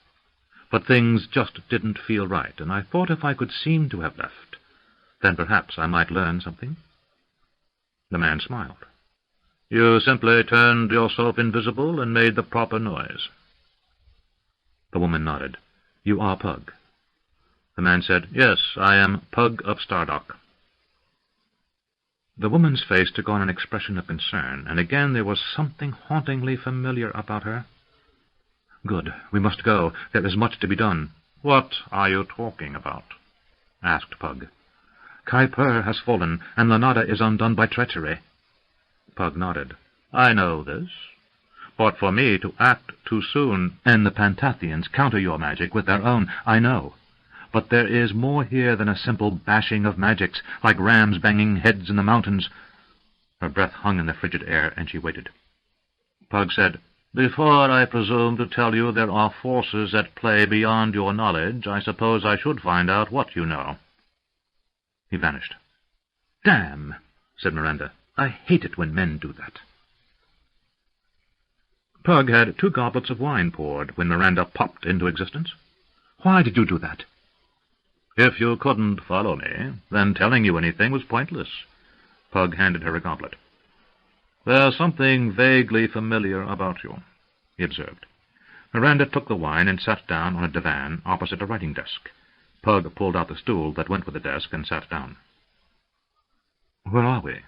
But things just didn't feel right, and I thought if I could seem to have left, then perhaps I might learn something." The man smiled. "You simply turned yourself invisible and made the proper noise." The woman nodded. "You are Pug?" The man said, "Yes, I am Pug of Stardock." The woman's face took on an expression of concern, and again there was something hauntingly familiar about her. "Good. We must go. There is much to be done." "What are you talking about?" asked Pug. "Kuiper has fallen, and Lanada is undone by treachery." Pug nodded. "I know this. But for me to act too soon, and the Pantathians counter your magic with their own, I know. But there is more here than a simple bashing of magics, like rams banging heads in the mountains." Her breath hung in the frigid air, and she waited. Pug said, "Before I presume to tell you there are forces at play beyond your knowledge, I suppose I should find out what you know." He vanished. "Damn," said Miranda. "I hate it when men do that." Pug had 2 goblets of wine poured when Miranda popped into existence. "Why did you do that?" "If you couldn't follow me, then telling you anything was pointless." Pug handed her a goblet. "There's something vaguely familiar about you," he observed. Miranda took the wine and sat down on a divan opposite a writing desk. Pug pulled out the stool that went with the desk and sat down. "Where are we?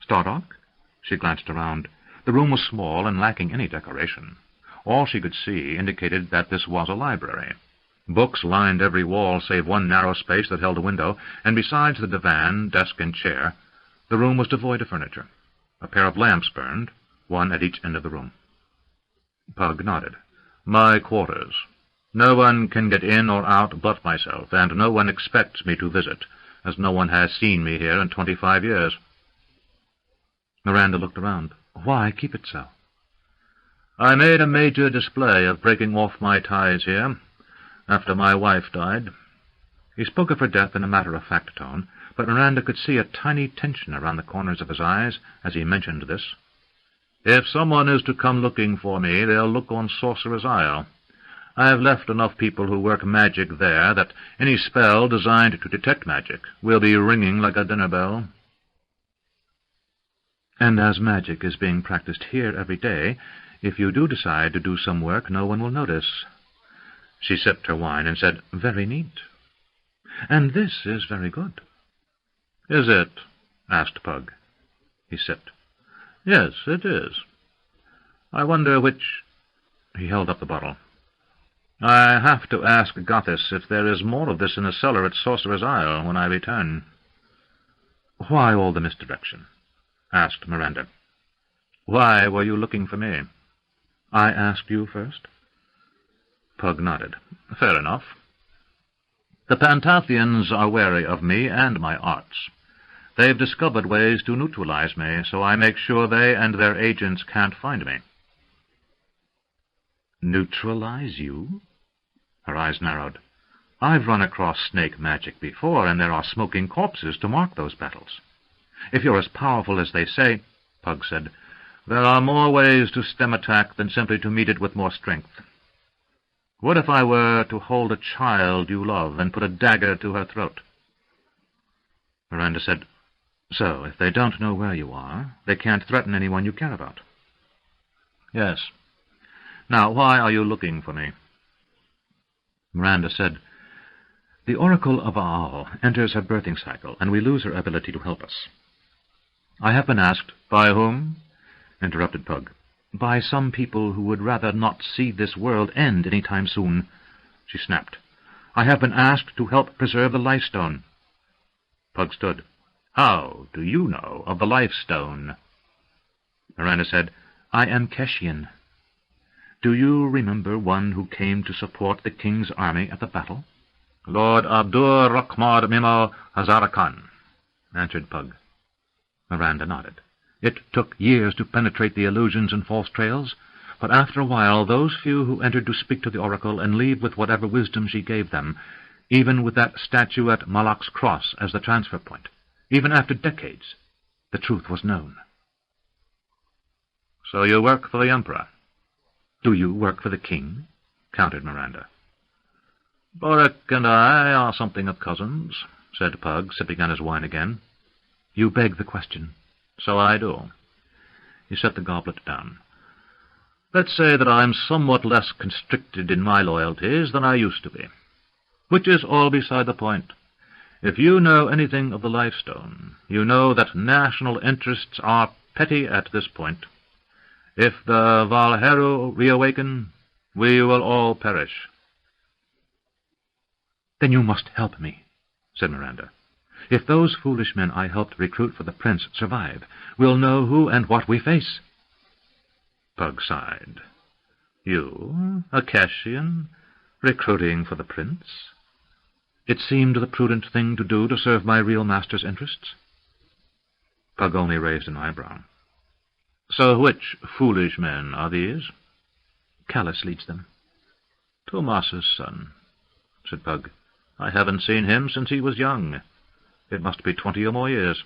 Stardock?" She glanced around. The room was small and lacking any decoration. All she could see indicated that this was a library. Books lined every wall save one narrow space that held a window, and besides the divan, desk, and chair, the room was devoid of furniture. A pair of lamps burned, one at each end of the room. Pug nodded. "My quarters. No one can get in or out but myself, and no one expects me to visit, as no one has seen me here in 25 years. Miranda looked around. "Why keep it so?" "I made a major display of breaking off my ties here, after my wife died." He spoke of her death in a matter-of-fact tone, but Miranda could see a tiny tension around the corners of his eyes as he mentioned this. "If someone is to come looking for me, they'll look on Sorcerer's Isle. I have left enough people who work magic there that any spell designed to detect magic will be ringing like a dinner bell." "And as magic is being practiced here every day, if you do decide to do some work, no one will notice." She sipped her wine and said, "Very neat. And this is very good." "Is it?" asked Pug. He sipped. "Yes, it is. I wonder which—" He held up the bottle. "I have to ask Gothis if there is more of this in the cellar at Sorcerer's Isle when I return." "Why all the misdirection?" asked Miranda. "Why were you looking for me? I asked you first?" Pug nodded. "Fair enough. The Pantathians are wary of me and my arts. They've discovered ways to neutralize me, so I make sure they and their agents can't find me." "Neutralize you?" Her eyes narrowed. "I've run across snake magic before, and there are smoking corpses to mark those battles. If you're as powerful as they say," Pug said, "there are more ways to stem attack than simply to meet it with more strength. What if I were to hold a child you love and put a dagger to her throat?" Miranda said, "So, if they don't know where you are, they can't threaten anyone you care about." "Yes. Now, why are you looking for me?" Miranda said, "The Oracle of Aal enters her birthing cycle, and we lose her ability to help us." "I have been asked—" "By whom?" interrupted Pug. "By some people who would rather not see this world end any time soon," she snapped. "I have been asked to help preserve the Life Stone." Pug stood. "How do you know of the Life Stone?" Miranda said, "I am Keshian. Do you remember one who came to support the king's army at the battle?" "Lord Abdur Rahmad Mimo Hazarakan," answered Pug. Miranda nodded. It took years to penetrate the illusions and false trails, but after a while those few who entered to speak to the oracle and leave with whatever wisdom she gave them, even with that statue at Malak's cross as the transfer point, even after decades, the truth was known. "So you work for the Emperor?" "Do you work for the king?" countered Miranda. "Boric and I are something of cousins," said Pug, sipping on his wine again. "You beg the question." "So I do." He set the goblet down. "Let's say that I'm somewhat less constricted in my loyalties than I used to be. Which is all beside the point. If you know anything of the Life Stone, you know that national interests are petty at this point. If the Valheru reawaken, we will all perish." "Then you must help me," said Miranda. "If those foolish men I helped recruit for the prince survive, we'll know who and what we face." Pug sighed. "You, a Keshian, recruiting for the prince?" "It seemed the prudent thing to do to serve my real master's interests." Pug only raised an eyebrow. "So which foolish men are these?" "Callus leads them." "Tomas's son," said Pug. "I haven't seen him since he was young. It must be 20 or more years."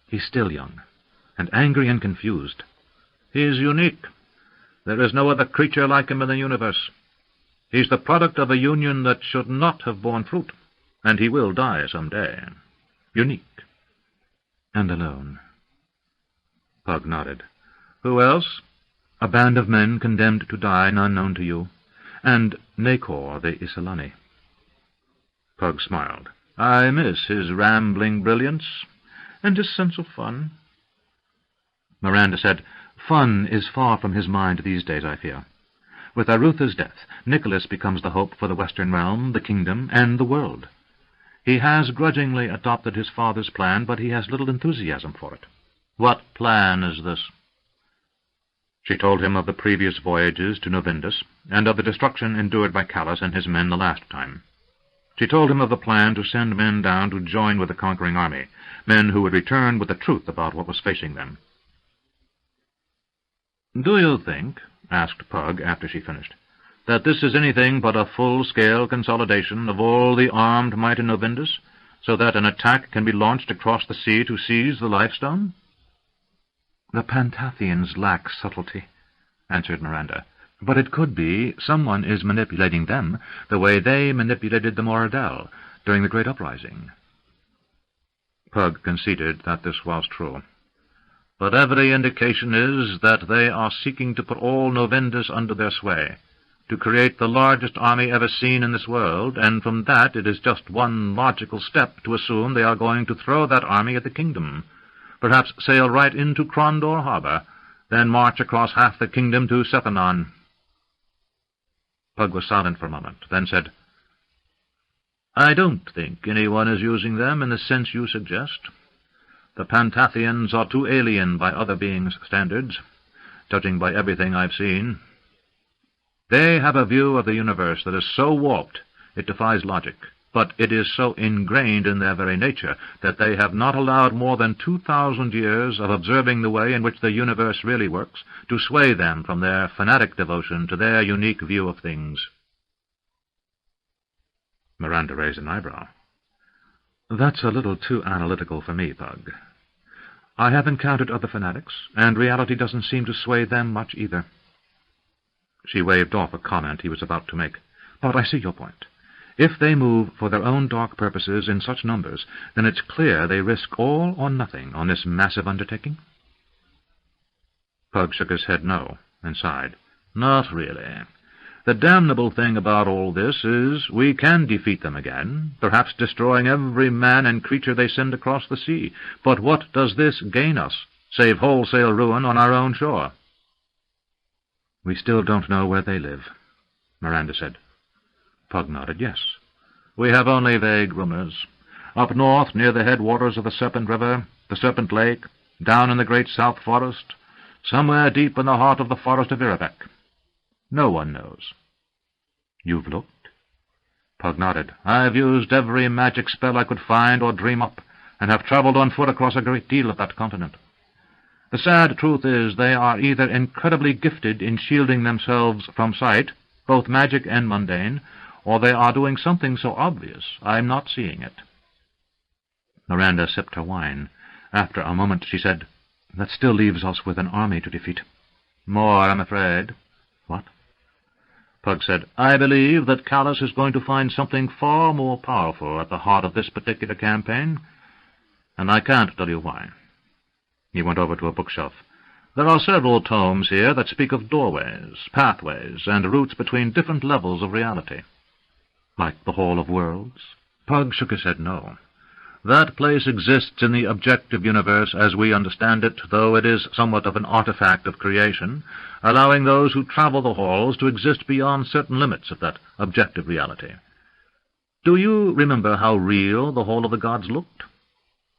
"He's still young, and angry and confused." "He's unique. There is no other creature like him in the universe. He's the product of a union that should not have borne fruit, and he will die some day. Unique." "And alone." Pug nodded. "Who else?" "A band of men condemned to die, none known to you, and Nakor the Isolani." Pug smiled. "I miss his rambling brilliance, and his sense of fun." Miranda said, "Fun is far from his mind these days, I fear. With Arutha's death, Nicholas becomes the hope for the Western realm, the kingdom, and the world. He has grudgingly adopted his father's plan, but he has little enthusiasm for it." "What plan is this?" She told him of the previous voyages to Novindus, and of the destruction endured by Callus and his men the last time. She told him of the plan to send men down to join with the conquering army, men who would return with the truth about what was facing them. "Do you think," asked Pug after she finished, "that this is anything but a full-scale consolidation of all the armed might in Novindus, so that an attack can be launched across the sea to seize the Life Stone?" "The Pantathians lack subtlety," answered Miranda. "But it could be someone is manipulating them the way they manipulated the Moradel during the Great Uprising." Pug conceded that this was true. "But every indication is that they are seeking to put all Novindus under their sway, to create the largest army ever seen in this world, and from that it is just one logical step to assume they are going to throw that army at the kingdom, perhaps sail right into Krondor harbor, then march across half the kingdom to Sethanon." Pug was silent for a moment, then said, "I don't think anyone is using them in the sense you suggest. The Pantathians are too alien by other beings' standards, judging by everything I've seen. They have a view of the universe that is so warped it defies logic, but it is so ingrained in their very nature that they have not allowed more than 2,000 years of observing the way in which the universe really works to sway them from their fanatic devotion to their unique view of things. Miranda raised an eyebrow. That's a little too analytical for me, Pug. I have encountered other fanatics, and reality doesn't seem to sway them much either. She waved off a comment he was about to make. But I see your point. If they move for their own dark purposes in such numbers, then it's clear they risk all or nothing on this massive undertaking. Pug shook his head no, and sighed. Not really. The damnable thing about all this is we can defeat them again, perhaps destroying every man and creature they send across the sea. But what does this gain us, save wholesale ruin on our own shore? We still don't know where they live, Miranda said. Pug nodded yes. We have only vague rumors. Up north, near the headwaters of the Serpent River, the Serpent Lake, down in the great South Forest, somewhere deep in the heart of the forest of Irabek. No one knows. You've looked? Pug nodded. I've used every magic spell I could find or dream up, and have travelled on foot across a great deal of that continent. The sad truth is they are either incredibly gifted in shielding themselves from sight, both magic and mundane, or they are doing something so obvious I'm not seeing it. Miranda sipped her wine. After a moment she said, That still leaves us with an army to defeat. More, I'm afraid. What? Pug said, I believe that Callus is going to find something far more powerful at the heart of this particular campaign, and I can't tell you why. He went over to a bookshelf. There are several tomes here that speak of doorways, pathways, and routes between different levels of reality. Like the Hall of Worlds? Pug shook his head no. That place exists in the objective universe as we understand it, though it is somewhat of an artifact of creation, allowing those who travel the halls to exist beyond certain limits of that objective reality. Do you remember how real the Hall of the Gods looked?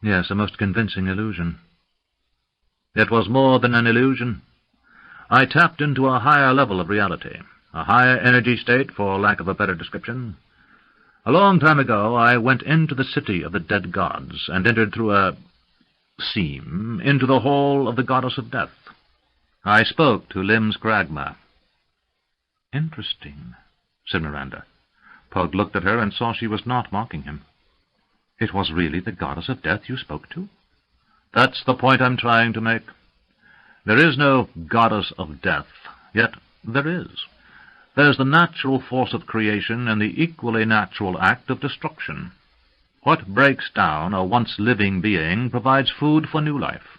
Yes, a most convincing illusion. It was more than an illusion. I tapped into a higher level of reality, a higher energy state, for lack of a better description. A long time ago I went into the city of the dead gods, and entered through a seam into the hall of the goddess of death. I spoke to Lim's Gragma. Interesting, said Miranda. Pug looked at her and saw she was not mocking him. It was really the goddess of death you spoke to? That's the point I'm trying to make. There is no goddess of death, yet there is. There's the natural force of creation and the equally natural act of destruction. What breaks down a once-living being provides food for new life.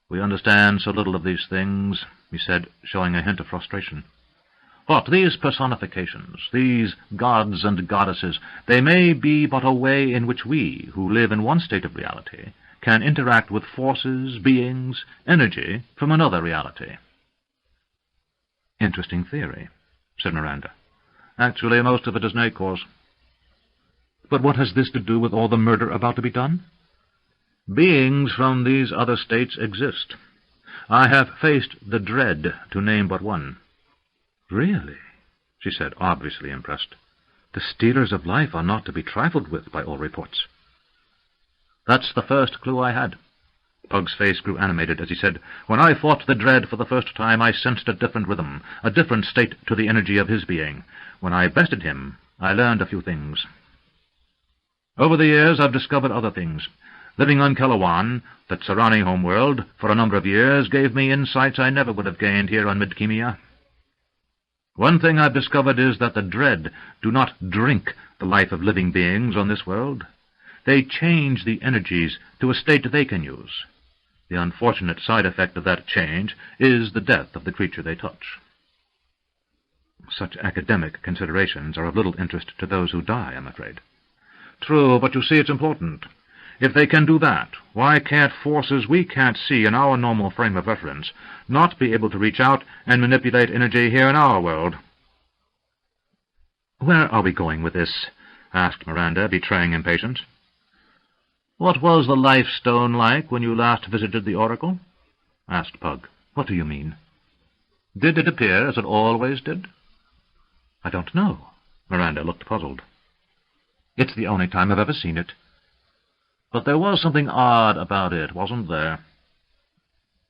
We understand so little of these things, he said, showing a hint of frustration. What, these personifications, these gods and goddesses, they may be but a way in which we, who live in one state of reality, can interact with forces, beings, energy from another reality. Interesting theory, said Miranda. Actually, most of it is Nakor's. But what has this to do with all the murder about to be done? Beings from these other states exist. I have faced the dread, to name but one. Really? She said, obviously impressed. The stealers of life are not to be trifled with by all reports. That's the first clue I had. Pug's face grew animated as he said, When I fought the dread for the first time, I sensed a different rhythm, a different state to the energy of his being. When I bested him, I learned a few things. Over the years, I've discovered other things. Living on Kellowan, that surrounding homeworld, for a number of years, gave me insights I never would have gained here on Midkemia. One thing I've discovered is that the dread do not drink the life of living beings on this world. They change the energies to a state they can use. The unfortunate side effect of that change is the death of the creature they touch. Such academic considerations are of little interest to those who die, I'm afraid. True, but you see it's important. If they can do that, why can't forces we can't see in our normal frame of reference not be able to reach out and manipulate energy here in our world? Where are we going with this? Asked Miranda, betraying impatience. "What was the life stone like when you last visited the oracle?" asked Pug. "What do you mean?" "Did it appear as it always did?" "I don't know." Miranda looked puzzled. "It's the only time I've ever seen it." "But there was something odd about it, wasn't there?"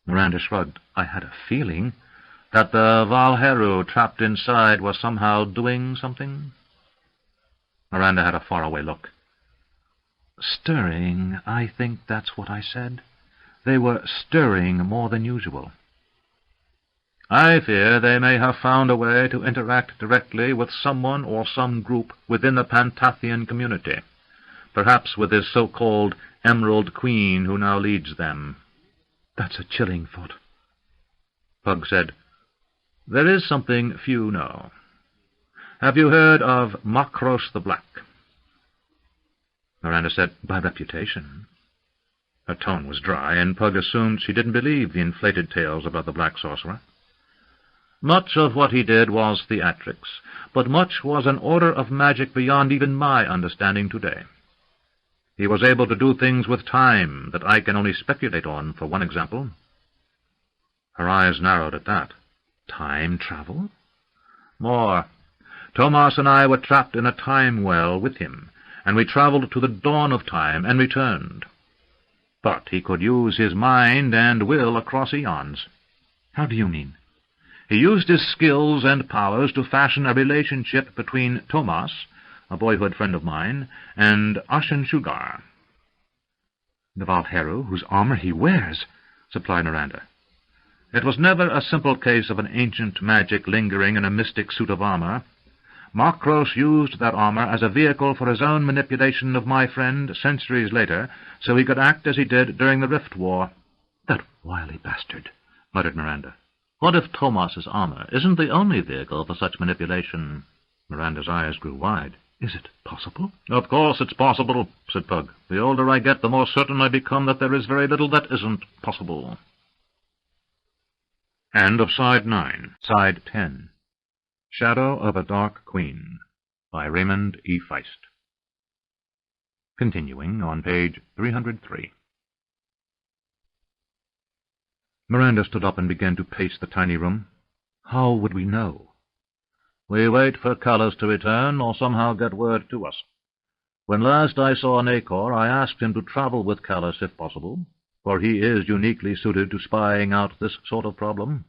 Miranda shrugged. "I had a feeling." "That the Valheru trapped inside was somehow doing something?" Miranda had a faraway look. "Stirring, I think that's what I said. They were stirring more than usual." "I fear they may have found a way to interact directly with someone or some group within the Pantathian community, perhaps with this so-called Emerald Queen who now leads them." "That's a chilling thought." Pug said, "There is something few know. Have you heard of Makros the Black?" Miranda said, "By reputation." Her tone was dry, and Pug assumed she didn't believe the inflated tales about the black sorcerer. "Much of what he did was theatrics, but much was an order of magic beyond even my understanding today. He was able to do things with time that I can only speculate on, for one example." Her eyes narrowed at that. "Time travel?" "More. Thomas and I were trapped in a time well with him, and we traveled to the dawn of time and returned. But he could use his mind and will across eons." "How do you mean?" "He used his skills and powers to fashion a relationship between Thomas, a boyhood friend of mine, and Ashen-Shugar." "The Valheru, whose armor he wears," supplied Miranda. "It was never a simple case of an ancient magic lingering in a mystic suit of armor. Makros used that armor as a vehicle for his own manipulation of my friend centuries later, so he could act as he did during the Rift War." "That wily bastard," muttered Miranda. "What if Thomas's armor isn't the only vehicle for such manipulation?" Miranda's eyes grew wide. "Is it possible?" "Of course it's possible," said Pug. "The older I get, the more certain I become that there is very little that isn't possible." End of Side 9. Side 10. Shadow of a Dark Queen, by Raymond E. Feist. Continuing on page 303. Miranda stood up and began to pace the tiny room. "How would we know?" "We wait for Callus to return, or somehow get word to us. When last I saw Nacor, I asked him to travel with Callus if possible, for he is uniquely suited to spying out this sort of problem.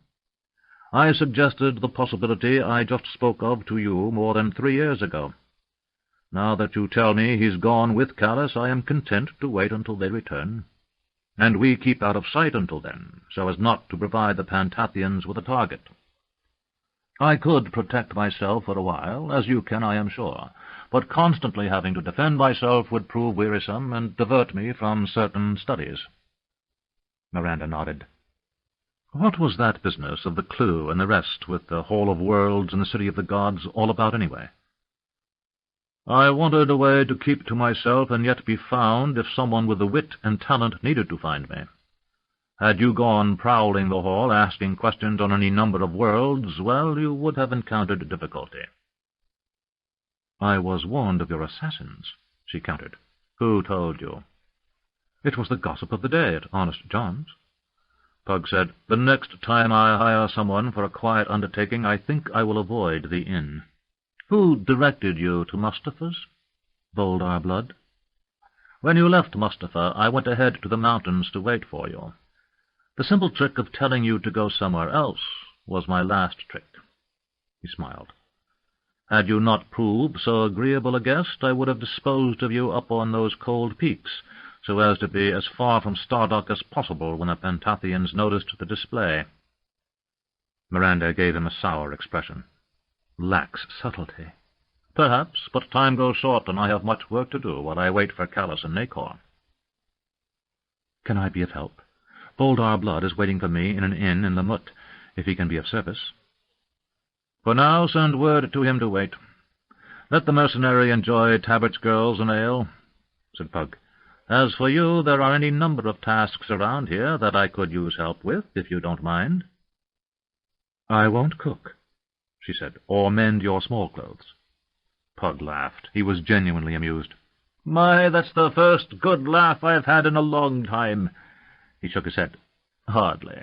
I suggested the possibility I just spoke of to you more than 3 years ago. Now that you tell me he's gone with Callus, I am content to wait until they return, and we keep out of sight until then, so as not to provide the Pantathians with a target. I could protect myself for a while, as you can, I am sure, but constantly having to defend myself would prove wearisome and divert me from certain studies." Miranda nodded. "What was that business of the clue and the rest with the Hall of Worlds and the City of the Gods all about, anyway?" "I wanted a way to keep to myself and yet be found if someone with the wit and talent needed to find me. Had you gone prowling the hall, asking questions on any number of worlds, well, you would have encountered difficulty." "I was warned of your assassins," she countered. "Who told you?" "It was the gossip of the day at Honest John's." Pug said, "The next time I hire someone for a quiet undertaking, I think I will avoid the inn. Who directed you to Mustafa's?" "Boldar Blood." "When you left Mustafa, I went ahead to the mountains to wait for you. The simple trick of telling you to go somewhere else was my last trick." He smiled. "Had you not proved so agreeable a guest, I would have disposed of you up on those cold peaks, so as to be as far from Stardock as possible when the Pantathians noticed the display." Miranda gave him a sour expression. "Lacks subtlety." "Perhaps, but time goes short, and I have much work to do while I wait for Callus and Nacor." "Can I be of help? Boldar Blood is waiting for me in an inn in Lamut, if he can be of service." "For now, send word to him to wait. Let the mercenary enjoy Tabbert's girls and ale," said Pug. "As for you, there are any number of tasks around here that I could use help with, if you don't mind." "I won't cook," she said, "or mend your small clothes." Pug laughed. He was genuinely amused. My, that's the first good laugh I've had in a long time." He shook his head. "Hardly.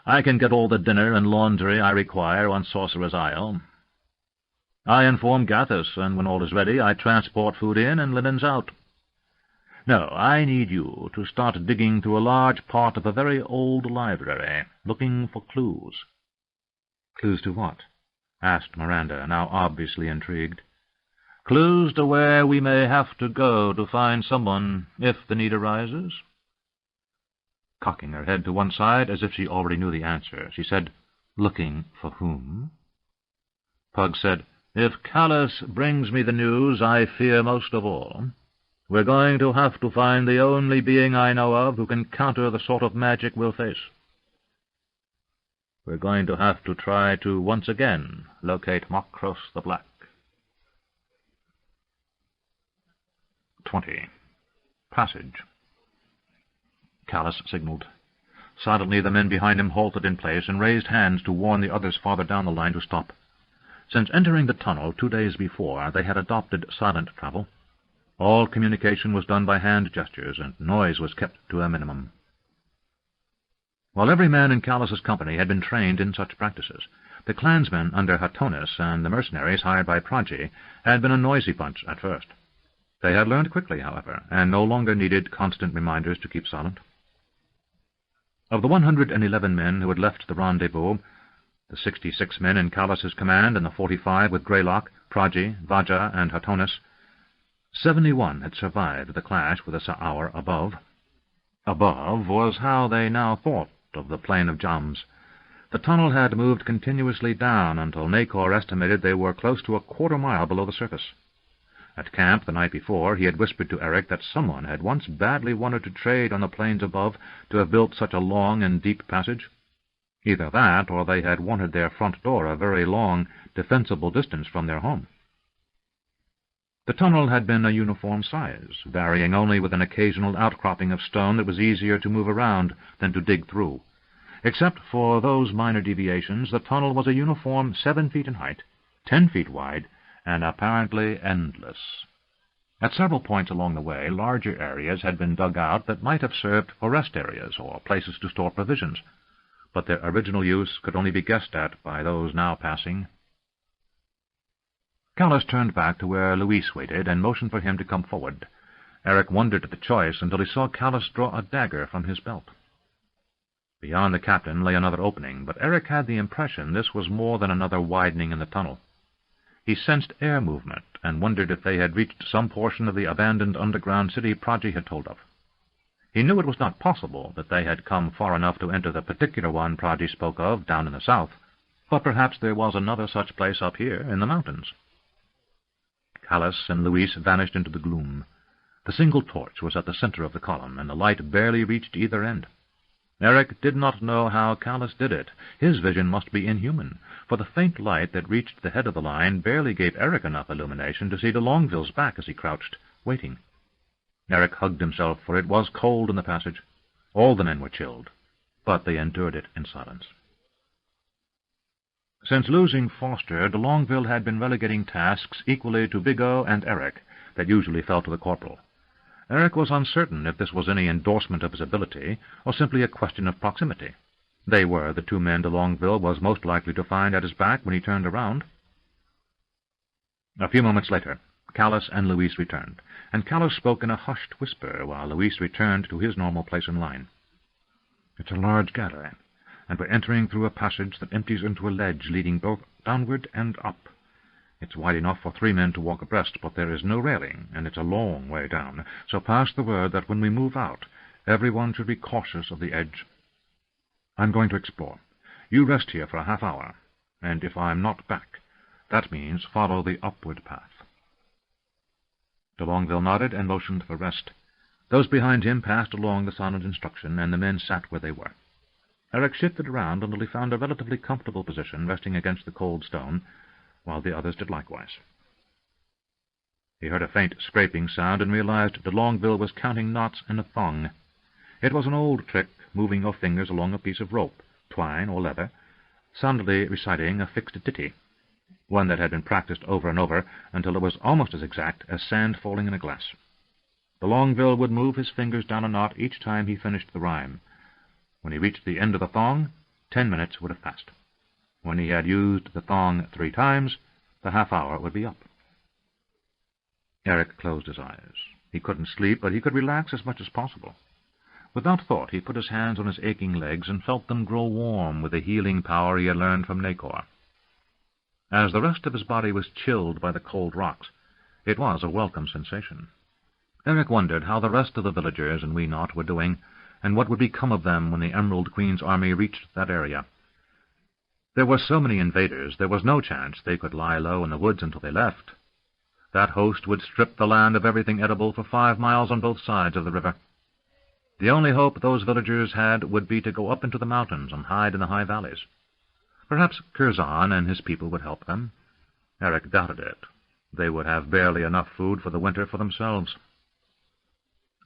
I can get all the dinner and laundry I require on Sorcerer's Isle. I inform Gathus, and when all is ready, I transport food in and linens out. No, I need you to start digging through a large part of a very old library, looking for clues." "Clues to what?" asked Miranda, now obviously intrigued. "Clues to where we may have to go to find someone, if the need arises." Cocking her head to one side as if she already knew the answer, she said, "Looking for whom?" Pug said, "If Callus brings me the news I fear most of all, we're going to have to find the only being I know of who can counter the sort of magic we'll face. We're going to have to try to once again locate Makros the Black." 20. Passage. Callus signaled. Silently the men behind him halted in place and raised hands to warn the others farther down the line to stop. Since entering the tunnel 2 days before, they had adopted silent travel. All communication was done by hand gestures, and noise was kept to a minimum. While every man in Callus's company had been trained in such practices, the clansmen under Hatonis and the mercenaries hired by Pragi had been a noisy bunch at first. They had learned quickly, however, and no longer needed constant reminders to keep silent. Of the 111 men who had left the rendezvous, the 66 men in Callus's command and the 45 with Greylock, Pragi, Vaja, and Hatonis, 71 had survived the clash with the Sa'aur above. Above was how they now thought of the plain of Jams. The tunnel had moved continuously down until Nacor estimated they were close to a quarter-mile below the surface. At camp the night before, he had whispered to Eric that someone had once badly wanted to trade on the plains above to have built such a long and deep passage. Either that, or they had wanted their front door a very long, defensible distance from their home. The tunnel had been a uniform size, varying only with an occasional outcropping of stone that was easier to move around than to dig through. Except for those minor deviations, the tunnel was a uniform 7 feet in height, 10 feet wide, and apparently endless. At several points along the way, larger areas had been dug out that might have served for rest areas or places to store provisions, but their original use could only be guessed at by those now passing. Callus turned back to where Luis waited and motioned for him to come forward. Eric wondered at the choice until he saw Callus draw a dagger from his belt. Beyond the captain lay another opening, but Eric had the impression this was more than another widening in the tunnel. He sensed air movement and wondered if they had reached some portion of the abandoned underground city Pragi had told of. He knew it was not possible that they had come far enough to enter the particular one Pragi spoke of down in the south, but perhaps there was another such place up here in the mountains. Callus and Luis vanished into the gloom. The single torch was at the center of the column, and the light barely reached either end. Eric did not know how Callus did it. His vision must be inhuman, for the faint light that reached the head of the line barely gave Eric enough illumination to see de Longueville's back as he crouched, waiting. Eric hugged himself, for it was cold in the passage. All the men were chilled, but they endured it in silence. Since losing Foster, de Longueville had been relegating tasks equally to Bigot and Eric that usually fell to the corporal. Eric was uncertain if this was any endorsement of his ability, or simply a question of proximity. They were the 2 men de Longueville was most likely to find at his back when he turned around. A few moments later, Callus and Luis returned, and Callus spoke in a hushed whisper while Luis returned to his normal place in line. "It's a large gallery, and we're entering through a passage that empties into a ledge leading both downward and up. It's wide enough for 3 men to walk abreast, but there is no railing, and it's a long way down, so pass the word that when we move out, everyone should be cautious of the edge. I'm going to explore. You rest here for a half-hour, and if I'm not back, that means follow the upward path." De Longueville nodded and motioned for rest. Those behind him passed along the silent instruction, and the men sat where they were. Eric shifted around until he found a relatively comfortable position resting against the cold stone, while the others did likewise. He heard a faint scraping sound and realized de Longueville was counting knots in a thong. It was an old trick, moving your fingers along a piece of rope, twine or leather, soundly reciting a fixed ditty, one that had been practiced over and over until it was almost as exact as sand falling in a glass. De Longueville would move his fingers down a knot each time he finished the rhyme. When he reached the end of the thong, 10 minutes would have passed. When he had used the thong 3 times, the half-hour would be up. Eric closed his eyes. He couldn't sleep, but he could relax as much as possible. Without thought, he put his hands on his aching legs and felt them grow warm with the healing power he had learned from Nacor. As the rest of his body was chilled by the cold rocks, it was a welcome sensation. Eric wondered how the rest of the villagers in Weenot were doing, and what would become of them when the Emerald Queen's army reached that area. There were so many invaders, there was no chance they could lie low in the woods until they left. That host would strip the land of everything edible for 5 miles on both sides of the river. The only hope those villagers had would be to go up into the mountains and hide in the high valleys. Perhaps Curzon and his people would help them. Eric doubted it. They would have barely enough food for the winter for themselves.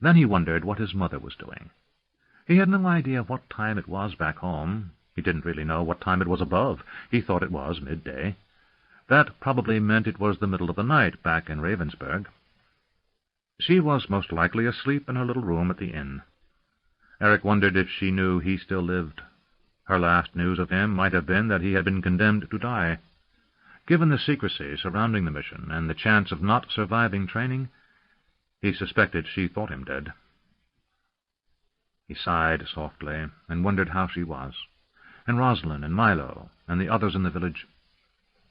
Then he wondered what his mother was doing. He had no idea what time it was back home. He didn't really know what time it was above. He thought it was midday. That probably meant it was the middle of the night back in Ravensburg. She was most likely asleep in her little room at the inn. Eric wondered if she knew he still lived. Her last news of him might have been that he had been condemned to die. Given the secrecy surrounding the mission and the chance of not surviving training, he suspected she thought him dead. He sighed softly and wondered how she was, and Rosalind and Milo and the others in the village.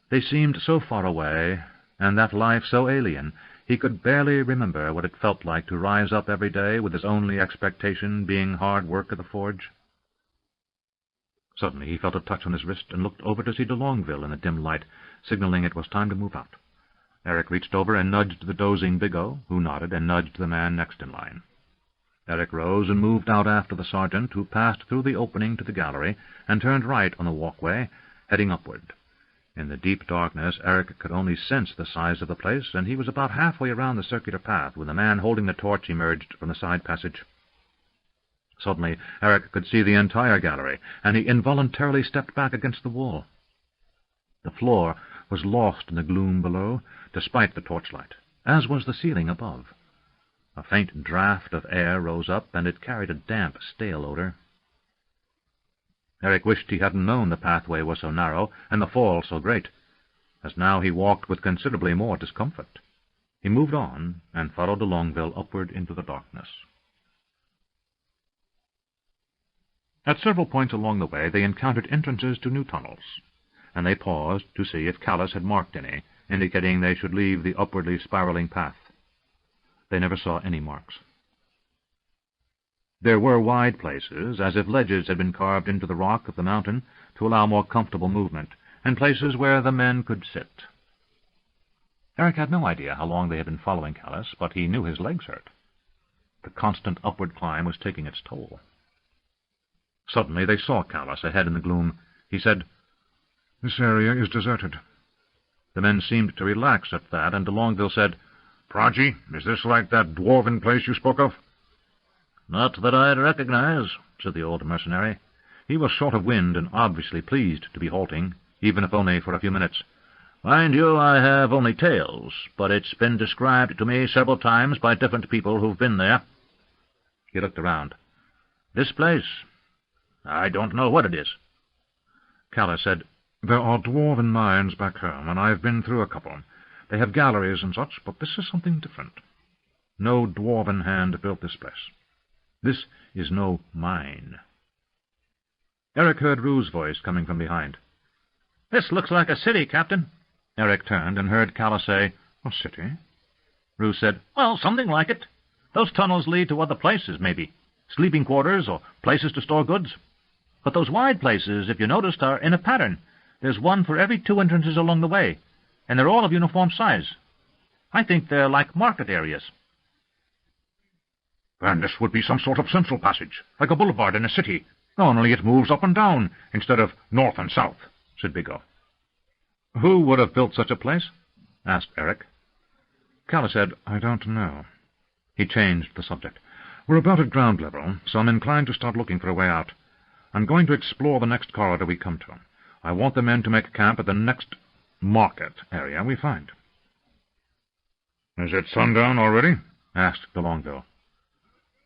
They seemed so far away, and that life so alien, he could barely remember what it felt like to rise up every day with his only expectation being hard work at the forge. Suddenly he felt a touch on his wrist and looked over to see de Longueville in the dim light, signaling it was time to move out. Eric reached over and nudged the dozing Bigot, who nodded and nudged the man next in line. Eric rose and moved out after the sergeant, who passed through the opening to the gallery and turned right on the walkway, heading upward. In the deep darkness, Eric could only sense the size of the place, and he was about halfway around the circular path when the man holding the torch emerged from the side passage. Suddenly, Eric could see the entire gallery, and he involuntarily stepped back against the wall. The floor was lost in the gloom below, despite the torchlight, as was the ceiling above. A faint draught of air rose up, and it carried a damp, stale odor. Eric wished he hadn't known the pathway was so narrow and the fall so great, as now he walked with considerably more discomfort. He moved on and followed de Longueville upward into the darkness. At several points along the way they encountered entrances to new tunnels, and they paused to see if Callus had marked any, indicating they should leave the upwardly spiraling path. They never saw any marks. There were wide places, as if ledges had been carved into the rock of the mountain to allow more comfortable movement, and places where the men could sit. Eric had no idea how long they had been following Callus, but he knew his legs hurt. The constant upward climb was taking its toll. Suddenly they saw Callus ahead in the gloom. He said, "This area is deserted." The men seemed to relax at that, and de Longueville said, "Proggy, is this like that dwarven place you spoke of?" "Not that I'd recognize," said the old mercenary. He was short of wind and obviously pleased to be halting, even if only for a few minutes. "Mind you, I have only tales, but it's been described to me several times by different people who've been there." He looked around. "This place, I don't know what it is." Callus said, "There are dwarven mines back home, and I've been through a couple. They have galleries and such, but this is something different. No dwarven hand built this place. This is no mine." Eric heard Rue's voice coming from behind. "This looks like a city, Captain." Eric turned and heard Callus say, "A city?" Rue said, "Well, something like it. Those tunnels lead to other places, maybe. Sleeping quarters or places to store goods. But those wide places, if you noticed, are in a pattern. There's one for every 2 entrances along the way, and they're all of uniform size. I think they're like market areas." "Then this would be some sort of central passage, like a boulevard in a city, only it moves up and down instead of north and south," said Bigot. "Who would have built such a place?" asked Eric. Callus said, "I don't know." He changed the subject. "We're about at ground level, so I'm inclined to start looking for a way out. I'm going to explore the next corridor we come to. I want the men to make camp at the next market area we find." "Is it sundown already?" asked de Longueville.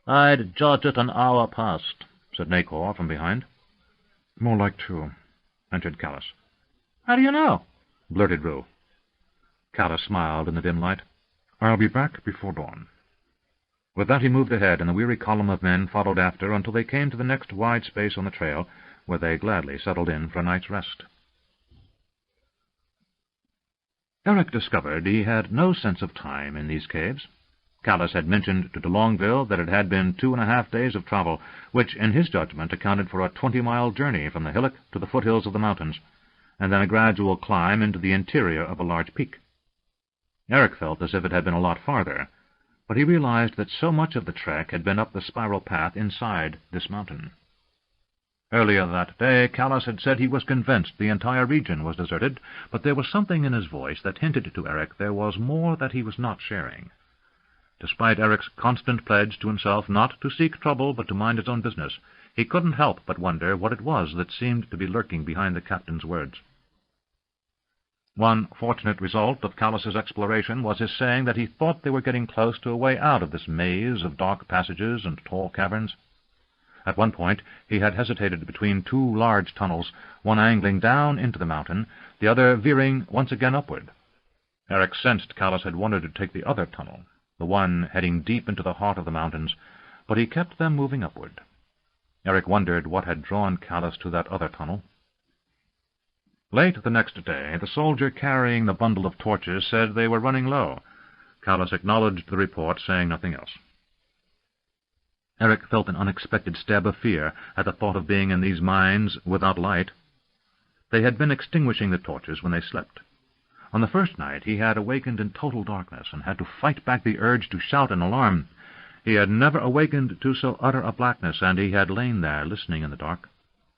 "I'd judge it an hour past," said Nacor from behind. "More like 2, ventured Callus. "How do you know?" blurted Rue. Callus smiled in the dim light. "I'll be back before dawn." With that he moved ahead, and the weary column of men followed after until they came to the next wide space on the trail, where they gladly settled in for a night's rest. Eric discovered he had no sense of time in these caves. Callus had mentioned to de Longueville that it had been 2.5 days of travel, which, in his judgment, accounted for a 20-mile journey from the hillock to the foothills of the mountains, and then a gradual climb into the interior of a large peak. Eric felt as if it had been a lot farther, but he realized that so much of the trek had been up the spiral path inside this mountain. Earlier that day, Callus had said he was convinced the entire region was deserted, but there was something in his voice that hinted to Eric there was more that he was not sharing. Despite Eric's constant pledge to himself not to seek trouble but to mind his own business, he couldn't help but wonder what it was that seemed to be lurking behind the captain's words. One fortunate result of Callus's exploration was his saying that he thought they were getting close to a way out of this maze of dark passages and tall caverns. At one point he had hesitated between 2 large tunnels, one angling down into the mountain, the other veering once again upward. Eric sensed Callus had wanted to take the other tunnel, the one heading deep into the heart of the mountains, but he kept them moving upward. Eric wondered what had drawn Callus to that other tunnel. Late the next day, the soldier carrying the bundle of torches said they were running low. Callus acknowledged the report, saying nothing else. Eric felt an unexpected stab of fear at the thought of being in these mines without light. They had been extinguishing the torches when they slept. On the first night he had awakened in total darkness and had to fight back the urge to shout in alarm. He had never awakened to so utter a blackness, and he had lain there listening in the dark.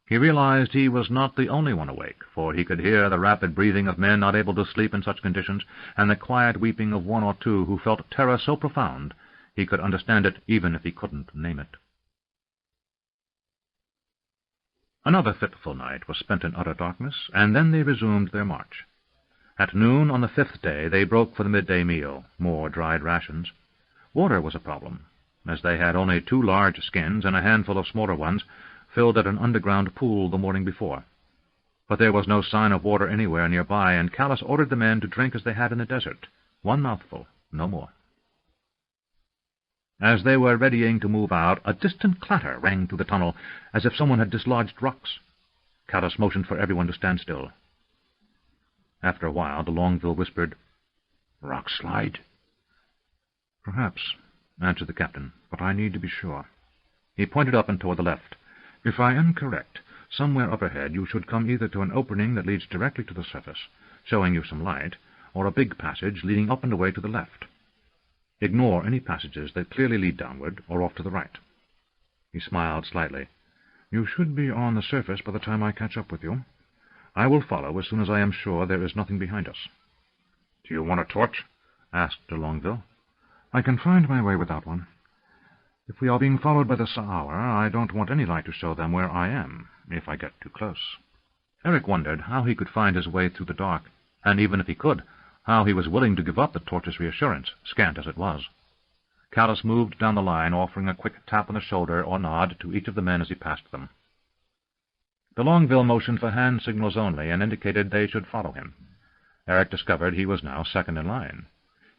He realized he was not the only one awake, for he could hear the rapid breathing of men not able to sleep in such conditions, and the quiet weeping of 1 or 2 who felt terror so profound he could understand it even if he couldn't name it. Another fitful night was spent in utter darkness, and then they resumed their march. At noon on the 5th day they broke for the midday meal, more dried rations. Water was a problem, as they had only 2 large skins and a handful of smaller ones, filled at an underground pool the morning before. But there was no sign of water anywhere nearby, and Callus ordered the men to drink as they had in the desert, 1 mouthful, no more. As they were readying to move out, a distant clatter rang through the tunnel, as if someone had dislodged rocks. Callus motioned for everyone to stand still. After a while, de Longueville whispered, "Rock slide." "Perhaps," answered the captain, "but I need to be sure." He pointed up and toward the left. "If I am correct, somewhere up ahead you should come either to an opening that leads directly to the surface, showing you some light, or a big passage leading up and away to the left. Ignore any passages that clearly lead downward or off to the right." He smiled slightly. "You should be on the surface by the time I catch up with you. I will follow as soon as I am sure there is nothing behind us." "Do you want a torch?" asked de Longueville. "I can find my way without one. If we are being followed by the Sahara, I don't want any light to show them where I am, if I get too close." Eric wondered how he could find his way through the dark, and even if he could, how he was willing to give up the torch's reassurance, scant as it was. Callus moved down the line, offering a quick tap on the shoulder or nod to each of the men as he passed them. De Longueville motioned for hand signals only, and indicated they should follow him. Eric discovered he was now second in line.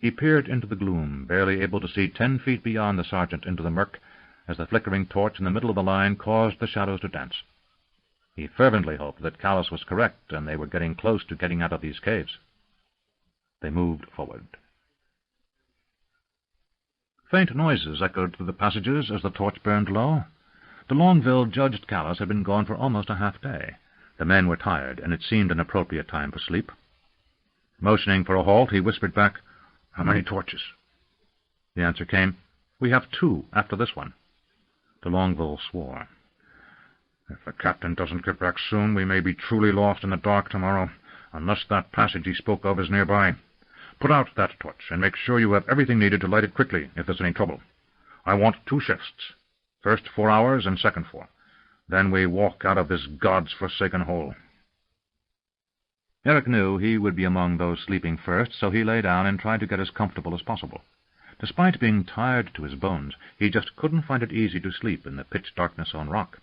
He peered into the gloom, barely able to see 10 feet beyond the sergeant into the murk, as the flickering torch in the middle of the line caused the shadows to dance. He fervently hoped that Callus was correct, and they were getting close to getting out of these caves. They moved forward. Faint noises echoed through the passages as the torch burned low. De Longueville judged Callus had been gone for almost a half-day. The men were tired, and it seemed an appropriate time for sleep. Motioning for a halt, he whispered back, "How many torches?" The answer came, "We have 2 after this one." De Longueville swore. "If the captain doesn't get back soon, we may be truly lost in the dark tomorrow, unless that passage he spoke of is nearby. Put out that torch, and make sure you have everything needed to light it quickly if there's any trouble. I want 2 shifts, first 4 hours and second 4. Then we walk out of this God's-forsaken hole." Eric knew he would be among those sleeping first, so he lay down and tried to get as comfortable as possible. Despite being tired to his bones, he just couldn't find it easy to sleep in the pitch darkness on rock.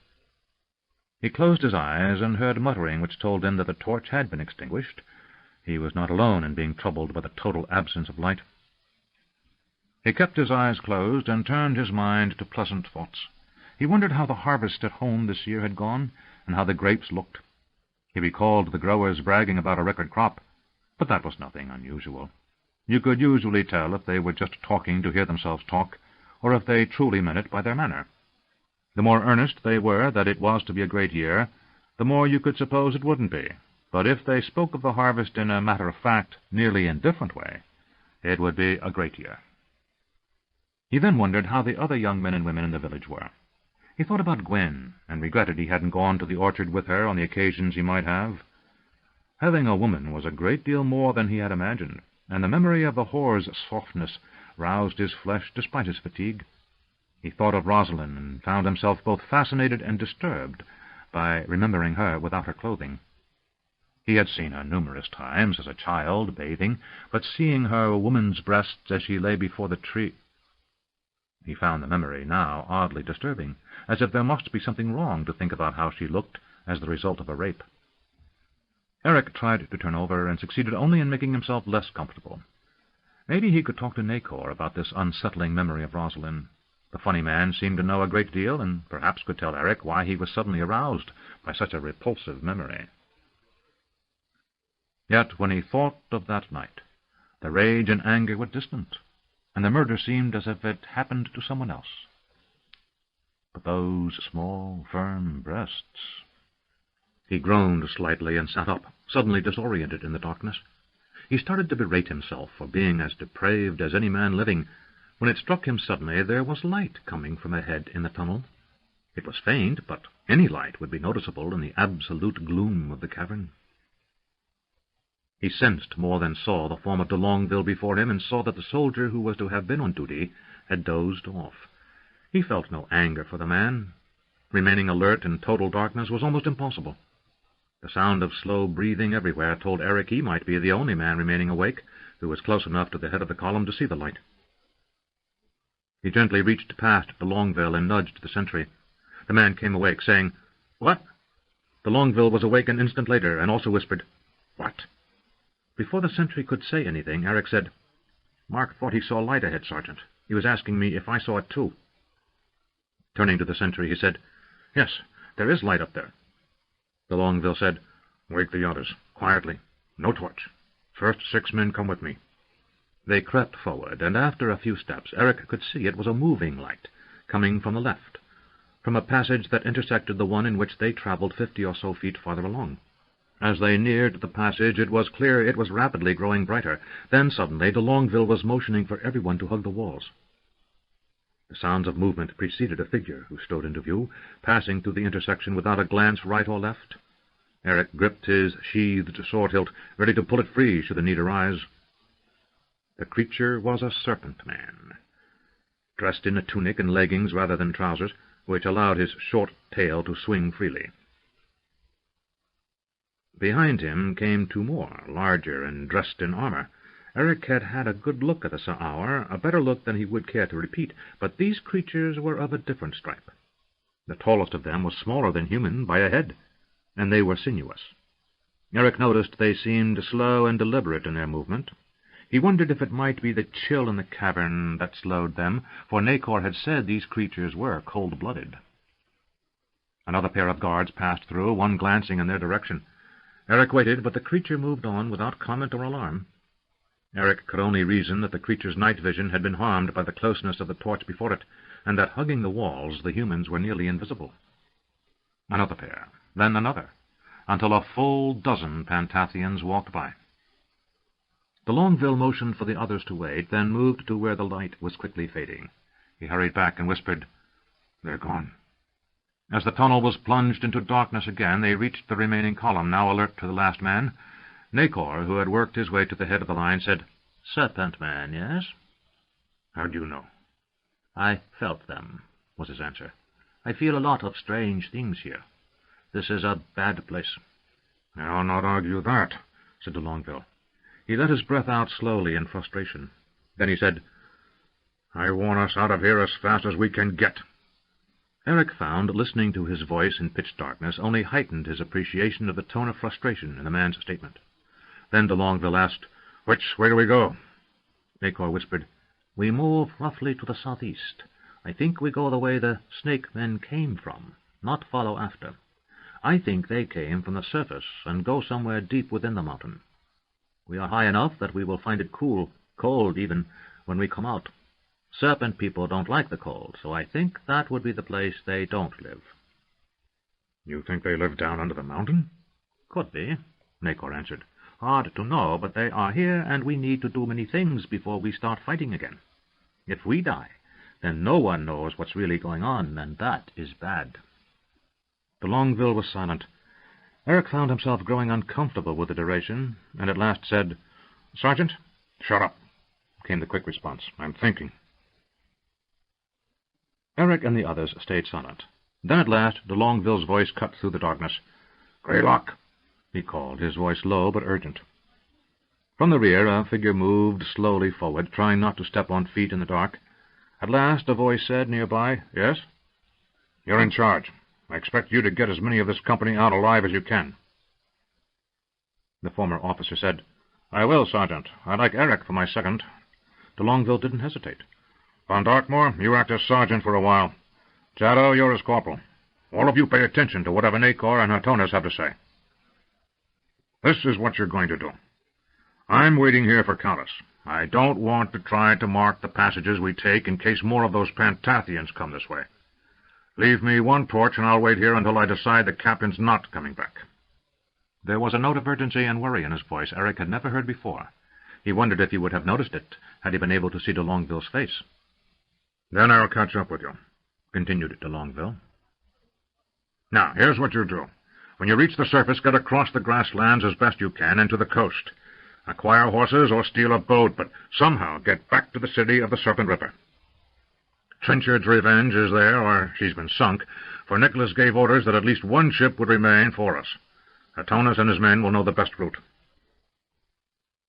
He closed his eyes and heard muttering which told him that the torch had been extinguished. He was not alone in being troubled by the total absence of light. He kept his eyes closed and turned his mind to pleasant thoughts. He wondered how the harvest at home this year had gone, and how the grapes looked. He recalled the growers bragging about a record crop, but that was nothing unusual. You could usually tell if they were just talking to hear themselves talk, or if they truly meant it by their manner. The more earnest they were that it was to be a great year, the more you could suppose it wouldn't be. But if they spoke of the harvest in a matter-of-fact, nearly indifferent way, it would be a great year. He then wondered how the other young men and women in the village were. He thought about Gwen, and regretted he hadn't gone to the orchard with her on the occasions he might have. Having a woman was a great deal more than he had imagined, and the memory of the whore's softness roused his flesh despite his fatigue. He thought of Rosalind, and found himself both fascinated and disturbed by remembering her without her clothing. He had seen her numerous times as a child, bathing, but seeing her woman's breasts as she lay before the tree... He found the memory now oddly disturbing, as if there must be something wrong to think about how she looked as the result of a rape. Eric tried to turn over, and succeeded only in making himself less comfortable. Maybe he could talk to Nacor about this unsettling memory of Rosalind. The funny man seemed to know a great deal, and perhaps could tell Eric why he was suddenly aroused by such a repulsive memory. Yet when he thought of that night, the rage and anger were distant, and the murder seemed as if it happened to someone else. But those small, firm breasts... He groaned slightly and sat up, suddenly disoriented in the darkness. He started to berate himself for being as depraved as any man living, when it struck him suddenly there was light coming from ahead in the tunnel. It was faint, but any light would be noticeable in the absolute gloom of the cavern. He sensed more than saw the form of de Longueville before him, and saw that the soldier who was to have been on duty had dozed off. He felt no anger for the man. Remaining alert in total darkness was almost impossible. The sound of slow breathing everywhere told Eric he might be the only man remaining awake who was close enough to the head of the column to see the light. He gently reached past de Longueville and nudged the sentry. The man came awake, saying, "What?" De Longueville was awake an instant later, and also whispered, "What?" Before the sentry could say anything, Eric said, "Mark thought he saw light ahead, Sergeant. He was asking me if I saw it too." Turning to the sentry, he said, "Yes, there is light up there." De Longueville said, "Wake the others, quietly. No torch. First 6 men come with me." They crept forward, and after a few steps Eric could see it was a moving light, coming from the left, from a passage that intersected the one in which they traveled 50 or so feet farther along. As they neared the passage, it was clear it was rapidly growing brighter. Then suddenly de Longueville was motioning for everyone to hug the walls. The sounds of movement preceded a figure who strode into view, passing through the intersection without a glance right or left. Eric gripped his sheathed sword hilt, ready to pull it free should the need arise. The creature was a serpent man, dressed in a tunic and leggings rather than trousers, which allowed his short tail to swing freely. Behind him came 2 more, larger and dressed in armor. Eric had had a good look at the Sa'ar, a better look than he would care to repeat, but these creatures were of a different stripe. The tallest of them was smaller than human by a head, and they were sinuous. Eric noticed they seemed slow and deliberate in their movement. He wondered if it might be the chill in the cavern that slowed them, for Nacor had said these creatures were cold-blooded. Another pair of guards passed through, one glancing in their direction. Eric waited, but the creature moved on without comment or alarm. Eric could only reason that the creature's night vision had been harmed by the closeness of the torch before it, and that, hugging the walls, the humans were nearly invisible. Another pair, then another, until a full dozen Pantathians walked by. De Longueville motioned for the others to wait, then moved to where the light was quickly fading. He hurried back and whispered, "They're gone." As the tunnel was plunged into darkness again, they reached the remaining column, now alert to the last man. Nacor, who had worked his way to the head of the line, said, "Serpent man, yes?" "How do you know?" "I felt them," was his answer. "I feel a lot of strange things here. This is a bad place." "I'll not argue that," said de Longueville. He let his breath out slowly in frustration. Then he said, I want us out of here as fast as we can get. Eric found listening to his voice in pitch darkness only heightened his appreciation of the tone of frustration in the man's statement. Then de Longueville asked, "Which way do we go?" Nacor whispered, "We move roughly to the southeast. I think we go the way the snake men came from, not follow after. I think they came from the surface and go somewhere deep within the mountain. We are high enough that we will find it cool, cold even, when we come out. Serpent people don't like the cold, so I think that would be the place they don't live." "You think they live down under the mountain?" "Could be," Nacor answered. "Hard to know, but they are here, and we need to do many things before we start fighting again. If we die, then no one knows what's really going on, and that is bad." De Longueville was silent. Eric found himself growing uncomfortable with the duration, and at last said, "Sergeant?" "Shut up," came the quick response. "I'm thinking." Eric and the others stayed silent. Then at last de Longueville's voice cut through the darkness. "Greylock," he called, his voice low but urgent. From the rear a figure moved slowly forward, trying not to step on feet in the dark. At last a voice said nearby, "Yes?" "You're in charge. I expect you to get as many of this company out alive as you can." The former officer said, "I will, Sergeant. I'd like Eric for my second." De Longueville didn't hesitate. "Von Dartmoor, you act as sergeant for a while. Jaddo, you're as corporal. All of you pay attention to whatever Nacor and Hatonas have to say. This is what you're going to do. I'm waiting here for Callas. I don't want to try to mark the passages we take in case more of those Pantathians come this way. Leave me one torch, and I'll wait here until I decide the captain's not coming back." There was a note of urgency and worry in his voice Eric had never heard before. He wondered if he would have noticed it had he been able to see de Longueville's face. "Then I'll catch up with you," continued de Longueville. "Now, here's what you do. When you reach the surface, get across the grasslands as best you can and to the coast. Acquire horses or steal a boat, but somehow get back to the city of the Serpent River. Trenchard's Revenge is there, or she's been sunk, for Nicholas gave orders that at least one ship would remain for us. Hatonas and his men will know the best route."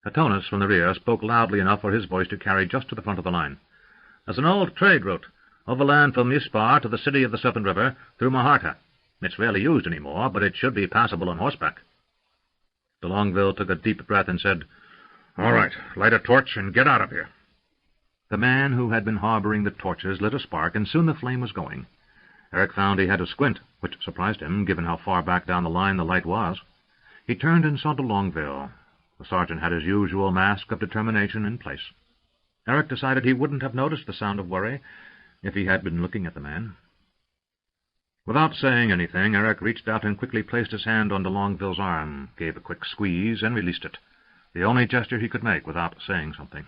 Hatonas from the rear spoke loudly enough for his voice to carry just to the front of the line. "There's an old trade route, overland from Mispar to the city of the Serpent River, through Maharta. It's rarely used any more, but it should be passable on horseback." De Longueville took a deep breath and said, "All right, light a torch and get out of here." The man who had been harboring the torches lit a spark, and soon the flame was going. Eric found he had to squint, which surprised him, given how far back down the line the light was. He turned and saw de Longueville. The sergeant had his usual mask of determination in place. Eric decided he wouldn't have noticed the sound of worry if he had been looking at the man. Without saying anything, Eric reached out and quickly placed his hand on de Longueville's arm, gave a quick squeeze, and released it, the only gesture he could make without saying something.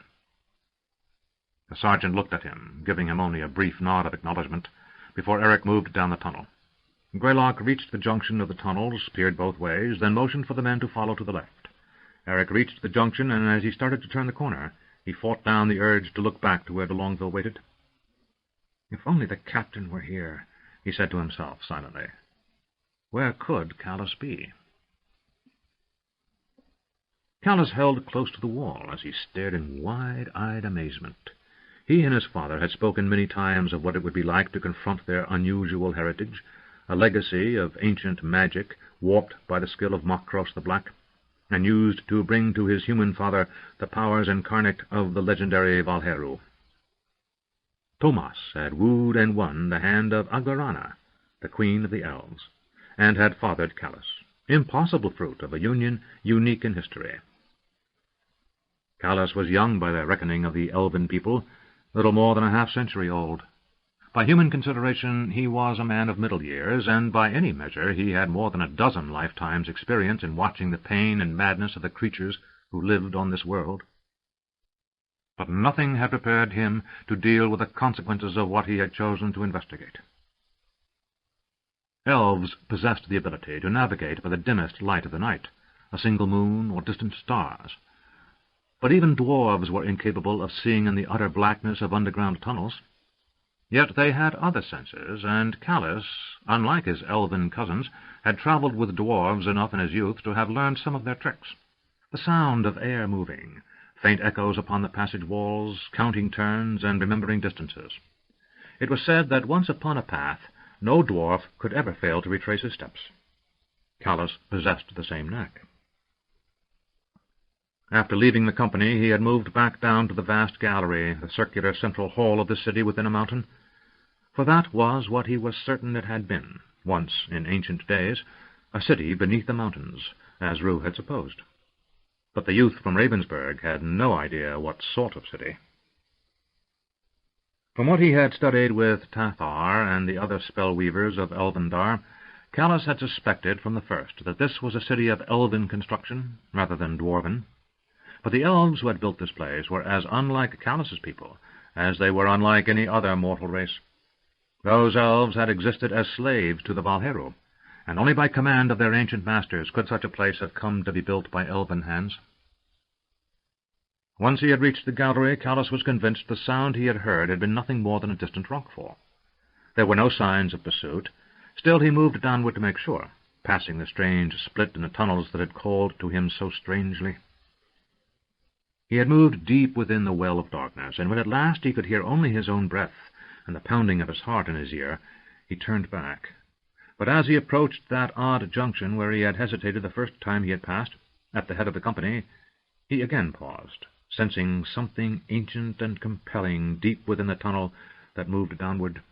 The sergeant looked at him, giving him only a brief nod of acknowledgment, before Eric moved down the tunnel. Greylock reached the junction of the tunnels, peered both ways, then motioned for the men to follow to the left. Eric reached the junction, and as he started to turn the corner, he fought down the urge to look back to where de Longueville waited. "If only the captain were here," he said to himself silently. Where could Callas be? Callas held close to the wall as he stared in wide-eyed amazement. He and his father had spoken many times of what it would be like to confront their unusual heritage, a legacy of ancient magic warped by the skill of Makros the Black, and used to bring to his human father the powers incarnate of the legendary Valheru. Tomas had wooed and won the hand of Aglarana, the queen of the elves, and had fathered Callas, impossible fruit of a union unique in history. Callas was young by the reckoning of the elven people, little more than a half-century old. By human consideration, he was a man of middle years, and by any measure he had more than a dozen lifetimes' experience in watching the pain and madness of the creatures who lived on this world. But nothing had prepared him to deal with the consequences of what he had chosen to investigate. Elves possessed the ability to navigate by the dimmest light of the night, a single moon or distant stars. But even dwarves were incapable of seeing in the utter blackness of underground tunnels. Yet they had other senses, and Callas, unlike his elven cousins, had traveled with dwarves enough in his youth to have learned some of their tricks. The sound of air moving, faint echoes upon the passage walls, counting turns and remembering distances. It was said that once upon a path, no dwarf could ever fail to retrace his steps. Callus possessed the same knack. After leaving the company, he had moved back down to the vast gallery, the circular central hall of the city within a mountain, for that was what he was certain it had been, once, in ancient days, a city beneath the mountains, as Rue had supposed. But the youth from Ravensburg had no idea what sort of city. From what he had studied with Tathar and the other spell-weavers of Elvendar, Callus had suspected from the first that this was a city of elven construction rather than dwarven. But the elves who had built this place were as unlike Callus's people as they were unlike any other mortal race. Those elves had existed as slaves to the Valheru, and only by command of their ancient masters could such a place have come to be built by elven hands. Once he had reached the gallery, Callus was convinced the sound he had heard had been nothing more than a distant rockfall. There were no signs of pursuit. Still he moved downward to make sure, passing the strange split in the tunnels that had called to him so strangely. He had moved deep within the well of darkness, and when at last he could hear only his own breath and the pounding of his heart in his ear, he turned back. But as he approached that odd junction where he had hesitated the first time he had passed, at the head of the company, he again paused, sensing something ancient and compelling deep within the tunnel that moved downward.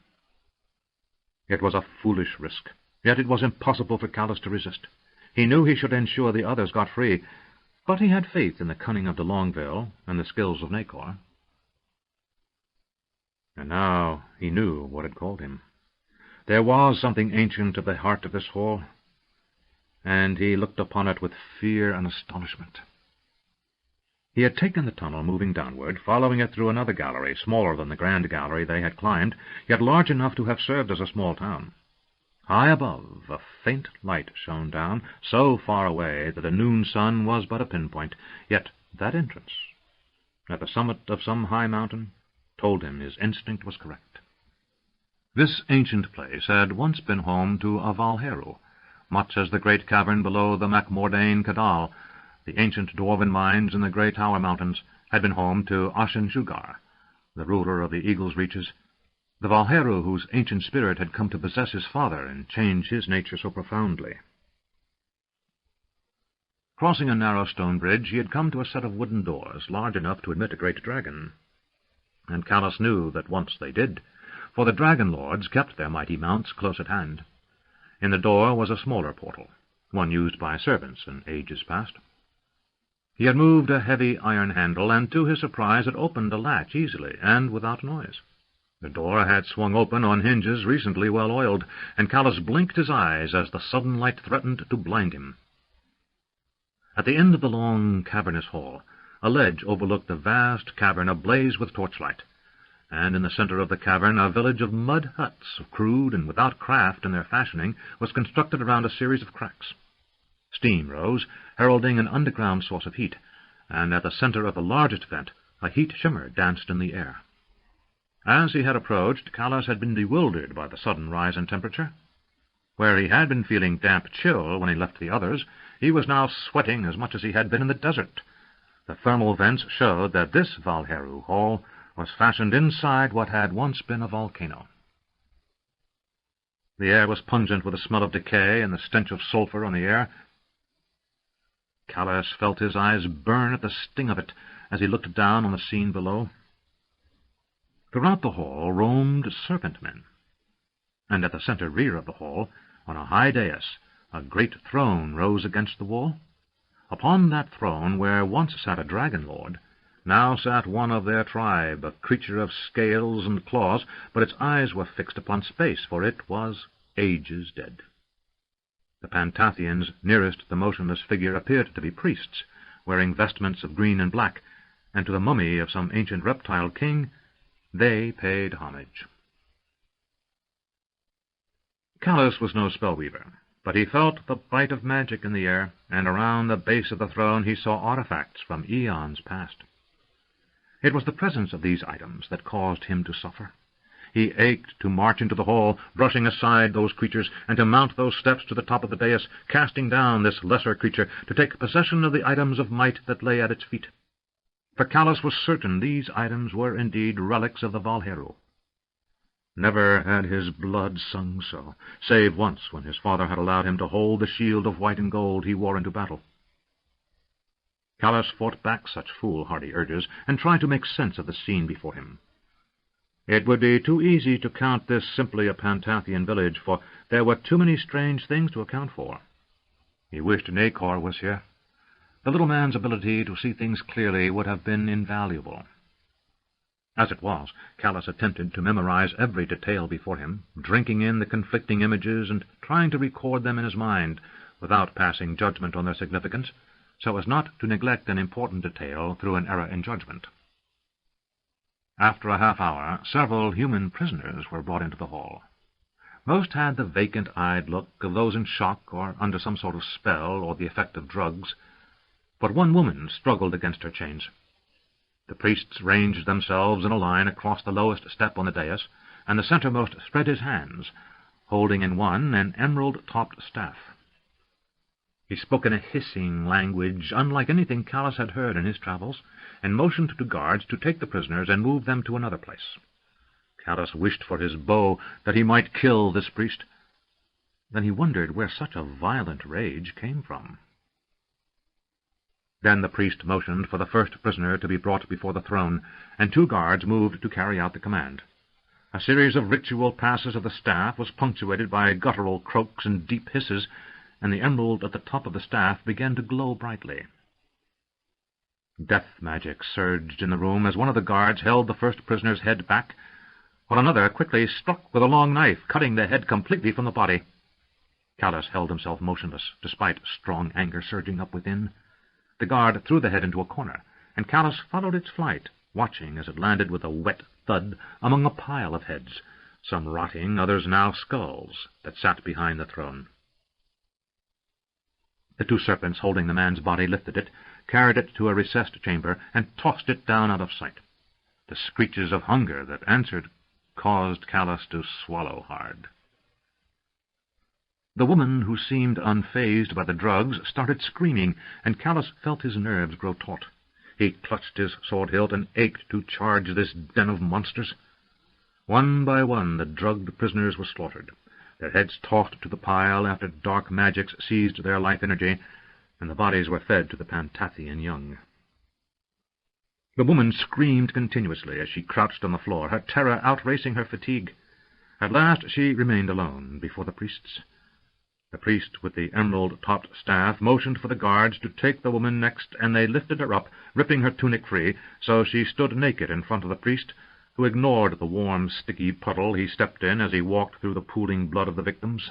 It was a foolish risk, yet it was impossible for Callus to resist. He knew he should ensure the others got free, but he had faith in the cunning of de Longueville and the skills of Nacor. And now he knew what had called him. There was something ancient at the heart of this hall, and he looked upon it with fear and astonishment. He had taken the tunnel moving downward, following it through another gallery, smaller than the grand gallery they had climbed, yet large enough to have served as a small town. High above, a faint light shone down, so far away that a noon sun was but a pinpoint, yet that entrance, at the summit of some high mountain, told him his instinct was correct. This ancient place had once been home to a Valheru, much as the great cavern below the Macmordain Cadal, the ancient dwarven mines in the Grey Tower Mountains, had been home to Ashen-Shugar, the ruler of the Eagle's Reaches, the Valheru whose ancient spirit had come to possess his father and change his nature so profoundly. Crossing a narrow stone bridge, he had come to a set of wooden doors, large enough to admit a great dragon. And Callus knew that once they did, for the dragon lords kept their mighty mounts close at hand. In the door was a smaller portal, one used by servants in ages past. He had moved a heavy iron handle, and to his surprise it opened a latch easily and without noise. The door had swung open on hinges recently well oiled, and Callus blinked his eyes as the sudden light threatened to blind him. At the end of the long, cavernous hall, a ledge overlooked the vast cavern ablaze with torchlight, and in the center of the cavern a village of mud huts, crude and without craft in their fashioning, was constructed around a series of cracks. Steam rose, heralding an underground source of heat, and at the center of the largest vent a heat shimmer danced in the air. As he had approached, Callus had been bewildered by the sudden rise in temperature. Where he had been feeling damp chill when he left the others, he was now sweating as much as he had been in the desert. The thermal vents showed that this Valheru hall was fashioned inside what had once been a volcano. The air was pungent with the smell of decay and the stench of sulphur on the air. Callus felt his eyes burn at the sting of it as he looked down on the scene below. Throughout the hall roamed serpent-men, and at the center rear of the hall, on a high dais, a great throne rose against the wall. Upon that throne, where once sat a dragon lord, now sat one of their tribe, a creature of scales and claws, but its eyes were fixed upon space, for it was ages dead. The Pantathians nearest the motionless figure appeared to be priests, wearing vestments of green and black, and to the mummy of some ancient reptile king they paid homage. Callus was no spellweaver, but he felt the bite of magic in the air, and around the base of the throne he saw artifacts from eons past. It was the presence of these items that caused him to suffer. He ached to march into the hall, brushing aside those creatures, and to mount those steps to the top of the dais, casting down this lesser creature, to take possession of the items of might that lay at its feet. for Callus was certain these items were indeed relics of the Valheru. Never had his blood sung so, save once when his father had allowed him to hold the shield of white and gold he wore into battle. Callus fought back such foolhardy urges, and tried to make sense of the scene before him. It would be too easy to count this simply a Pantathian village, for there were too many strange things to account for. He wished Nacor was here. The little man's ability to see things clearly would have been invaluable. As it was, Callus attempted to memorize every detail before him, drinking in the conflicting images and trying to record them in his mind, without passing judgment on their significance, so as not to neglect an important detail through an error in judgment. After a half-hour, several human prisoners were brought into the hall. Most had the vacant-eyed look of those in shock or under some sort of spell or the effect of drugs, but one woman struggled against her chains. The priests ranged themselves in a line across the lowest step on the dais, and the centermost spread his hands, holding in one an emerald-topped staff. He spoke in a hissing language unlike anything Callus had heard in his travels, and motioned to guards to take the prisoners and move them to another place. Callus wished for his bow that he might kill this priest. Then he wondered where such a violent rage came from. Then the priest motioned for the first prisoner to be brought before the throne, and 2 guards moved to carry out the command. A series of ritual passes of the staff was punctuated by guttural croaks and deep hisses, and the emerald at the top of the staff began to glow brightly. Death magic surged in the room as one of the guards held the first prisoner's head back, while another quickly struck with a long knife, cutting the head completely from the body. Callus held himself motionless, despite strong anger surging up within. The guard threw the head into a corner, and Callus followed its flight, watching as it landed with a wet thud among a pile of heads, some rotting, others now skulls, that sat behind the throne. The 2 serpents holding the man's body lifted it, carried it to a recessed chamber, and tossed it down out of sight. The screeches of hunger that answered caused Callus to swallow hard. The woman, who seemed unfazed by the drugs, started screaming, and Callus felt his nerves grow taut. He clutched his sword hilt and ached to charge this den of monsters. One by one the drugged prisoners were slaughtered, their heads tossed to the pile after dark magics seized their life energy, and the bodies were fed to the Pantathian young. The woman screamed continuously as she crouched on the floor, her terror outracing her fatigue. At last she remained alone before the priests. The priest with the emerald-topped staff motioned for the guards to take the woman next, and they lifted her up, ripping her tunic free, so she stood naked in front of the priest, who ignored the warm, sticky puddle he stepped in as he walked through the pooling blood of the victims.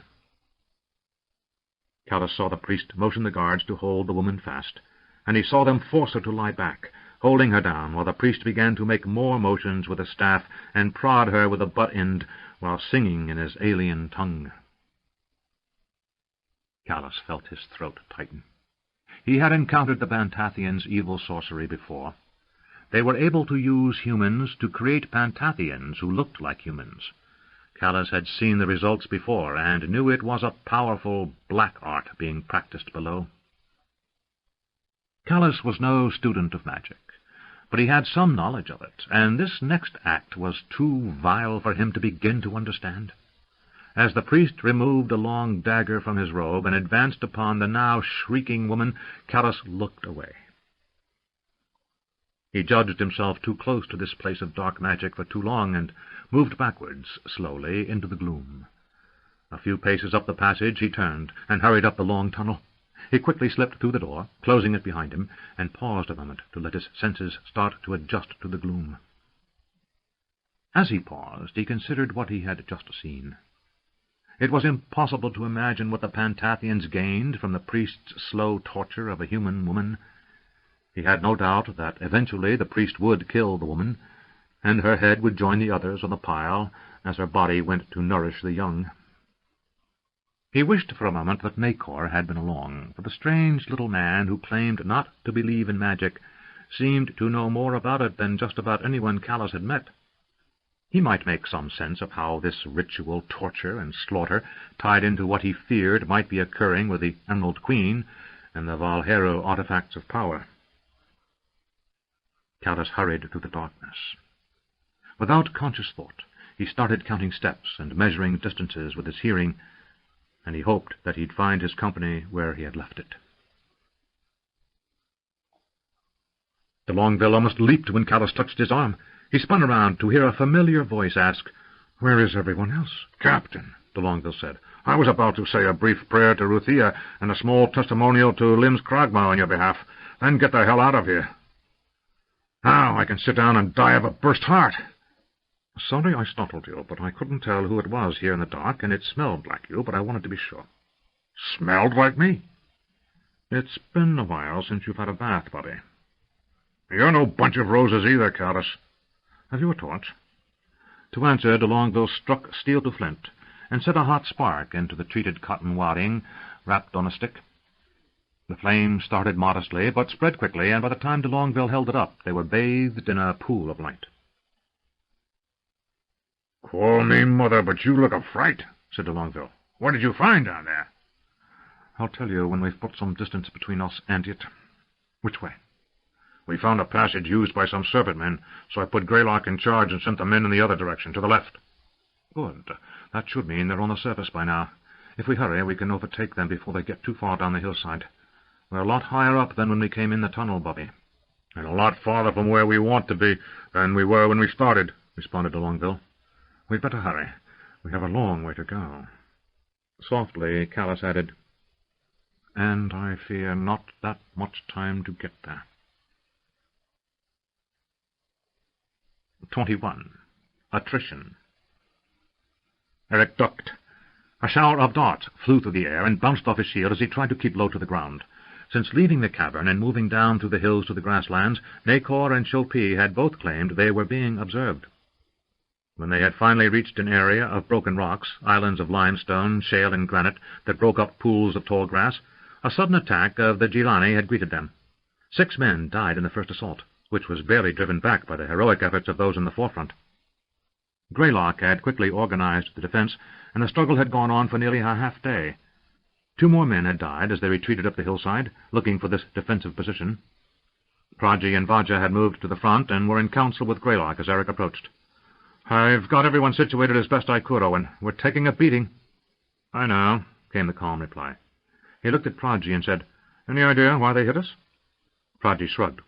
Callus saw the priest motion the guards to hold the woman fast, and he saw them force her to lie back, holding her down, while the priest began to make more motions with the staff and prod her with the butt end, while singing in his alien tongue. Callus felt his throat tighten. He had encountered the Pantathians' evil sorcery before. They were able to use humans to create Pantathians who looked like humans. Callus had seen the results before, and knew it was a powerful black art being practiced below. Callus was no student of magic, but he had some knowledge of it, and this next act was too vile for him to begin to understand. As the priest removed a long dagger from his robe and advanced upon the now shrieking woman, Callus looked away. He judged himself too close to this place of dark magic for too long, and moved backwards, slowly, into the gloom. A few paces up the passage he turned, and hurried up the long tunnel. He quickly slipped through the door, closing it behind him, and paused a moment to let his senses start to adjust to the gloom. As he paused, he considered what he had just seen. It was impossible to imagine what the Pantathians gained from the priest's slow torture of a human woman. He had no doubt that eventually the priest would kill the woman, and her head would join the others on the pile as her body went to nourish the young. He wished for a moment that Nacor had been along, for the strange little man who claimed not to believe in magic seemed to know more about it than just about anyone Callus had met. He might make some sense of how this ritual torture and slaughter tied into what he feared might be occurring with the Emerald Queen and the Valheru artifacts of power. Callus hurried through the darkness. Without conscious thought, he started counting steps and measuring distances with his hearing, and he hoped that he'd find his company where he had left it. De Longueville almost leaped when Callus touched his arm. He spun around to hear a familiar voice ask, "Where is everyone else?" "Captain," de Longueville said, "I was about to say a brief prayer to Ruthia and a small testimonial to Lims Cragmire on your behalf, then get the hell out of here. Now I can sit down and die of a burst heart." "Sorry I startled you, but I couldn't tell who it was here in the dark, and it smelled like you, but I wanted to be sure." "Smelled like me?" "It's been a while since you've had a bath, Bobby." "You're no bunch of roses either, Callus." "Have you a torch?" To answer, de Longueville struck steel to flint and set a hot spark into the treated cotton wadding wrapped on a stick. The flame started modestly, but spread quickly, and by the time de Longueville held it up, they were bathed in a pool of light. "Call me mother, but you look a fright," said de Longueville. "What did you find down there?" "I'll tell you when we've put some distance between us and it. Which way?" "We found a passage used by some serpent men, so I put Greylock in charge and sent the men in the other direction, to the left." "Good. That should mean they're on the surface by now. If we hurry, we can overtake them before they get too far down the hillside. We're a lot higher up than when we came in the tunnel, Bobby." "And a lot farther from where we want to be than we were when we started," responded de Longueville. "We'd better hurry. We have a long way to go." Softly, Callus added, "And I fear not that much time to get there." 21. Attrition. Eric ducked. A shower of darts flew through the air and bounced off his shield as he tried to keep low to the ground. Since leaving the cavern and moving down through the hills to the grasslands, Nacor and Chopie had both claimed they were being observed. When they had finally reached an area of broken rocks, islands of limestone, shale, and granite that broke up pools of tall grass, a sudden attack of the Gilani had greeted them. 6 men died in the first assault, which was barely driven back by the heroic efforts of those in the forefront. Greylock had quickly organized the defense, and the struggle had gone on for nearly a half-day. 2 more men had died as they retreated up the hillside, looking for this defensive position. Praji and Vaja had moved to the front and were in council with Greylock as Eric approached. "I've got everyone situated as best I could, Owen. We're taking a beating." "I know," came the calm reply. He looked at Praji and said, "Any idea why they hit us?" Praji shrugged.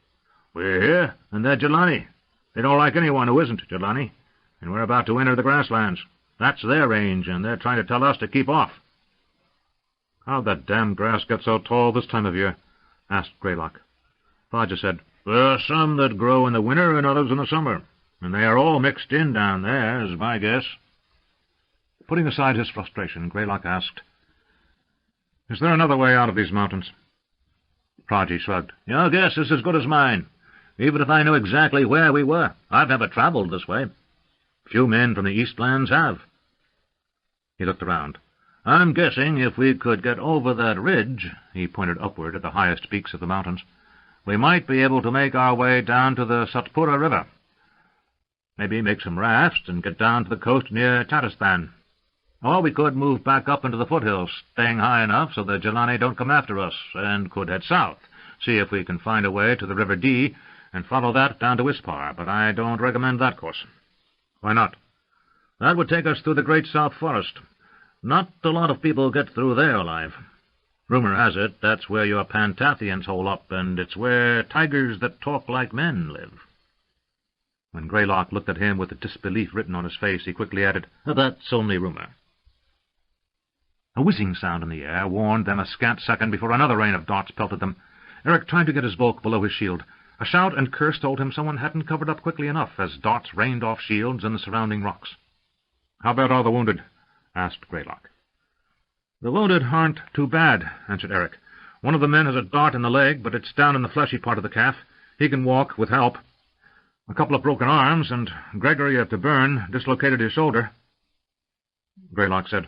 "We're here, and they're Gilani. They don't like anyone who isn't Gilani, and we're about to enter the grasslands. That's their range, and they're trying to tell us to keep off." "How'd that damned grass get so tall this time of year?" asked Greylock. Vaja said, "There are some that grow in the winter and others in the summer, and they are all mixed in down there, is my guess." Putting aside his frustration, Greylock asked, "Is there another way out of these mountains?" Praji shrugged. "Your guess is as good as mine. Even if I knew exactly where we were, I've never traveled this way. Few men from the Eastlands have." He looked around. "I'm guessing if we could get over that ridge," he pointed upward at the highest peaks of the mountains, "we might be able to make our way down to the Satpura River. Maybe make some rafts and get down to the coast near Tatistan. Or we could move back up into the foothills, staying high enough so the Gilani don't come after us, and could head south, see if we can find a way to the River Dee, and follow that down to Ispar, but I don't recommend that course." "Why not?" "That would take us through the Great South Forest. Not a lot of people get through there alive. Rumor has it that's where your Pantathians hole up, and it's where tigers that talk like men live." When Greylock looked at him with the disbelief written on his face, he quickly added, "That's only rumor." A whizzing sound in the air warned them a scant second before another rain of darts pelted them. Eric tried to get his bulk below his shield. A shout and curse told him someone hadn't covered up quickly enough as darts rained off shields and the surrounding rocks. "How bad are the wounded?" asked Greylock. "The wounded aren't too bad," answered Eric. "One of the men has a dart in the leg, but it's down in the fleshy part of the calf. He can walk with help. A couple of broken arms, and Gregory at the burn dislocated his shoulder." Greylock said,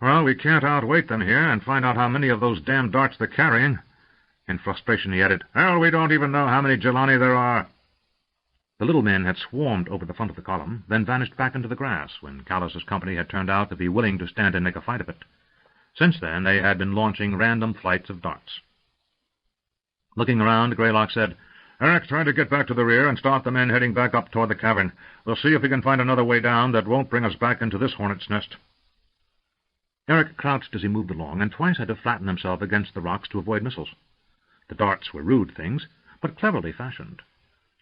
"Well, we can't outweight them here and find out how many of those damned darts they're carrying." In frustration, he added, "Hell, we don't even know how many Gilani there are." The little men had swarmed over the front of the column, then vanished back into the grass when Callus's company had turned out to be willing to stand and make a fight of it. Since then, they had been launching random flights of darts. Looking around, Greylock said, Eric, try to get back to the rear and start the men heading back up toward the cavern. We'll see if we can find another way down that won't bring us back into this hornet's nest." Eric crouched as he moved along, and twice had to flatten himself against the rocks to avoid missiles. The darts were rude things, but cleverly fashioned.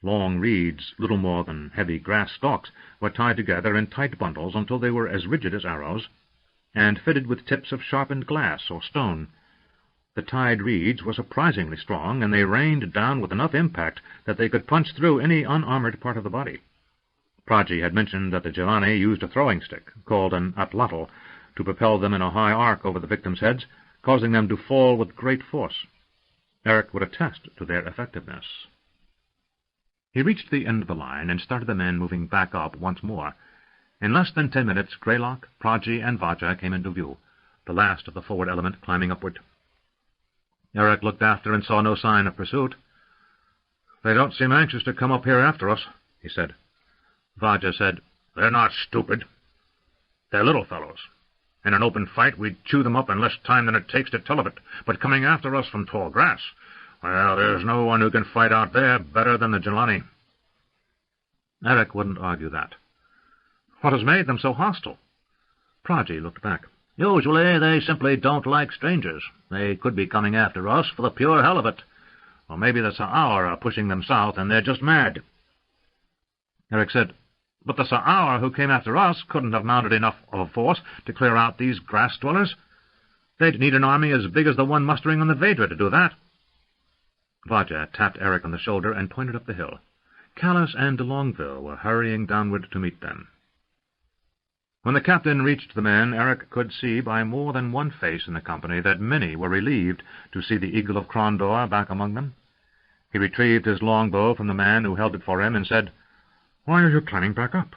Long reeds, little more than heavy grass stalks, were tied together in tight bundles until they were as rigid as arrows, and fitted with tips of sharpened glass or stone. The tied reeds were surprisingly strong, and they rained down with enough impact that they could punch through any unarmored part of the body. Pragi had mentioned that the Jelani used a throwing stick, called an atlatl, to propel them in a high arc over the victims' heads, causing them to fall with great force. Eric would attest to their effectiveness. He reached the end of the line and started the men moving back up once more. In less than 10 minutes, Greylock, Pragi, and Vaja came into view, the last of the forward element climbing upward. Eric looked after and saw no sign of pursuit. "They don't seem anxious to come up here after us," he said. Vaja said, "They're not stupid. They're little fellows. In an open fight, we'd chew them up in less time than it takes to tell of it. But coming after us from tall grass, well, there's no one who can fight out there better than the Jelani." Eric wouldn't argue that. "What has made them so hostile?" Pragi looked back. "Usually they simply don't like strangers. They could be coming after us for the pure hell of it. Or maybe the Sa'ar are pushing them south, and they're just mad." Eric said, "But the Sa'ar who came after us couldn't have mounted enough of a force to clear out these grass-dwellers. They'd need an army as big as the one mustering on the Vedra to do that." Vaja tapped Eric on the shoulder and pointed up the hill. Callas and de Longueville were hurrying downward to meet them. When the captain reached the men, Eric could see by more than one face in the company that many were relieved to see the Eagle of Crondor back among them. He retrieved his longbow from the man who held it for him and said, "Why are you climbing back up?"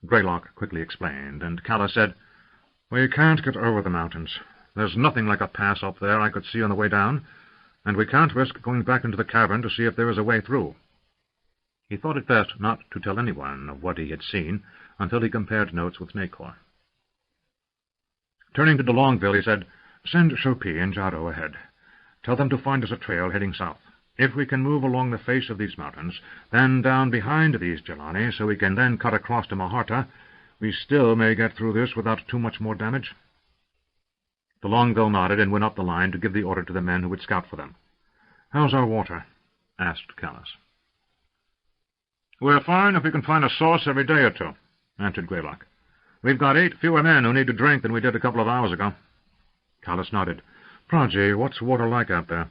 Greylock quickly explained, and Callas said, "We can't get over the mountains. There's nothing like a pass up there I could see on the way down, and we can't risk going back into the cavern to see if there is a way through." He thought it best not to tell anyone of what he had seen until he compared notes with Nacor. Turning to de Longueville, he said, "Send Chopi and Jaro ahead. Tell them to find us a trail heading south. If we can move along the face of these mountains, then down behind these Jelani, so we can then cut across to Maharta, we still may get through this without too much more damage." De Longueville nodded and went up the line to give the order to the men who would scout for them. "How's our water?" asked Callas. "We're fine if we can find a source every day or two," answered Greylock. "We've got 8 fewer men who need to drink than we did a couple of hours ago." Callas nodded. "Pragi, what's water like out there?"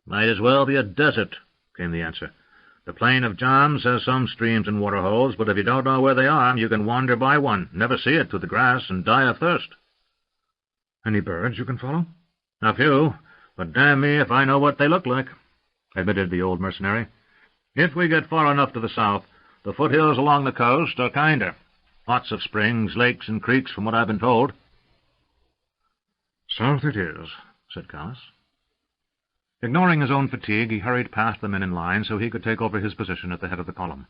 "Might as well be a desert," came the answer. "The plain of Jams has some streams and waterholes, but if you don't know where they are, you can wander by one, never see it through the grass, and die of thirst." "Any birds you can follow?" "A few, but damn me if I know what they look like," admitted the old mercenary. "If we get far enough to the south, the foothills along the coast are kinder. Lots of springs, lakes, and creeks, from what I've been told." "South it is," said Callas. Ignoring his own fatigue, he hurried past the men in line so he could take over his position at the head of the column.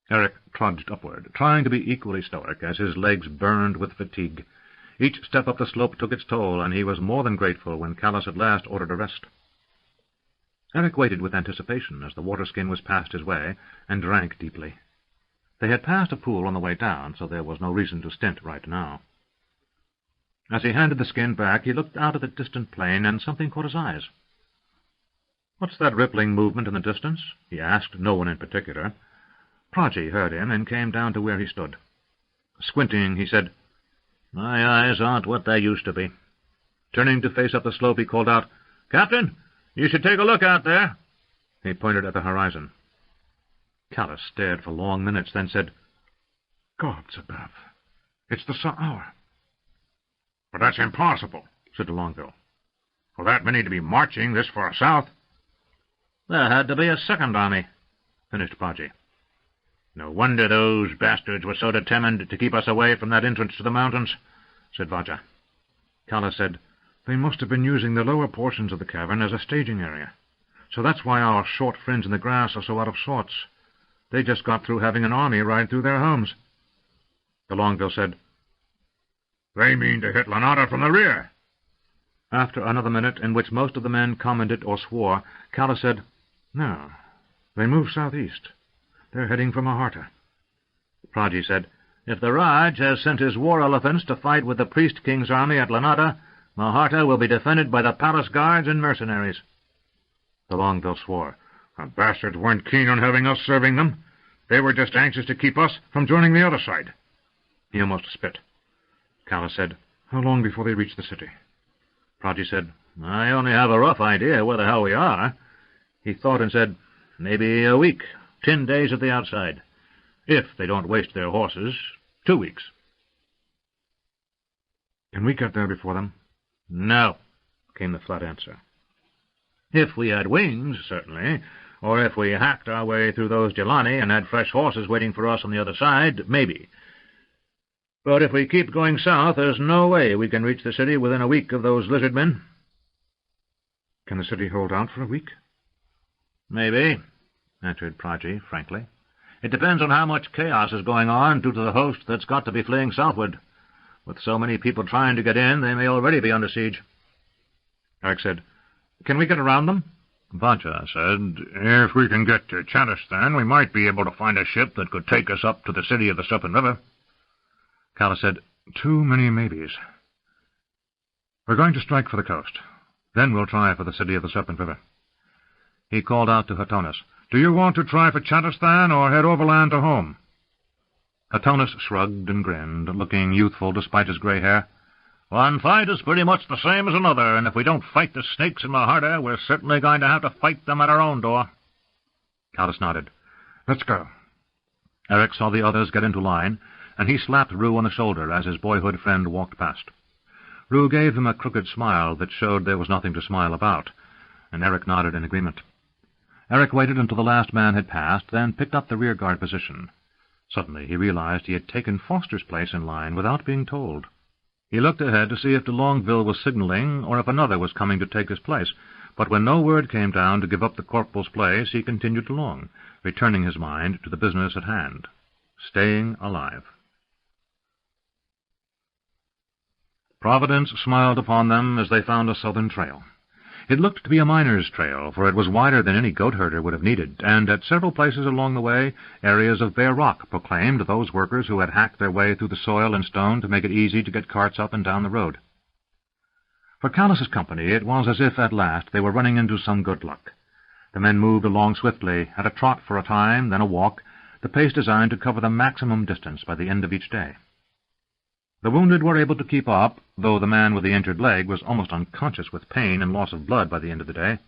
Eric trudged upward, trying to be equally stoic as his legs burned with fatigue. Each step up the slope took its toll, and he was more than grateful when Callas at last ordered a rest. Eric waited with anticipation as the water-skin was passed his way, and drank deeply. They had passed a pool on the way down, so there was no reason to stint right now. As he handed the skin back, he looked out at the distant plain, and something caught his eyes. "What's that rippling movement in the distance?" he asked no one in particular. Pragi heard him and came down to where he stood. Squinting, he said, "My eyes aren't what they used to be." Turning to face up the slope, he called out, "Captain, you should take a look out there." He pointed at the horizon. Callas stared for long minutes, then said, "Gods above, it's the Sa'ar." "But that's impossible," said de Longueville. "For that many to be marching this far south." "There had to be a second army," finished Pragi. "No wonder those bastards were so determined to keep us away from that entrance to the mountains," said Vaja. Callas said, "They must have been using the lower portions of the cavern as a staging area. So that's why our short friends in the grass are so out of sorts. They just got through having an army ride through their homes." De Longueville said, "They mean to hit Lanata from the rear." After another minute, in which most of the men commented or swore, Kala said, "No, they move southeast. They're heading for Maharta." Praji said, "If the Raj has sent his war elephants to fight with the priest king's army at Lanada, Maharta will be defended by the palace guards and mercenaries." The Longville swore. "The bastards weren't keen on having us serving them. They were just anxious to keep us from joining the other side." He almost spit. Kala said, "How long before they reach the city?" Praji said, "I only have a rough idea where the hell we are." He thought and said, "Maybe a week, 10 days at the outside. If they don't waste their horses, 2 weeks." "Can we get there before them?" "No," came the flat answer. "If we had wings, certainly, or if we hacked our way through those Jelani and had fresh horses waiting for us on the other side, maybe. But if we keep going south, there's no way we can reach the city within a week of those lizard men." "Can the city hold out for a week?" "Maybe," answered Praji frankly. "It depends on how much chaos is going on due to the host that's got to be fleeing southward. With so many people trying to get in, they may already be under siege." Eric said, "Can we get around them?" Vacha said, "If we can get to Chattistan, we might be able to find a ship that could take us up to the city of the Serpent River." Kala said, "Too many maybes. We're going to strike for the coast. Then we'll try for the city of the Serpent River." He called out to Hatonis, "Do you want to try for Chattistan or head overland to home?" Hatonis shrugged and grinned, looking youthful despite his gray hair. "One fight is pretty much the same as another, and if we don't fight the snakes in Maharta, we're certainly going to have to fight them at our own door." Kala nodded. "Let's go." Eric saw the others get into line, and he slapped Rue on the shoulder as his boyhood friend walked past. Rue gave him a crooked smile that showed there was nothing to smile about, and Eric nodded in agreement. Eric waited until the last man had passed, then picked up the rearguard position. Suddenly he realized he had taken Foster's place in line without being told. He looked ahead to see if de Longueville was signaling or if another was coming to take his place, but when no word came down to give up the corporal's place, he continued along, returning his mind to the business at hand, staying alive. Providence smiled upon them as they found a southern trail. It looked to be a miner's trail, for it was wider than any goat-herder would have needed, and at several places along the way, areas of bare rock proclaimed those workers who had hacked their way through the soil and stone to make it easy to get carts up and down the road. For Callus's company, it was as if, at last, they were running into some good luck. The men moved along swiftly, at a trot for a time, then a walk, the pace designed to cover the maximum distance by the end of each day. The wounded were able to keep up, though the man with the injured leg was almost unconscious with pain and loss of blood by the end of the day.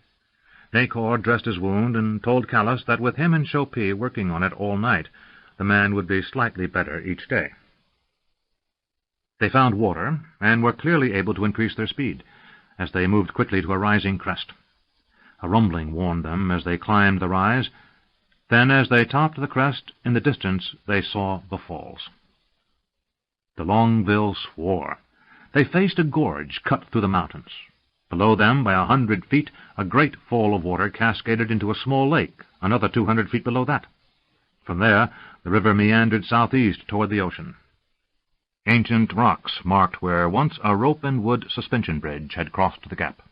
Nacor dressed his wound and told Callus that with him and Chopin working on it all night, the man would be slightly better each day. They found water, and were clearly able to increase their speed, as they moved quickly to a rising crest. A rumbling warned them as they climbed the rise. Then, as they topped the crest, in the distance they saw the falls. De Longueville swore. They faced a gorge cut through the mountains. Below them, by 100 feet, a great fall of water cascaded into a small lake, another 200 feet below that. From there, the river meandered southeast toward the ocean. Ancient rocks marked where once a rope and wood suspension bridge had crossed the gap.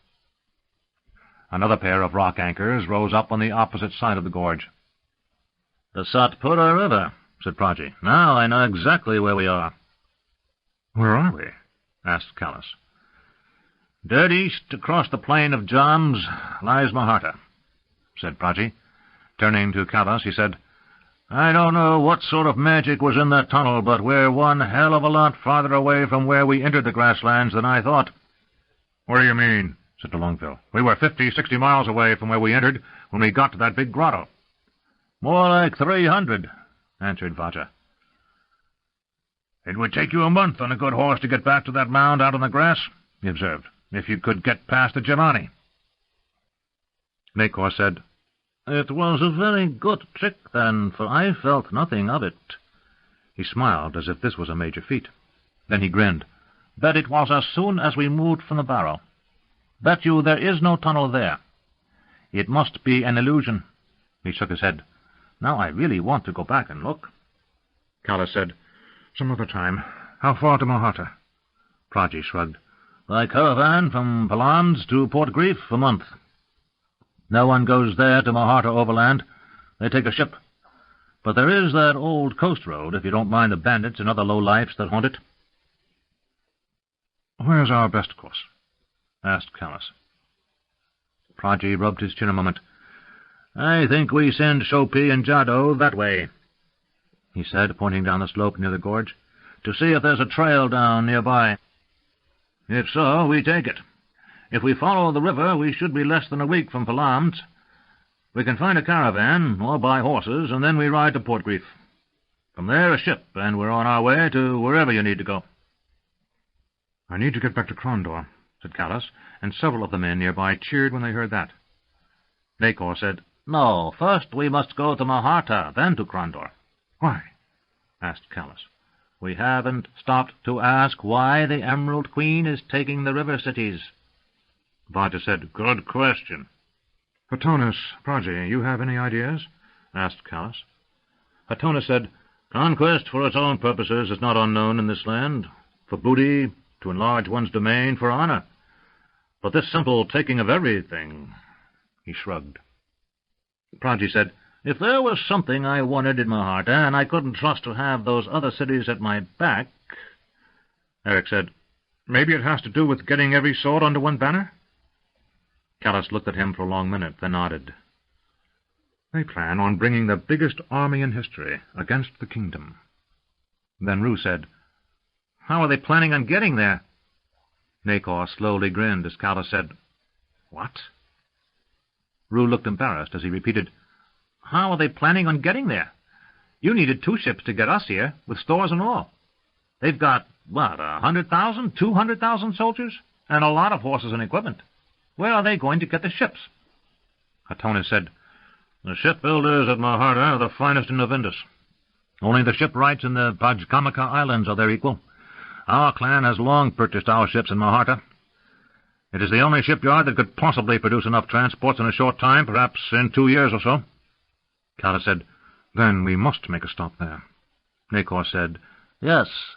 Another pair of rock anchors rose up on the opposite side of the gorge. "The Satpura River," said Praji. "Now I know exactly where we are." "Where are we?" asked Callus. "Dead east, across the plain of Jams, lies Maharta," said Praji. Turning to Callus, he said, "I don't know what sort of magic was in that tunnel, but we're one hell of a lot farther away from where we entered the grasslands than I thought." "What do you mean?" said de Longueville. "We were 50, 60 miles away from where we entered when we got to that big grotto." "More like 300, answered Vacha. "It would take you a month on a good horse to get back to that mound out on the grass," he observed, "if you could get past the Jelani." Nacor said, "It was a very good trick, then, for I felt nothing of it." He smiled as if this was a major feat. Then he grinned. "Bet it was as soon as we moved from the barrow. Bet you there is no tunnel there. It must be an illusion." He shook his head. "Now I really want to go back and look." Callus said, "Some other time. How far to Maharta?" Praji shrugged. By caravan from Palands to Port Grief a month. No one goes there to Maharta overland. They take a ship. But there is that old coast road, if you don't mind the bandits and other low-lifes that haunt it." "Where's our best course?" asked Callus. Prajee rubbed his chin a moment. "I think we send Shopi and Jado that way," he said, pointing down the slope near the gorge, "to see if there's a trail down nearby. If so, we take it. If we follow the river, we should be less than a week from Palamds. We can find a caravan, or buy horses, and then we ride to Port Grief. From there, a ship, and we're on our way to wherever you need to go." "I need to get back to Crondor," said Callus, and several of the men nearby cheered when they heard that. Nacor said, "No, first we must go to Maharta, then to Crondor." "Why?" asked Callus. "We haven't stopped to ask why the Emerald Queen is taking the river cities." Vajra said, "Good question." "Hatonis, Prajee, you have any ideas?" asked Callus. Hatonis said, "Conquest for its own purposes is not unknown in this land. For booty, to enlarge one's domain, for honor. But this simple taking of everything—" He shrugged. Prajee said, "If there was something I wanted in Maharta, and I couldn't trust to have those other cities at my back—" Eric said, "Maybe it has to do with getting every sword under one banner?" Callus looked at him for a long minute, then nodded. "They plan on bringing the biggest army in history against the kingdom." Then Ru said, "How are they planning on getting there?" Nacor slowly grinned as Callus said, "What?" Ru looked embarrassed as he repeated, "How are they planning on getting there? You needed 2 ships to get us here, with stores and all. They've got, 100,000, 200,000 soldiers, and a lot of horses and equipment. Where are they going to get the ships?" Hatonis said, "The shipbuilders at Maharta are the finest in Novindus. Only the shipwrights in the Pajkamaka Islands are their equal. Our clan has long purchased our ships in Maharta. It is the only shipyard that could possibly produce enough transports in a short time, perhaps in 2 years or so." Callus said, "Then we must make a stop there." Nacor said, "Yes,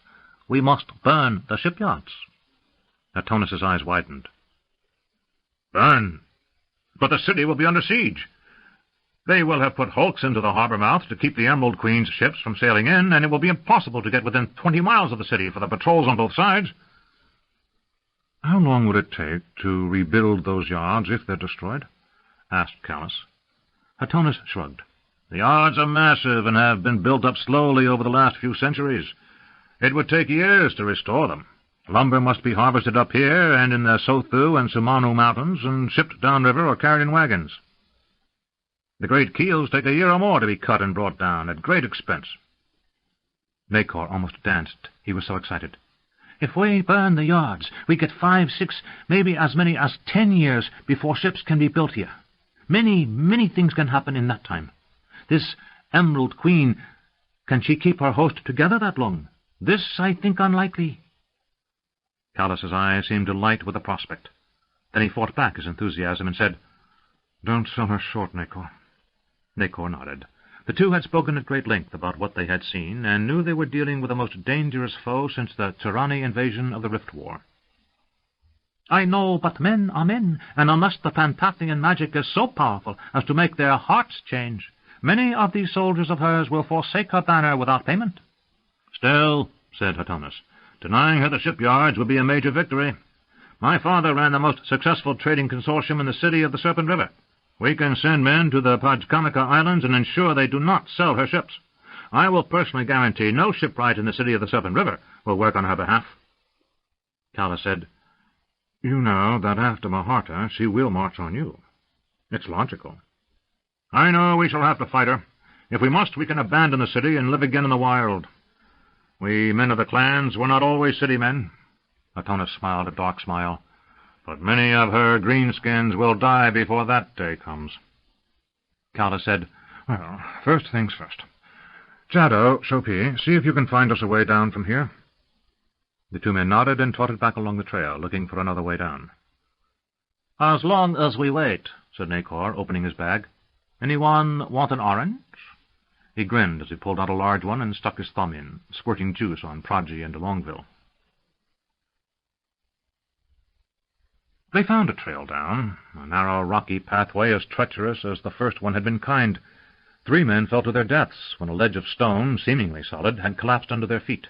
we must burn the shipyards." Hatonis's eyes widened. "Burn? But the city will be under siege. They will have put hulks into the harbor mouths to keep the Emerald Queen's ships from sailing in, and it will be impossible to get within 20 miles of the city for the patrols on both sides." "How long would it take to rebuild those yards if they're destroyed?" asked Callus. Hatonis shrugged. "The yards are massive and have been built up slowly over the last few centuries. It would take years to restore them. Lumber must be harvested up here and in the Sothu and Sumanu mountains and shipped downriver or carried in wagons. The great keels take a year or more to be cut and brought down, at great expense." Nacor almost danced. He was so excited. "If we burn the yards, we get 5, 6, maybe as many as 10 years before ships can be built here. Many, many things can happen in that time. This Emerald Queen, can she keep her host together that long? This I think unlikely." Callus's eyes seemed to light with the prospect. Then he fought back his enthusiasm and said, "Don't sell her short, Nacor." Nacor nodded. The two had spoken at great length about what they had seen, and knew they were dealing with the most dangerous foe since the Turani invasion of the Rift War. "I know, but men are men, and unless the Panthathian magic is so powerful as to make their hearts change, many of these soldiers of hers will forsake her banner without payment." "Still," said Hatonis, "denying her the shipyards would be a major victory. My father ran the most successful trading consortium in the city of the Serpent River. We can send men to the Pajkamaka Islands and ensure they do not sell her ships. I will personally guarantee no shipwright in the city of the Serpent River will work on her behalf." Callus said, "You know that after Maharta she will march on you. It's logical." "I know we shall have to fight her. If we must, we can abandon the city and live again in the wild. We men of the clans were not always city men." Hatonis smiled a dark smile. "But many of her greenskins will die before that day comes." Callus said, "Well, first things first. Jado, Shopi, see if you can find us a way down from here." The 2 men nodded and trotted back along the trail, looking for another way down. "As long as we wait," said Nacor, opening his bag. "Anyone want an orange?" He grinned as he pulled out a large one and stuck his thumb in, squirting juice on Prajee and Longville. They found a trail down, a narrow, rocky pathway as treacherous as the first one had been kind. 3 men fell to their deaths when a ledge of stone, seemingly solid, had collapsed under their feet.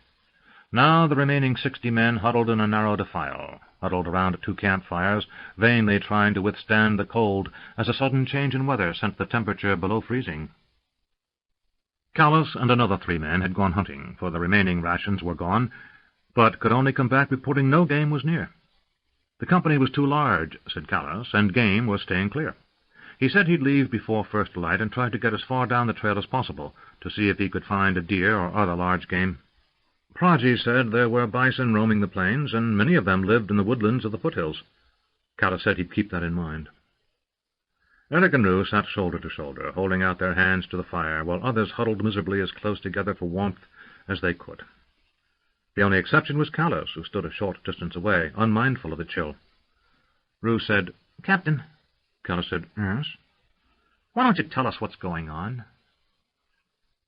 Now the remaining 60 men huddled in a narrow defile, huddled around 2 campfires, vainly trying to withstand the cold as a sudden change in weather sent the temperature below freezing. Callas and another 3 men had gone hunting, for the remaining rations were gone, but could only come back reporting no game was near. The company was too large, said Callas, and game was staying clear. He said he'd leave before first light and try to get as far down the trail as possible to see if he could find a deer or other large game. Proggy said there were bison roaming the plains, and many of them lived in the woodlands of the foothills. Callas said he'd keep that in mind. Eric and Rue sat shoulder to shoulder, holding out their hands to the fire, while others huddled miserably as close together for warmth as they could. The only exception was Callas, who stood a short distance away, unmindful of the chill. Rue said, "Captain." Callas said, "Yes?" "Why don't you tell us what's going on?"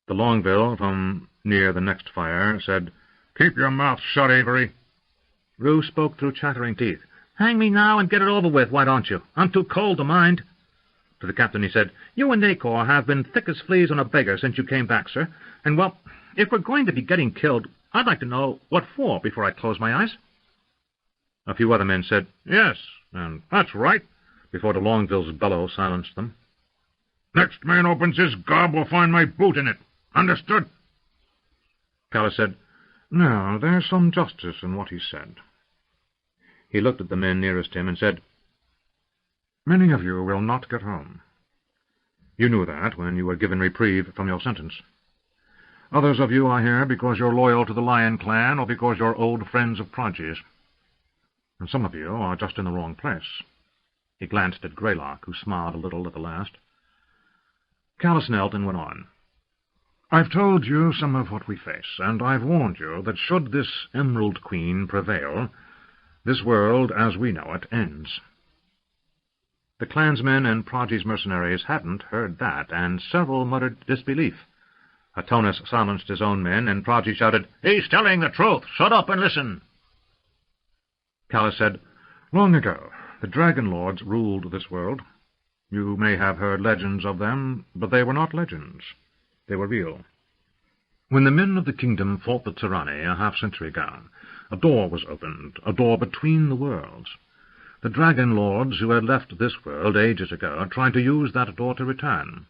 The Longbill, from near the next fire, said, "Keep your mouth shut, Avery." Rue spoke through chattering teeth. "Hang me now and get it over with, why don't you? I'm too cold to mind." To the captain he said, "You and Nacor have been thick as fleas on a beggar since you came back, sir. And, well, if we're going to be getting killed, I'd like to know what for before I close my eyes." A few other men said, "Yes, and that's right," before the Longville's bellow silenced them. "Next man opens his gob will find my boot in it. Understood?" Callas said, "No, there's some justice in what he said." He looked at the men nearest him and said, "Many of you will not get home. You knew that when you were given reprieve from your sentence. Others of you are here because you're loyal to the Lion clan or because you're old friends of Proggy's. And some of you are just in the wrong place." He glanced at Greylock, who smiled a little at the last. Callas knelt and went on. "I've told you some of what we face, and I've warned you that should this Emerald Queen prevail, this world as we know it ends." The clansmen and Proggy's mercenaries hadn't heard that, and several muttered disbelief. Atonus silenced his own men, and Proggy shouted, "He's telling the truth! Shut up and listen!" Callas said, "Long ago, the Dragon Lords ruled this world. You may have heard legends of them, but they were not legends. They were real. When the men of the kingdom fought the tyranny a half-century ago, a door was opened, a door between the worlds. The Dragon Lords who had left this world ages ago tried to use that door to return.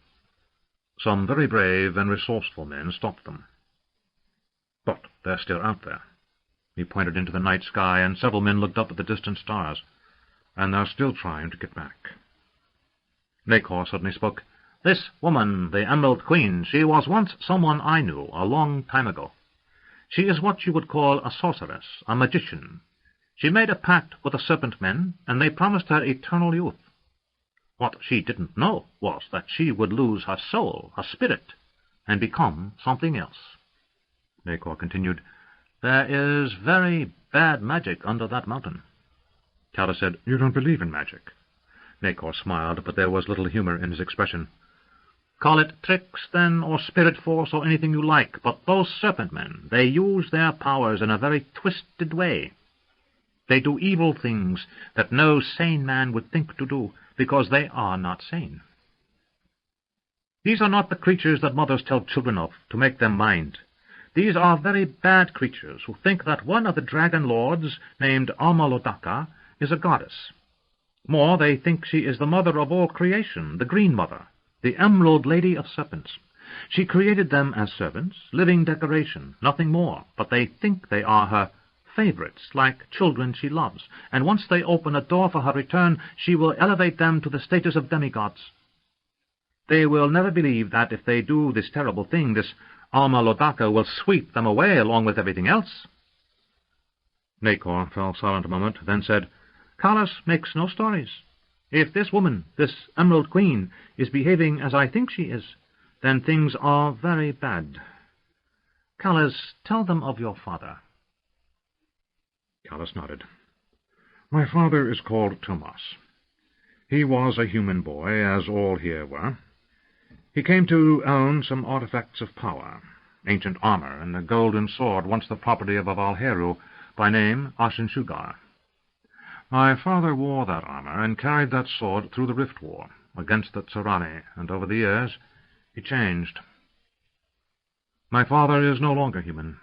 Some very brave and resourceful men stopped them. But they're still out there." He pointed into the night sky, and several men looked up at the distant stars. "And they're still trying to get back." Nacor suddenly spoke. "This woman, the Emerald Queen, she was once someone I knew a long time ago. She is what you would call a sorceress, a magician. She made a pact with the Serpent Men, and they promised her eternal youth. What she didn't know was that she would lose her soul, her spirit, and become something else." Nacor continued, "There is very bad magic under that mountain." Callas said, "You don't believe in magic?" Nacor smiled, but there was little humor in his expression. "Call it tricks, then, or spirit force, or anything you like, but those Serpent Men, they use their powers in a very twisted way. They do evil things that no sane man would think to do, because they are not sane. These are not the creatures that mothers tell children of to make them mind. These are very bad creatures who think that one of the Dragon Lords, named Amalodaka, is a goddess. More, they think she is the mother of all creation, the Green Mother, the Emerald Lady of Serpents. She created them as servants, living decoration, nothing more, but they think they are her favorites, like children she loves, and once they open a door for her return, she will elevate them to the status of demigods. They will never believe that if they do this terrible thing, this Amalodaka will sweep them away along with everything else." Nacor fell silent a moment, then said, "Callas makes no stories. If this woman, this Emerald Queen, is behaving as I think she is, then things are very bad. Callas, tell them of your father." Callas nodded. "My father is called Tomas. He was a human boy, as all here were. He came to own some artifacts of power, ancient armor and a golden sword once the property of a Valheru, by name Ashen Shugar. My father wore that armor and carried that sword through the Rift War, against the Tsurani, and over the years he changed. My father is no longer human.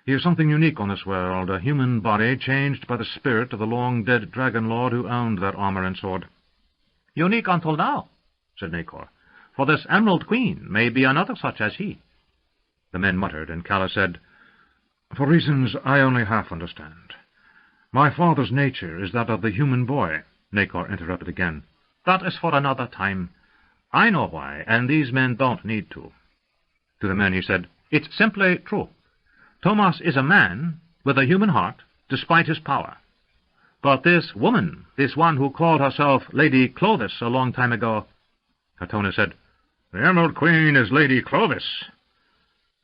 He is something unique on this world, a human body changed by the spirit of the long-dead Dragon Lord who owned that armor and sword. Unique until now, said Nacor, for this Emerald Queen may be another such as he. The men muttered, and Calla said, For reasons I only half understand. My father's nature is that of the human boy. Nacor interrupted again. That is for another time. I know why, and these men don't need to. To the men he said, It's simply true. Thomas is a man with a human heart, despite his power. But this woman, this one who called herself Lady Clovis a long time ago, Hatona said, The Emerald Queen is Lady Clovis.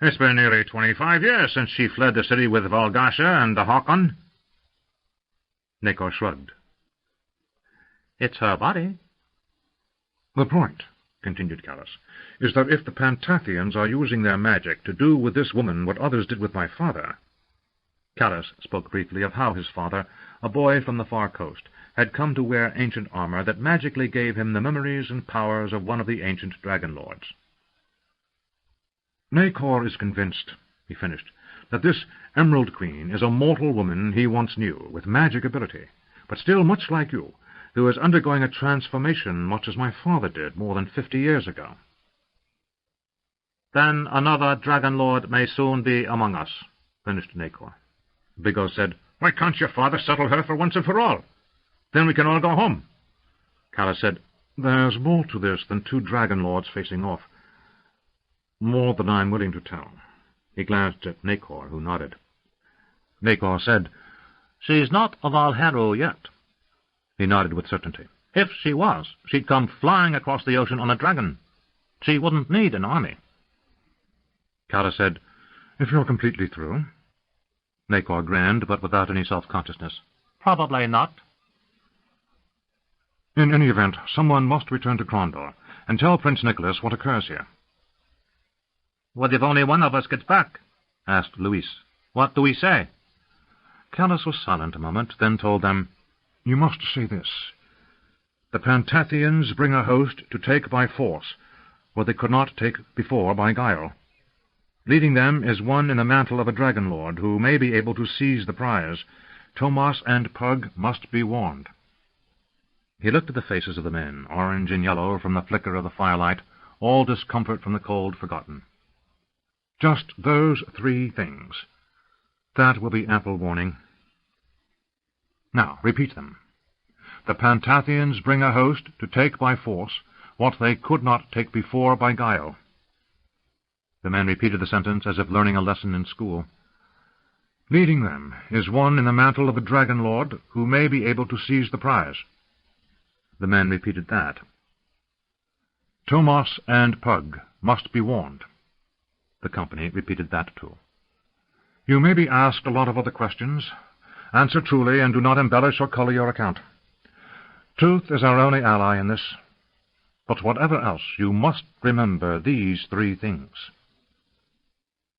It's been nearly 25 years since she fled the city with Valgasha and the Hakon. Nacor shrugged. It's her body. The point, continued Callus, is that if the Pantathians are using their magic to do with this woman what others did with my father— Callus spoke briefly of how his father, a boy from the far coast, had come to wear ancient armor that magically gave him the memories and powers of one of the ancient dragon lords. Nacor is convinced, he finished, that this Emerald Queen is a mortal woman he once knew, with magic ability, but still much like you, who is undergoing a transformation much as my father did more than 50 years ago. Then another dragon lord may soon be among us, finished Nacor. Bigos said, Why can't your father settle her for once and for all? Then we can all go home. Callus said, There's more to this than two dragon lords facing off. More than I'm willing to tell. He glanced at Nacor, who nodded. Nacor said, She's not a Valheru yet. He nodded with certainty. If she was, she'd come flying across the ocean on a dragon. She wouldn't need an army. Callus said, If you're completely through. Nacor grinned, but without any self-consciousness. Probably not. In any event, someone must return to Krondor, and tell Prince Nicholas what occurs here. What if only one of us gets back? Asked Luis. What do we say? Callus was silent a moment, then told them, You must say this. The Pantathians bring a host to take by force, what they could not take before by guile. Leading them is one in the mantle of a dragon lord, who may be able to seize the prize. Tomas and Pug must be warned. He looked at the faces of the men, orange and yellow from the flicker of the firelight, all discomfort from the cold forgotten. Just those 3 things. That will be ample warning. Now, repeat them. The Pantathians bring a host to take by force what they could not take before by guile. The men repeated the sentence as if learning a lesson in school. Leading them is one in the mantle of a dragon lord who may be able to seize the prize. The men repeated that. Tomas and Pug must be warned. The company repeated that too. You may be asked a lot of other questions. Answer truly, and do not embellish or colour your account. Truth is our only ally in this. But whatever else, you must remember these 3 things.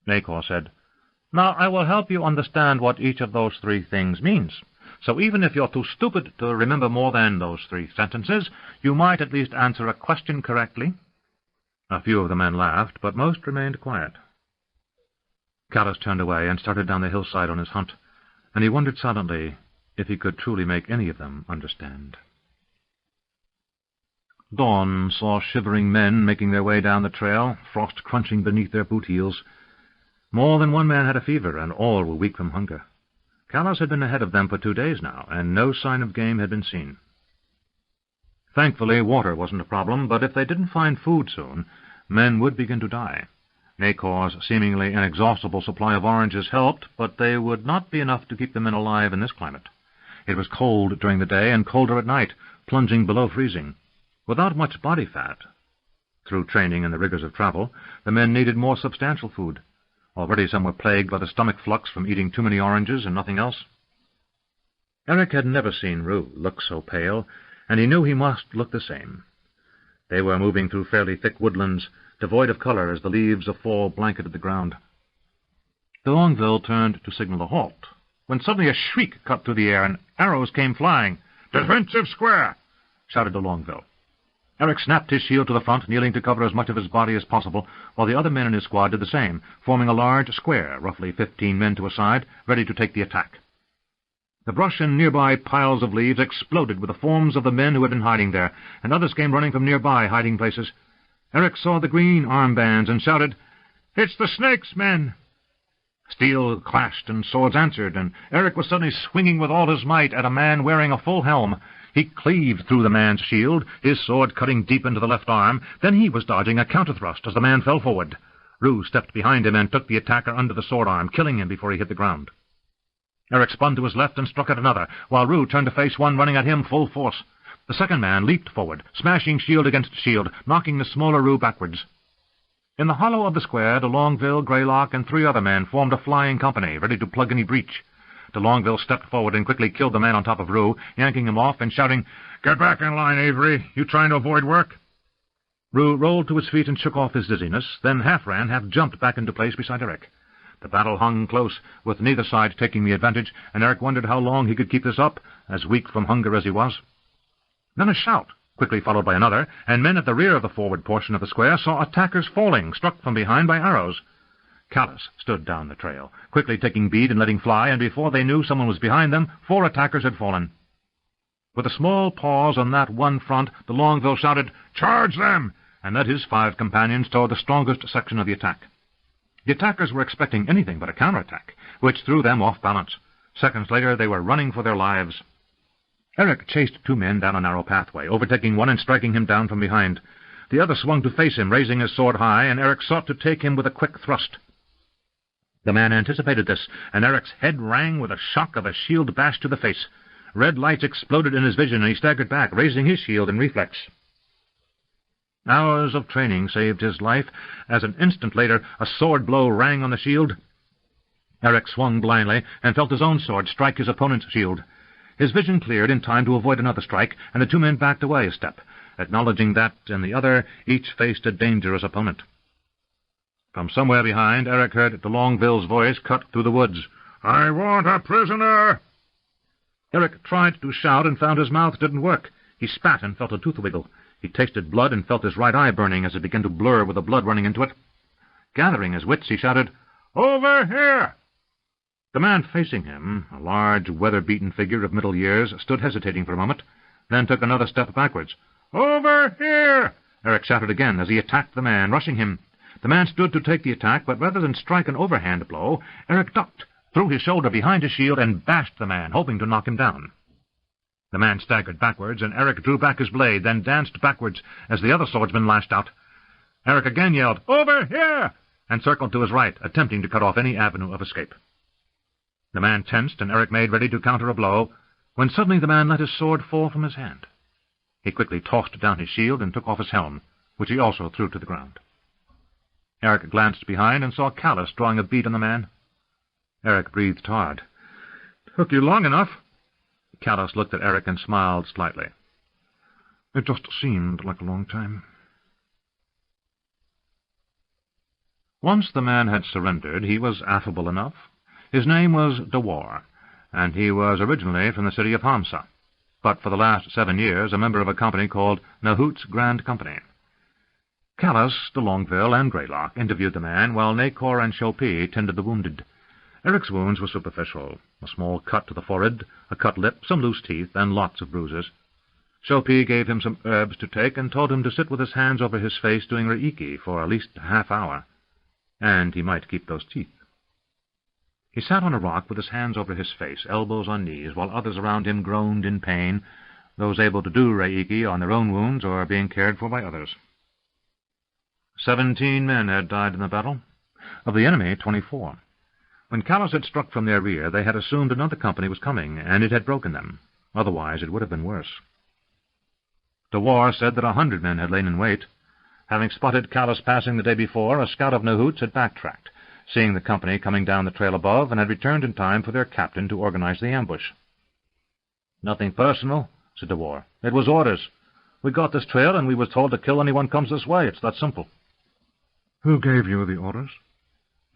Nacor said, Now I will help you understand what each of those 3 things means. So even if you're too stupid to remember more than those 3 sentences, you might at least answer a question correctly. A few of the men laughed, but most remained quiet. Callus turned away and started down the hillside on his hunt, and he wondered silently if he could truly make any of them understand. Dawn saw shivering men making their way down the trail, frost crunching beneath their boot heels. More than one man had a fever, and all were weak from hunger. Callus had been ahead of them for 2 days now, and no sign of game had been seen. Thankfully, water wasn't a problem, but if they didn't find food soon, men would begin to die. Nacor's seemingly inexhaustible supply of oranges helped, but they would not be enough to keep the men alive in this climate. It was cold during the day and colder at night, plunging below freezing. Without much body fat, through training and the rigors of travel, the men needed more substantial food. Already some were plagued by the stomach flux from eating too many oranges and nothing else. Eric had never seen Rue look so pale, and he knew he must look the same. They were moving through fairly thick woodlands, devoid of color as the leaves of fall blanketed the ground. De Longueville turned to signal a halt, when suddenly a shriek cut through the air and arrows came flying. "Defensive square!" shouted de Longueville. Eric snapped his shield to the front, kneeling to cover as much of his body as possible, while the other men in his squad did the same, forming a large square, roughly 15 men to a side, ready to take the attack. The brush and nearby piles of leaves exploded with the forms of the men who had been hiding there, and others came running from nearby hiding places. Eric saw the green armbands and shouted, "It's the Snake's men!" Steel clashed and swords answered, and Eric was suddenly swinging with all his might at a man wearing a full helm. He cleaved through the man's shield, his sword cutting deep into the left arm. Then he was dodging a counter-thrust as the man fell forward. Rue stepped behind him and took the attacker under the sword arm, killing him before he hit the ground. Eric spun to his left and struck at another, while Rue turned to face one running at him full force. The second man leaped forward, smashing shield against shield, knocking the smaller Rue backwards. In the hollow of the square, de Longueville, Greylock, and 3 other men formed a flying company, ready to plug any breach. De Longueville stepped forward and quickly killed the man on top of Rue, yanking him off and shouting, "Get back in line, Avery! You trying to avoid work?" Rue rolled to his feet and shook off his dizziness, then half-ran, half-jumped back into place beside Eric. The battle hung close, with neither side taking the advantage, and Eric wondered how long he could keep this up, as weak from hunger as he was. Then a shout, quickly followed by another, and men at the rear of the forward portion of the square saw attackers falling, struck from behind by arrows. Callus stood down the trail, quickly taking bead and letting fly, and before they knew someone was behind them, 4 attackers had fallen. With a small pause on that one front, de Longueville shouted, "Charge them!" and led his 5 companions toward the strongest section of the attack. The attackers were expecting anything but a counterattack, which threw them off balance. Seconds later, they were running for their lives. Eric chased 2 men down a narrow pathway, overtaking one and striking him down from behind. The other swung to face him, raising his sword high, and Eric sought to take him with a quick thrust. The man anticipated this, and Eric's head rang with a shock of a shield bashed to the face. Red lights exploded in his vision, and he staggered back, raising his shield in reflex. Hours of training saved his life, as an instant later a sword blow rang on the shield. Eric swung blindly and felt his own sword strike his opponent's shield. His vision cleared in time to avoid another strike, and the 2 men backed away a step, acknowledging that, in the other, each faced a dangerous opponent. From somewhere behind, Eric heard de Longueville's voice cut through the woods. "I want a prisoner!" Eric tried to shout and found his mouth didn't work. He spat and felt a tooth wiggle. He tasted blood and felt his right eye burning as it began to blur with the blood running into it. Gathering his wits, he shouted, "Over here!" The man facing him, a large, weather-beaten figure of middle years, stood hesitating for a moment, then took another step backwards. "Over here!" Eric shouted again as he attacked the man, rushing him. The man stood to take the attack, but rather than strike an overhand blow, Eric ducked, threw his shoulder behind his shield, and bashed the man, hoping to knock him down. The man staggered backwards, and Eric drew back his blade, then danced backwards as the other swordsman lashed out. Eric again yelled, "Over here!" and circled to his right, attempting to cut off any avenue of escape. The man tensed, and Eric made ready to counter a blow, when suddenly the man let his sword fall from his hand. He quickly tossed down his shield and took off his helm, which he also threw to the ground. Eric glanced behind and saw Callus drawing a bead on the man. Eric breathed hard. "Took you long enough." Callus looked at Eric and smiled slightly. "It just seemed like a long time." Once the man had surrendered, he was affable enough. His name was de War, and he was originally from the city of Hamsa, but for the last 7 years a member of a company called Nahout's Grand Company. Callus, de Longueville, and Greylock interviewed the man, while Nacor and Chopin tended the wounded. Eric's wounds were superficial, a small cut to the forehead, a cut lip, some loose teeth, and lots of bruises. Chopin gave him some herbs to take and told him to sit with his hands over his face doing reiki for at least a half-hour, and he might keep those teeth. He sat on a rock with his hands over his face, elbows on knees, while others around him groaned in pain, those able to do reiki on their own wounds or being cared for by others. 17 men had died in the battle. Of the enemy, 24. When Callus had struck from their rear, they had assumed another company was coming, and it had broken them. Otherwise, it would have been worse. De War said that 100 men had lain in wait. Having spotted Callus passing the day before, a scout of Nahout's had backtracked, seeing the company coming down the trail above, and had returned in time for their captain to organize the ambush. "Nothing personal," said de War. "It was orders. We got this trail, and we was told to kill anyone comes this way. It's that simple." "Who gave you the orders?"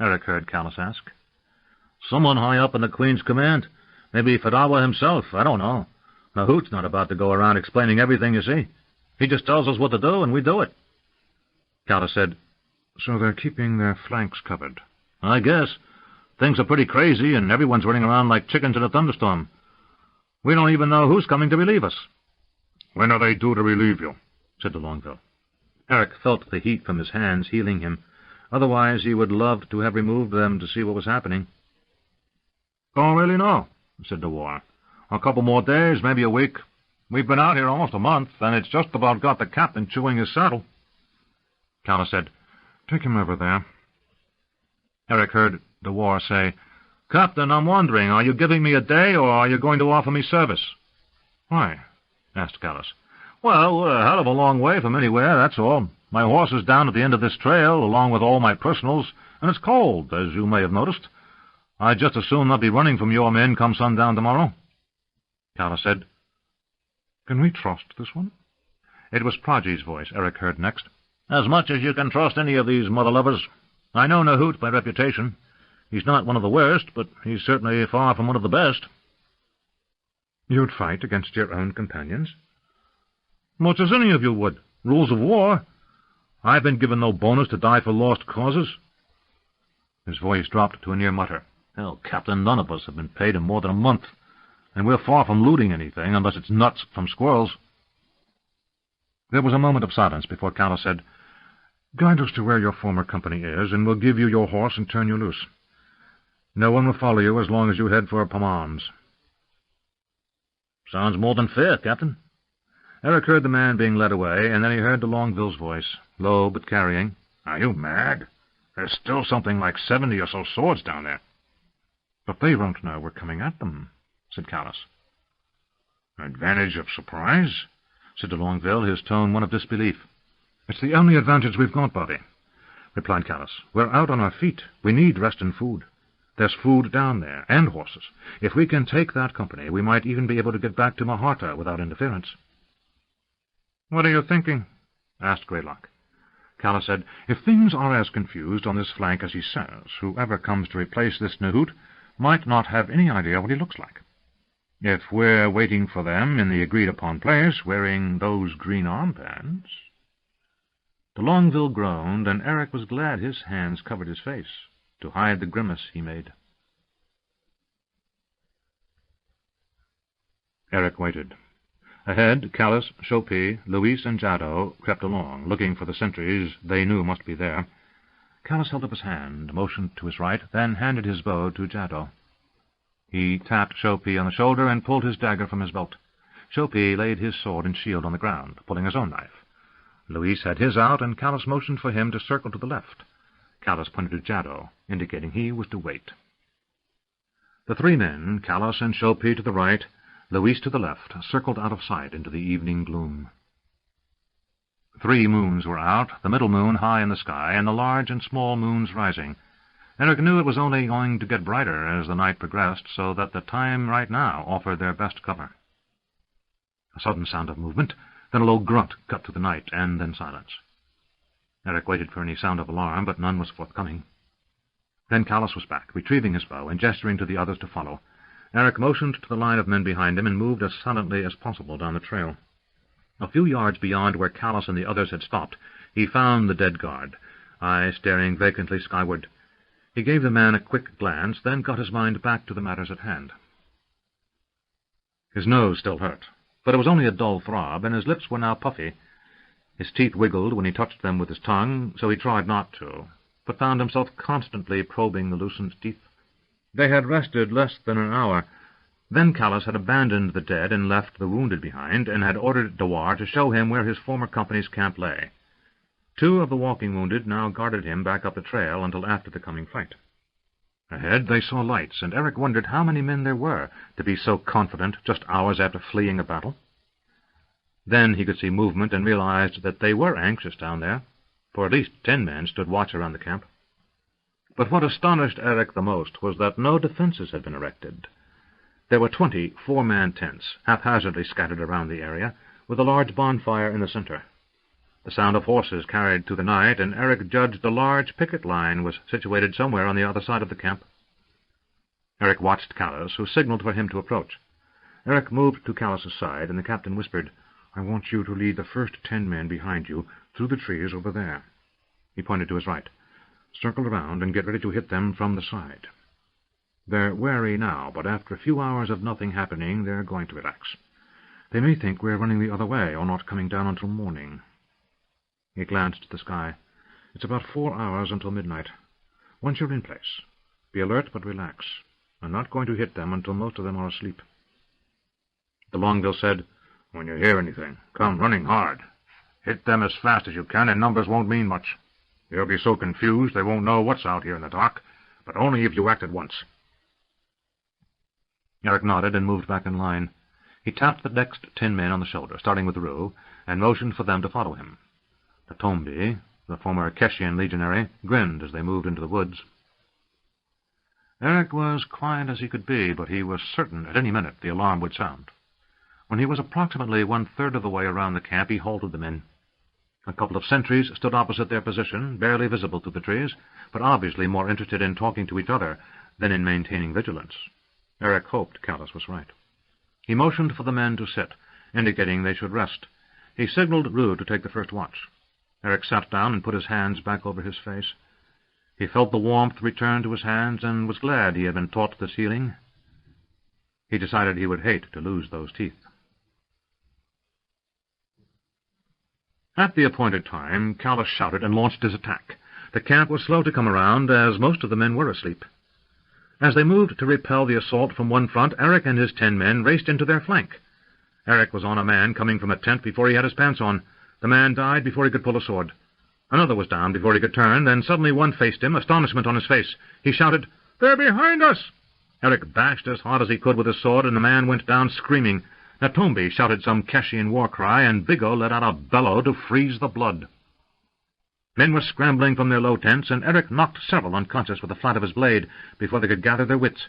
Eric heard Callus ask. Someone high up in the Queen's command. Maybe Fadawa himself, I don't know. Nahut's not about to go around explaining everything, you see. He just tells us what to do, and we do it. Callus said, "So they're keeping their flanks covered." "I guess. Things are pretty crazy, and everyone's running around like chickens in a thunderstorm. We don't even know who's coming to relieve us." "When are they due to relieve you?" said de Longueville. Eric felt the heat from his hands healing him. Otherwise he would love to have removed them to see what was happening. "Don't really know," said de Warr. "A couple more days, maybe a week. We've been out here almost a month, and it's just about got the captain chewing his saddle." Callus said, "Take him over there." Eric heard de Warr say, "Captain, I'm wondering, are you giving me a day, or are you going to offer me service?" "Why?" asked Callus. "Well, we're a hell of a long way from anywhere, that's all. My horse is down at the end of this trail, along with all my personals, and it's cold, as you may have noticed. I'd just as soon not be running from your men come sundown tomorrow." Callus said, "Can we trust this one?" It was Proggy's voice Eric heard next. "As much as you can trust any of these mother-lovers. I know Nahut by reputation. He's not one of the worst, but he's certainly far from one of the best." "You'd fight against your own companions?" "Much as any of you would. Rules of war. I've been given no bonus to die for lost causes." His voice dropped to a near mutter. "Hell, Captain, none of us have been paid in more than a month, and we're far from looting anything, unless it's nuts from squirrels." There was a moment of silence before Callus said, "Guide us to where your former company is, and we'll give you your horse and turn you loose. No one will follow you as long as you head for Pomams." "Sounds more than fair, Captain." Eric heard the man being led away, and then he heard de Longueville's voice, low but carrying. "Are you mad? There's still something like 70 or so swords down there." "But they won't know we're coming at them," said Callus. "Advantage of surprise?" said de Longueville, his tone one of disbelief. "It's the only advantage we've got, Bobby," replied Callus. "We're out on our feet. We need rest and food. There's food down there, and horses. If we can take that company, we might even be able to get back to Maharta without interference." "What are you thinking?" asked Greylock. Callus said, "If things are as confused on this flank as he says, whoever comes to replace this Nahut might not have any idea what he looks like. If we're waiting for them in the agreed-upon place, wearing those green armbands—" De Longueville groaned, and Eric was glad his hands covered his face, to hide the grimace he made. Eric waited. Ahead, Callus, Chopin, Louis, and Jadot crept along, looking for the sentries they knew must be there. Callus held up his hand, motioned to his right, then handed his bow to Jadot. He tapped Chopin on the shoulder and pulled his dagger from his belt. Chopin laid his sword and shield on the ground, pulling his own knife. Louis had his out, and Callus motioned for him to circle to the left. Callus pointed to Jadot, indicating he was to wait. The three men, Callus and Chopin to the right, Louis to the left, circled out of sight into the evening gloom. 3 moons were out, the middle moon high in the sky, and the large and small moons rising. Eric knew it was only going to get brighter as the night progressed, so that the time right now offered their best cover. A sudden sound of movement, then a low grunt cut through the night, and then silence. Eric waited for any sound of alarm, but none was forthcoming. Then Callus was back, retrieving his bow and gesturing to the others to follow. Eric motioned to the line of men behind him and moved as silently as possible down the trail. A few yards beyond where Callus and the others had stopped, he found the dead guard, eyes staring vacantly skyward. He gave the man a quick glance, then got his mind back to the matters at hand. His nose still hurt, but it was only a dull throb, and his lips were now puffy. His teeth wiggled when he touched them with his tongue, so he tried not to, but found himself constantly probing the loosened teeth. They had rested less than an hour. Then Callus had abandoned the dead and left the wounded behind, and had ordered de Warr to show him where his former company's camp lay. 2 of the walking wounded now guarded him back up the trail until after the coming fight. Ahead they saw lights, and Eric wondered how many men there were to be so confident just hours after fleeing a battle. Then he could see movement and realized that they were anxious down there, for at least 10 men stood watch around the camp. But what astonished Eric the most was that no defenses had been erected. There were 20 4-man tents, haphazardly scattered around the area, with a large bonfire in the center. The sound of horses carried through the night, and Eric judged a large picket line was situated somewhere on the other side of the camp. Eric watched Callas, who signaled for him to approach. Eric moved to Callas's side, and the captain whispered, "I want you to lead the first 10 men behind you through the trees over there." He pointed to his right. "Circle around and get ready to hit them from the side. They're wary now, but after a few hours of nothing happening, they're going to relax. They may think we're running the other way or not coming down until morning." He glanced at the sky. "It's about 4 hours until midnight. Once you're in place, be alert but relax. I'm not going to hit them until most of them are asleep." De Longueville said, "When you hear anything, come running hard. Hit them as fast as you can, and numbers won't mean much. They'll be so confused they won't know what's out here in the dark, but only if you act at once." Eric nodded and moved back in line. He tapped the next 10 men on the shoulder, starting with Rue, and motioned for them to follow him. Tombi, the former Keshian legionary, grinned as they moved into the woods. Eric was quiet as he could be, but he was certain at any minute the alarm would sound. When he was approximately 1/3 of the way around the camp, he halted the men. A couple of sentries stood opposite their position, barely visible through the trees, but obviously more interested in talking to each other than in maintaining vigilance. Eric hoped Callas was right. He motioned for the men to sit, indicating they should rest. He signaled Rue to take the first watch. Eric sat down and put his hands back over his face. He felt the warmth return to his hands and was glad he had been taught this healing. He decided he would hate to lose those teeth. At the appointed time, Callas shouted and launched his attack. The camp was slow to come around, as most of the men were asleep. As they moved to repel the assault from one front, Eric and his 10 men raced into their flank. Eric was on a man coming from a tent before he had his pants on. The man died before he could pull a sword. Another was down before he could turn, then suddenly one faced him, astonishment on his face. He shouted, "They're behind us!" Eric bashed as hard as he could with his sword, and the man went down screaming. Natombi shouted some Keshian war cry, and Bigo let out a bellow to freeze the blood. Men were scrambling from their low tents, and Eric knocked several unconscious with the flat of his blade before they could gather their wits.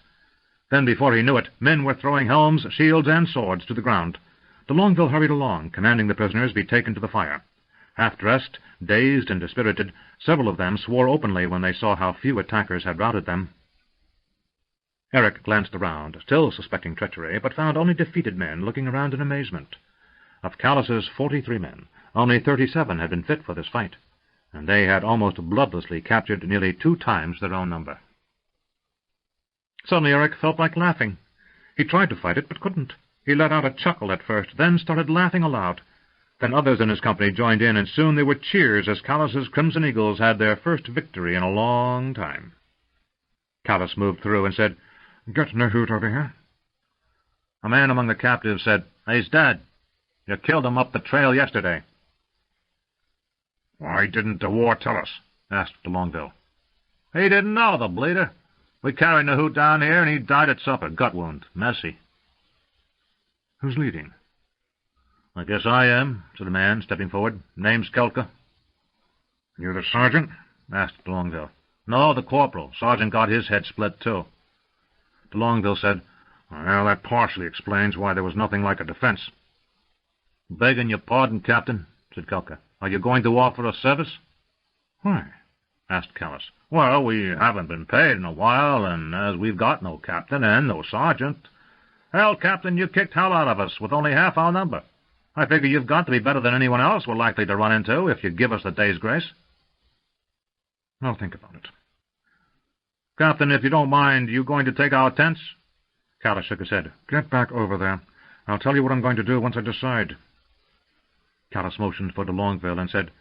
Then, before he knew it, men were throwing helms, shields, and swords to the ground. De Longueville hurried along, commanding the prisoners be taken to the fire. Half-dressed, dazed, and dispirited, several of them swore openly when they saw how few attackers had routed them. Eric glanced around, still suspecting treachery, but found only defeated men looking around in amazement. Of Callas's 43 men, only 37 had been fit for this fight, and they had almost bloodlessly captured nearly 2 times their own number. Suddenly Eric felt like laughing. He tried to fight it, but couldn't. He let out a chuckle at first, then started laughing aloud. Then others in his company joined in, and soon there were cheers as Callas's Crimson Eagles had their first victory in a long time. Callas moved through and said, "Get Nehut over here." A man among the captives said, "He's dead. You killed him up the trail yesterday." "Why didn't the war tell us?" asked de Longueville. "He didn't know, the bleeder. We carried Nehut down here, and he died at supper, gut wound. Messy." "Who's leading?" "I guess I am," said the man, stepping forward. "Name's Kelka." "You're the sergeant?" asked de Longueville. "No, the corporal. Sergeant got his head split, too." De Longueville said, "Well, that partially explains why there was nothing like a defense." "Begging your pardon, Captain," said Kelka. "Are you going to offer us service?" "Why?" asked Callas. "Well, we haven't been paid in a while, and as we've got no captain and no sergeant. Hell, Captain, you kicked hell out of us with only half our number. I figure you've got to be better than anyone else we're likely to run into if you give us the day's grace." "I'll think about it." "Captain, if you don't mind, you going to take our tents?" Callas shook his head. "Get back over there. I'll tell you what I'm going to do once I decide." Callas motioned for de Longueville and said,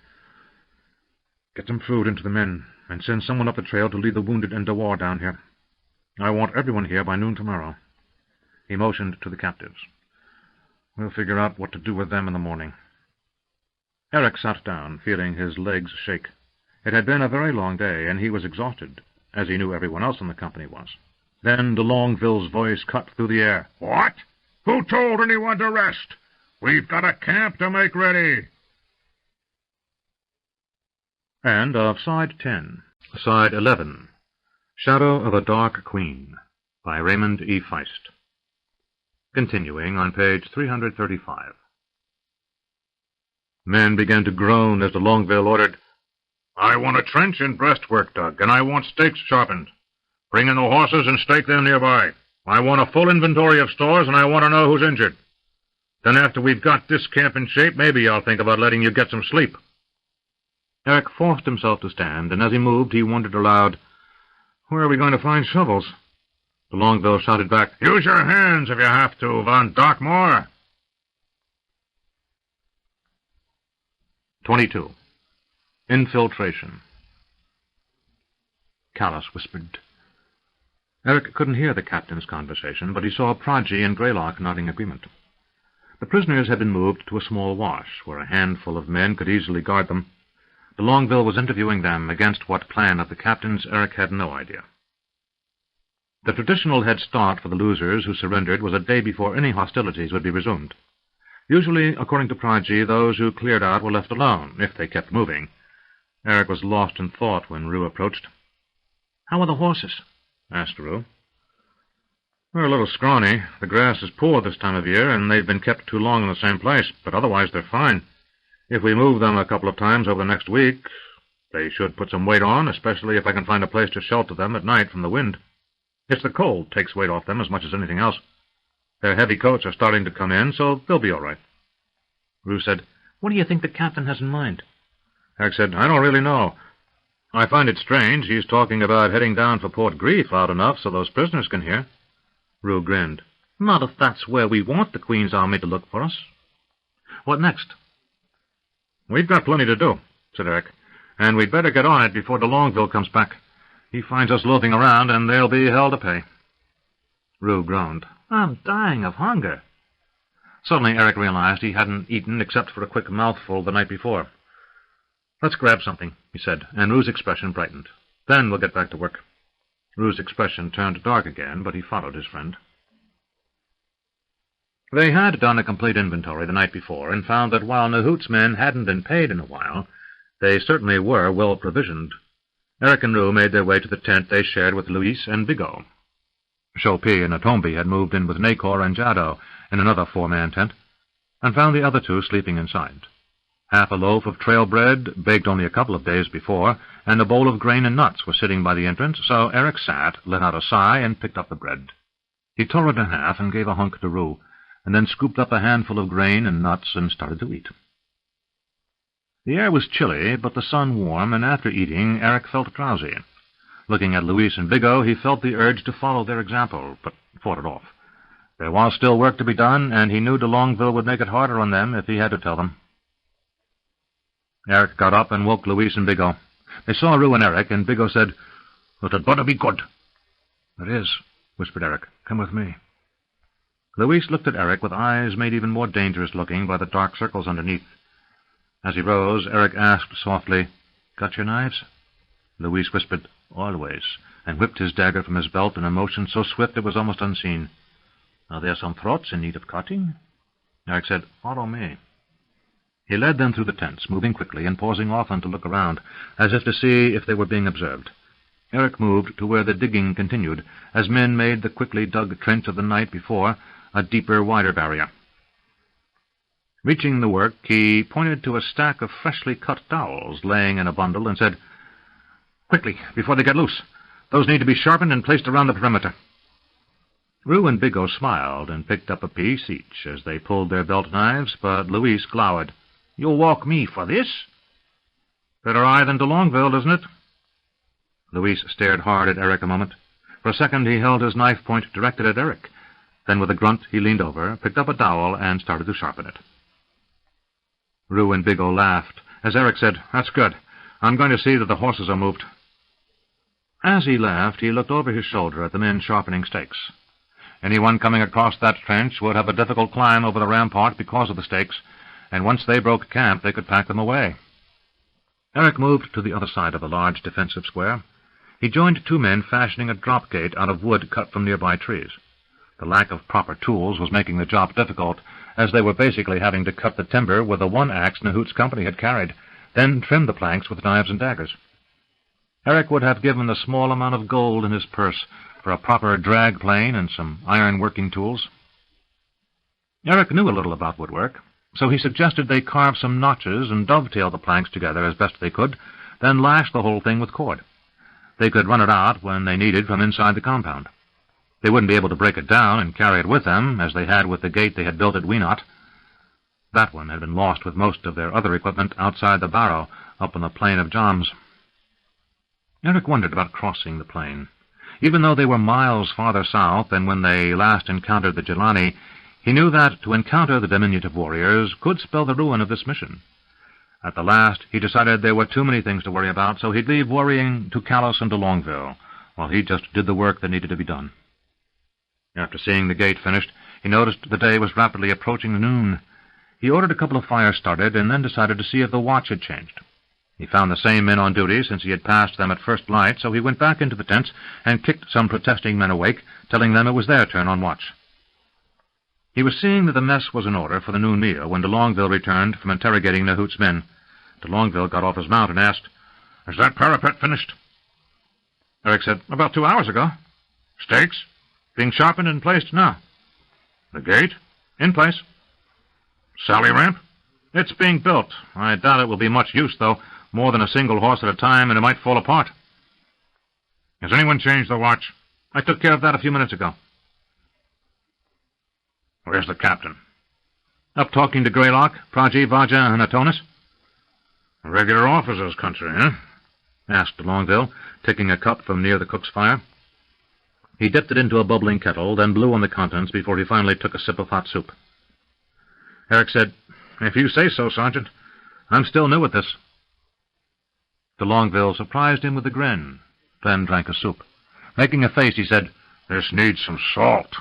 "Get some food into the men, and send someone up the trail to lead the wounded and Dewar down here. I want everyone here by noon tomorrow." He motioned to the captives. "We'll figure out what to do with them in the morning." Eric sat down, feeling his legs shake. It had been a very long day, and he was exhausted, as he knew everyone else in the company was. Then de Longueville's voice cut through the air. "What? Who told anyone to rest? We've got a camp to make ready." End of Side 10. Side 11. Shadow of a Dark Queen, by Raymond E. Feist. Continuing on page 335. Men began to groan as de Longueville ordered, "I want a trench and breastwork dug, and I want stakes sharpened. Bring in the horses and stake them nearby. I want a full inventory of stores, and I want to know who's injured. Then after we've got this camp in shape, maybe I'll think about letting you get some sleep." Eric forced himself to stand, and as he moved, he wondered aloud, "Where are we going to find shovels?" The Longville shouted back, "Use your hands if you have to, Von Darkmoor." 22. Infiltration. Callus whispered. Eric couldn't hear the captain's conversation, but he saw Proggy and Greylock nodding agreement. The prisoners had been moved to a small wash, where a handful of men could easily guard them. The Longville was interviewing them against what plan of the captain's Eric had no idea. The traditional head start for the losers who surrendered was a day before any hostilities would be resumed. Usually, according to Proggy, those who cleared out were left alone, if they kept moving. Eric was lost in thought when Rue approached. "How are the horses?" asked Rue. "They're a little scrawny. The grass is poor this time of year, and they've been kept too long in the same place, but otherwise they're fine. If we move them a couple of times over the next week, they should put some weight on, especially if I can find a place to shelter them at night from the wind. It's the cold takes weight off them as much as anything else. Their heavy coats are starting to come in, so they'll be all right." Rue said, "What do you think the captain has in mind?" Eric said, "I don't really know. I find it strange he's talking about heading down for Port Grief loud enough so those prisoners can hear." Rue grinned. "Not if that's where we want the Queen's army to look for us. What next?" "We've got plenty to do," said Eric, "and we'd better get on it before de Longueville comes back. He finds us loafing around, and there'll be hell to pay." Rue groaned. "I'm dying of hunger." Suddenly Eric realized he hadn't eaten except for a quick mouthful the night before. "Let's grab something," he said, and Rue's expression brightened. "Then we'll get back to work." Rue's expression turned dark again, but he followed his friend. They had done a complete inventory the night before, and found that while Nahoot's men hadn't been paid in a while, they certainly were well provisioned. Eric and Rue made their way to the tent they shared with Luis and Bigot. Chopin and Atombi had moved in with Nacor and Jado in another four-man tent, and found the other two sleeping inside. Half a loaf of trail bread, baked only a couple of days before, and a bowl of grain and nuts were sitting by the entrance, so Eric sat, let out a sigh, and picked up the bread. He tore it in half and gave a hunk to Rue, and then scooped up a handful of grain and nuts and started to eat. The air was chilly, but the sun warm, and after eating, Eric felt drowsy. Looking at Luis and Bigot, he felt the urge to follow their example, but fought it off. There was still work to be done, and he knew de Longueville would make it harder on them if he had to tell them. Eric got up and woke Luis and Bigot. They saw Rue and Eric, and Bigot said, "It had better be good." "It is," whispered Eric. "Come with me." Luis looked at Eric with eyes made even more dangerous-looking by the dark circles underneath. As he rose, Eric asked softly, "Got your knives?" Luis whispered, "Always," and whipped his dagger from his belt in a motion so swift it was almost unseen. "Are there some throats in need of cutting?" Eric said, "Follow me." He led them through the tents, moving quickly and pausing often to look around, as if to see if they were being observed. Eric moved to where the digging continued, as men made the quickly dug trench of the night before a deeper, wider barrier. Reaching the work, he pointed to a stack of freshly cut dowels laying in a bundle and said, "Quickly, before they get loose. Those need to be sharpened and placed around the perimeter." Rue and Bigot smiled and picked up a piece each as they pulled their belt knives, but Luis glowered. "You'll walk me for this?" "Better I than de Longueville, isn't it?" Luis stared hard at Eric a moment. For a second he held his knife point directed at Eric. Then with a grunt he leaned over, picked up a dowel, and started to sharpen it. Rue and Bigot laughed as Eric said, "That's good. I'm going to see that the horses are moved." As he laughed, he looked over his shoulder at the men sharpening stakes. Anyone coming across that trench would have a difficult climb over the rampart because of the stakes, and once they broke camp they could pack them away. Eric moved to the other side of the large defensive square. He joined two men fashioning a drop gate out of wood cut from nearby trees. The lack of proper tools was making the job difficult, as they were basically having to cut the timber with the one axe Nahoot's company had carried, then trim the planks with knives and daggers. Eric would have given a small amount of gold in his purse for a proper drag plane and some iron working tools. Eric knew a little about woodwork, so he suggested they carve some notches and dovetail the planks together as best they could, then lash the whole thing with cord. They could run it out when they needed from inside the compound. They wouldn't be able to break it down and carry it with them, as they had with the gate they had built at Weenot. That one had been lost with most of their other equipment outside the barrow, up on the plain of Joms. Eric wondered about crossing the plain. Even though they were miles farther south than when they last encountered the Jelani, he knew that to encounter the diminutive warriors could spell the ruin of this mission. At the last, he decided there were too many things to worry about, so he'd leave worrying to Callus and to Longville, while he just did the work that needed to be done. After seeing the gate finished, he noticed the day was rapidly approaching noon. He ordered a couple of fires started, and then decided to see if the watch had changed. He found the same men on duty since he had passed them at first light, so he went back into the tents and kicked some protesting men awake, telling them it was their turn on watch. He was seeing that the mess was in order for the noon meal when de Longueville returned from interrogating Nahout's men. De Longueville got off his mount and asked, "Is that parapet finished?" Eric said, "About 2 hours ago." "Stakes?" "Being sharpened and placed now." "The gate?" "In place." "Sally ramp?" "It's being built. I doubt it will be much use, though. More than a single horse at a time, and it might fall apart." "Has anyone changed the watch?" "I took care of that a few minutes ago." "Where's the captain?" "Up talking to Greylock, Praji, Vaja, and Atonis." "A regular officer's country, eh?" asked de Longueville, taking a cup from near the cook's fire. He dipped it into a bubbling kettle, then blew on the contents before he finally took a sip of hot soup. Eric said, "If you say so, Sergeant. I'm still new at this." De Longueville surprised him with a grin, then drank his soup. Making a face, he said, "This needs some salt."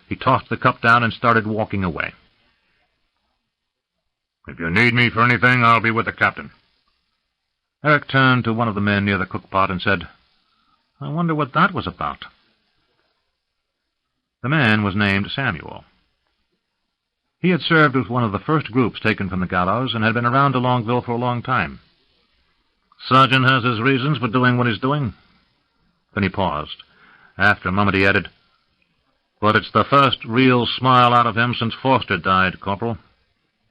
He tossed the cup down and started walking away. "If you need me for anything, I'll be with the captain." Eric turned to one of the men near the cookpot and said, "I wonder what that was about." The man was named Samuel. He had served with one of the first groups taken from the gallows and had been around de Longueville for a long time. "Sergeant has his reasons for doing what he's doing." Then he paused. After a moment he added, "But it's the first real smile out of him since Forster died, Corporal."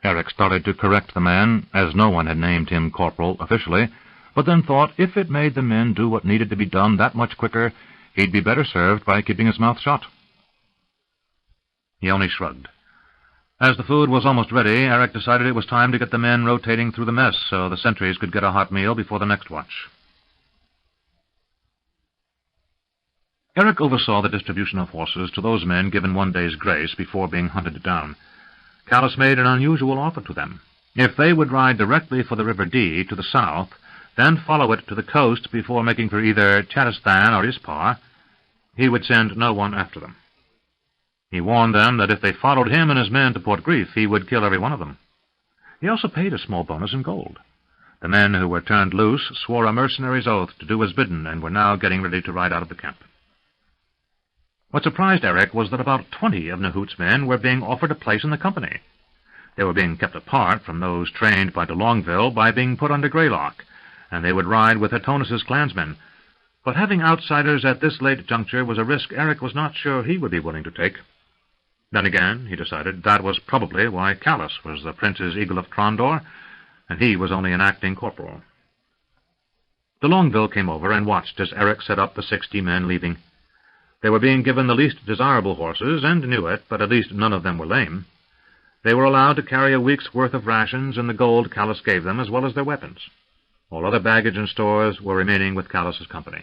Eric started to correct the man, as no one had named him Corporal officially, but then thought if it made the men do what needed to be done that much quicker, he'd be better served by keeping his mouth shut. He only shrugged. As the food was almost ready, Eric decided it was time to get the men rotating through the mess so the sentries could get a hot meal before the next watch. Eric oversaw the distribution of horses to those men given 1 day's grace before being hunted down. Callus made an unusual offer to them. If they would ride directly for the River Dee to the south, then follow it to the coast before making for either Chatistan or Ispar, he would send no one after them. He warned them that if they followed him and his men to Port Grief, he would kill every one of them. He also paid a small bonus in gold. The men who were turned loose swore a mercenary's oath to do as bidden and were now getting ready to ride out of the camp. What surprised Eric was that about 20 of Nahout's men were being offered a place in the company. They were being kept apart from those trained by de Longueville by being put under Greylock, and they would ride with Atonis's clansmen. But having outsiders at this late juncture was a risk Eric was not sure he would be willing to take. Then again, he decided that was probably why Callus was the Prince's Eagle of Trondor, and he was only an acting corporal. De Longueville came over and watched as Eric set up the 60 men leaving. They were being given the least desirable horses, and knew it, but at least none of them were lame. They were allowed to carry a week's worth of rations and the gold Callus gave them, as well as their weapons. All other baggage and stores were remaining with Callus's company.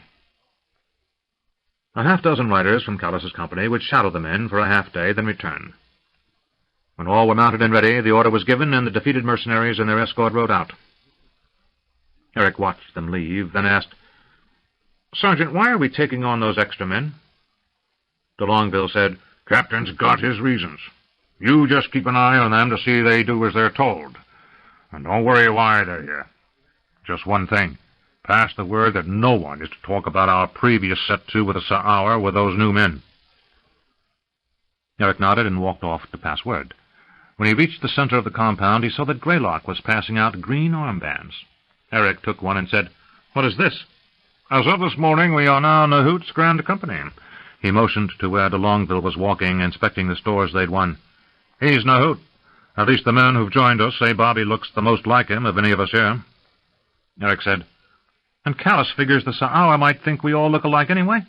A half-dozen riders from Callus's company would shadow the men for a half-day, then return. When all were mounted and ready, the order was given, and the defeated mercenaries and their escort rode out. Eric watched them leave, then asked, "Sergeant, why are we taking on those extra men?" De Longueville said, "Captain's got his reasons. You just keep an eye on them to see they do as they're told. And don't worry why they're here. Just one thing. Pass the word that no one is to talk about our previous set-to with a hour with those new men." Eric nodded and walked off to pass word. When he reached the center of the compound, he saw that Greylock was passing out green armbands. Eric took one and said, "What is this?" "As of this morning, we are now Nahout's Grand Company." He motioned to where de Longueville was walking, inspecting the stores they'd won. "He's Nahout. At least the men who've joined us say Bobby looks the most like him of any of us here." Eric said, And Callus figures the hour might think we all look alike anyway.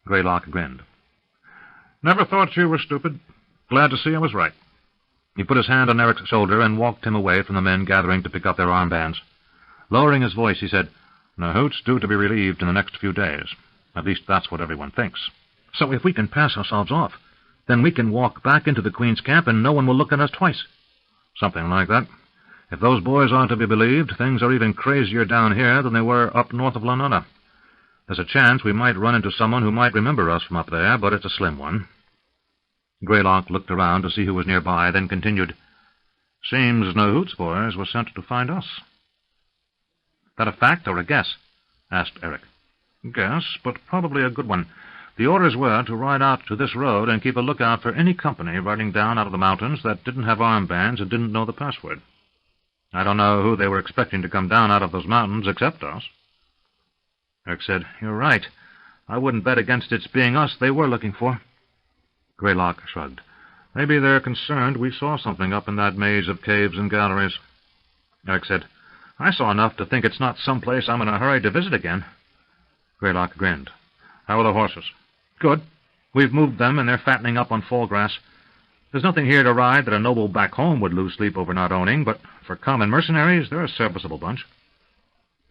Greylock grinned. Never thought you were stupid. Glad to see I was right. He put his hand on Eric's shoulder and walked him away from the men gathering to pick up their armbands. Lowering his voice, he said, "Nahoot's due to be relieved in the next few days. At least that's what everyone thinks. So if we can pass ourselves off, then we can walk back into the Queen's camp and no one will look at us twice." "Something like that. If those boys aren't to be believed, things are even crazier down here than they were up north of Lanona. There's a chance we might run into someone who might remember us from up there, but it's a slim one." Greylock looked around to see who was nearby, then continued, "Seems Nahoot's boys were sent to find us." "That a fact or a guess?" asked Eric. "Guess, but probably a good one. The orders were to ride out to this road and keep a lookout for any company riding down out of the mountains that didn't have armbands and didn't know the password. I don't know who they were expecting to come down out of those mountains except us." Eric said, "You're right. I wouldn't bet against its being us they were looking for." Greylock shrugged. "Maybe they're concerned we saw something up in that maze of caves and galleries." Eric said, "I saw enough to think it's not someplace I'm in a hurry to visit again." Greylock grinned. "How are the horses?" "Good. We've moved them, and they're fattening up on fall grass. There's nothing here to ride that a noble back home would lose sleep over not owning, but for common mercenaries, they're a serviceable bunch."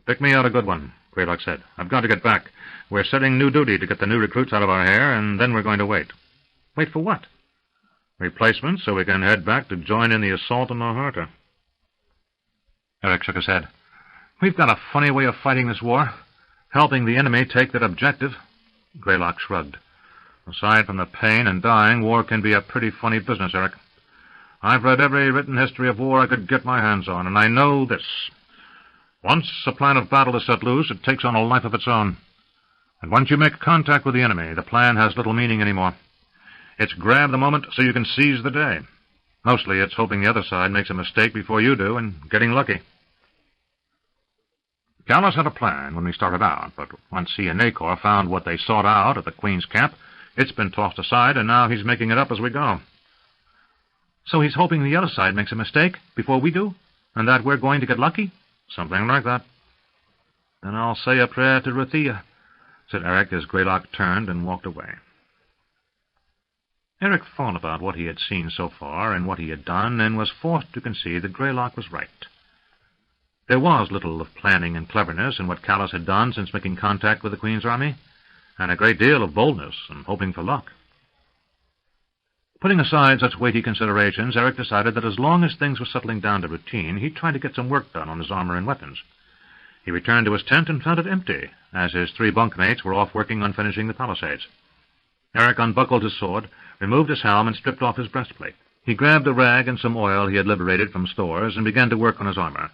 "Pick me out a good one," Greylock said. "I've got to get back. We're setting new duty to get the new recruits out of our hair, and then we're going to wait." "Wait for what?" "Replacements, so we can head back to join in the assault on Naharta." Eric shook his head. "We've got a funny way of fighting this war, helping the enemy take that objective." Greylock shrugged. "Aside from the pain and dying, war can be a pretty funny business, Eric. I've read every written history of war I could get my hands on, and I know this. Once a plan of battle is set loose, it takes on a life of its own. And once you make contact with the enemy, the plan has little meaning anymore. It's grab the moment so you can seize the day. Mostly it's hoping the other side makes a mistake before you do and getting lucky." Callus had a plan when we started out, but once he and Nacor found what they sought out at the Queen's camp, it's been tossed aside, and now he's making it up as we go. "So he's hoping the other side makes a mistake before we do, and that we're going to get lucky?" "Something like that." "Then I'll say a prayer to Ruthia," said Eric as Greylock turned and walked away. Eric thought about what he had seen so far and what he had done, and was forced to concede that Greylock was right. There was little of planning and cleverness in what Callus had done since making contact with the Queen's army, and a great deal of boldness and hoping for luck. Putting aside such weighty considerations, Eric decided that as long as things were settling down to routine, he'd try to get some work done on his armor and weapons. He returned to his tent and found it empty, as his 3 bunkmates were off working on finishing the palisades. Eric unbuckled his sword, removed his helm, and stripped off his breastplate. He grabbed a rag and some oil he had liberated from stores and began to work on his armor.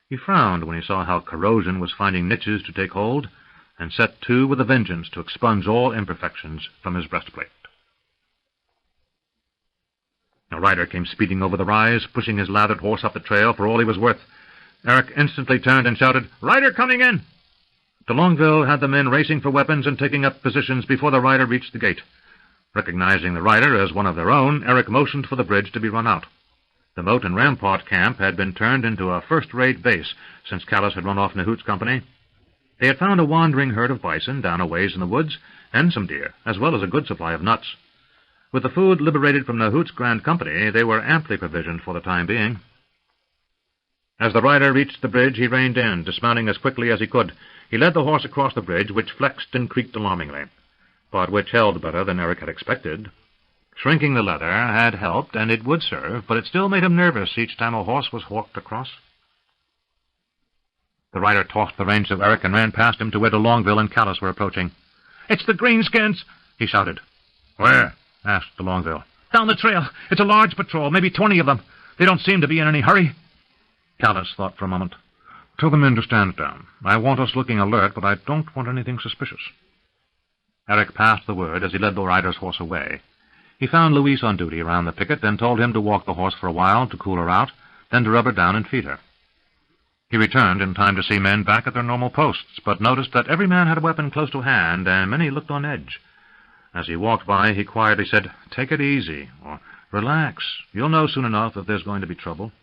He frowned when he saw how corrosion was finding niches to take hold, and set to with a vengeance to expunge all imperfections from his breastplate. A rider came speeding over the rise, pushing his lathered horse up the trail for all he was worth. Eric instantly turned and shouted, "Rider coming in!" De Longueville had the men racing for weapons and taking up positions before the rider reached the gate. Recognizing the rider as one of their own, Eric motioned for the bridge to be run out. The moat and rampart camp had been turned into a first-rate base since Callus had run off Nahoot's company. They had found a wandering herd of bison down a ways in the woods, and some deer, as well as a good supply of nuts. With the food liberated from Nahoot's grand company, they were amply provisioned for the time being. As the rider reached the bridge, he reined in, dismounting as quickly as he could. He led the horse across the bridge, which flexed and creaked alarmingly, but which held better than Eric had expected. Shrinking the leather had helped, and it would serve, but it still made him nervous each time a horse was walked across. The rider tossed the reins to Eric and ran past him to where de Longueville and Callus were approaching. "It's the Greenskins!" he shouted. "Where?" asked de Longueville. "Down the trail. It's a large patrol, maybe 20 of them. They don't seem to be in any hurry." Callus thought for a moment. "Tell the men to stand down. I want us looking alert, but I don't want anything suspicious." Eric passed the word as he led the rider's horse away. He found Louise on duty around the picket and told him to walk the horse for a while to cool her out, then to rub her down and feed her. He returned in time to see men back at their normal posts, but noticed that every man had a weapon close to hand, and many looked on edge. As he walked by, he quietly said, "Take it easy," or "Relax. You'll know soon enough if there's going to be trouble."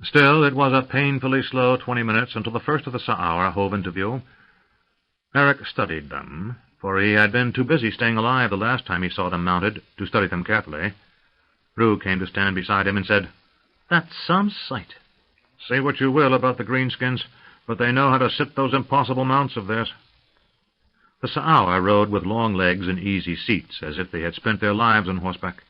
Still, it was a painfully slow 20 minutes until the first of the Sa'aur hove into view. Eric studied them, for he had been too busy staying alive the last time he saw them mounted to study them carefully. Rue came to stand beside him and said, "That's some sight." "Say what you will about the greenskins, but they know how to sit those impossible mounts of theirs." The Sa'aur rode with long legs and easy seats, as if they had spent their lives on horseback.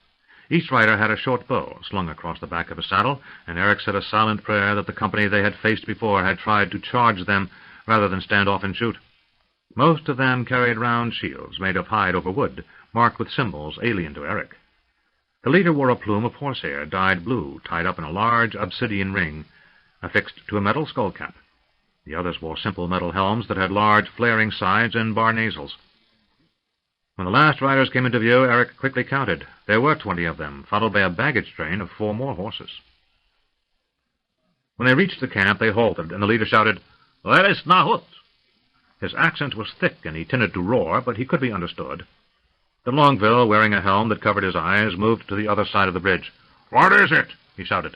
Each rider had a short bow slung across the back of his saddle, and Eric said a silent prayer that the company they had faced before had tried to charge them rather than stand off and shoot. Most of them carried round shields made of hide over wood, marked with symbols alien to Eric. The leader wore a plume of horsehair dyed blue, tied up in a large obsidian ring, affixed to a metal skull-cap. The others wore simple metal helms that had large flaring sides and bar nasals. When the last riders came into view, Eric quickly counted. There were 20 of them, followed by a baggage train of 4 more horses. When they reached the camp, they halted, and the leader shouted, "Where is Nahut?" His accent was thick, and he tended to roar, but he could be understood. De Longueville, wearing a helm that covered his eyes, moved to the other side of the bridge. "What is it?" he shouted.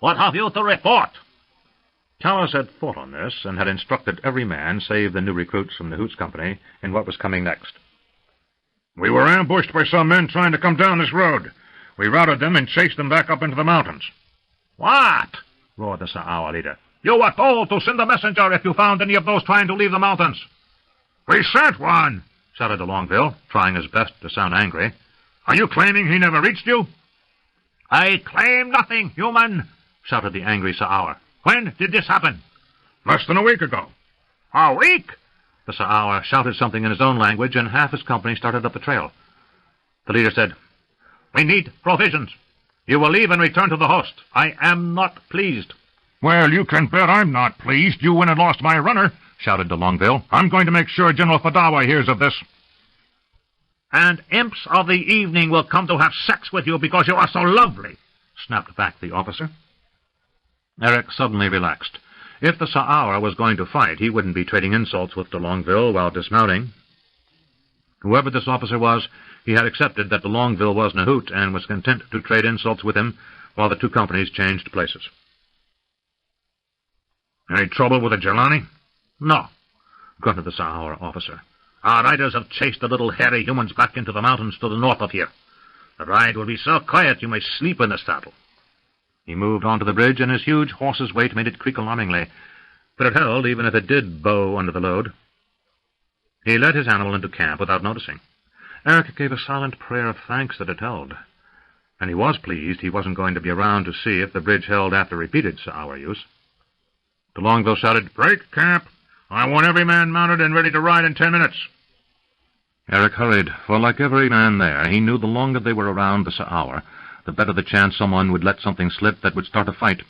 "What have you to report?" Callas had thought on this, and had instructed every man, save the new recruits from the Hoots Company, in what was coming next. "We were ambushed by some men trying to come down this road. We routed them and chased them back up into the mountains." "What?" roared the Sa'aur leader. "You were told to send a messenger if you found any of those trying to leave the mountains." "We sent one," shouted de Longueville, trying his best to sound angry. "Are you claiming he never reached you?" "I claim nothing, human," shouted the angry Sa'aur. "When did this happen?" "Less than a week ago." "A week?" The Sa'aur shouted something in his own language, and half his company started up the trail. The leader said, "We need provisions. You will leave and return to the host. I am not pleased." "Well, you can bet I'm not pleased. You went and lost my runner," shouted de Longueville. "I'm going to make sure General Fadawa hears of this." "And imps of the evening will come to have sex with you because you are so lovely," snapped back the officer. Eric suddenly relaxed. If the Sa'aur was going to fight, he wouldn't be trading insults with de Longueville while dismounting. Whoever this officer was, he had accepted that de Longueville was Nahoot and was content to trade insults with him while the two companies changed places. "Any trouble with the Jelani?" "No," grunted the Sa'aur officer. "Our riders have chased the little hairy humans back into the mountains to the north of here. The ride will be so quiet you may sleep in the saddle." He moved onto the bridge, and his huge horse's weight made it creak alarmingly, but it held even if it did bow under the load. He led his animal into camp without noticing. Eric gave a silent prayer of thanks that it held, and he was pleased he wasn't going to be around to see if the bridge held after repeated Sa'aur use. De Longueville shouted, "Break camp! I want every man mounted and ready to ride in 10 minutes." Eric hurried, for like every man there, he knew the longer they were around the Sa'aur, the better the chance someone would let something slip that would start a fight.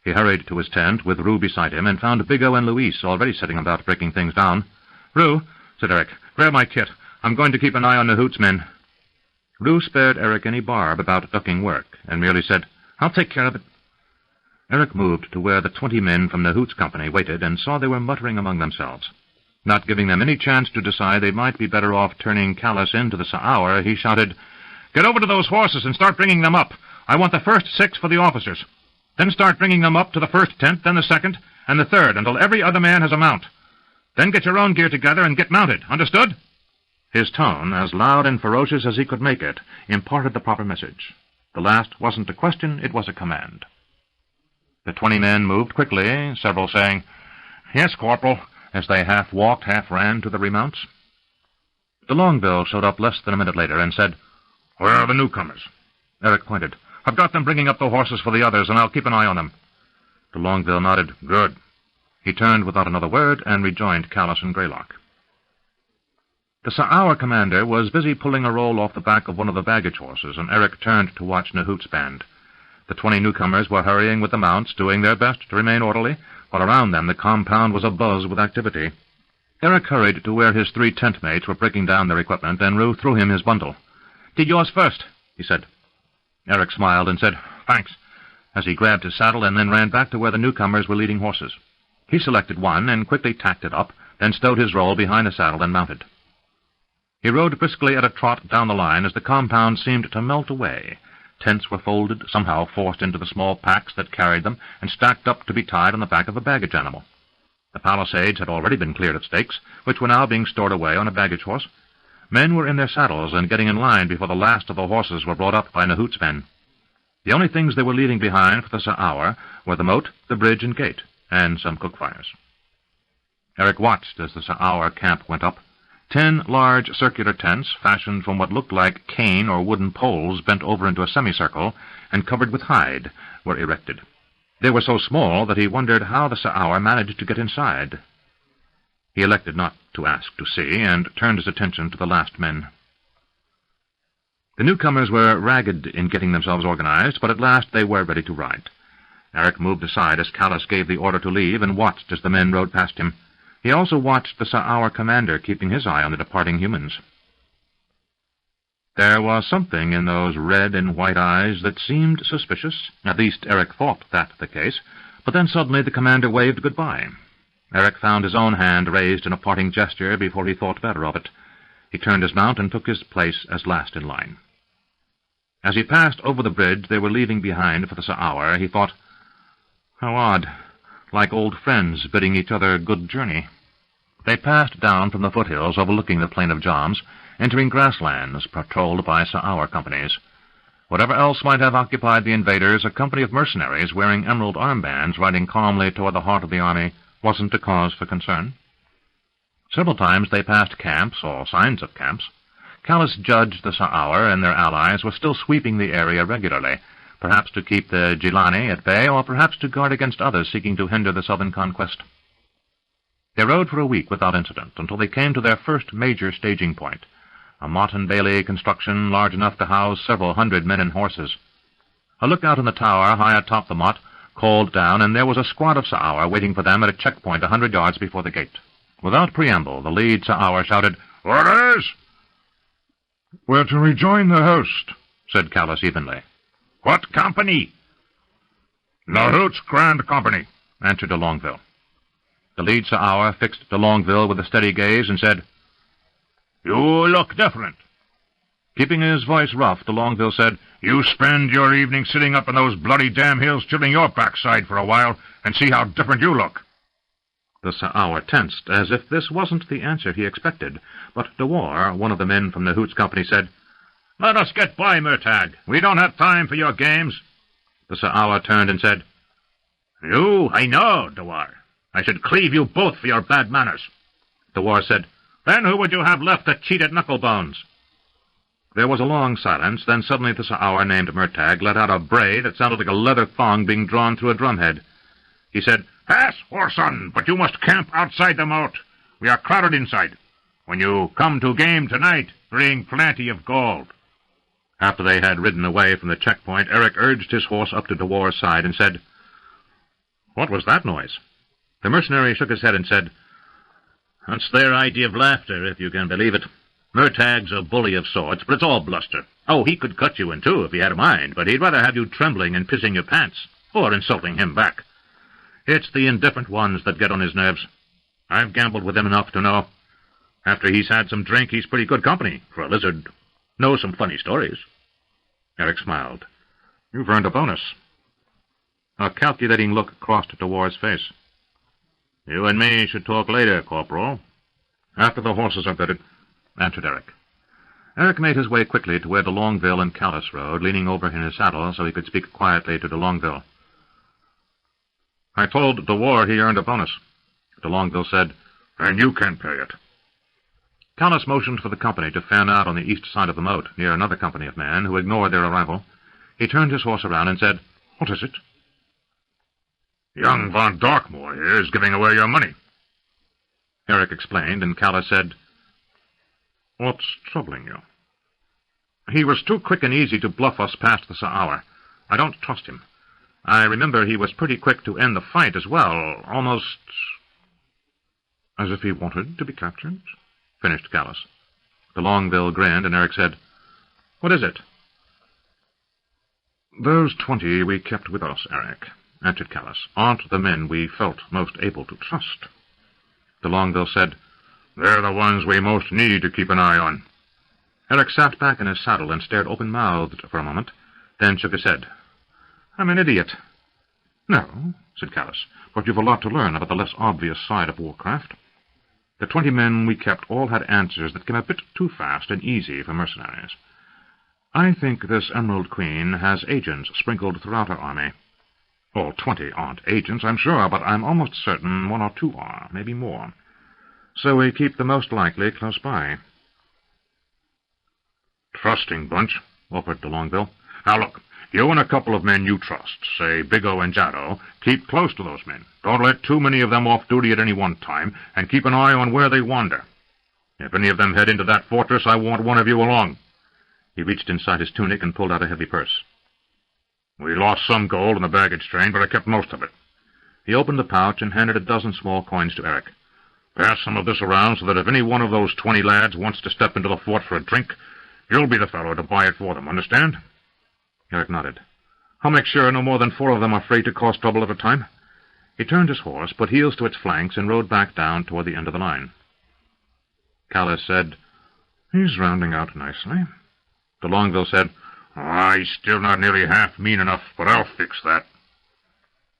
He hurried to his tent, with Rue beside him, and found Biggo and Luis already sitting about breaking things down. "Rue," said Eric, "grab my kit. I'm going to keep an eye on the Hoots men." Rue spared Eric any barb about ducking work, and merely said, "I'll take care of it." Eric moved to where the 20 men from the Hoots Company waited, and saw they were muttering among themselves. Not giving them any chance to decide they might be better off turning Callas into the Sa'aur, he shouted, "Get over to those horses and start bringing them up. I want the first 6 for the officers. Then start bringing them up to the first tent, then the second, and the third, until every other man has a mount. Then get your own gear together and get mounted. Understood?" His tone, as loud and ferocious as he could make it, imparted the proper message. The last wasn't a question, it was a command. The 20 men moved quickly, several saying, "Yes, Corporal," as they half walked, half ran to the remounts. De Longueville showed up less than a minute later and said, "Where are the newcomers?" Eric pointed. "I've got them bringing up the horses for the others, and I'll keep an eye on them." De Longueville nodded. "Good." He turned without another word and rejoined Callas and Greylock. The Sa'aur commander was busy pulling a roll off the back of one of the baggage horses, and Eric turned to watch Nahoot's band. The 20 newcomers were hurrying with the mounts, doing their best to remain orderly, while around them the compound was abuzz with activity. Eric hurried to where his 3 tent mates were breaking down their equipment, and Rue threw him his bundle. "Did yours first," he said. Eric smiled and said, "Thanks," as he grabbed his saddle and then ran back to where the newcomers were leading horses. He selected one and quickly tacked it up, then stowed his roll behind the saddle and mounted. He rode briskly at a trot down the line as the compound seemed to melt away. Tents were folded, somehow forced into the small packs that carried them, and stacked up to be tied on the back of a baggage animal. The palisades had already been cleared of stakes, which were now being stored away on a baggage horse. Men were in their saddles and getting in line before the last of the horses were brought up by Nahoot's men. The only things they were leaving behind for the Sa'aur were the moat, the bridge and gate, and some cook fires. Eric watched as the Sa'aur camp went up. 10 large circular tents, fashioned from what looked like cane or wooden poles bent over into a semicircle and covered with hide, were erected. They were so small that he wondered how the Sa'aur managed to get inside. He elected not to ask to see, and turned his attention to the last men. The newcomers were ragged in getting themselves organized, but at last they were ready to ride. Eric moved aside as Callus gave the order to leave, and watched as the men rode past him. He also watched the Sa'aur commander, keeping his eye on the departing humans. There was something in those red and white eyes that seemed suspicious. At least Eric thought that the case, but then suddenly the commander waved goodbye. Eric found his own hand raised in a parting gesture before he thought better of it. He turned his mount and took his place as last in line. As he passed over the bridge they were leaving behind for the Sa'aur, he thought, how odd, like old friends bidding each other good journey. They passed down from the foothills overlooking the plain of Joms, entering grasslands patrolled by Sa'aur companies. Whatever else might have occupied the invaders, a company of mercenaries wearing emerald armbands riding calmly toward the heart of the army wasn't a cause for concern. Several times they passed camps, or signs of camps. Callus judged the Sa'aur and their allies were still sweeping the area regularly, perhaps to keep the Jilani at bay, or perhaps to guard against others seeking to hinder the southern conquest. They rode for a week without incident, until they came to their first major staging point, a Mott and Bailey construction large enough to house several hundred men and horses. A lookout in the tower high atop the Mott called down, and there was a squad of Sa'aur waiting for them at a checkpoint 100 yards before the gate. Without preamble, the lead Sa'aur shouted, "Orders!" "We're to rejoin the host," said Callus evenly. "What company?" "Nahoot's Grand Company," answered de Longueville. The lead Sa'aur fixed de Longueville with a steady gaze and said, "You look different." Keeping his voice rough, de Longueville said, "You spend your evening sitting up in those bloody damn hills chilling your backside for a while, and see how different you look." The Sa'aur tensed, as if this wasn't the answer he expected, but de War, one of the men from Nahoot's company, said, "Let us get by, Murtagh. We don't have time for your games." The Sa'aur turned and said, "You, I know, de War. I should cleave you both for your bad manners." De War said, "Then who would you have left to cheat at Knucklebones?" There was a long silence, then suddenly the Sa'aur named Murtagh let out a bray that sounded like a leather thong being drawn through a drumhead. He said, "Pass, whoreson, but you must camp outside the moat. We are crowded inside. When you come to game tonight, bring plenty of gold." After they had ridden away from the checkpoint, Eric urged his horse up to de War's side and said, "What was that noise?" The mercenary shook his head and said, "That's their idea of laughter, if you can believe it. Murtagh's a bully of sorts, but it's all bluster. Oh, he could cut you in two if he had a mind, but he'd rather have you trembling and pissing your pants, or insulting him back. It's the indifferent ones that get on his nerves. I've gambled with him enough to know. After he's had some drink, he's pretty good company for a lizard. Knows some funny stories." Eric smiled. "You've earned a bonus." A calculating look crossed de War's face. "You and me should talk later, Corporal." "After the horses are bedded," answered Eric. Eric made his way quickly to where de Longueville and Callus rode, leaning over in his saddle so he could speak quietly to de Longueville. "I told de War he earned a bonus." De Longueville said, "And you can pay it." Callus motioned for the company to fan out on the east side of the moat, near another company of men who ignored their arrival. He turned his horse around and said, "What is it?" "Young von Darkmoor here is giving away your money." Eric explained, and Callus said, "What's troubling you?" "He was too quick and easy to bluff us past the Sa'aur. I don't trust him. I remember he was pretty quick to end the fight as well, almost as if he wanted to be captured," finished Callus. De Longueville grinned, and Eric said, "What is it?" "Those 20 we kept with us, Eric," answered Callus, "aren't the men we felt most able to trust." De Longueville said, "They're the ones we most need to keep an eye on." Eric sat back in his saddle and stared open-mouthed for a moment. then shook his head. "I'm an idiot." "No," said Callus, "but you've a lot to learn about the less obvious side of warcraft. The 20 men we kept all had answers that came a bit too fast and easy for mercenaries. I think this Emerald Queen has agents sprinkled throughout her army. All 20 aren't agents, I'm sure, but I'm almost certain 1 or 2 are, maybe more. So we keep the most likely close by." "Trusting bunch," offered de Longueville. "Now look, you and a couple of men you trust, say Bigelow and Jaddo, keep close to those men. Don't let too many of them off duty at any one time, and keep an eye on where they wander. If any of them head into that fortress, I want one of you along." He reached inside his tunic and pulled out a heavy purse. "We lost some gold in the baggage train, but I kept most of it." He opened the pouch and handed a dozen small coins to Eric. "Pass some of this around so that if any one of those 20 lads wants to step into the fort for a drink, you'll be the fellow to buy it for them, understand?" Eric nodded. "I'll make sure no more than 4 of them are free to cause trouble at a time." He turned his horse, put heels to its flanks, and rode back down toward the end of the line. Callus said, "He's rounding out nicely." De Longueville said, "He's still not nearly half mean enough, but I'll fix that."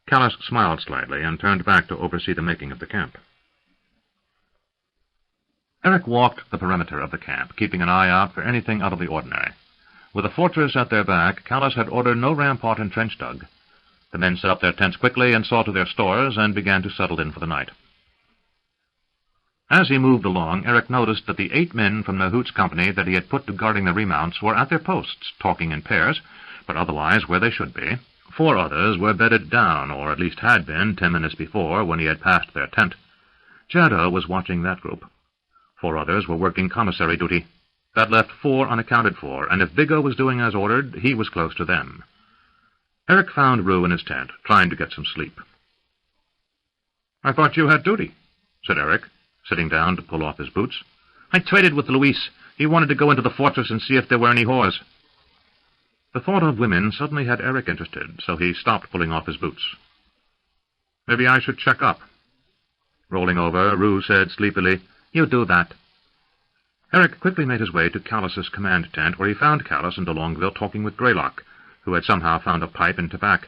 Callus smiled slightly and turned back to oversee the making of the camp. Eric walked the perimeter of the camp, keeping an eye out for anything out of the ordinary. With the fortress at their back, Callus had ordered no rampart and trench dug. The men set up their tents quickly and saw to their stores and began to settle in for the night. As he moved along, Eric noticed that the 8 men from Nahoot's company that he had put to guarding the remounts were at their posts, talking in pairs, but otherwise where they should be. 4 others were bedded down, or at least had been 10 minutes before, when he had passed their tent. Jaddo was watching that group. 4 others were working commissary duty. That left 4 unaccounted for, and if Bigelow was doing as ordered, he was close to them. Eric found Rue in his tent, trying to get some sleep. "I thought you had duty," said Eric, sitting down to pull off his boots. "I traded with Luis. He wanted to go into the fortress and see if there were any whores." The thought of women suddenly had Eric interested, so he stopped pulling off his boots. "Maybe I should check up." Rolling over, Rue said sleepily, "You do that." Eric quickly made his way to Callus's command tent, where he found Callus and de Longueville talking with Greylock, who had somehow found a pipe and tobacco.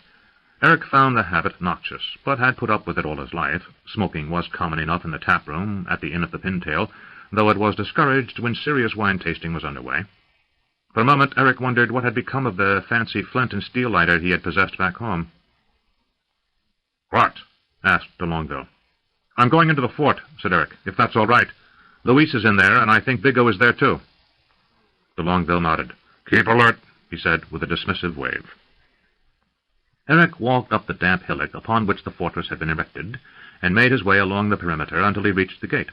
Eric found the habit noxious, but had put up with it all his life. Smoking was common enough in the tap-room at the Inn of the Pintail, though it was discouraged when serious wine-tasting was underway. For a moment, Eric wondered what had become of the fancy flint and steel lighter he had possessed back home. "What?" asked de Longueville. "I'm going into the fort," said Eric, "if that's all right. Luis is in there, and I think Bigelow is there, too." De Longueville nodded. "Keep alert," he said, with a dismissive wave. Eric walked up the damp hillock upon which the fortress had been erected, and made his way along the perimeter until he reached the gate.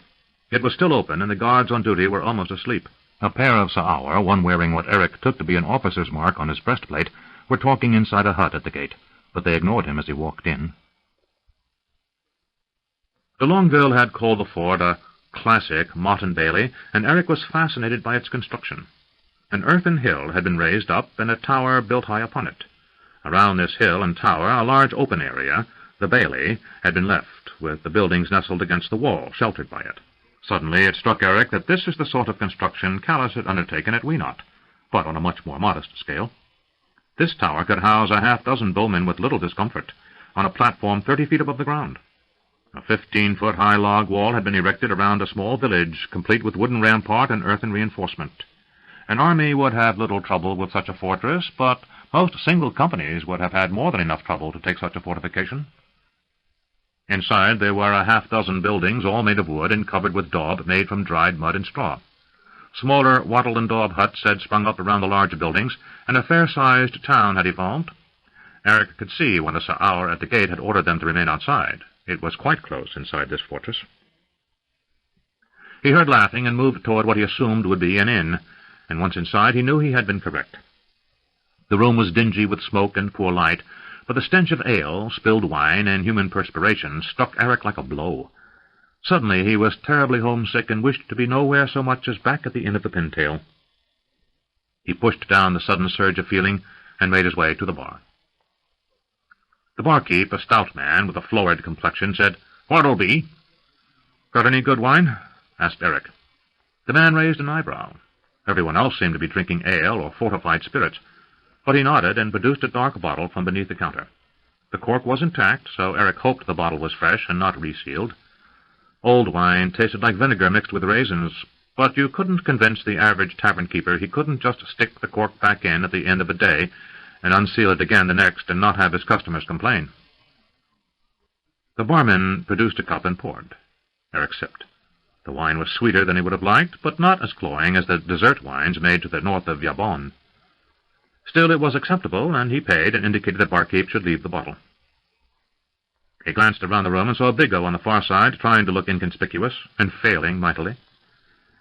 It was still open, and the guards on duty were almost asleep. A pair of Sa'aur, one wearing what Eric took to be an officer's mark on his breastplate, were talking inside a hut at the gate, but they ignored him as he walked in. De Longueville had called the fort a classic motte-and-bailey, and Eric was fascinated by its construction. An earthen hill had been raised up, and a tower built high upon it. Around this hill and tower, a large open area, the bailey, had been left, with the buildings nestled against the wall, sheltered by it. Suddenly it struck Eric that this is the sort of construction Callus had undertaken at Weenot, but on a much more modest scale. This tower could house a half-dozen bowmen with little discomfort, on a platform 30 feet above the ground. A 15-foot-high log wall had been erected around a small village, complete with wooden rampart and earthen reinforcement. An army would have little trouble with such a fortress, but most single companies would have had more than enough trouble to take such a fortification. Inside there were a half-dozen buildings, all made of wood and covered with daub made from dried mud and straw. Smaller wattle and daub huts had sprung up around the larger buildings, and a fair-sized town had evolved. Eric could see when the Sa'aur at the gate had ordered them to remain outside. It was quite close inside this fortress. He heard laughing and moved toward what he assumed would be an inn, and once inside he knew he had been correct. The room was dingy with smoke and poor light, but the stench of ale, spilled wine, and human perspiration struck Eric like a blow. Suddenly he was terribly homesick and wished to be nowhere so much as back at the Inn of the Pintail. He pushed down the sudden surge of feeling and made his way to the bar. The barkeep, a stout man with a florid complexion, said, "What'll be?" "Got any good wine?" asked Eric. The man raised an eyebrow. Everyone else seemed to be drinking ale or fortified spirits. but he nodded and produced a dark bottle from beneath the counter. The cork was intact, so Eric hoped the bottle was fresh and not resealed. Old wine tasted like vinegar mixed with raisins, but you couldn't convince the average tavern keeper he couldn't just stick the cork back in at the end of a day and unseal it again the next and not have his customers complain. The barman produced a cup and poured. Eric sipped. The wine was sweeter than he would have liked, but not as cloying as the dessert wines made to the north of Yabon. Still, it was acceptable, and he paid and indicated that barkeep should leave the bottle. He glanced around the room and saw Big O on the far side, trying to look inconspicuous, and failing mightily.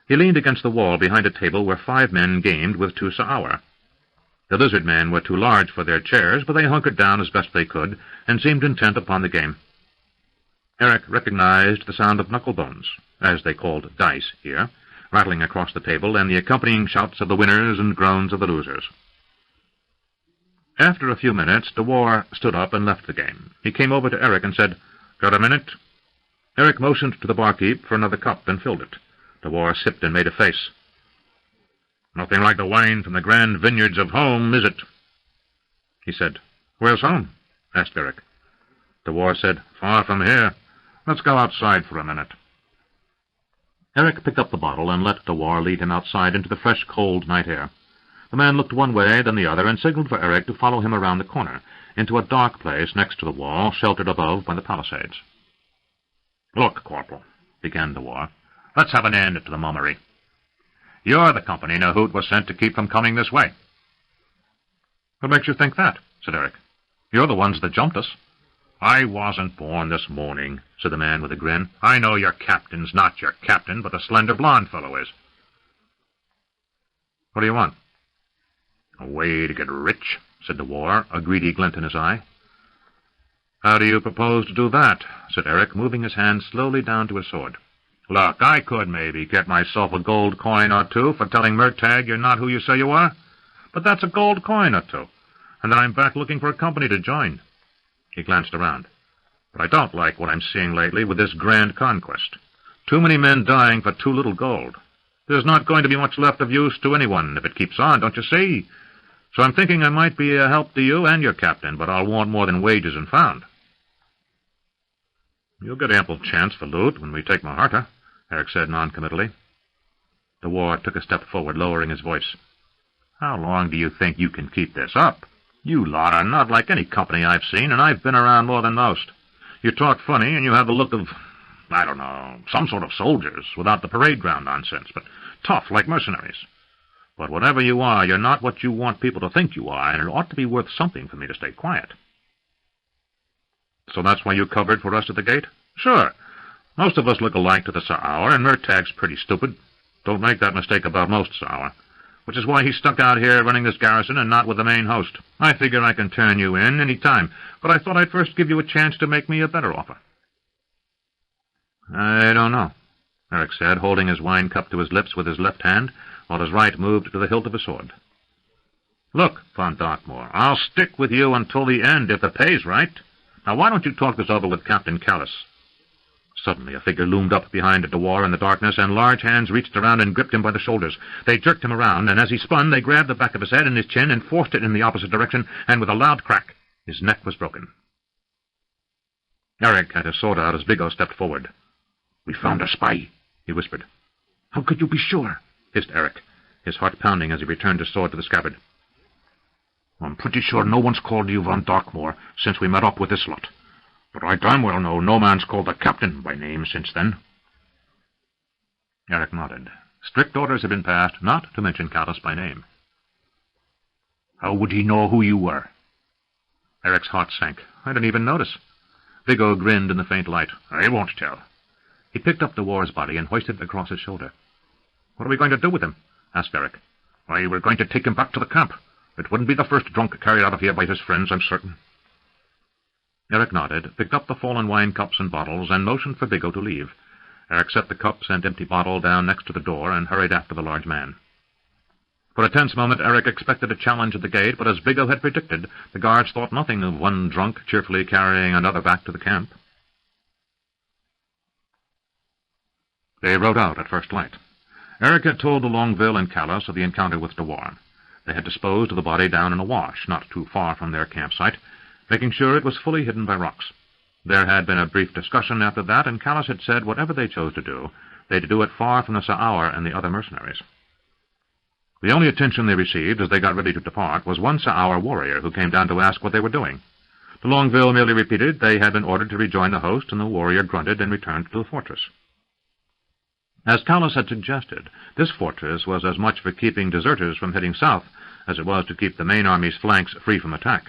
He leaned against the wall behind a table where 5 men gamed with 2 sa'aur. The lizard men were too large for their chairs, but they hunkered down as best they could, and seemed intent upon the game. Eric recognized the sound of knucklebones, as they called dice here, rattling across the table, and the accompanying shouts of the winners and groans of the losers. After a few minutes, Dewar stood up and left the game. He came over to Eric and said, "Got a minute?" Eric motioned to the barkeep for another cup and filled it. Dewar sipped and made a face. "Nothing like the wine from the grand vineyards of home, is it?" He said. "Where's home?" asked Eric. Dewar said, "Far from here. Let's go outside for a minute." Eric picked up the bottle and let Dewar lead him outside into the fresh, cold night air. The man looked one way, then the other, and signaled for Eric to follow him around the corner, into a dark place next to the wall, sheltered above by the palisades. "Look, Corporal," began Dewar, "let's have an end to the mummery. You're the company Nahoot was sent to keep from coming this way." "What makes you think that?" said Eric. "You're the ones that jumped us." "I wasn't born this morning," said the man with a grin. "I know your captain's not your captain, but the slender blond fellow is." "What do you want?" "A way to get rich," said Dewar, a greedy glint in his eye. "How do you propose to do that?" said Eric, moving his hand slowly down to his sword. "Look, I could maybe get myself a gold coin or 2 for telling Murtagh you're not who you say you are, but that's a gold coin or 2, and then I'm back looking for a company to join." He glanced around. "But I don't like what I'm seeing lately with this grand conquest. Too many men dying for too little gold. There's not going to be much left of use to anyone if it keeps on, don't you see? So I'm thinking I might be a help to you and your captain, but I'll want more than wages and found." "You'll get ample chance for loot when we take Maharta," Eric said noncommittally. Dewar took a step forward, lowering his voice. "How long do you think you can keep this up? You lot are not like any company I've seen, and I've been around more than most. You talk funny, and you have the look of, I don't know, some sort of soldiers, without the parade ground nonsense, but tough like mercenaries. But whatever you are, you're not what you want people to think you are, and it ought to be worth something for me to stay quiet." "So that's why you covered for us at the gate?" "Sure. Most of us look alike to the Sa'aur, and Murtagh's pretty stupid. Don't make that mistake about most Sa'aur. Which is why he's stuck out here running this garrison and not with the main host. I figure I can turn you in any time, but I thought I'd first give you a chance to make me a better offer." "I don't know," Eric said, holding his wine cup to his lips with his left hand, while his right moved to the hilt of his sword. "Look, Von Darkmoor, I'll stick with you until the end if the pay's right. Now why don't you talk this over with Captain Callis?" Suddenly a figure loomed up behind Dewar in the darkness, and large hands reached around and gripped him by the shoulders. They jerked him around, and as he spun, they grabbed the back of his head and his chin and forced it in the opposite direction, and with a loud crack, his neck was broken. Eric had his sword out as Big O stepped forward. "We found a spy," he whispered. "How could you be sure?" hissed Eric, his heart pounding as he returned his sword to the scabbard. "I'm pretty sure no one's called you Von Darkmoor since we met up with this lot. But I damn well know no man's called the captain by name since then." Eric nodded. Strict orders had been passed not to mention Callis by name. "How would he know who you were?" Eric's heart sank. "I didn't even notice." Big O grinned in the faint light. "I won't tell." He picked up Dewar's body and hoisted it across his shoulder. "What are we going to do with him?" asked Eric. "Why, we're going to take him back to the camp. It wouldn't be the first drunk carried out of here by his friends, I'm certain." Eric nodded, picked up the fallen wine cups and bottles, and motioned for Big O to leave. Eric set the cups and empty bottle down next to the door and hurried after the large man. For a tense moment Eric expected a challenge at the gate, but as Big O had predicted, the guards thought nothing of one drunk cheerfully carrying another back to the camp. They rode out at first light. Eric had told de Longueville and Callis of the encounter with Dewar. They had disposed of the body down in a wash, not too far from their campsite, making sure it was fully hidden by rocks. There had been a brief discussion after that, and Callus had said whatever they chose to do, they'd do it far from the Sa'aur and the other mercenaries. The only attention they received as they got ready to depart was one Sa'aur warrior who came down to ask what they were doing. De Longueville merely repeated they had been ordered to rejoin the host, and the warrior grunted and returned to the fortress. As Callus had suggested, this fortress was as much for keeping deserters from heading south as it was to keep the main army's flanks free from attack.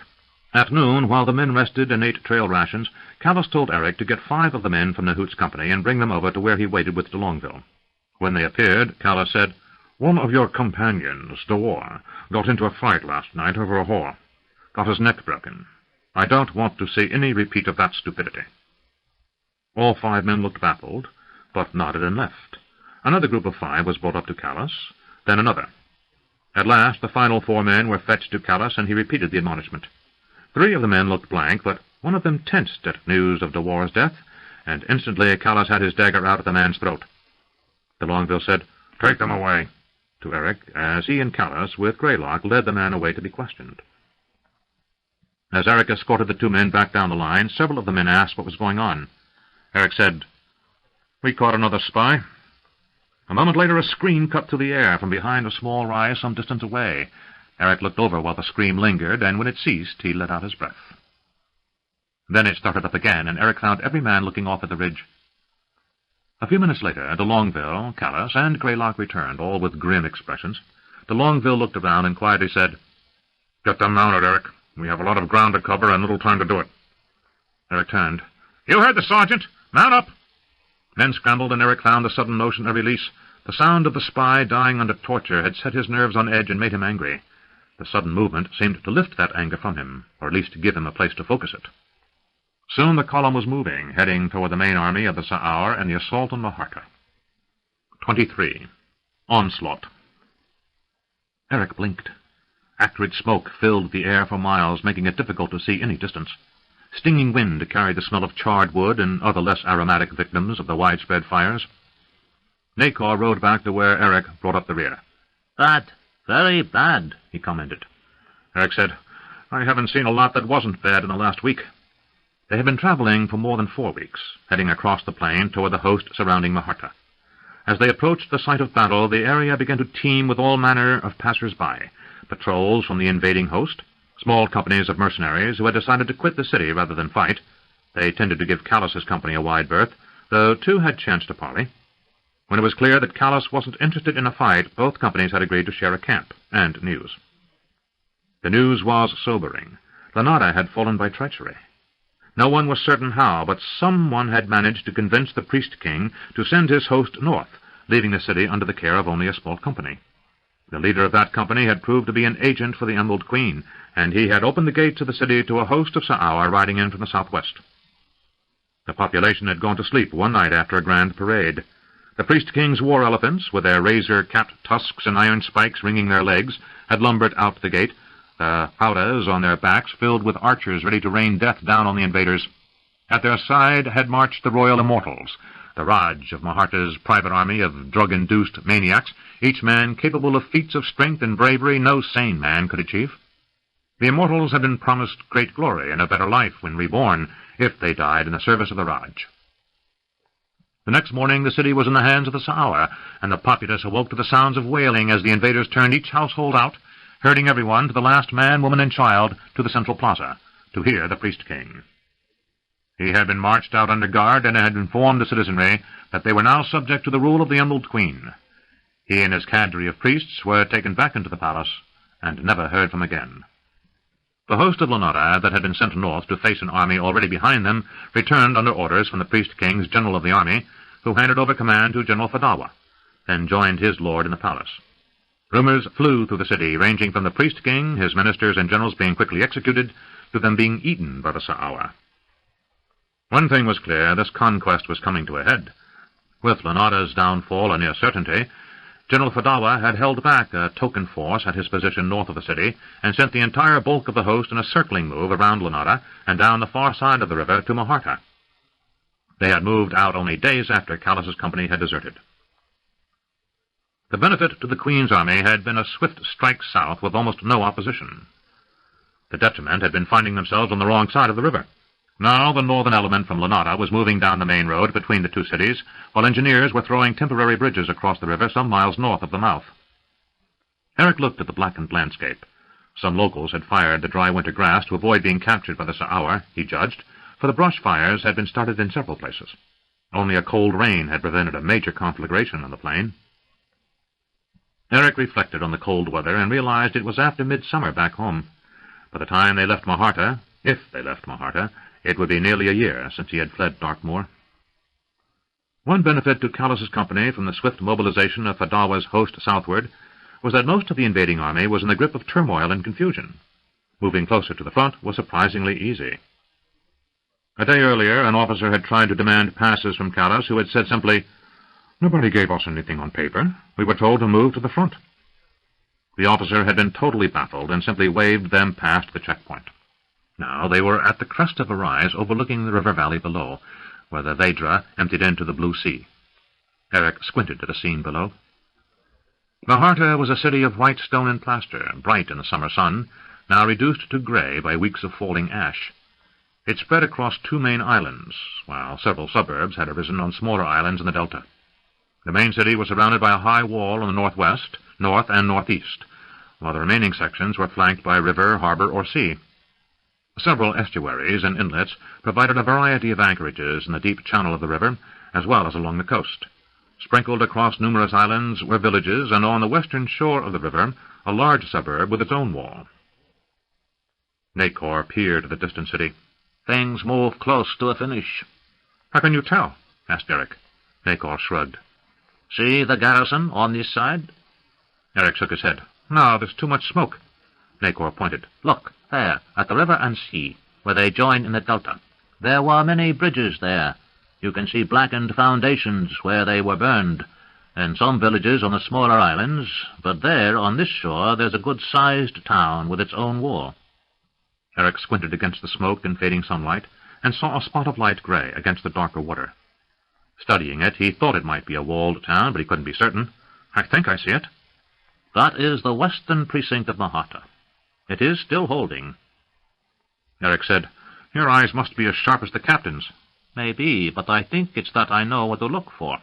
At noon, while the men rested and ate trail rations, Callus told Eric to get 5 of the men from Nahout's company and bring them over to where he waited with de Longueville. When they appeared, Callus said, "One of your companions, de War, got into a fight last night over a whore. Got his neck broken. I don't want to see any repeat of that stupidity." All 5 men looked baffled, but nodded and left. Another group of 5 was brought up to Callus, then another. At last, the final 4 men were fetched to Callus, and he repeated the admonishment. 3 of the men looked blank, but one of them tensed at news of de War's death, and instantly Callus had his dagger out at the man's throat. De Longueville said, "Take them away," to Eric, as he and Callus, with Greylock, led the man away to be questioned. As Eric escorted the 2 men back down the line, several of the men asked what was going on. Eric said, "We caught another spy." A moment later, a scream cut through the air from behind a small rise some distance away. Eric looked over while the scream lingered, and when it ceased, he let out his breath. Then it started up again, and Eric found every man looking off at the ridge. A few minutes later, de Longueville, Callus, and Greylock returned, all with grim expressions. De Longueville looked around and quietly said, "Get them mounted, Eric. We have a lot of ground to cover and little time to do it." Eric turned. "You heard the sergeant. Mount up!" Men scrambled, and Eric found the sudden motion a release. The sound of the spy dying under torture had set his nerves on edge and made him angry. The sudden movement seemed to lift that anger from him, or at least to give him a place to focus it. Soon the column was moving, heading toward the main army of the Sa'aur and the assault on Maharta. 23. Onslaught. Eric blinked. Acrid smoke filled the air for miles, making it difficult to see any distance. Stinging wind carried the smell of charred wood and other less aromatic victims of the widespread fires. Nacor rode back to where Eric brought up the rear. "Bad, very bad," he commented. Eric said, "I haven't seen a lot that wasn't bad in the last week." They had been traveling for more than 4 weeks, heading across the plain toward the host surrounding Maharta. As they approached the site of battle, the area began to teem with all manner of passers-by, patrols from the invading host, small companies of mercenaries who had decided to quit the city rather than fight. They tended to give Callus's company a wide berth, though 2 had chanced to parley. When it was clear that Callus wasn't interested in a fight, both companies had agreed to share a camp and news. The news was sobering. Lanada had fallen by treachery. No one was certain how, but someone had managed to convince the priest-king to send his host north, leaving the city under the care of only a small company. The leader of that company had proved to be an agent for the Emerald Queen, and he had opened the gates of the city to a host of Sa'aur riding in from the southwest. The population had gone to sleep one night after a grand parade. The priest-king's war elephants, with their razor-capped tusks and iron spikes ringing their legs, had lumbered out the gate, the howdahs on their backs filled with archers ready to rain death down on the invaders. At their side had marched the royal immortals, the Raj of Maharta's private army of drug-induced maniacs, each man capable of feats of strength and bravery no sane man could achieve. The immortals had been promised great glory and a better life when reborn, if they died in the service of the Raj. The next morning the city was in the hands of the Sa'aur, and the populace awoke to the sounds of wailing as the invaders turned each household out, herding everyone, to the last man, woman, and child, to the central plaza, to hear the priest-king. He had been marched out under guard and had informed the citizenry that they were now subject to the rule of the Emerald Queen. He and his cadre of priests were taken back into the palace and never heard from again. The host of Lanada that had been sent north to face an army already behind them returned under orders from the priest-king's general of the army, who handed over command to General Fadawa, then joined his lord in the palace. Rumors flew through the city, ranging from the priest-king, his ministers and generals being quickly executed, to them being eaten by the Sa'aur. One thing was clear, this conquest was coming to a head. With Lanada's downfall a near certainty, General Fadawa had held back a token force at his position north of the city, and sent the entire bulk of the host in a circling move around Lanada and down the far side of the river to Maharta. They had moved out only days after Callus's company had deserted. The benefit to the Queen's army had been a swift strike south with almost no opposition. The detriment had been finding themselves on the wrong side of the river. Now the northern element from Lanata was moving down the main road between the two cities, while engineers were throwing temporary bridges across the river some miles north of the mouth. Eric looked at the blackened landscape. Some locals had fired the dry winter grass to avoid being captured by the Sa'aur, he judged, for the brush fires had been started in several places. Only a cold rain had prevented a major conflagration on the plain. Eric reflected on the cold weather and realized it was after midsummer back home. By the time they left Maharta, if they left Maharta, it would be nearly a year since he had fled Darkmoor. One benefit to Callus's company from the swift mobilization of Fadawa's host southward was that most of the invading army was in the grip of turmoil and confusion. Moving closer to the front was surprisingly easy. A day earlier, an officer had tried to demand passes from Callus, who had said simply, "Nobody gave us anything on paper. We were told to move to the front." The officer had been totally baffled and simply waved them past the checkpoint. Now they were at the crest of a rise overlooking the river valley below, where the Vedra emptied into the blue sea. Eric squinted at the scene below. Maharta was a city of white stone and plaster, bright in the summer sun, now reduced to gray by weeks of falling ash. It spread across two main islands, while several suburbs had arisen on smaller islands in the delta. The main city was surrounded by a high wall on the northwest, north, and northeast, while the remaining sections were flanked by river, harbor, or sea. Several estuaries and inlets provided a variety of anchorages in the deep channel of the river, as well as along the coast. Sprinkled across numerous islands were villages, and on the western shore of the river, a large suburb with its own wall. Nacor peered at the distant city. "Things move close to a finish." "How can you tell?" asked Eric. Nacor shrugged. "See the garrison on this side?" Eric shook his head. "No, there's too much smoke." Nacor pointed. "Look, there, at the river and sea, where they join in the delta. There were many bridges there. You can see blackened foundations where they were burned, and some villages on the smaller islands, but there, on this shore, there's a good-sized town with its own wall." Eric squinted against the smoke and fading sunlight, and saw a spot of light gray against the darker water. Studying it, he thought it might be a walled town, but he couldn't be certain. "I think I see it." "That is the western precinct of Maharta. It is still holding." Eric said, "Your eyes must be as sharp as the captain's." "Maybe, but I think it's that I know what to look for."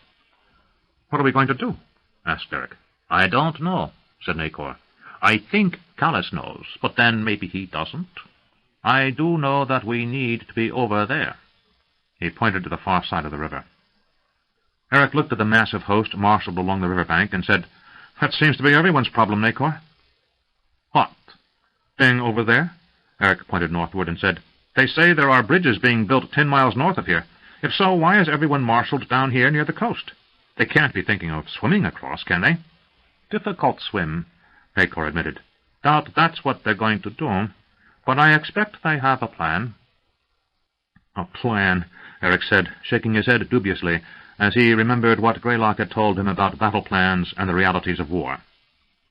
"What are we going to do?" asked Eric. "I don't know," said Nacor. "I think Callus knows, but then maybe he doesn't. I do know that we need to be over there." He pointed to the far side of the river. Eric looked at the massive host marshaled along the river bank and said, "That seems to be everyone's problem, Nacor." "What?" "Thing over there." Eric pointed northward and said, "They say there are bridges being built 10 miles north of here. If so, why is everyone marshaled down here near the coast? They can't be thinking of swimming across, can they?" "Difficult swim," Nacor admitted. "Doubt that's what they're going to do, but I expect they have a plan." "A plan," Eric said, shaking his head dubiously, as he remembered what Greylock had told him about battle plans and the realities of war.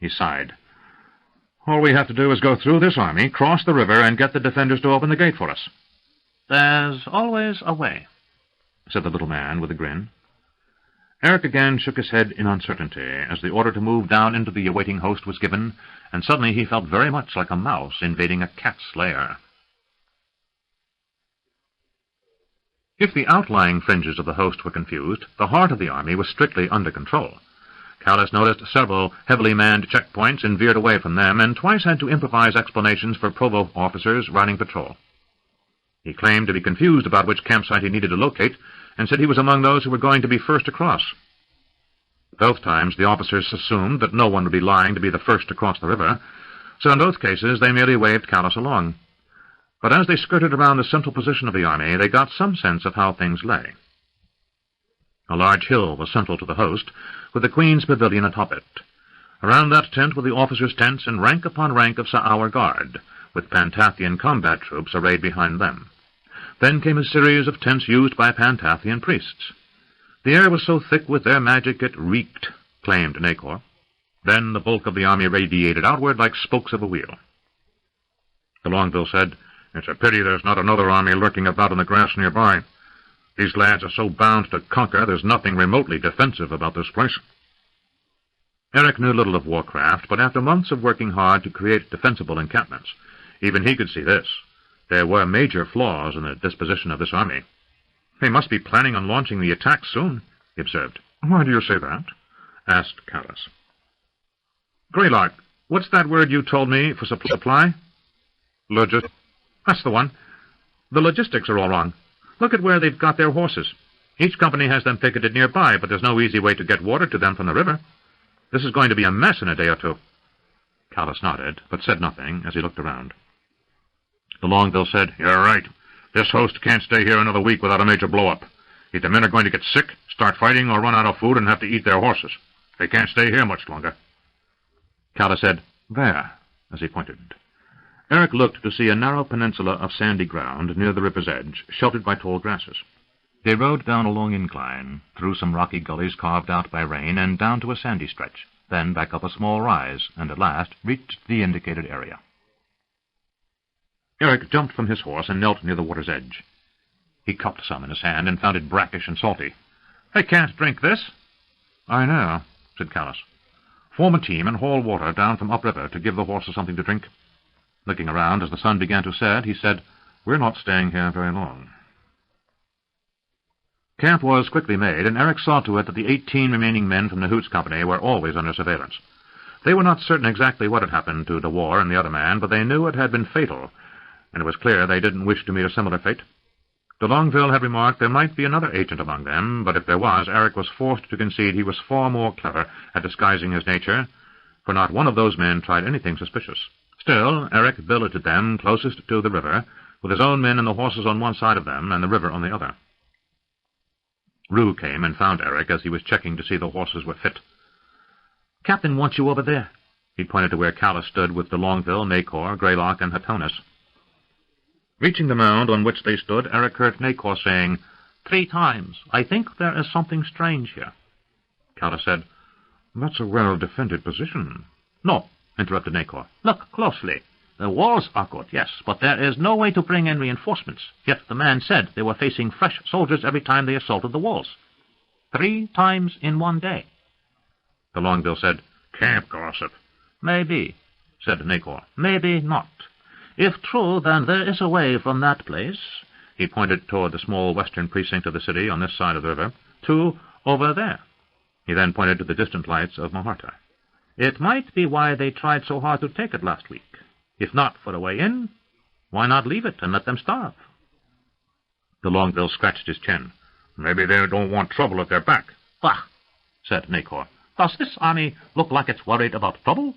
He sighed. "All we have to do is go through this army, cross the river, and get the defenders to open the gate for us." "There's always a way," said the little man with a grin. Eric again shook his head in uncertainty as the order to move down into the awaiting host was given, and suddenly he felt very much like a mouse invading a cat's lair. If the outlying fringes of the host were confused, the heart of the army was strictly under control. Callus noticed several heavily manned checkpoints and veered away from them, and twice had to improvise explanations for provost officers riding patrol. He claimed to be confused about which campsite he needed to locate, and said he was among those who were going to be first across. Both times the officers assumed that no one would be lying to be the first to cross the river, so in both cases they merely waved Callus along. But as they skirted around the central position of the army, they got some sense of how things lay. A large hill was central to the host, with the Queen's pavilion atop it. Around that tent were the officers' tents and rank upon rank of Sa'aur guard, with Pantathian combat troops arrayed behind them. Then came a series of tents used by Pantathian priests. The air was so thick with their magic it reeked, claimed Nacor. Then the bulk of the army radiated outward like spokes of a wheel. The Longbill said, "It's a pity there's not another army lurking about in the grass nearby. These lads are so bound to conquer, there's nothing remotely defensive about this place." Eric knew little of warcraft, but after months of working hard to create defensible encampments, even he could see this. There were major flaws in the disposition of this army. "They must be planning on launching the attack soon," he observed. "Why do you say that?" asked Callus. "Greylock, what's that word you told me for supply?" "That's the one. The logistics are all wrong. Look at where they've got their horses. Each company has them picketed nearby, but there's no easy way to get water to them from the river. This is going to be a mess in a day or two." Callus nodded, but said nothing as he looked around. The Longbill said, "You're right. This host can't stay here another week without a major blow-up. Either men are going to get sick, start fighting, or run out of food and have to eat their horses. They can't stay here much longer." Callus said, "There," as he pointed. Eric looked to see a narrow peninsula of sandy ground near the river's edge, sheltered by tall grasses. They rode down a long incline, through some rocky gullies carved out by rain, and down to a sandy stretch, then back up a small rise, and at last reached the indicated area. Eric jumped from his horse and knelt near the water's edge. He cupped some in his hand and found it brackish and salty. "They can't drink this." "I know," said Callus. "Form a team and haul water down from upriver to give the horses something to drink." Looking around as the sun began to set, he said, "We're not staying here very long." Camp was quickly made, and Eric saw to it that the 18 remaining men from the Hoots Company were always under surveillance. They were not certain exactly what had happened to DeWar and the other man, but they knew it had been fatal, and it was clear they didn't wish to meet a similar fate. De Longueville had remarked there might be another agent among them, but if there was, Eric was forced to concede he was far more clever at disguising his nature, for not one of those men tried anything suspicious. Still, Eric billeted them closest to the river, with his own men and the horses on one side of them and the river on the other. Rue came and found Eric as he was checking to see the horses were fit. "Captain wants you over there." He pointed to where Callus stood with de Longueville, Nacor, Greylock, and Hatonis. Reaching the mound on which they stood, Eric heard Nacor saying, "3 times. I think there is something strange here." Callus said, "That's a well-defended position." "No," interrupted Nacor. "Look closely. The walls are good, yes, but there is no way to bring in reinforcements. Yet the man said they were facing fresh soldiers every time they assaulted the walls. 3 times in one day." De Longueville said, "Camp gossip." "Maybe," said Nacor. "Maybe not. If true, then there is a way from that place," he pointed toward the small western precinct of the city on this side of the river, "to over there." He then pointed to the distant lights of Maharta. "It might be why they tried so hard to take it last week. If not for a way in, why not leave it and let them starve?" De Longueville scratched his chin. "Maybe they don't want trouble at their back." "Bah," said Nacor. "Does this army look like it's worried about trouble?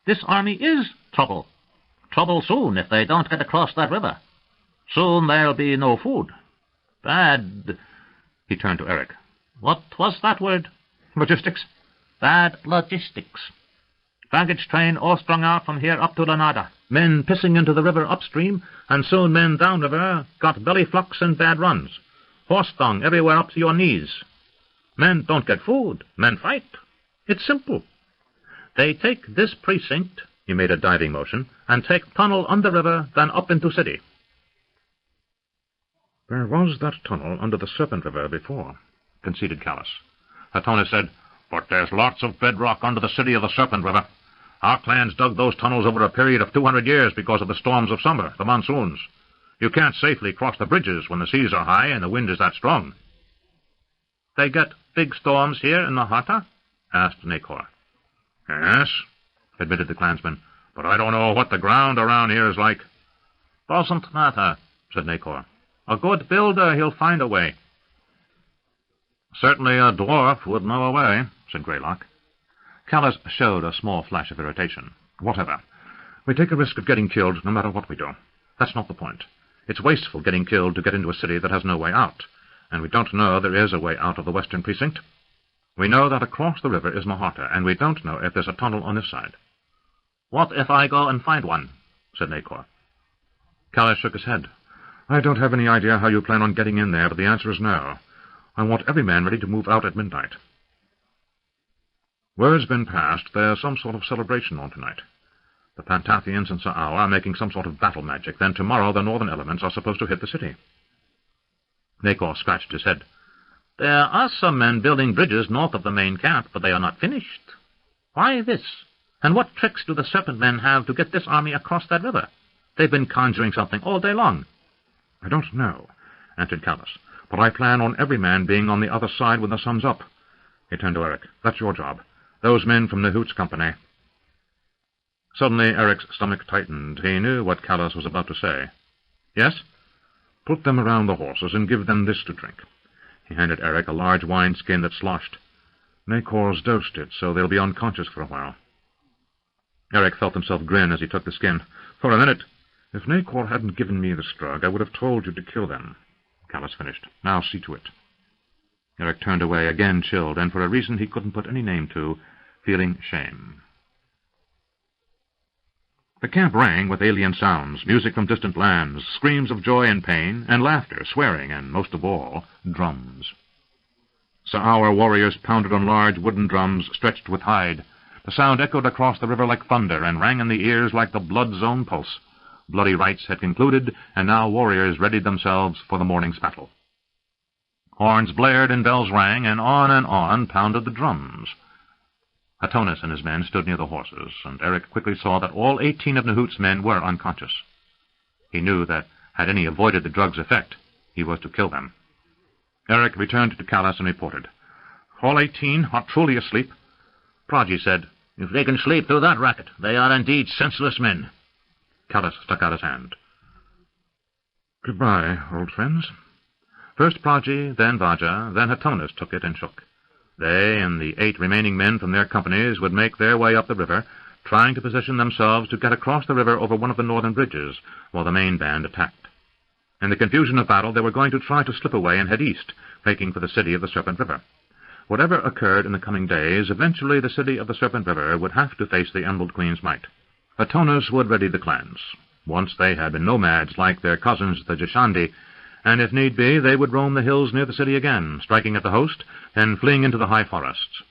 This army is trouble. Trouble soon if they don't get across that river. Soon there'll be no food. Bad—" He turned to Eric. "What was that word?" "Logistics." "Bad logistics. Baggage train all strung out from here up to Lanada. Men pissing into the river upstream, and soon men downriver got belly flux and bad runs. Horse dung everywhere up to your knees. Men don't get food. Men fight. It's simple. They take this precinct," he made a diving motion, "and take tunnel under river, then up into city." "There was that tunnel under the Serpent River before," conceded Callus. Hatonis said, "But there's lots of bedrock under the city of the Serpent River. Our clans dug those tunnels over a period of 200 years because of the storms of summer, the monsoons. You can't safely cross the bridges when the seas are high and the wind is that strong." "They get big storms here in Maharta?" asked Nacor. "Yes," admitted the clansman, "but I don't know what the ground around here is like." "Doesn't matter," said Nacor. "A good builder, he'll find a way." "Certainly a dwarf would know a way," said Greylock. Callus showed a small flash of irritation. "Whatever. We take a risk of getting killed no matter what we do. That's not the point. It's wasteful getting killed to get into a city that has no way out, and we don't know there is a way out of the western precinct. We know that across the river is Maharta, and we don't know if there's a tunnel on this side." "What if I go and find one?" said Nacor. Callus shook his head. "I don't have any idea how you plan on getting in there, but the answer is no. I want every man ready to move out at midnight." "Word's been passed there's some sort of celebration on tonight. The Pantathians and Sa'au are making some sort of battle magic. Then tomorrow the northern elements are supposed to hit the city." Nacor scratched his head. "There are some men building bridges north of the main camp, but they are not finished." Why this? And what tricks do the Serpent men have to get this army across that river? They've been conjuring something all day long." "I don't know," answered Callus, "but I plan on every man being on the other side when the sun's up." He turned to Eric. "That's your job. Those men from Nehoot's company." Suddenly Eric's stomach tightened. He knew what Callus was about to say. "Yes?" "Put them around the horses and give them this to drink." He handed Eric a large wine-skin that sloshed. "Nakor's dosed it, so they'll be unconscious for a while." Eric felt himself grin as he took the skin. "For a minute, if Nakor hadn't given me this drug, I would have told you to kill them." Callus finished. "Now see to it." Eric turned away, again chilled, and for a reason he couldn't put any name to, feeling shame. The camp rang with alien sounds, music from distant lands, screams of joy and pain, and laughter, swearing, and, most of all, drums. Sa'aur warriors pounded on large wooden drums stretched with hide. The sound echoed across the river like thunder, and rang in the ears like the blood's own pulse. Bloody rites had concluded, and now warriors readied themselves for the morning's battle. Horns blared and bells rang, and on pounded the drums. Atonus and his men stood near the horses, and Eric quickly saw that all 18 of Nehoot's men were unconscious. He knew that, had any avoided the drug's effect, he was to kill them. Eric returned to Callus and reported. "All 18 are truly asleep." Praji said, "If they can sleep through that racket, they are indeed senseless men." Callus stuck out his hand. "Goodbye, old friends." First Praji, then Vaja, then Atonus took it and shook. They and the 8 remaining men from their companies would make their way up the river, trying to position themselves to get across the river over one of the northern bridges, while the main band attacked. In the confusion of battle, they were going to try to slip away and head east, making for the city of the Serpent River. Whatever occurred in the coming days, eventually the city of the Serpent River would have to face the Emerald Queen's might. Atonus would ready the clans. Once they had been nomads like their cousins the Jashandi, and if need be, they would roam the hills near the city again, striking at the host, then fleeing into the high forests.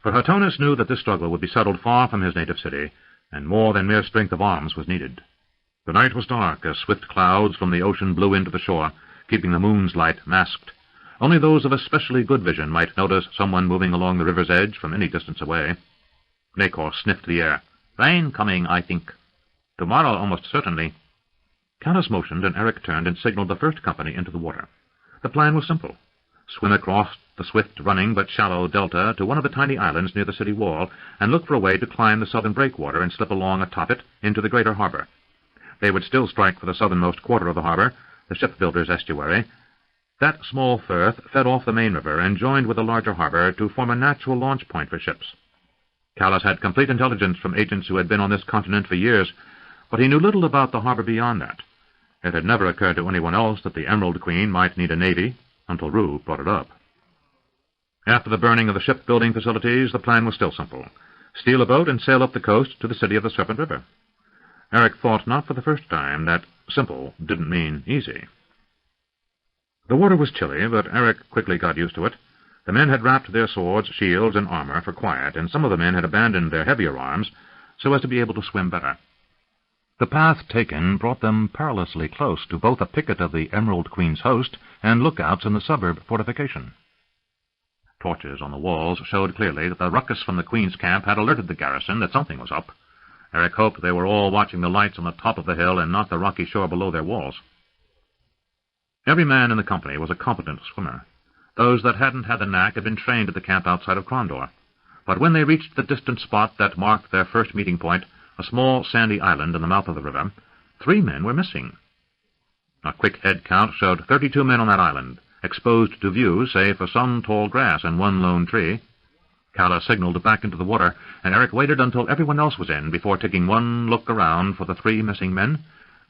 For Atonus knew that this struggle would be settled far from his native city, and more than mere strength of arms was needed. The night was dark, as swift clouds from the ocean blew into the shore, keeping the moon's light masked. Only those of especially good vision might notice someone moving along the river's edge from any distance away. Nakor sniffed the air. "Rain coming, I think. Tomorrow, almost certainly." Callus motioned, and Eric turned and signaled the first company into the water. The plan was simple. Swim across the swift-running but shallow delta to one of the tiny islands near the city wall, and look for a way to climb the southern breakwater and slip along atop it into the greater harbor. They would still strike for the southernmost quarter of the harbor, the shipbuilder's estuary. That small firth fed off the main river and joined with the larger harbor to form a natural launch point for ships. Callus had complete intelligence from agents who had been on this continent for years, but he knew little about the harbor beyond that. It had never occurred to anyone else that the Emerald Queen might need a navy, until Rue brought it up. After the burning of the shipbuilding facilities, the plan was still simple. Steal a boat and sail up the coast to the city of the Serpent River. Eric thought, not for the first time, that simple didn't mean easy. The water was chilly, but Eric quickly got used to it. The men had wrapped their swords, shields, and armor for quiet, and some of the men had abandoned their heavier arms so as to be able to swim better. The path taken brought them perilously close to both a picket of the Emerald Queen's host and lookouts in the suburb fortification. Torches on the walls showed clearly that the ruckus from the Queen's camp had alerted the garrison that something was up. Eric hoped they were all watching the lights on the top of the hill and not the rocky shore below their walls. Every man in the company was a competent swimmer. Those that hadn't had the knack had been trained at the camp outside of Krondor. But when they reached the distant spot that marked their first meeting point, a small sandy island in the mouth of the river, 3 men were missing. A quick head count showed 32 men on that island, exposed to view save for some tall grass and one lone tree. Callus signaled back into the water, and Eric waited until everyone else was in before taking one look around for the 3 missing men.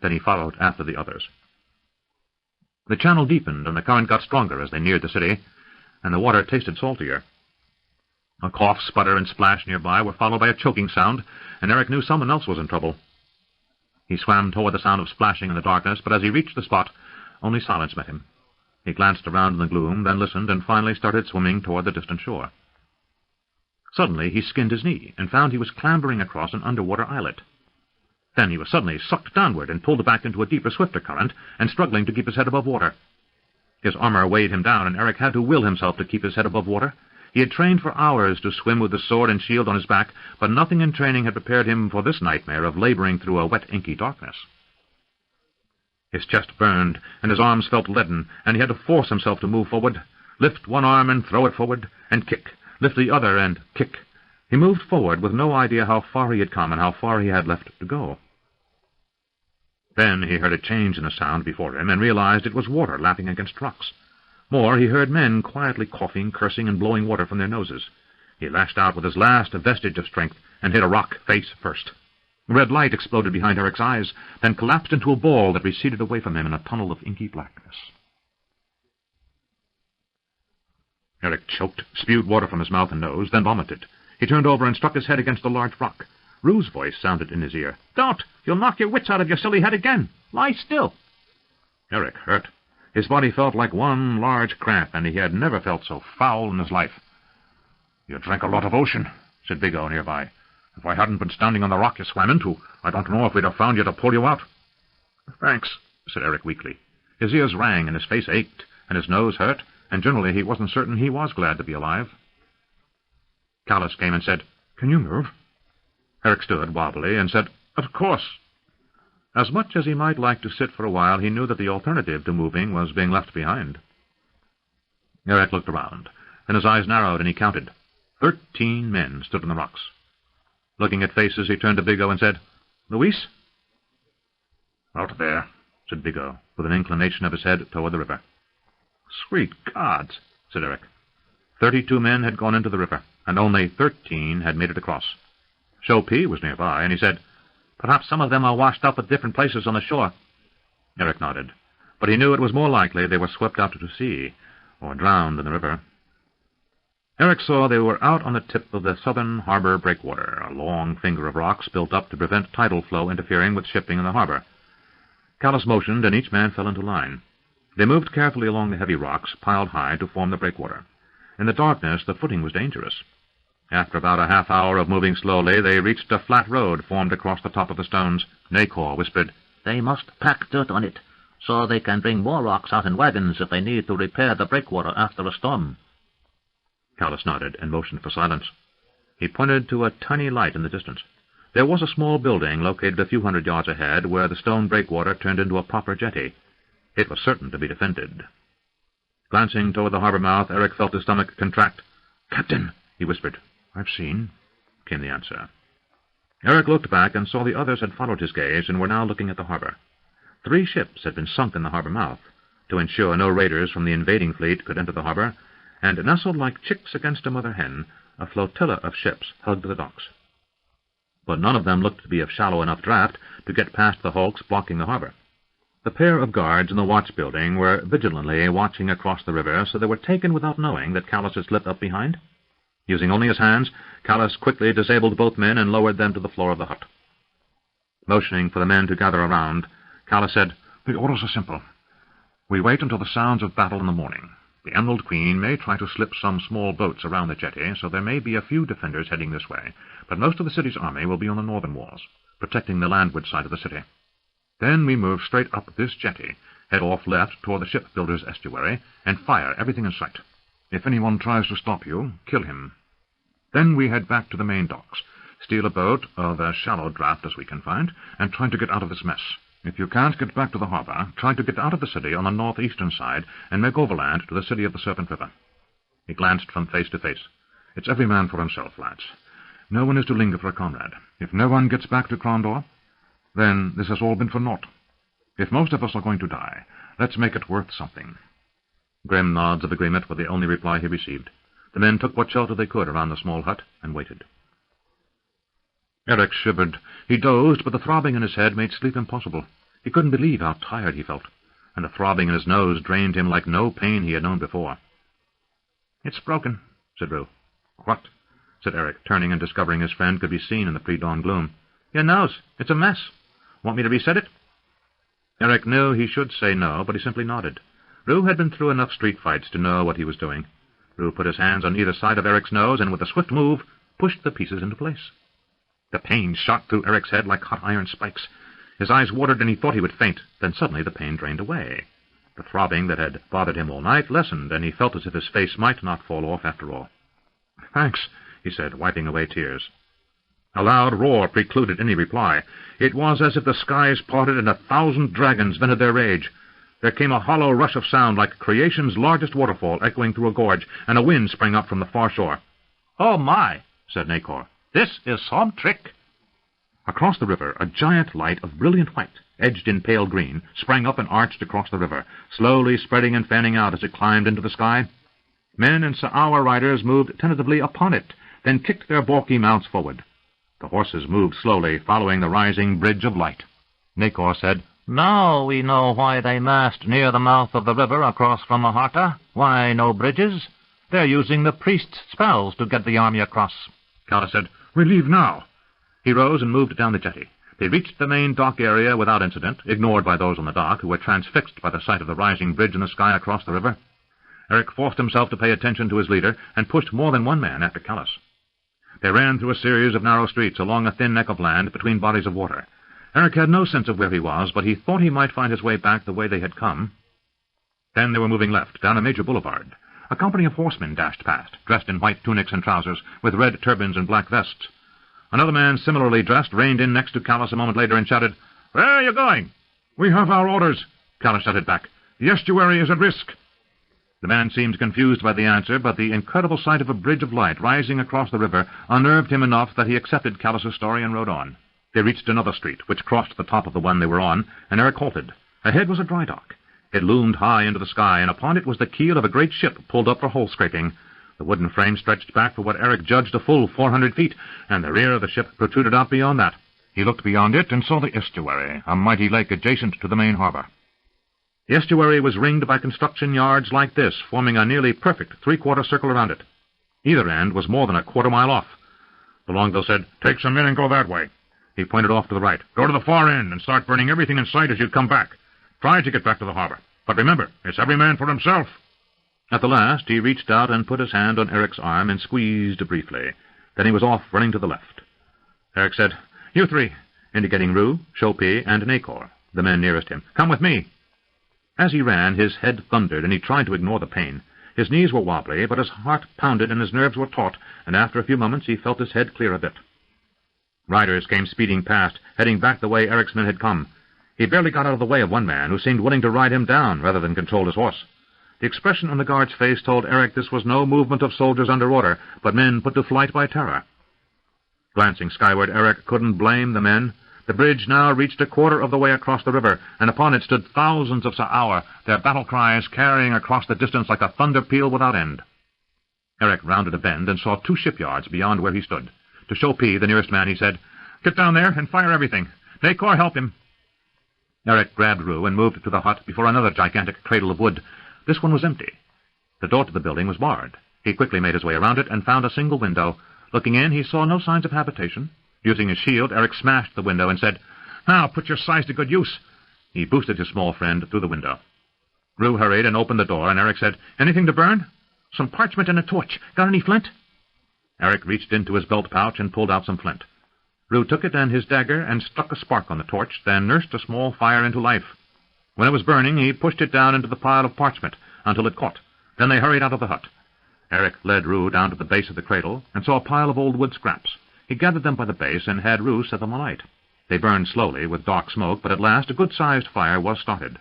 Then he followed after the others. The channel deepened, and the current got stronger as they neared the city, and the water tasted saltier. A cough, sputter, and splash nearby were followed by a choking sound, and Eric knew someone else was in trouble. He swam toward the sound of splashing in the darkness, but as he reached the spot, only silence met him. He glanced around in the gloom, then listened, and finally started swimming toward the distant shore. Suddenly he skinned his knee, and found he was clambering across an underwater islet. Then he was suddenly sucked downward and pulled back into a deeper, swifter current, and struggling to keep his head above water. His armor weighed him down, and Eric had to will himself to keep his head above water. He had trained for hours to swim with the sword and shield on his back, but nothing in training had prepared him for this nightmare of laboring through a wet, inky darkness. His chest burned, and his arms felt leaden, and he had to force himself to move forward, lift one arm and throw it forward, and kick, lift the other and kick. He moved forward with no idea how far he had come and how far he had left to go. Then he heard a change in the sound before him, and realized it was water lapping against rocks. More, he heard men quietly coughing, cursing, and blowing water from their noses. He lashed out with his last vestige of strength, and hit a rock face first. A red light exploded behind Eric's eyes, then collapsed into a ball that receded away from him in a tunnel of inky blackness. Eric choked, spewed water from his mouth and nose, then vomited. He turned over and struck his head against a large rock. Rue's voice sounded in his ear. "Don't! You'll knock your wits out of your silly head again! Lie still!" Eric hurt. His body felt like one large cramp, and he had never felt so foul in his life. "You drank a lot of ocean," said Big O nearby. "If I hadn't been standing on the rock you swam into, I don't know if we'd have found you to pull you out." "Thanks," said Eric weakly. His ears rang, and his face ached, and his nose hurt, and generally he wasn't certain he was glad to be alive. Callus came and said, "Can you move?" Eric stood wobbly and said, "Of course." As much as he might like to sit for a while, he knew that the alternative to moving was being left behind. Eric looked around, then his eyes narrowed, and he counted. 13 men stood on the rocks. Looking at faces, he turned to Big O and said, "Luis?" "Out there," said Big O, with an inclination of his head toward the river. "Sweet gods," said Eric. 32 men had gone into the river, and only 13 had made it across. Chopin was nearby, and he said, "Perhaps some of them are washed up at different places on the shore." Eric nodded, but he knew it was more likely they were swept out to sea, or drowned in the river. Eric saw they were out on the tip of the southern harbor breakwater, a long finger of rocks built up to prevent tidal flow interfering with shipping in the harbor. Callus motioned, and each man fell into line. They moved carefully along the heavy rocks, piled high to form the breakwater. In the darkness, the footing was dangerous. After about a half-hour of moving slowly, they reached a flat road formed across the top of the stones. Nacor whispered, "They must pack dirt on it, so they can bring more rocks out in wagons if they need to repair the breakwater after a storm." Callus nodded and motioned for silence. He pointed to a tiny light in the distance. There was a small building located a few hundred yards ahead where the stone breakwater turned into a proper jetty. It was certain to be defended. Glancing toward the harbor mouth, Eric felt his stomach contract. "Captain," he whispered. "I've seen," came the answer. Eric looked back and saw the others had followed his gaze and were now looking at the harbor. 3 ships had been sunk in the harbor mouth, to ensure no raiders from the invading fleet could enter the harbor, and nestled like chicks against a mother hen, a flotilla of ships hugged the docks. But none of them looked to be of shallow enough draft to get past the hulks blocking the harbor. The pair of guards in the watch building were vigilantly watching across the river, so they were taken without knowing that Callus had slipped up behind. Using only his hands, Callus quickly disabled both men and lowered them to the floor of the hut. Motioning for the men to gather around, Callus said, "The orders are simple. We wait until the sounds of battle in the morning. The Emerald Queen may try to slip some small boats around the jetty, so there may be a few defenders heading this way, but most of the city's army will be on the northern walls, protecting the landward side of the city. Then we move straight up this jetty, head off left toward the shipbuilder's estuary, and fire everything in sight. If anyone tries to stop you, kill him. Then we head back to the main docks, steal a boat of as shallow draft as we can find, and try to get out of this mess. If you can't get back to the harbor, try to get out of the city on the northeastern side and make overland to the city of the Serpent River." He glanced from face to face. "It's every man for himself, lads. No one is to linger for a comrade. If no one gets back to Crondor, then this has all been for naught. If most of us are going to die, let's make it worth something." Grim nods of agreement were the only reply he received. The men took what shelter they could around the small hut and waited. Eric shivered. He dozed, but the throbbing in his head made sleep impossible. He couldn't believe how tired he felt, and the throbbing in his nose drained him like no pain he had known before. "It's broken," said Rue. "What?" said Eric, turning and discovering his friend could be seen in the pre-dawn gloom. "Your nose. It's a mess. Want me to reset it?" Eric knew he should say no, but he simply nodded. Rue had been through enough street fights to know what he was doing. Rue put his hands on either side of Eric's nose and with a swift move pushed the pieces into place. The pain shot through Eric's head like hot iron spikes. His eyes watered and he thought he would faint. Then suddenly the pain drained away. The throbbing that had bothered him all night lessened, and he felt as if his face might not fall off after all. "Thanks," he said, wiping away tears. A loud roar precluded any reply. It was as if the skies parted and 1,000 dragons vented their rage. There came a hollow rush of sound like creation's largest waterfall echoing through a gorge, and a wind sprang up from the far shore. "Oh, my," said Nacor. "This is some trick." Across the river, a giant light of brilliant white, edged in pale green, sprang up and arched across the river, slowly spreading and fanning out as it climbed into the sky. Men and Sa'awa riders moved tentatively upon it, then kicked their balky mounts forward. The horses moved slowly, following the rising bridge of light. Nacor said, "Now we know why they massed near the mouth of the river across from Maharta. Why no bridges? They're using the priest's spells to get the army across." Kala said, "We leave now." He rose and moved down the jetty. They reached the main dock area without incident, ignored by those on the dock, who were transfixed by the sight of the rising bridge in the sky across the river. Eric forced himself to pay attention to his leader, and pushed more than one man after Callas. They ran through a series of narrow streets along a thin neck of land between bodies of water. Eric had no sense of where he was, but he thought he might find his way back the way they had come. Then they were moving left, down a major boulevard. A company of horsemen dashed past, dressed in white tunics and trousers, with red turbans and black vests. Another man, similarly dressed, reined in next to Callas a moment later and shouted, "Where are you going?" "We have our orders," Callas shouted back. "The estuary is at risk." The man seemed confused by the answer, but the incredible sight of a bridge of light rising across the river unnerved him enough that he accepted Callas's story and rode on. They reached another street, which crossed the top of the one they were on, and Eric halted. Ahead was a dry dock. It loomed high into the sky, and upon it was the keel of a great ship pulled up for hole-scraping. The wooden frame stretched back for what Eric judged a full 400 feet, and the rear of the ship protruded out beyond that. He looked beyond it and saw the estuary, a mighty lake adjacent to the main harbor. The estuary was ringed by construction yards like this, forming a nearly perfect three-quarter circle around it. Either end was more than a quarter-mile off. The Longbill said, "Take some men and go that way." He pointed off to the right. "Go to the far end and start burning everything in sight as you come back. Try to get back to the harbor. But remember, it's every man for himself." At the last, he reached out and put his hand on Eric's arm and squeezed briefly. Then he was off, running to the left. Eric said, "You three," indicating Rue, Shopi, and Nacor, the men nearest him. "Come with me." As he ran, his head thundered, and he tried to ignore the pain. His knees were wobbly, but his heart pounded and his nerves were taut, and after a few moments he felt his head clear a bit. Riders came speeding past, heading back the way Eric's men had come. He barely got out of the way of one man, who seemed willing to ride him down rather than control his horse. The expression on the guard's face told Eric this was no movement of soldiers under order, but men put to flight by terror. Glancing skyward, Eric couldn't blame the men. The bridge now reached a quarter of the way across the river, and upon it stood thousands of Sa'awa, their battle cries carrying across the distance like a thunder peal without end. Eric rounded a bend and saw 2 shipyards beyond where he stood. To Shopi, the nearest man, he said, "Get down there and fire everything. Nacor, help him." Eric grabbed Rue and moved to the hut before another gigantic cradle of wood. This one was empty. The door to the building was barred. He quickly made his way around it and found a single window. Looking in, he saw no signs of habitation. Using his shield, Eric smashed the window and said, "Now put your size to good use." He boosted his small friend through the window. Rue hurried and opened the door, and Eric said, "Anything to burn?" "Some parchment and a torch. Got any flint?" Eric reached into his belt pouch and pulled out some flint. Rue took it and his dagger and struck a spark on the torch, then nursed a small fire into life. When it was burning, he pushed it down into the pile of parchment until it caught. Then they hurried out of the hut. Eric led Rue down to the base of the cradle and saw a pile of old wood scraps. He gathered them by the base and had Rue set them alight. They burned slowly with dark smoke, but at last a good-sized fire was started.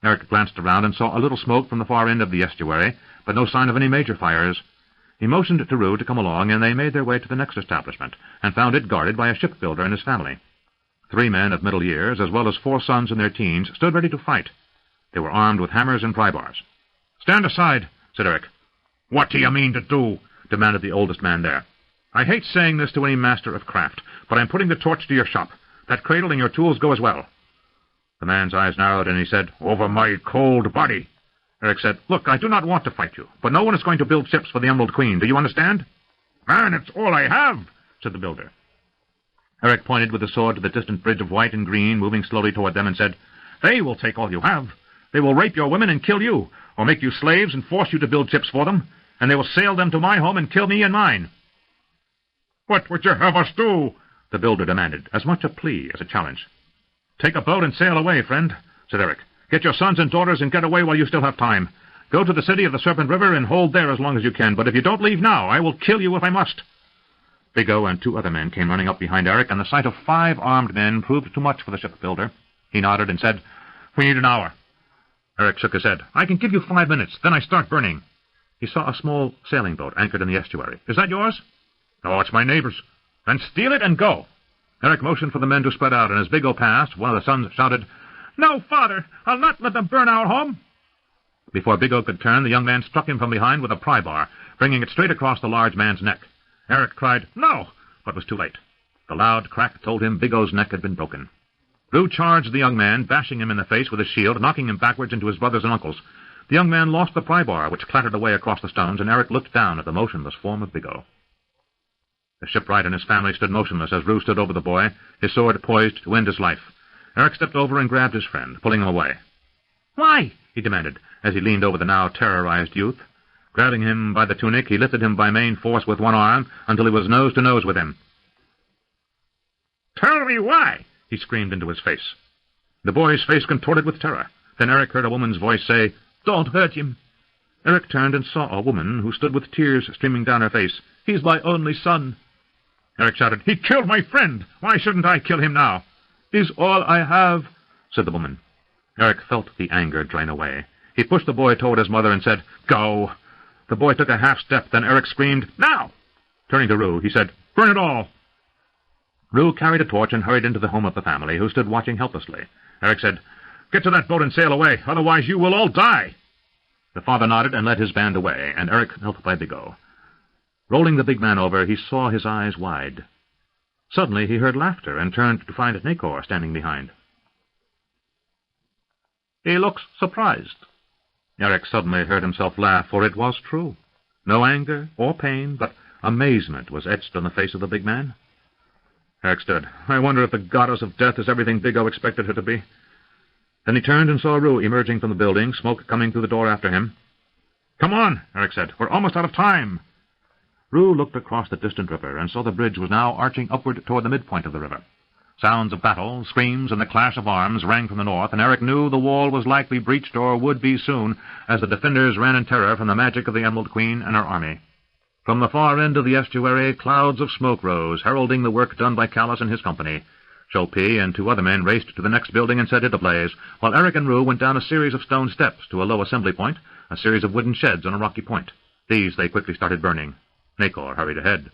Eric glanced around and saw a little smoke from the far end of the estuary, but no sign of any major fires. He motioned to Rue to come along, and they made their way to the next establishment, and found it guarded by a shipbuilder and his family. 3 men of middle years, as well as 4 sons in their teens, stood ready to fight. They were armed with hammers and pry-bars. "Stand aside," said Eric. "What do you mean to do?" demanded the oldest man there. "I hate saying this to any master of craft, but I'm putting the torch to your shop. That cradle and your tools go as well." The man's eyes narrowed, and he said, "Over my cold body." Eric said, "Look, I do not want to fight you, but no one is going to build ships for the Emerald Queen. Do you understand?" "Man, it's all I have," said the builder. Eric pointed with the sword to the distant bridge of white and green, moving slowly toward them, and said, "They will take all you have. They will rape your women and kill you, or make you slaves and force you to build ships for them, and they will sail them to my home and kill me and mine." "What would you have us do?" the builder demanded, as much a plea as a challenge. "Take a boat and sail away, friend," said Eric. "Get your sons and daughters and get away while you still have time. Go to the city of the Serpent River and hold there as long as you can, but if you don't leave now, I will kill you if I must." Bigot and 2 other men came running up behind Eric, and the sight of 5 armed men proved too much for the shipbuilder. He nodded and said, "We need an hour." Eric shook his head. "I can give you 5 minutes, then I start burning." He saw a small sailing boat anchored in the estuary. "Is that yours?" "Oh, it's my neighbor's." "Then steal it and go." Eric motioned for the men to spread out, and as Bigot passed, one of the sons shouted, "No, father! I'll not let them burn our home!" Before Bigot could turn, the young man struck him from behind with a pry bar, bringing it straight across the large man's neck. Eric cried, "No!" but was too late. The loud crack told him Bigot's neck had been broken. Rue charged the young man, bashing him in the face with his shield, knocking him backwards into his brothers and uncles. The young man lost the pry bar, which clattered away across the stones, and Eric looked down at the motionless form of Bigot. The shipwright and his family stood motionless as Rue stood over the boy, his sword poised to end his life. Eric stepped over and grabbed his friend, pulling him away. "Why?" he demanded, as he leaned over the now terrorized youth. Grabbing him by the tunic, he lifted him by main force with one arm until he was nose to nose with him. "Tell me why!" he screamed into his face. The boy's face contorted with terror. Then Eric heard a woman's voice say, "Don't hurt him." Eric turned and saw a woman who stood with tears streaming down her face. "He's my only son." Eric shouted, "He killed my friend! Why shouldn't I kill him now?" "He's all I have," said the woman. Eric felt the anger drain away. He pushed the boy toward his mother and said, "Go." The boy took a half step, then Eric screamed, "Now!" Turning to Rue, he said, "Burn it all." Rue carried a torch and hurried into the home of the family, who stood watching helplessly. Eric said, "Get to that boat and sail away, otherwise you will all die." The father nodded and led his band away, and Eric knelt by Bigot. Rolling the big man over, he saw his eyes wide. Suddenly he heard laughter and turned to find Nacor standing behind. "He looks surprised." Eric suddenly heard himself laugh, for it was true. No anger or pain, but amazement was etched on the face of the big man. Eric stood. "I wonder if the goddess of death is everything Bigot expected her to be." Then he turned and saw Rue emerging from the building, smoke coming through the door after him. "Come on," Eric said. "We're almost out of time." Rue looked across the distant river and saw the bridge was now arching upward toward the midpoint of the river. Sounds of battle, screams, and the clash of arms rang from the north, and Eric knew the wall was likely breached or would be soon, as the defenders ran in terror from the magic of the Emerald Queen and her army. From the far end of the estuary, clouds of smoke rose, heralding the work done by Callus and his company. Chopin and 2 other men raced to the next building and set it ablaze, while Eric and Rue went down a series of stone steps to a low assembly point, a series of wooden sheds on a rocky point. These they quickly started burning. Nacor hurried ahead.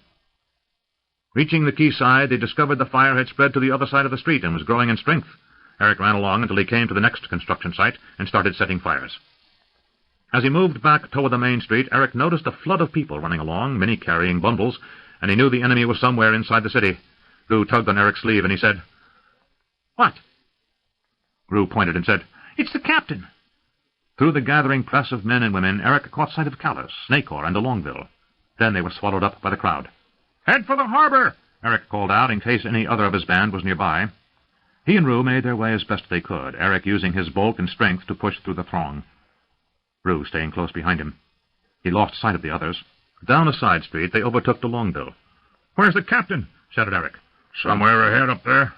Reaching the quayside, they discovered the fire had spread to the other side of the street and was growing in strength. Eric ran along until he came to the next construction site and started setting fires. As he moved back toward the main street, Eric noticed a flood of people running along, many carrying bundles, and he knew the enemy was somewhere inside the city. Rue tugged on Eric's sleeve, and he said, "What?" Rue pointed and said, "It's the captain." Through the gathering press of men and women, Eric caught sight of Callus, Nacor, and de Longueville. Then they were swallowed up by the crowd. "Head for the harbor!" Eric called out in case any other of his band was nearby. He and Rue made their way as best they could, Eric using his bulk and strength to push through the throng. Rue staying close behind him. He lost sight of the others. Down a side street, they overtook de Longueville. "Where's the captain?" shouted Eric. "Somewhere ahead up there."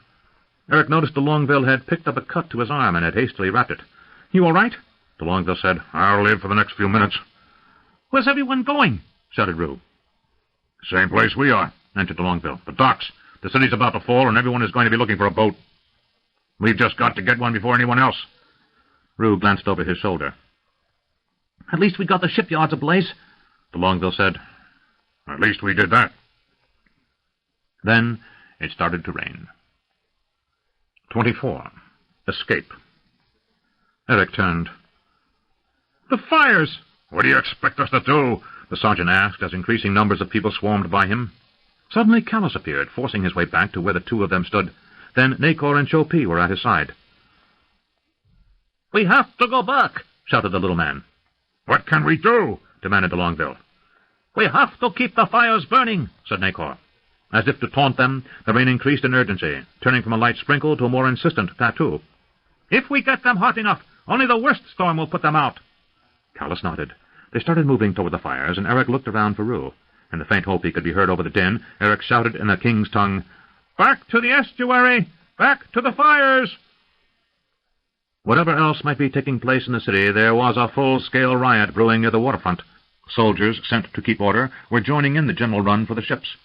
Eric noticed de Longueville had picked up a cut to his arm and had hastily wrapped it. "You all right?" De Longueville said, "I'll live for the next few minutes." "Where's everyone going?" shouted Rue. "Same place we are," answered de Longueville. "The docks. The city's about to fall, and everyone is going to be looking for a boat. We've just got to get one before anyone else." Rue glanced over his shoulder. "At least we got the shipyards ablaze," de Longueville said. "At least we did that." Then it started to rain. 24. Escape. Eric turned. "The fires!" "What do you expect us to do?" the sergeant asked as increasing numbers of people swarmed by him. Suddenly Callus appeared, forcing his way back to where the 2 of them stood. Then Nacor and Chopin were at his side. "We have to go back," shouted the little man. "What can we do?" demanded de Longueville. "We have to keep the fires burning," said Nacor. As if to taunt them, the rain increased in urgency, turning from a light sprinkle to a more insistent tattoo. "If we get them hot enough, only the worst storm will put them out." Callus nodded. They started moving toward the fires, and Eric looked around for Rue. In the faint hope he could be heard over the din, Eric shouted in the king's tongue, "Back to the estuary! Back to the fires!" Whatever else might be taking place in the city, there was a full-scale riot brewing near the waterfront. Soldiers sent to keep order were joining in the general run for the ships.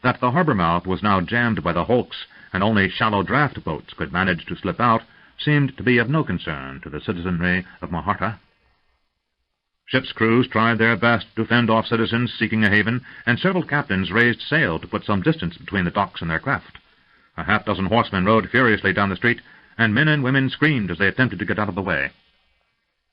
That the harbor mouth was now jammed by the hulks, and only shallow draft boats could manage to slip out, seemed to be of no concern to the citizenry of Maharta. Ships' crews tried their best to fend off citizens seeking a haven, and several captains raised sail to put some distance between the docks and their craft. A half-dozen horsemen rode furiously down the street, and men and women screamed as they attempted to get out of the way.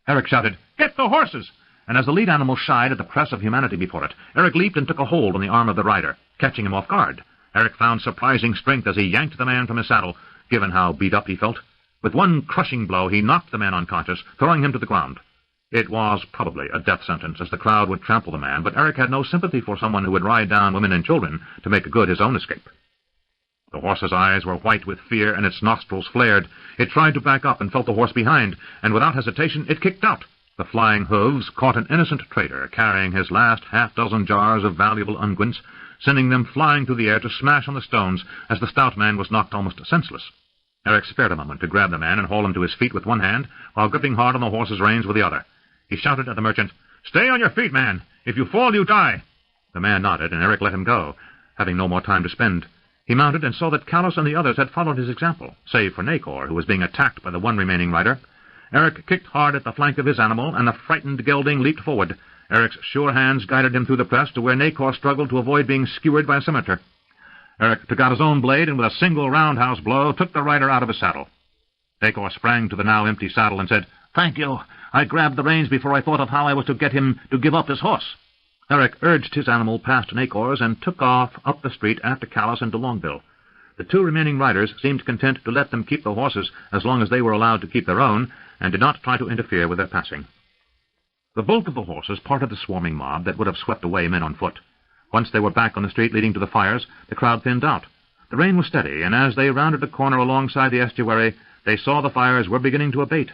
Eric shouted, "Get the horses!" And as the lead animal shied at the press of humanity before it, Eric leaped and took a hold on the arm of the rider, catching him off guard. Eric found surprising strength as he yanked the man from his saddle, given how beat up he felt. With one crushing blow, he knocked the man unconscious, throwing him to the ground. It was probably a death sentence, as the crowd would trample the man, but Eric had no sympathy for someone who would ride down women and children to make good his own escape. The horse's eyes were white with fear, and its nostrils flared. It tried to back up and felt the horse behind, and without hesitation it kicked out. The flying hooves caught an innocent trader carrying his last half-dozen jars of valuable unguents, sending them flying through the air to smash on the stones as the stout man was knocked almost senseless. Eric spared a moment to grab the man and haul him to his feet with one hand, while gripping hard on the horse's reins with the other. He shouted at the merchant, "Stay on your feet, man! If you fall, you die!" The man nodded, and Eric let him go, having no more time to spend. He mounted and saw that Callus and the others had followed his example, save for Nacor, who was being attacked by the one remaining rider. Eric kicked hard at the flank of his animal, and the frightened gelding leaped forward. Eric's sure hands guided him through the press to where Nacor struggled to avoid being skewered by a scimitar. Eric took out his own blade, and with a single roundhouse blow took the rider out of his saddle. Nacor sprang to the now empty saddle and said, "Thank you. I grabbed the reins before I thought of how I was to get him to give up his horse." Eric urged his animal past Nacor's and took off up the street after Callus and DeLongville. The two remaining riders seemed content to let them keep the horses as long as they were allowed to keep their own, and did not try to interfere with their passing. The bulk of the horses parted the swarming mob that would have swept away men on foot. Once they were back on the street leading to the fires, the crowd thinned out. The rain was steady, and as they rounded the corner alongside the estuary, they saw the fires were beginning to abate.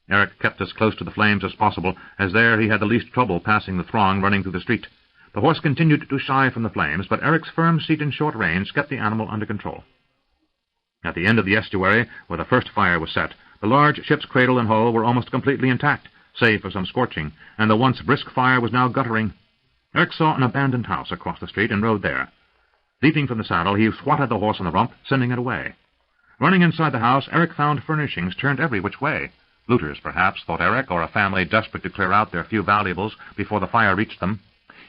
Eric kept as close to the flames as possible, as there he had the least trouble passing the throng running through the street. The horse continued to shy from the flames, but Eric's firm seat and short reins kept the animal under control. At the end of the estuary, where the first fire was set, the large ship's cradle and hull were almost completely intact, save for some scorching, and the once brisk fire was now guttering. Eric saw an abandoned house across the street and rode there. Leaping from the saddle, he swatted the horse on the rump, sending it away. Running inside the house, Eric found furnishings turned every which way. Looters, perhaps, thought Eric, or a family desperate to clear out their few valuables before the fire reached them.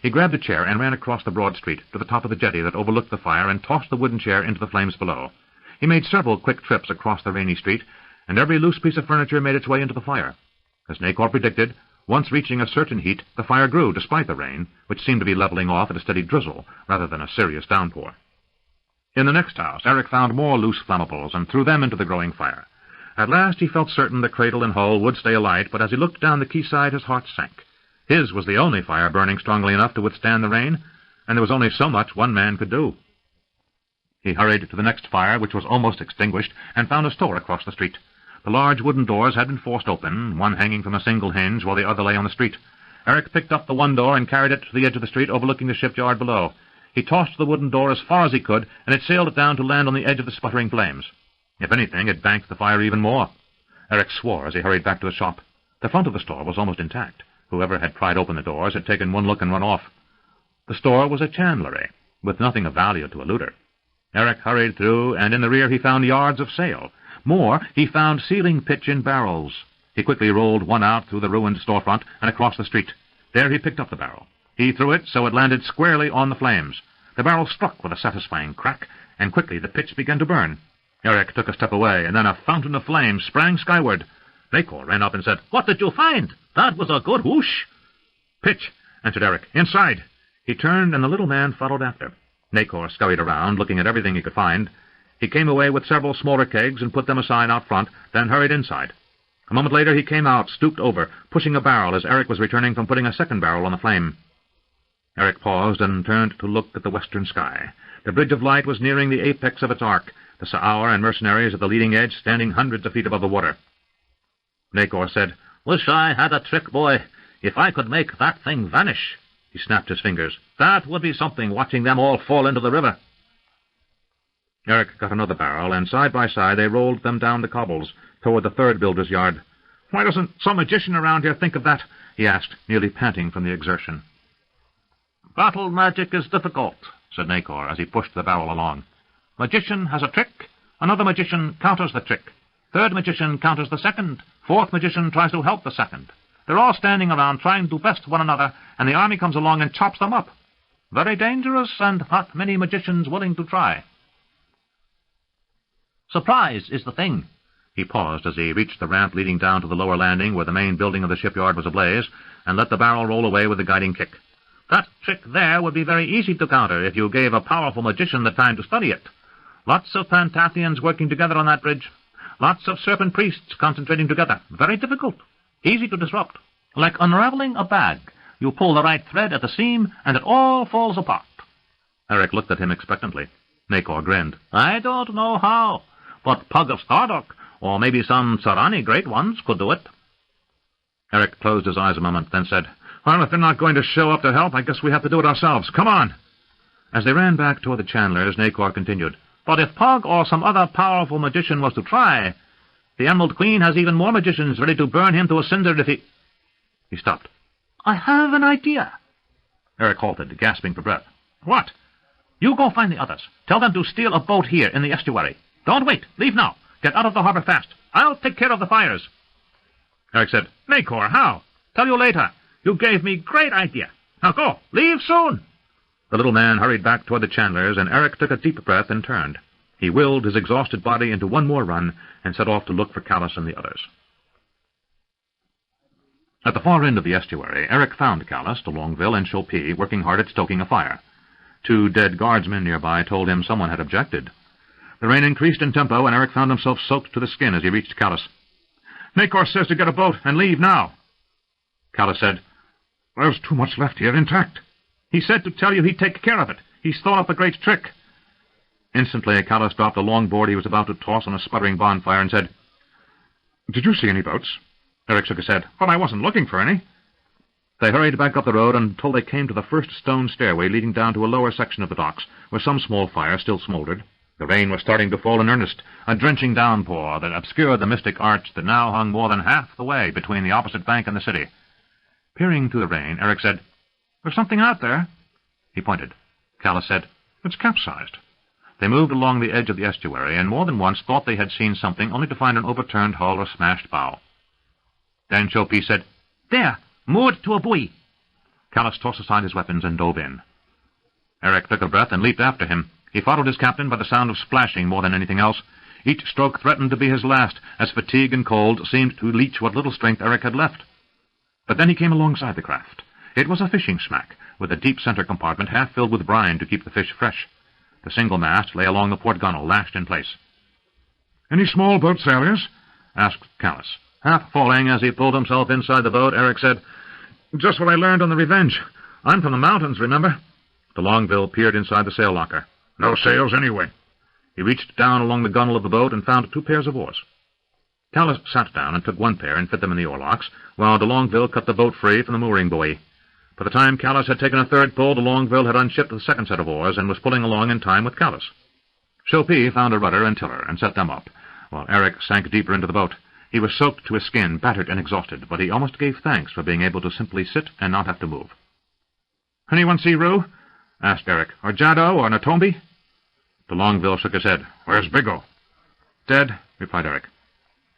He grabbed a chair and ran across the broad street to the top of the jetty that overlooked the fire and tossed the wooden chair into the flames below. He made several quick trips across the rainy street, and every loose piece of furniture made its way into the fire. As Nacor predicted, once reaching a certain heat, the fire grew despite the rain, which seemed to be leveling off at a steady drizzle rather than a serious downpour. In the next house, Eric found more loose flammables and threw them into the growing fire. At last he felt certain the cradle and hull would stay alight, but as he looked down the quayside his heart sank. His was the only fire burning strongly enough to withstand the rain, and there was only so much one man could do. He hurried to the next fire, which was almost extinguished, and found a store across the street. The large wooden doors had been forced open, one hanging from a single hinge while the other lay on the street. Eric picked up the one door and carried it to the edge of the street overlooking the shipyard below. He tossed the wooden door as far as he could, and it sailed down to land on the edge of the sputtering flames. If anything, it banked the fire even more. Eric swore as he hurried back to the shop. The front of the store was almost intact. Whoever had pried open the doors had taken one look and run off. The store was a chandlery, with nothing of value to a looter. Eric hurried through, and in the rear he found yards of sail. More, he found sealing pitch in barrels. He quickly rolled one out through the ruined storefront and across the street. There he picked up the barrel. He threw it so it landed squarely on the flames. The barrel struck with a satisfying crack, and quickly the pitch began to burn. Eric took a step away, and then a fountain of flame sprang skyward. Nacor ran up and said, "What did you find? That was a good whoosh." "Pitch," answered Eric. "Inside." He turned, and the little man followed after. Nacor scurried around, looking at everything he could find. He came away with several smaller kegs and put them aside out front, then hurried inside. A moment later he came out, stooped over, pushing a barrel as Eric was returning from putting a second barrel on the flame. Eric paused and turned to look at the western sky. The Bridge of Light was nearing the apex of its arc, the Sa'ar and mercenaries at the leading edge standing hundreds of feet above the water. Nacor said, "Wish I had a trick, boy. If I could make that thing vanish." He snapped his fingers. "That would be something, watching them all fall into the river." Eric got another barrel, and side by side they rolled them down the cobbles, toward the third builder's yard. "Why doesn't some magician around here think of that?" he asked, nearly panting from the exertion. "Battle magic is difficult," said Nacor as he pushed the barrel along. "Magician has a trick, another magician counters the trick, third magician counters the second, fourth magician tries to help the second. They're all standing around trying to best one another, and the army comes along and chops them up. Very dangerous, and not many magicians willing to try. Surprise is the thing." He paused as he reached the ramp leading down to the lower landing where the main building of the shipyard was ablaze, and let the barrel roll away with a guiding kick. "That trick there would be very easy to counter if you gave a powerful magician the time to study it. Lots of Pantathians working together on that bridge. Lots of serpent priests concentrating together. Very difficult. Easy to disrupt. Like unraveling a bag. You pull the right thread at the seam, and it all falls apart." Eric looked at him expectantly. Nacor grinned. "I don't know how, but Pug of Stardock, or maybe some Sarani great ones, could do it." Eric closed his eyes a moment, then said, "Well, if they're not going to show up to help, I guess we have to do it ourselves. Come on!" As they ran back toward the Chandlers, Nacor continued, "But if Pug or some other powerful magician was to try, the Emerald Queen has even more magicians ready to burn him to a cinder if he—" He stopped. "I have an idea." Eric halted, gasping for breath. "What?" "You go find the others. Tell them to steal a boat here in the estuary. Don't wait. Leave now. Get out of the harbor fast. I'll take care of the fires." Eric said, "Nacor, how? Tell you later. You gave me great idea. Now go. Leave soon." The little man hurried back toward the Chandlers, and Eric took a deep breath and turned. He willed his exhausted body into one more run and set off to look for Callus and the others. At the far end of the estuary, Eric found Callus, de Longueville, and Chopin working hard at stoking a fire. 2 dead guardsmen nearby told him someone had objected. The rain increased in tempo, and Eric found himself soaked to the skin as he reached Callus. "Nacor says to get a boat and leave now." Callus said, "There's too much left here intact." "He said to tell you he'd take care of it. He's thought up a great trick." Instantly, Callus dropped a long board he was about to toss on a sputtering bonfire and said, "Did you see any boats?" Eric shook his head. "Well, I wasn't looking for any." They hurried back up the road until they came to the first stone stairway leading down to a lower section of the docks, where some small fire still smoldered. The rain was starting to fall in earnest, a drenching downpour that obscured the mystic arch that now hung more than half the way between the opposite bank and the city. Peering through the rain, Eric said, "There's something out there." He pointed. Callus said, "It's capsized." They moved along the edge of the estuary, and more than once thought they had seen something, only to find an overturned hull or smashed bow. Then Chopin said, "There, moored to a buoy." Callus tossed aside his weapons and dove in. Eric took a breath and leaped after him. He followed his captain by the sound of splashing more than anything else. Each stroke threatened to be his last, as fatigue and cold seemed to leach what little strength Eric had left. But then he came alongside the craft. It was a fishing smack, with a deep center compartment half filled with brine to keep the fish fresh. The single mast lay along the port gunwale, lashed in place. "Any small boat sailors?" asked Callus. Half falling as he pulled himself inside the boat, Eric said, "Just what I learned on the Revenge. I'm from the mountains, remember?" De Longueville peered inside the sail locker. "No sails anyway." He reached down along the gunwale of the boat and found 2 pairs of oars. Callus sat down and took 1 pair and fit them in the oarlocks, while de Longueville cut the boat free from the mooring buoy. By the time Callus had taken a 3rd pull, de Longueville had unshipped the 2nd set of oars and was pulling along in time with Callus. Chopin found a rudder and tiller and set them up, while Eric sank deeper into the boat. He was soaked to his skin, battered and exhausted, but he almost gave thanks for being able to simply sit and not have to move. "Anyone see Rue?" asked Eric. "Or Jado, or Natombi?" De Longueville shook his head. "Where's Bigot?" "Dead," replied Eric.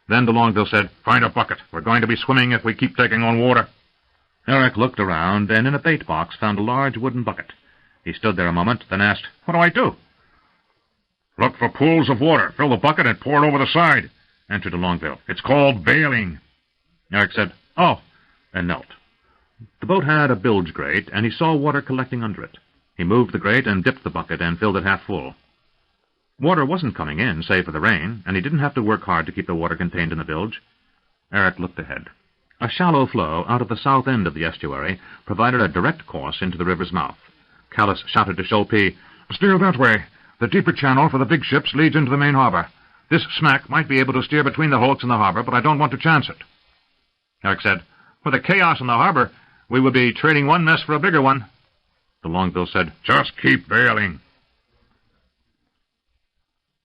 Then de Longueville said, "Find a bucket. We're going to be swimming if we keep taking on water." Eric looked around, and in a bait box found a large wooden bucket. He stood there a moment, then asked, "What do I do?" "Look for pools of water. Fill the bucket and pour it over the side," answered de Longueville. "It's called bailing." Eric said, "Oh," and knelt. The boat had a bilge grate, and he saw water collecting under it. He moved the grate and dipped the bucket and filled it half full. Water wasn't coming in, save for the rain, and he didn't have to work hard to keep the water contained in the bilge. Eric looked ahead. A shallow flow out of the south end of the estuary provided a direct course into the river's mouth. Callus shouted to Chopin, "Steer that way. The deeper channel for the big ships leads into the main harbor. This smack might be able to steer between the hulks and the harbor, but I don't want to chance it." Eric said, "With the chaos in the harbor, we would be trading one mess for a bigger one." De Longueville said, "Just keep bailing."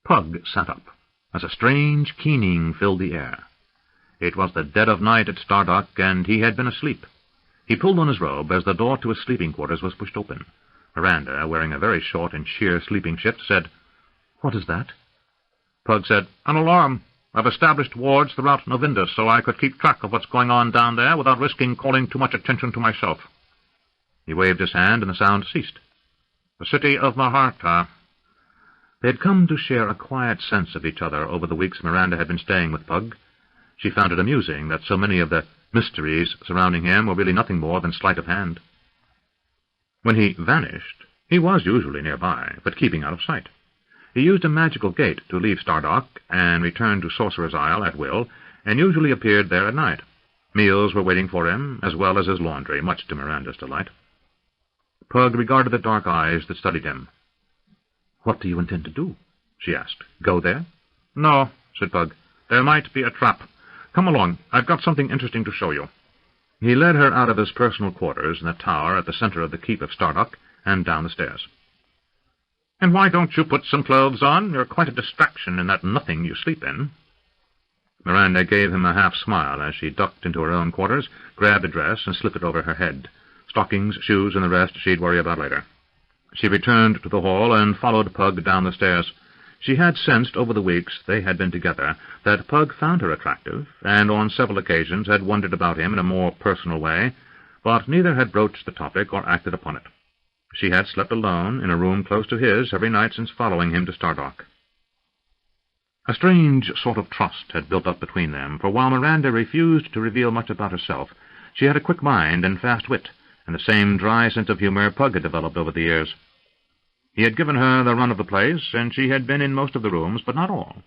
Pug sat up. as a strange keening filled the air. It was the dead of night at Stardock, and he had been asleep. He pulled on his robe as the door to his sleeping quarters was pushed open. Miranda, wearing a very short and sheer sleeping shift, said, "What is that?" Pug said, "An alarm. I've established wards throughout Novindus so I could keep track of what's going on down there without risking calling too much attention to myself." He waved his hand, and the sound ceased. "The city of Maharta." They had come to share a quiet sense of each other over the weeks Miranda had been staying with Pug. She found it amusing that so many of the mysteries surrounding him were really nothing more than sleight of hand. When he vanished, he was usually nearby, but keeping out of sight. He used a magical gate to leave Stardock and return to Sorcerer's Isle at will, and usually appeared there at night. Meals were waiting for him, as well as his laundry, much to Miranda's delight. Pug regarded the dark eyes that studied him. "What do you intend to do?" she asked. "Go there?" "No," said Pug. "There might be a trap. Come along. I've got something interesting to show you." He led her out of his personal quarters in the tower at the center of the keep of Stardock and down the stairs. "And why don't you put some clothes on? You're quite a distraction in that nothing you sleep in." Miranda gave him a half-smile as she ducked into her own quarters, grabbed a dress, and slipped it over her head. Stockings, shoes, and the rest she'd worry about later. She returned to the hall and followed Pug down the stairs. She had sensed over the weeks they had been together that Pug found her attractive, and on several occasions had wondered about him in a more personal way, but neither had broached the topic or acted upon it. She had slept alone in a room close to his every night since following him to Stardock. A strange sort of trust had built up between them, for while Miranda refused to reveal much about herself, she had a quick mind and fast wit, and the same dry sense of humor Pug had developed over the years. He had given her the run of the place, and she had been in most of the rooms, but not all.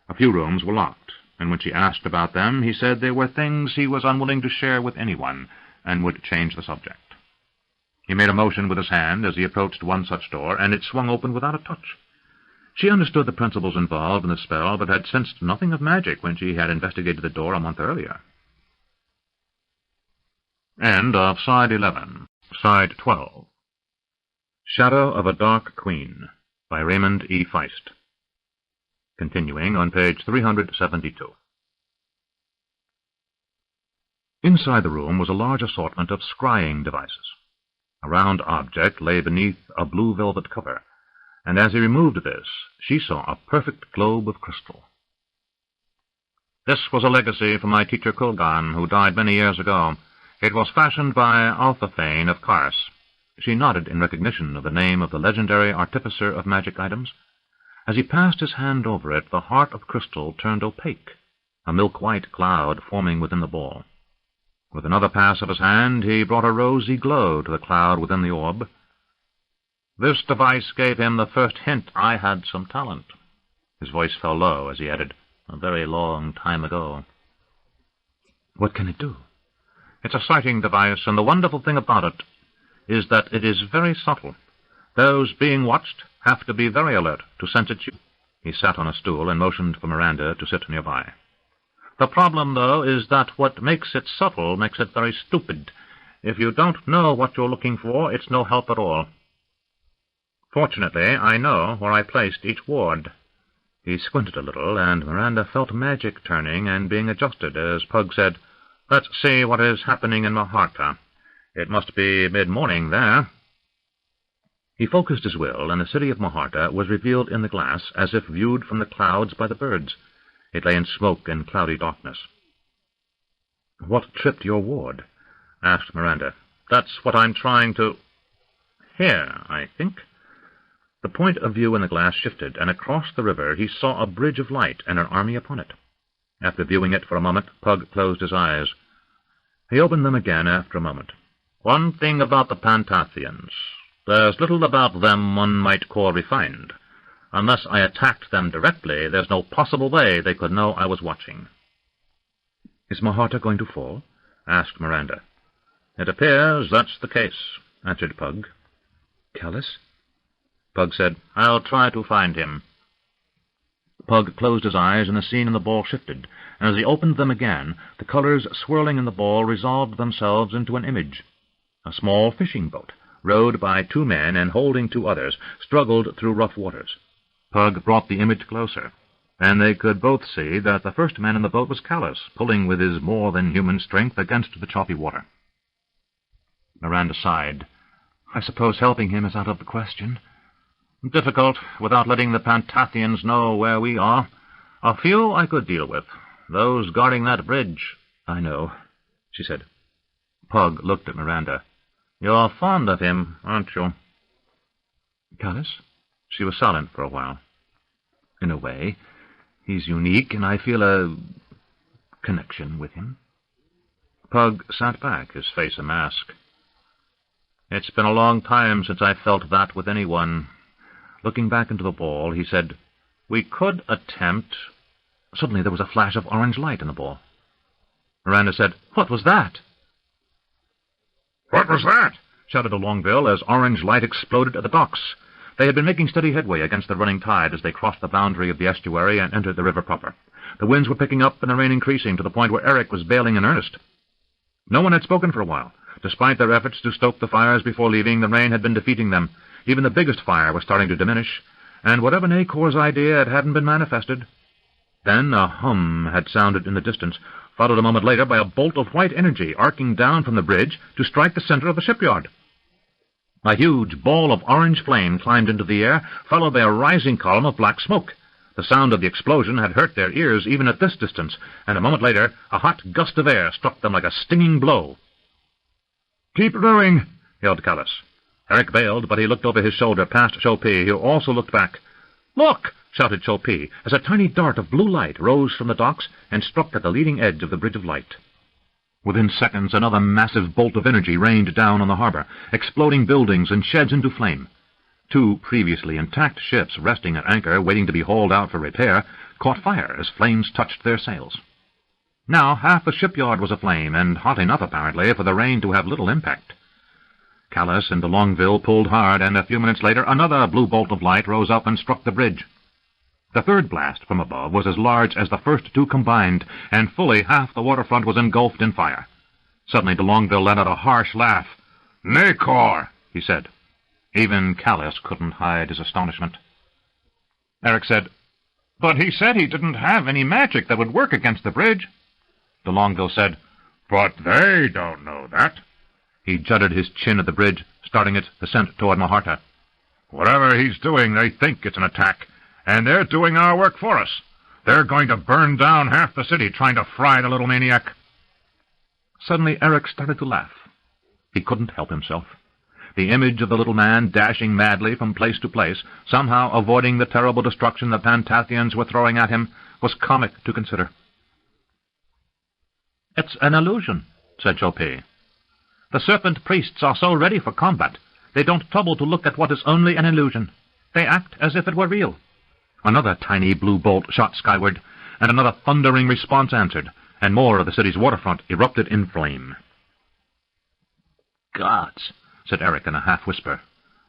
A few rooms were locked, and when she asked about them, he said they were things he was unwilling to share with anyone, and would change the subject. He made a motion with his hand as he approached one such door, and it swung open without a touch. She understood the principles involved in the spell, but had sensed nothing of magic when she had investigated the door a month earlier. End of Side 11. Side 12. Shadow of a Dark Queen, by Raymond E. Feist. Continuing on page 372. Inside the room was a large assortment of scrying devices. A round object lay beneath a blue velvet cover, and as he removed this, she saw a perfect globe of crystal. "This was a legacy from my teacher Kulgan, who died many years ago. It was fashioned by Alphafane of Kars." She nodded in recognition of the name of the legendary artificer of magic items. As he passed his hand over it, the heart of crystal turned opaque, a milk-white cloud forming within the ball. With another pass of his hand, he brought a rosy glow to the cloud within the orb. "This device gave him the first hint I had some talent." His voice fell low as he added, "A very long time ago." "What can it do?" "It's a sighting device, and the wonderful thing about it is that it is very subtle. Those being watched have to be very alert to sense its use." He sat on a stool and motioned for Miranda to sit nearby. "The problem, though, is that what makes it subtle makes it very stupid. If you don't know what you're looking for, it's no help at all. Fortunately, I know where I placed each ward." He squinted a little, and Miranda felt magic turning and being adjusted as Pug said, "Let's see what is happening in Maharta. It must be mid-morning there." He focused his will, and the city of Maharta was revealed in the glass as if viewed from the clouds by the birds. It lay in smoke and cloudy darkness. "What tripped your ward?" asked Miranda. "That's what I'm trying to... Here, I think." The point of view in the glass shifted, and across the river he saw a bridge of light and an army upon it. After viewing it for a moment, Pug closed his eyes. He opened them again after a moment. "One thing about the Pantathians. There's little about them one might call refined. Unless I attacked them directly, there's no possible way they could know I was watching." "Is Maharta going to fall?" asked Miranda. "It appears that's the case," answered Pug. "Callus?" Pug said, "I'll try to find him." Pug closed his eyes, and the scene in the ball shifted, and as he opened them again, the colors swirling in the ball resolved themselves into an image. A small fishing boat, rowed by 2 men and holding 2 others, struggled through rough waters. Pug brought the image closer. and they could both see that the first man in the boat was Callus, pulling with his more-than-human strength against the choppy water. Miranda sighed. "I suppose helping him is out of the question." "Difficult, without letting the Pantathians know where we are. A few I could deal with. Those guarding that bridge." "I know," she said. Pug looked at Miranda. "You're fond of him, aren't you?" "Callus?" She was silent for a while. "In a way. He's unique, and I feel a connection with him." Pug sat back, his face a mask. "It's been a long time since I felt that with anyone." Looking back into the ball, he said, "We could attempt—" Suddenly there was a flash of orange light in the ball. Miranda said, "What was that?" "What was that?" shouted de Longueville as orange light exploded at the docks. They had been making steady headway against the running tide as they crossed the boundary of the estuary and entered the river proper. The winds were picking up and the rain increasing to the point where Eric was bailing in earnest. No one had spoken for a while. Despite their efforts to stoke the fires before leaving, the rain had been defeating them. Even the biggest fire was starting to diminish, and whatever Nacor's idea, it hadn't been manifested. Then a hum had sounded in the distance, followed a moment later by a bolt of white energy arcing down from the bridge to strike the center of the shipyard. A huge ball of orange flame climbed into the air, followed by a rising column of black smoke. The sound of the explosion had hurt their ears even at this distance, and a moment later a hot gust of air struck them like a stinging blow. "Keep rowing!" yelled Callus. Eric bailed, but he looked over his shoulder past Chopin, who also looked back. "Look!" shouted Chopin, as a tiny dart of blue light rose from the docks and struck at the leading edge of the Bridge of Light. Within seconds, another massive bolt of energy rained down on the harbor, exploding buildings and sheds into flame. Two previously intact ships resting at anchor, waiting to be hauled out for repair, caught fire as flames touched their sails. Now half the shipyard was aflame, and hot enough, apparently, for the rain to have little impact. Callus and de Longueville pulled hard, and a few minutes later another blue bolt of light rose up and struck the bridge. The third blast from above was as large as the first two combined, and fully half the waterfront was engulfed in fire. Suddenly de Longueville let out a harsh laugh. "Nacor!" he said. Even Callus couldn't hide his astonishment. Eric said, "But he said he didn't have any magic that would work against the bridge." De Longueville said, "But they don't know that." He jutted his chin at the bridge, starting its descent toward Maharta. "Whatever he's doing, they think it's an attack, and they're doing our work for us. They're going to burn down half the city trying to fry the little maniac." Suddenly Eric started to laugh. He couldn't help himself. The image of the little man dashing madly from place to place, somehow avoiding the terrible destruction the Pantathians were throwing at him, was comic to consider. "It's an illusion," said Chopin. "The serpent priests are so ready for combat, they don't trouble to look at what is only an illusion. They act as if it were real." Another tiny blue bolt shot skyward, and another thundering response answered, and more of the city's waterfront erupted in flame. "Gods," said Eric in a half-whisper.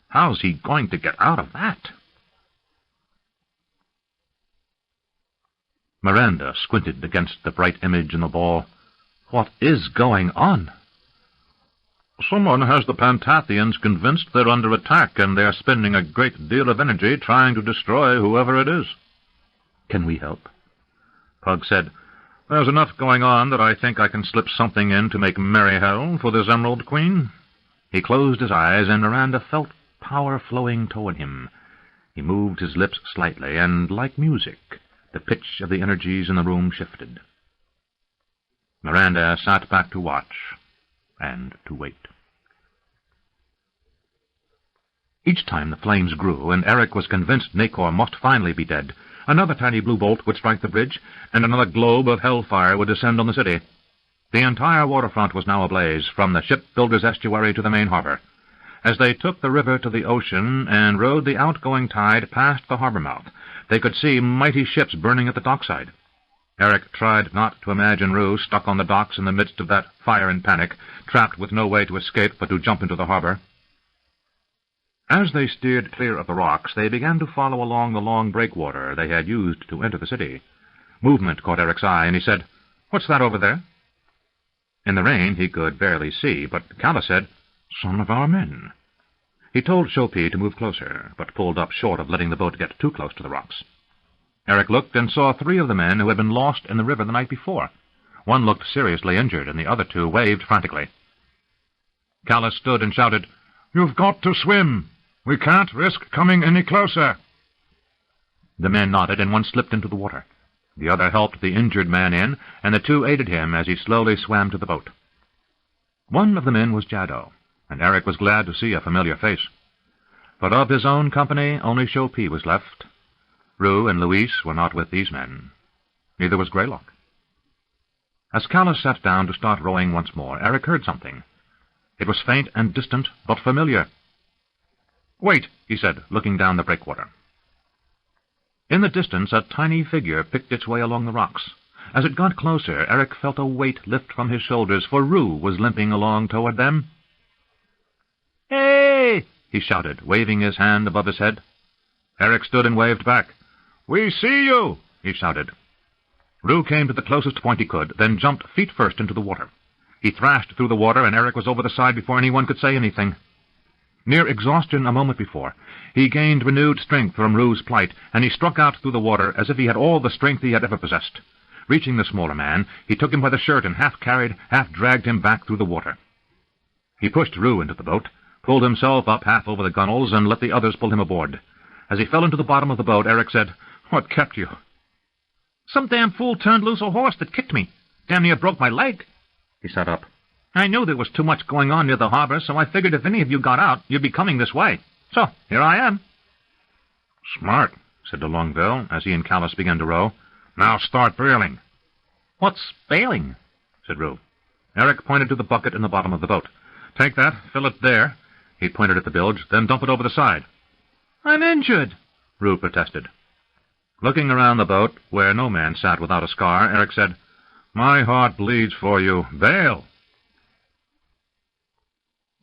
"How's he going to get out of that?" Miranda squinted against the bright image in the ball. "What is going on?" "Someone has the Pantathians convinced they're under attack, and they're spending a great deal of energy trying to destroy whoever it is." "Can we help?" Pug said, "There's enough going on that I think I can slip something in to make merry hell for this Emerald Queen." He closed his eyes, and Miranda felt power flowing toward him. He moved his lips slightly, and, like music, the pitch of the energies in the room shifted. Miranda sat back to watch and to wait. Each time the flames grew, and Eric was convinced Nacor must finally be dead, another tiny blue bolt would strike the bridge, and another globe of hellfire would descend on the city. The entire waterfront was now ablaze, from the shipbuilder's estuary to the main harbor. As they took the river to the ocean and rode the outgoing tide past the harbor mouth, they could see mighty ships burning at the dockside. Eric tried not to imagine Rue stuck on the docks in the midst of that fire and panic, trapped with no way to escape but to jump into the harbor. As they steered clear of the rocks, they began to follow along the long breakwater they had used to enter the city. Movement caught Eric's eye, and he said, "What's that over there?" In the rain he could barely see, but Callus said, "Some of our men." He told Chopin to move closer, but pulled up short of letting the boat get too close to the rocks. Eric looked and saw 3 of the men who had been lost in the river the night before. One looked seriously injured, and the other 2 waved frantically. Callus stood and shouted, "You've got to swim! We can't risk coming any closer!" The men nodded, and one slipped into the water. The other helped the injured man in, and the 2 aided him as he slowly swam to the boat. One of the men was Jadot, and Eric was glad to see a familiar face. But of his own company, only Chopin was left. Rue and Louis were not with these men. Neither was Greylock. As Callus sat down to start rowing once more, Eric heard something. It was faint and distant, but familiar. "Wait," he said, looking down the breakwater. In the distance, a tiny figure picked its way along the rocks. As it got closer, Eric felt a weight lift from his shoulders, for Rue was limping along toward them. "Hey!" he shouted, waving his hand above his head. Eric stood and waved back. "We see you!" he shouted. Rue came to the closest point he could, then jumped feet first into the water. He thrashed through the water, and Eric was over the side before anyone could say anything. Near exhaustion a moment before, he gained renewed strength from Rue's plight, and he struck out through the water as if he had all the strength he had ever possessed. Reaching the smaller man, he took him by the shirt and half carried, half dragged him back through the water. He pushed Rue into the boat, pulled himself up half over the gunwales, and let the others pull him aboard. As he fell into the bottom of the boat, Eric said, "What kept you?" "Some damn fool turned loose a horse that kicked me. Damn near broke my leg." He sat up. "I knew there was too much going on near the harbor, so I figured if any of you got out, you'd be coming this way. So, here I am." "Smart," said de Longueville, as he and Callus began to row. "Now start bailing." "What's bailing?" said Rue. Eric pointed to the bucket in the bottom of the boat. "Take that, fill it there." He pointed at the bilge, "then dump it over the side." "I'm injured," Rue protested. Looking around the boat, where no man sat without a scar, Eric said, "My heart bleeds for you. Bail."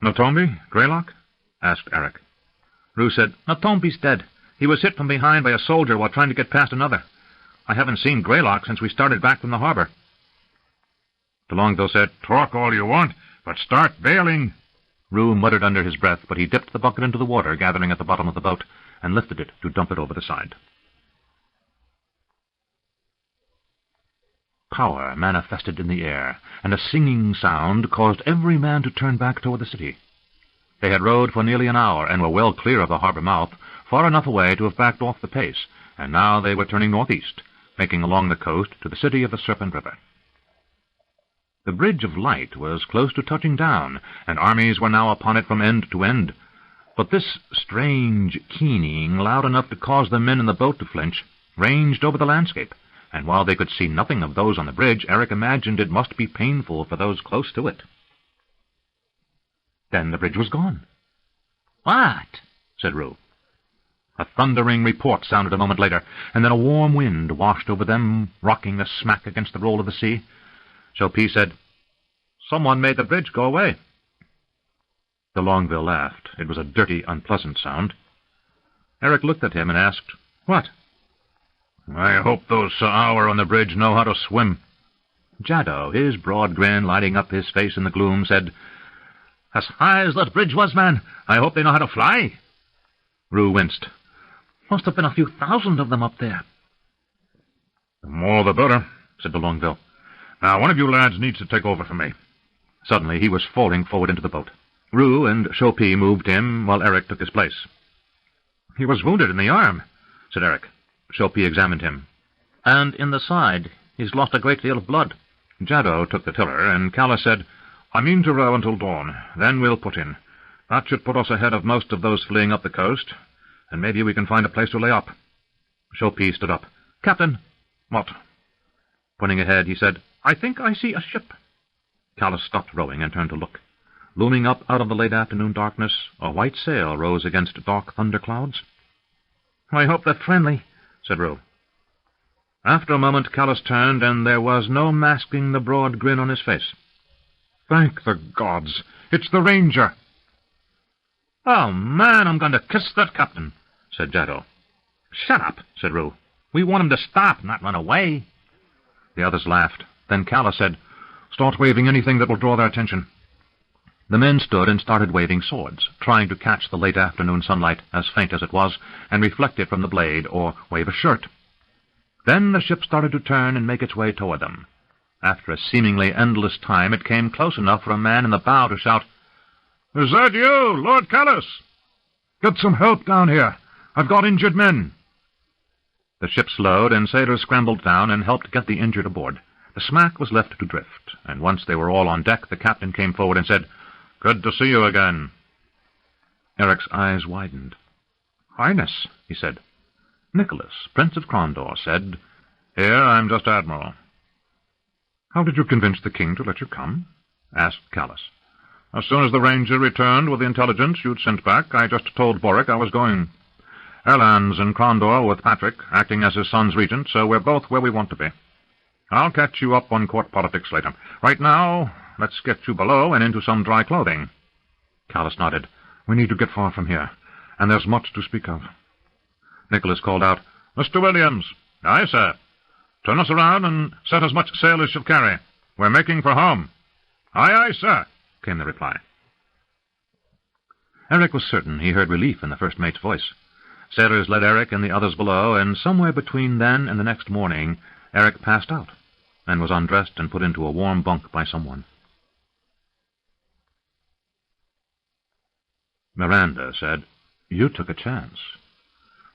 "Notombi? Greylock?" asked Eric. Rue said, "Notombi's dead. He was hit from behind by a soldier while trying to get past another. I haven't seen Greylock since we started back from the harbor." De Longueville said, "Talk all you want, but start bailing." Rue muttered under his breath, but he dipped the bucket into the water gathering at the bottom of the boat and lifted it to dump it over the side. Power manifested in the air, and a singing sound caused every man to turn back toward the city. They had rowed for nearly an hour and were well clear of the harbor mouth, far enough away to have backed off the pace, and now they were turning northeast, making along the coast to the city of the Serpent River. The Bridge of Light was close to touching down, and armies were now upon it from end to end. But this strange keening, loud enough to cause the men in the boat to flinch, ranged over the landscape, and while they could see nothing of those on the bridge, Eric imagined it must be painful for those close to it. Then the bridge was gone. "What?" said Rue. A thundering report sounded a moment later, and then a warm wind washed over them, rocking the smack against the roll of the sea. Chopin said, "Someone made the bridge go away." De Longueville laughed. It was a dirty, unpleasant sound. Eric looked at him and asked, "What?" "I hope those Saour on the bridge know how to swim." Jadot, his broad grin lighting up his face in the gloom, said, "As high as that bridge was, man, I hope they know how to fly." Rue winced. "Must have been a few thousand of them up there." "The more the better," said de Longueville. "Now, one of you lads needs to take over for me." Suddenly he was falling forward into the boat. Rue and Chopin moved him, while Eric took his place. "He was wounded in the arm," said Eric. Chopin examined him. "And in the side. He's lost a great deal of blood." Jadot took the tiller, and Callus said, "I mean to row until dawn. Then we'll put in. That should put us ahead of most of those fleeing up the coast, and maybe we can find a place to lay up." Chopin stood up. "Captain." "What?" Pointing ahead, he said, "I think I see a ship." Callus stopped rowing and turned to look. Looming up out of the late afternoon darkness, a white sail rose against dark thunderclouds. "I hope they're friendly," said Rue. After a moment, Callus turned, and there was no masking the broad grin on his face. "Thank the gods! It's the Ranger!" "Oh, man, I'm going to kiss that captain," said Jadot. "Shut up," said Rue. "We want him to stop, not run away." The others laughed. Then Callus said, "Start waving anything that will draw their attention." The men stood and started waving swords, trying to catch the late afternoon sunlight, as faint as it was, and reflect it from the blade, or wave a shirt. Then the ship started to turn and make its way toward them. After a seemingly endless time, it came close enough for a man in the bow to shout, "Is that you, Lord Callis? Get some help down here. I've got injured men." The ship slowed, and sailors scrambled down and helped get the injured aboard. The smack was left to drift, and once they were all on deck, the captain came forward and said, "Good to see you again." Eric's eyes widened. "Highness," he said. "Nicholas, Prince of Crondor," said, "Here, I'm just Admiral." "How did you convince the king to let you come?" asked Callis. "As soon as the Ranger returned with the intelligence you'd sent back, I just told Boric I was going. Erland's in Crondor with Patrick, acting as his son's regent, so we're both where we want to be. I'll catch you up on court politics later. Right now, let's get you below and into some dry clothing." Callis nodded. "We need to get far from here, and there's much to speak of." Nicholas called out, "Mr. Williams." "Aye, sir." "Turn us around and set as much sail as she'll carry. We're making for home." "Aye, aye, sir," came the reply. Eric was certain he heard relief in the first mate's voice. Sailors led Eric and the others below, and somewhere between then and the next morning, Eric passed out and was undressed and put into a warm bunk by someone. Miranda said, "You took a chance."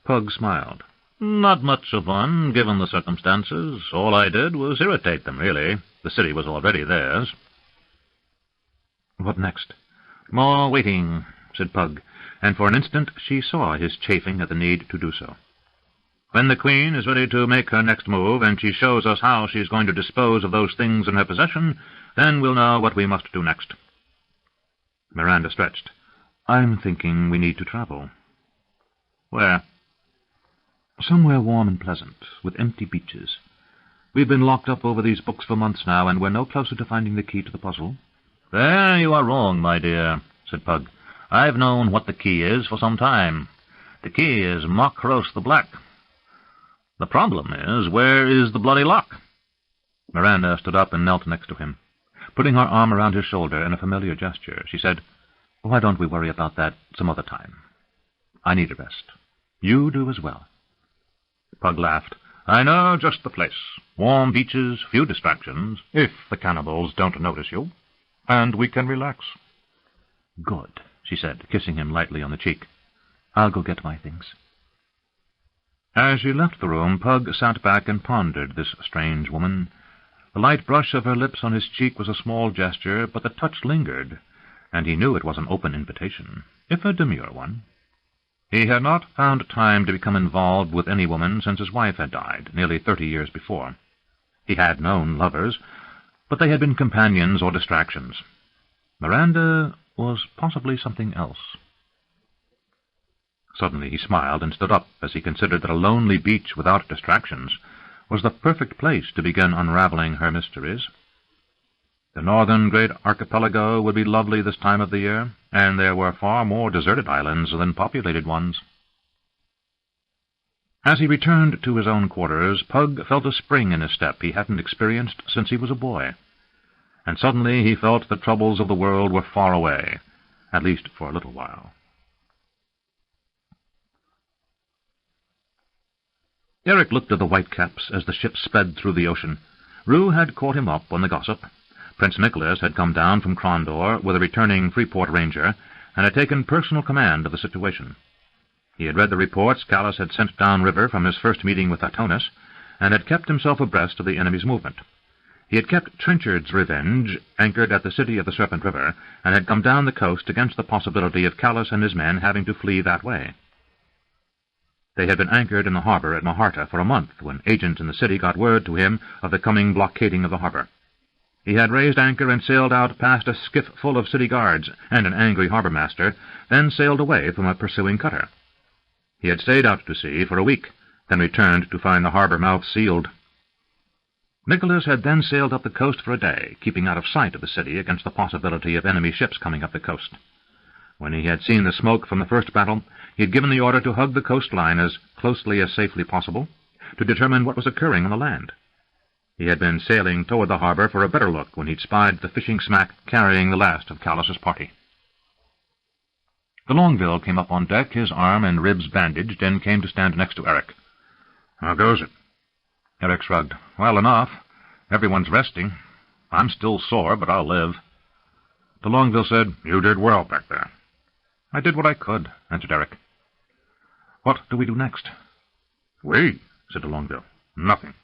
Pug smiled. "Not much of one, given the circumstances. All I did was irritate them, really. The city was already theirs." "What next?" "More waiting," said Pug, and for an instant she saw his chafing at the need to do so. "When the Queen is ready to make her next move, and she shows us how she's going to dispose of those things in her possession, then we'll know what we must do next." Miranda stretched. "I'm thinking we need to travel." "Where?" "Somewhere warm and pleasant, with empty beaches. We've been locked up over these books for months now, and we're no closer to finding the key to the puzzle." "There you are wrong, my dear," said Pug. "I've known what the key is for some time. The key is Makros the Black. The problem is, where is the bloody lock?" Miranda stood up and knelt next to him. Putting her arm around his shoulder in a familiar gesture, she said, "Why don't we worry about that some other time? I need a rest. You do as well." Pug laughed. "I know just the place. Warm beaches, few distractions, if the cannibals don't notice you, and we can relax." "Good," she said, kissing him lightly on the cheek. "I'll go get my things." As she left the room, Pug sat back and pondered this strange woman. The light brush of her lips on his cheek was a small gesture, but the touch lingered, and he knew it was an open invitation, if a demure one. He had not found time to become involved with any woman since his wife had died, nearly 30 years before. He had known lovers, but they had been companions or distractions. Miranda was possibly something else. Suddenly he smiled and stood up as he considered that a lonely beach without distractions was the perfect place to begin unraveling her mysteries. The northern great archipelago would be lovely this time of the year, and there were far more deserted islands than populated ones. As he returned to his own quarters, Pug felt a spring in his step he hadn't experienced since he was a boy, and suddenly he felt the troubles of the world were far away, at least for a little while. Eric looked at the whitecaps as the ship sped through the ocean. Rue had caught him up on the gossip. Prince Nicholas had come down from Crondor with a returning Freeport Ranger, and had taken personal command of the situation. He had read the reports Callis had sent downriver from his first meeting with Atonis, and had kept himself abreast of the enemy's movement. He had kept Trenchard's Revenge anchored at the city of the Serpent River, and had come down the coast against the possibility of Callis and his men having to flee that way. They had been anchored in the harbor at Maharta for a month when agents in the city got word to him of the coming blockading of the harbor. He had raised anchor and sailed out past a skiff full of city guards and an angry harbor-master, then sailed away from a pursuing cutter. He had stayed out to sea for a week, then returned to find the harbor mouth sealed. Nicholas had then sailed up the coast for a day, keeping out of sight of the city against the possibility of enemy ships coming up the coast. When he had seen the smoke from the first battle, he had given the order to hug the coastline as closely as safely possible, to determine what was occurring on the land. He had been sailing toward the harbor for a better look when he'd spied the fishing smack carrying the last of Callis's party. The Longville came up on deck, his arm and ribs bandaged, and came to stand next to Eric. "How goes it?" Eric shrugged. Well enough. Everyone's resting. I'm still sore, but I'll live. De Longueville said, You did well back there. I did what I could, answered Eric. What do we do next? We, said de Longueville. Nothing.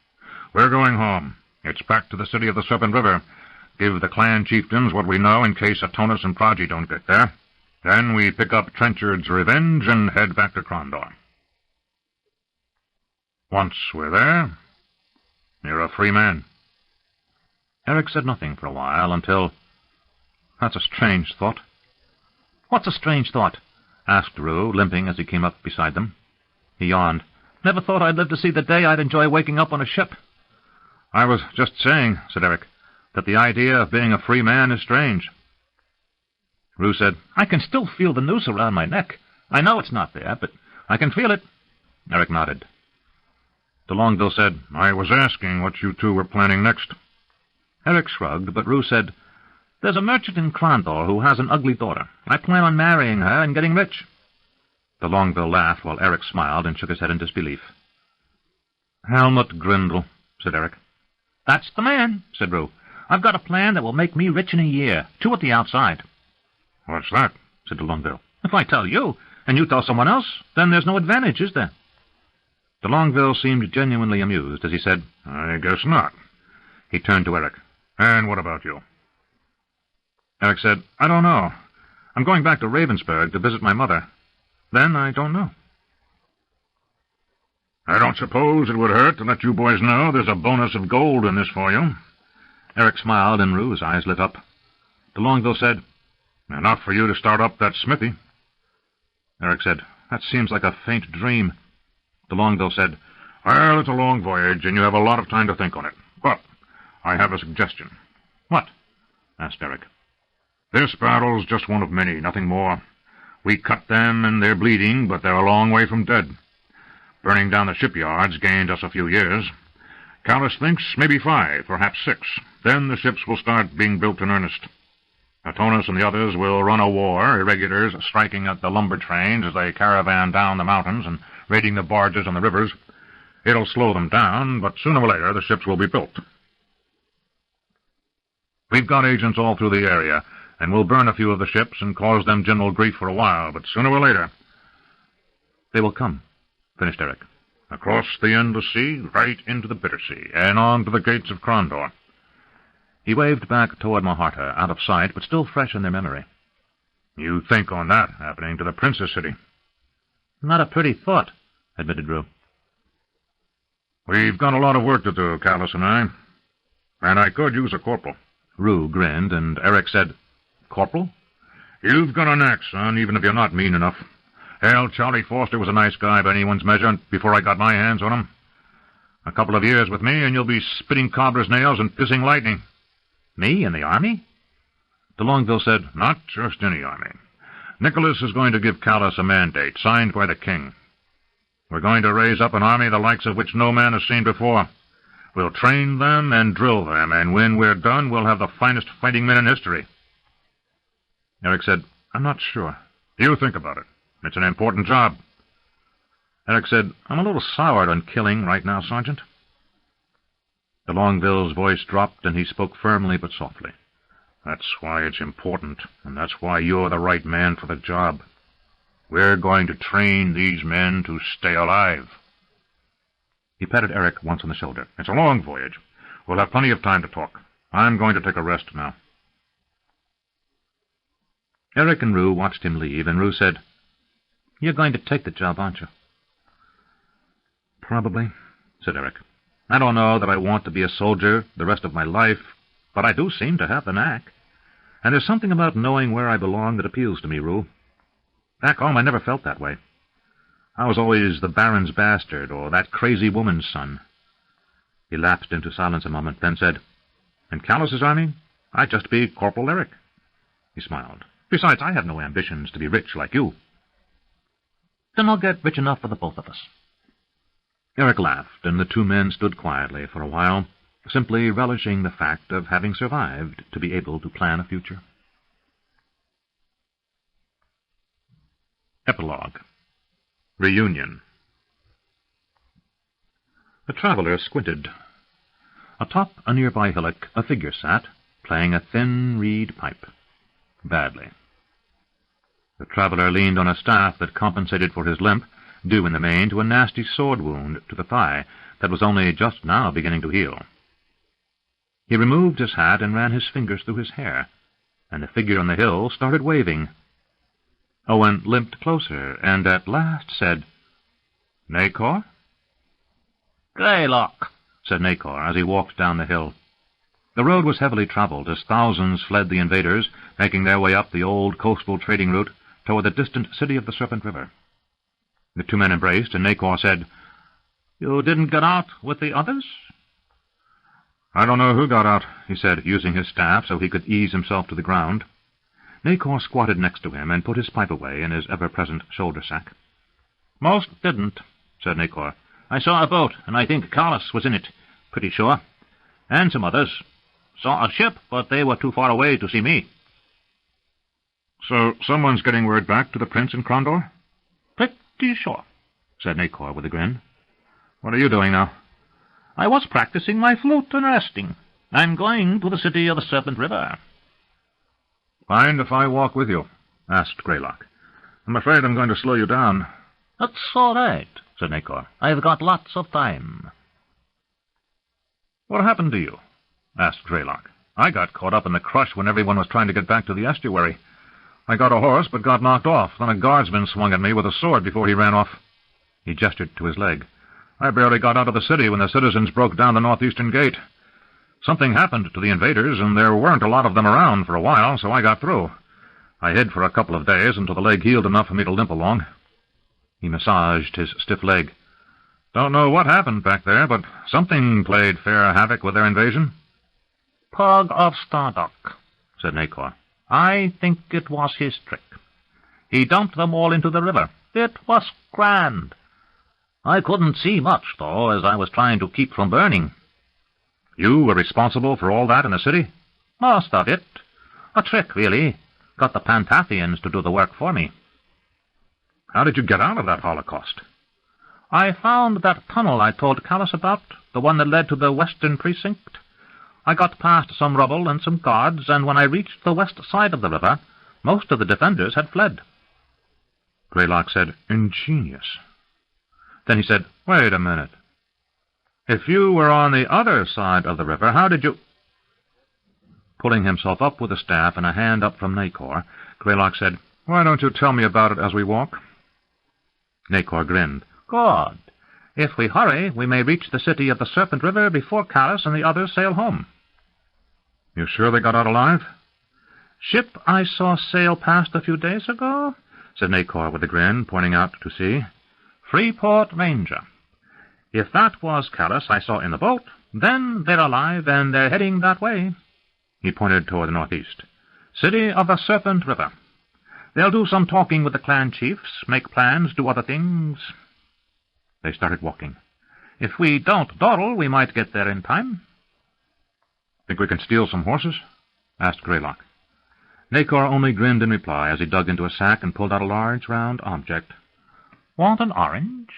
We're going home. It's back to the city of the Serpent River. Give the clan chieftains what we know in case Atonus and Pragi don't get there. Then we pick up Trenchard's revenge and head back to Crondor. Once we're there, you're a free man. Eric said nothing for a while until... That's a strange thought. What's a strange thought? Asked Rue, limping as he came up beside them. He yawned. Never thought I'd live to see the day I'd enjoy waking up on a ship. I was just saying, said Eric, that the idea of being a free man is strange. Rue said, I can still feel the noose around my neck. I know it's not there, but I can feel it. Eric nodded. De Longueville said, I was asking what you two were planning next. Eric shrugged, but Rue said, There's a merchant in Crondor who has an ugly daughter. I plan on marrying her and getting rich. De Longueville laughed while Eric smiled and shook his head in disbelief. Helmut Grindle, said Eric. That's the man, said Rue. I've got a plan that will make me rich in a year, 2 at the outside. What's that? Said de Longueville. If I tell you, and you tell someone else, then there's no advantage, is there? De Longueville seemed genuinely amused as he said, I guess not. He turned to Eric. And what about you? Eric said, I don't know. I'm going back to Ravensburg to visit my mother. Then I don't know. I don't suppose it would hurt to let you boys know there's a bonus of gold in this for you. Eric smiled, and Rue's eyes lit up. De Longueville said, Enough for you to start up that smithy. Eric said, That seems like a faint dream. De Longueville said, Well, it's a long voyage, and you have a lot of time to think on it. But I have a suggestion. What? Asked Eric. This battle's just one of many, nothing more. We cut them, and they're bleeding, but they're a long way from dead. Burning down the shipyards gained us a few years. Callus thinks maybe 5, perhaps 6. Then the ships will start being built in earnest. Atonus and the others will run a war, irregulars striking at the lumber trains as they caravan down the mountains and raiding the barges on the rivers. It'll slow them down, but sooner or later the ships will be built. We've got agents all through the area, and we'll burn a few of the ships and cause them general grief for a while, but sooner or later... They will come, finished Eric. Across the endless sea, right into the bitter sea, and on to the gates of Crondor. He waved back toward Maharta, out of sight, but still fresh in their memory. You think on that happening to the Princess City. Not a pretty thought, admitted Rue. We've got a lot of work to do, Callus and I. And I could use a corporal. Rue grinned, and Eric said, Corporal? You've got an axe, son, even if you're not mean enough. Hell, Charlie Forster was a nice guy by anyone's measure before I got my hands on him. A couple of years with me, and you'll be spitting cobbler's nails and pissing lightning. Me in the army? De Longueville said, Not just any army. Nicholas is going to give Callus a mandate, signed by the king. We're going to raise up an army the likes of which no man has seen before. We'll train them and drill them, and when we're done, we'll have the finest fighting men in history. Eric said, I'm not sure. You think about it. It's an important job. Eric said, I'm a little soured on killing right now, Sergeant. De Longueville's voice dropped, and he spoke firmly but softly. That's why it's important, and that's why you're the right man for the job. We're going to train these men to stay alive. He patted Eric once on the shoulder. It's a long voyage. We'll have plenty of time to talk. I'm going to take a rest now. Eric and Rue watched him leave, and Rue said, You're going to take the job, aren't you? Probably, said Eric. I don't know that I want to be a soldier the rest of my life, but I do seem to have the knack. And there's something about knowing where I belong that appeals to me, Rue. Back home, I never felt that way. I was always the Baron's bastard, or that crazy woman's son. He lapsed into silence a moment, then said, In Callus's army, I'd just be Corporal Eric. He smiled. Besides, I have no ambitions to be rich like you. Then I'll get rich enough for the both of us. Eric laughed, and the 2 men stood quietly for a while, simply relishing the fact of having survived to be able to plan a future. Epilogue. Reunion. The traveller squinted. Atop a nearby hillock a figure sat, playing a thin reed pipe. Badly. The traveller leaned on a staff that compensated for his limp, due in the main to a nasty sword wound to the thigh that was only just now beginning to heal. He removed his hat and ran his fingers through his hair, and the figure on the hill started waving. Owen limped closer, and at last said, "Nacor?" "Greylock," said Nacor as he walked down the hill. The road was heavily travelled as thousands fled the invaders, making their way up the old coastal trading route toward the distant city of the Serpent River. The two men embraced, and Nacor said, "You didn't get out with the others?" "I don't know who got out," he said, using his staff so he could ease himself to the ground. Nacor squatted next to him and put his pipe away in his ever-present shoulder-sack. "Most didn't," said Nacor. "I saw a boat, and I think Carlos was in it, pretty sure. And some others. Saw a ship, but they were too far away to see me." "So someone's getting word back to the prince in Crondor?" "Pretty sure," said Nacor with a grin. "What are you doing now?" "I was practicing my flute and resting. I'm going to the city of the Serpent River." "Mind if I walk with you?" asked Greylock. "I'm afraid I'm going to slow you down." "That's all right," said Nacor. "I've got lots of time." "What happened to you?" asked Greylock. "I got caught up in the crush when everyone was trying to get back to the estuary. I got a horse, but got knocked off. Then a guardsman swung at me with a sword before he ran off." He gestured to his leg. "I barely got out of the city when the citizens broke down the northeastern gate. Something happened to the invaders, and there weren't a lot of them around for a while, so I got through. I hid for a couple of days until the leg healed enough for me to limp along." He massaged his stiff leg. "Don't know what happened back there, but something played fair havoc with their invasion." "Pug of Stardock," said Nacor. "I think it was his trick. He dumped them all into the river. It was grand. I couldn't see much, though, as I was trying to keep from burning." "You were responsible for all that in the city?" "Most of it. A trick, really. Got the Panthathians to do the work for me." "How did you get out of that holocaust?" "I found that tunnel I told Callus about, the one that led to the western precinct. I got past some rubble and some guards, and when I reached the west side of the river, most of the defenders had fled." Greylock said, "Ingenious." Then he said, "Wait a minute. If you were on the other side of the river, how did you—" Pulling himself up with a staff and a hand up from Nacor, Greylock said, "Why don't you tell me about it as we walk?" Nacor grinned. "Good. If we hurry, we may reach the city of the Serpent River before Callus and the others sail home." "You sure they got out alive?" "Ship I saw sail past a few days ago," said Nacor with a grin, pointing out to sea. "Freeport Ranger. If that was Callus I saw in the boat, then they're alive and they're heading that way." He pointed toward the northeast. "City of the Serpent River. They'll do some talking with the clan chiefs, make plans, do other things." They started walking. "If we don't dawdle, we might get there in time." "Think we can steal some horses?" asked Greylock. Nacor only grinned in reply as he dug into a sack and pulled out a large, round object. "Want an orange?"